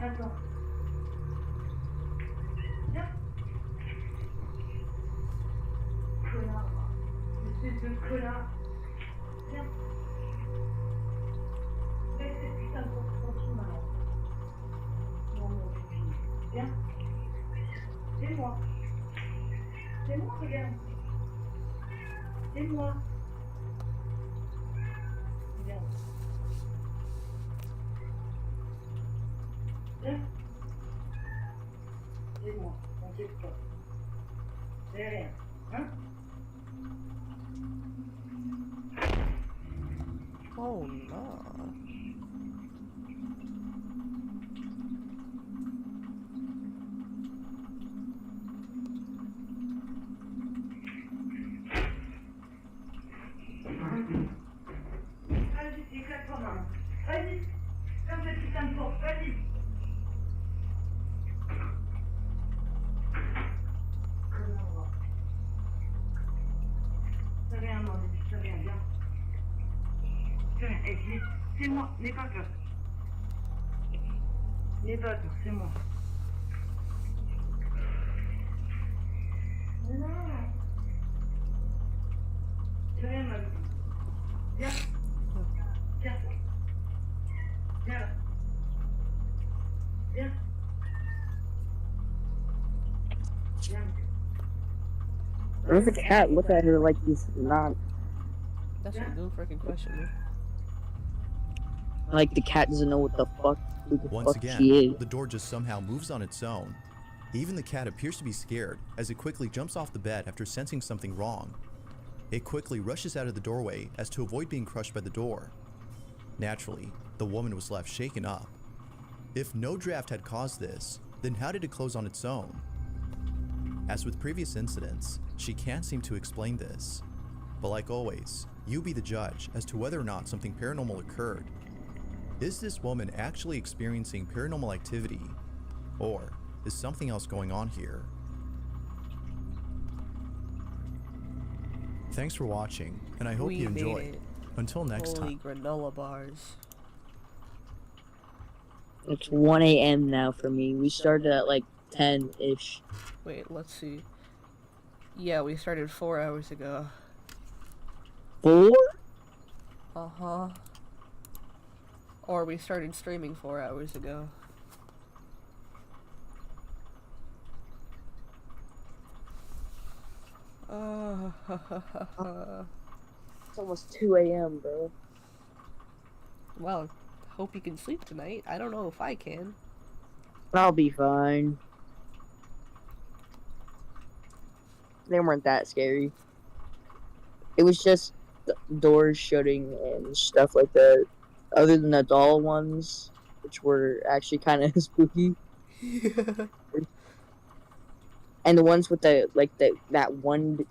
Attends. Viens. Connard. Espèce de connard. Viens. Laisse cette putain de porte tranquille maintenant. Non, non, c'est fini. Viens. Viens. moi. C'est moi, regarde. C'est moi. Regarde. Hein? C'est moi, t'inquiète pas. C'est rien, hein? Oh no. Vas-y, éclate-toi, maman. Vas-y. Comme ça, tu t'aimes fort. Vas-y. Ça vient, maman. Ça vient, viens. Ça vient. Eh, c'est moi. N'aie pas peur. N'aie pas peur, c'est moi. Non. C'est rien, ma vie. Viens. Viens. Viens là. Viens. Viens. Where's the cat? Look at her like he's not. That's a good freaking question, man. Like the cat doesn't know what the fuck, who the Once fuck again, she is. the door just somehow moves on its own. Even the cat appears to be scared as it quickly jumps off the bed after sensing something wrong. It quickly rushes out of the doorway as to avoid being crushed by the door. Naturally, the woman was left shaken up. If no draft had caused this, then how did it close on its own? As with previous incidents, she can't seem to explain this. But like always, you be the judge as to whether or not something paranormal occurred. Is this woman actually experiencing paranormal activity? Or is something else going on here? Thanks for watching, and I hope We you made enjoyed. it. Until next Holy time. granola bars. It's 1 a.m. now for me. We started at like 10-ish. Wait, let's see. Yeah, we started 4 hours ago. 4? Uh-huh. Or we started streaming 4 hours ago. It's almost 2 a.m., bro. Well, hope you can sleep tonight. I don't know if I can. I'll be fine. They weren't that scary. It was just the doors shutting and stuff like that. Other than the doll ones, which were actually kind of spooky. And the ones with the that one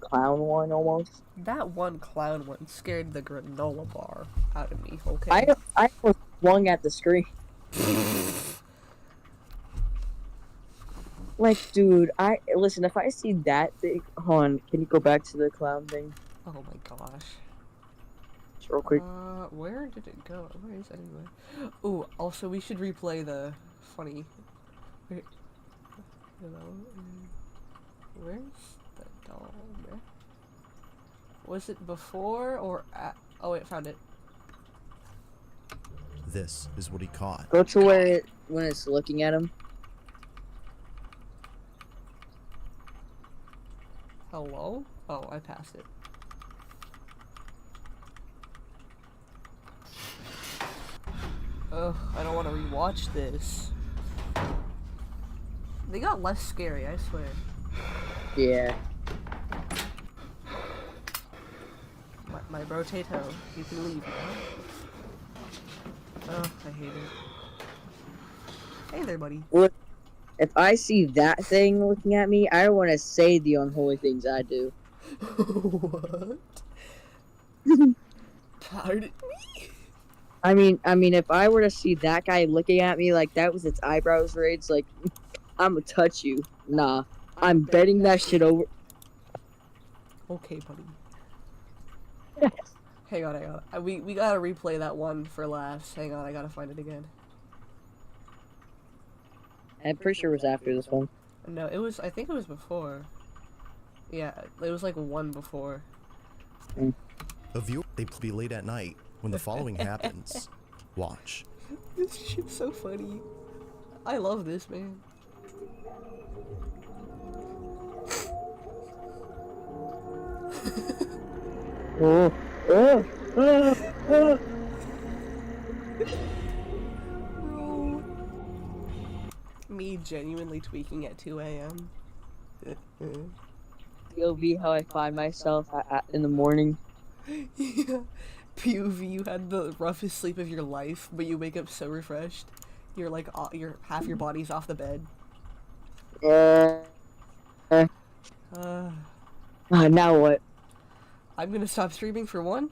clown one almost. That one clown one scared the granola bar out of me, okay? I almost swung at the screen. Like, dude, listen, if I see that thing, hold on, can you go back to the clown thing? Oh my gosh. Just real quick. Where did it go? Where is it anyway? Ooh, also we should replay the funny. Wait. Where's the doll? There? Was it before or at? Oh wait, found it. This is what he caught. Go to where when it's looking at him. Hello? Oh, I passed it. Ugh, I don't want to rewatch this. They got less scary, I swear. Yeah. My rotato, you can leave now. Oh, I hate it. Hey there, buddy. Look, if I see that thing looking at me, I want to say the unholy things I do. What? Pardon me? I mean, if I were to see that guy looking at me like that with its eyebrows raised, like, I'm gonna touch you. Nah, I'm betting that shit over. Okay, buddy. Hang on. We gotta replay that one for laughs. Hang on, I gotta find it again. I'm pretty sure it was after this one. No, it was. I think it was before. Yeah, it was like one before. A viewer they be late at night when the following happens. Watch. This shit's so funny. I love this, man. Oh, oh, oh, oh. Bro. Me genuinely tweaking at 2 a.m. POV, how I find myself in the morning. Yeah. POV, you had the roughest sleep of your life, but you wake up so refreshed. You're like, half your body's off the bed. Now what? I'm gonna stop streaming for one,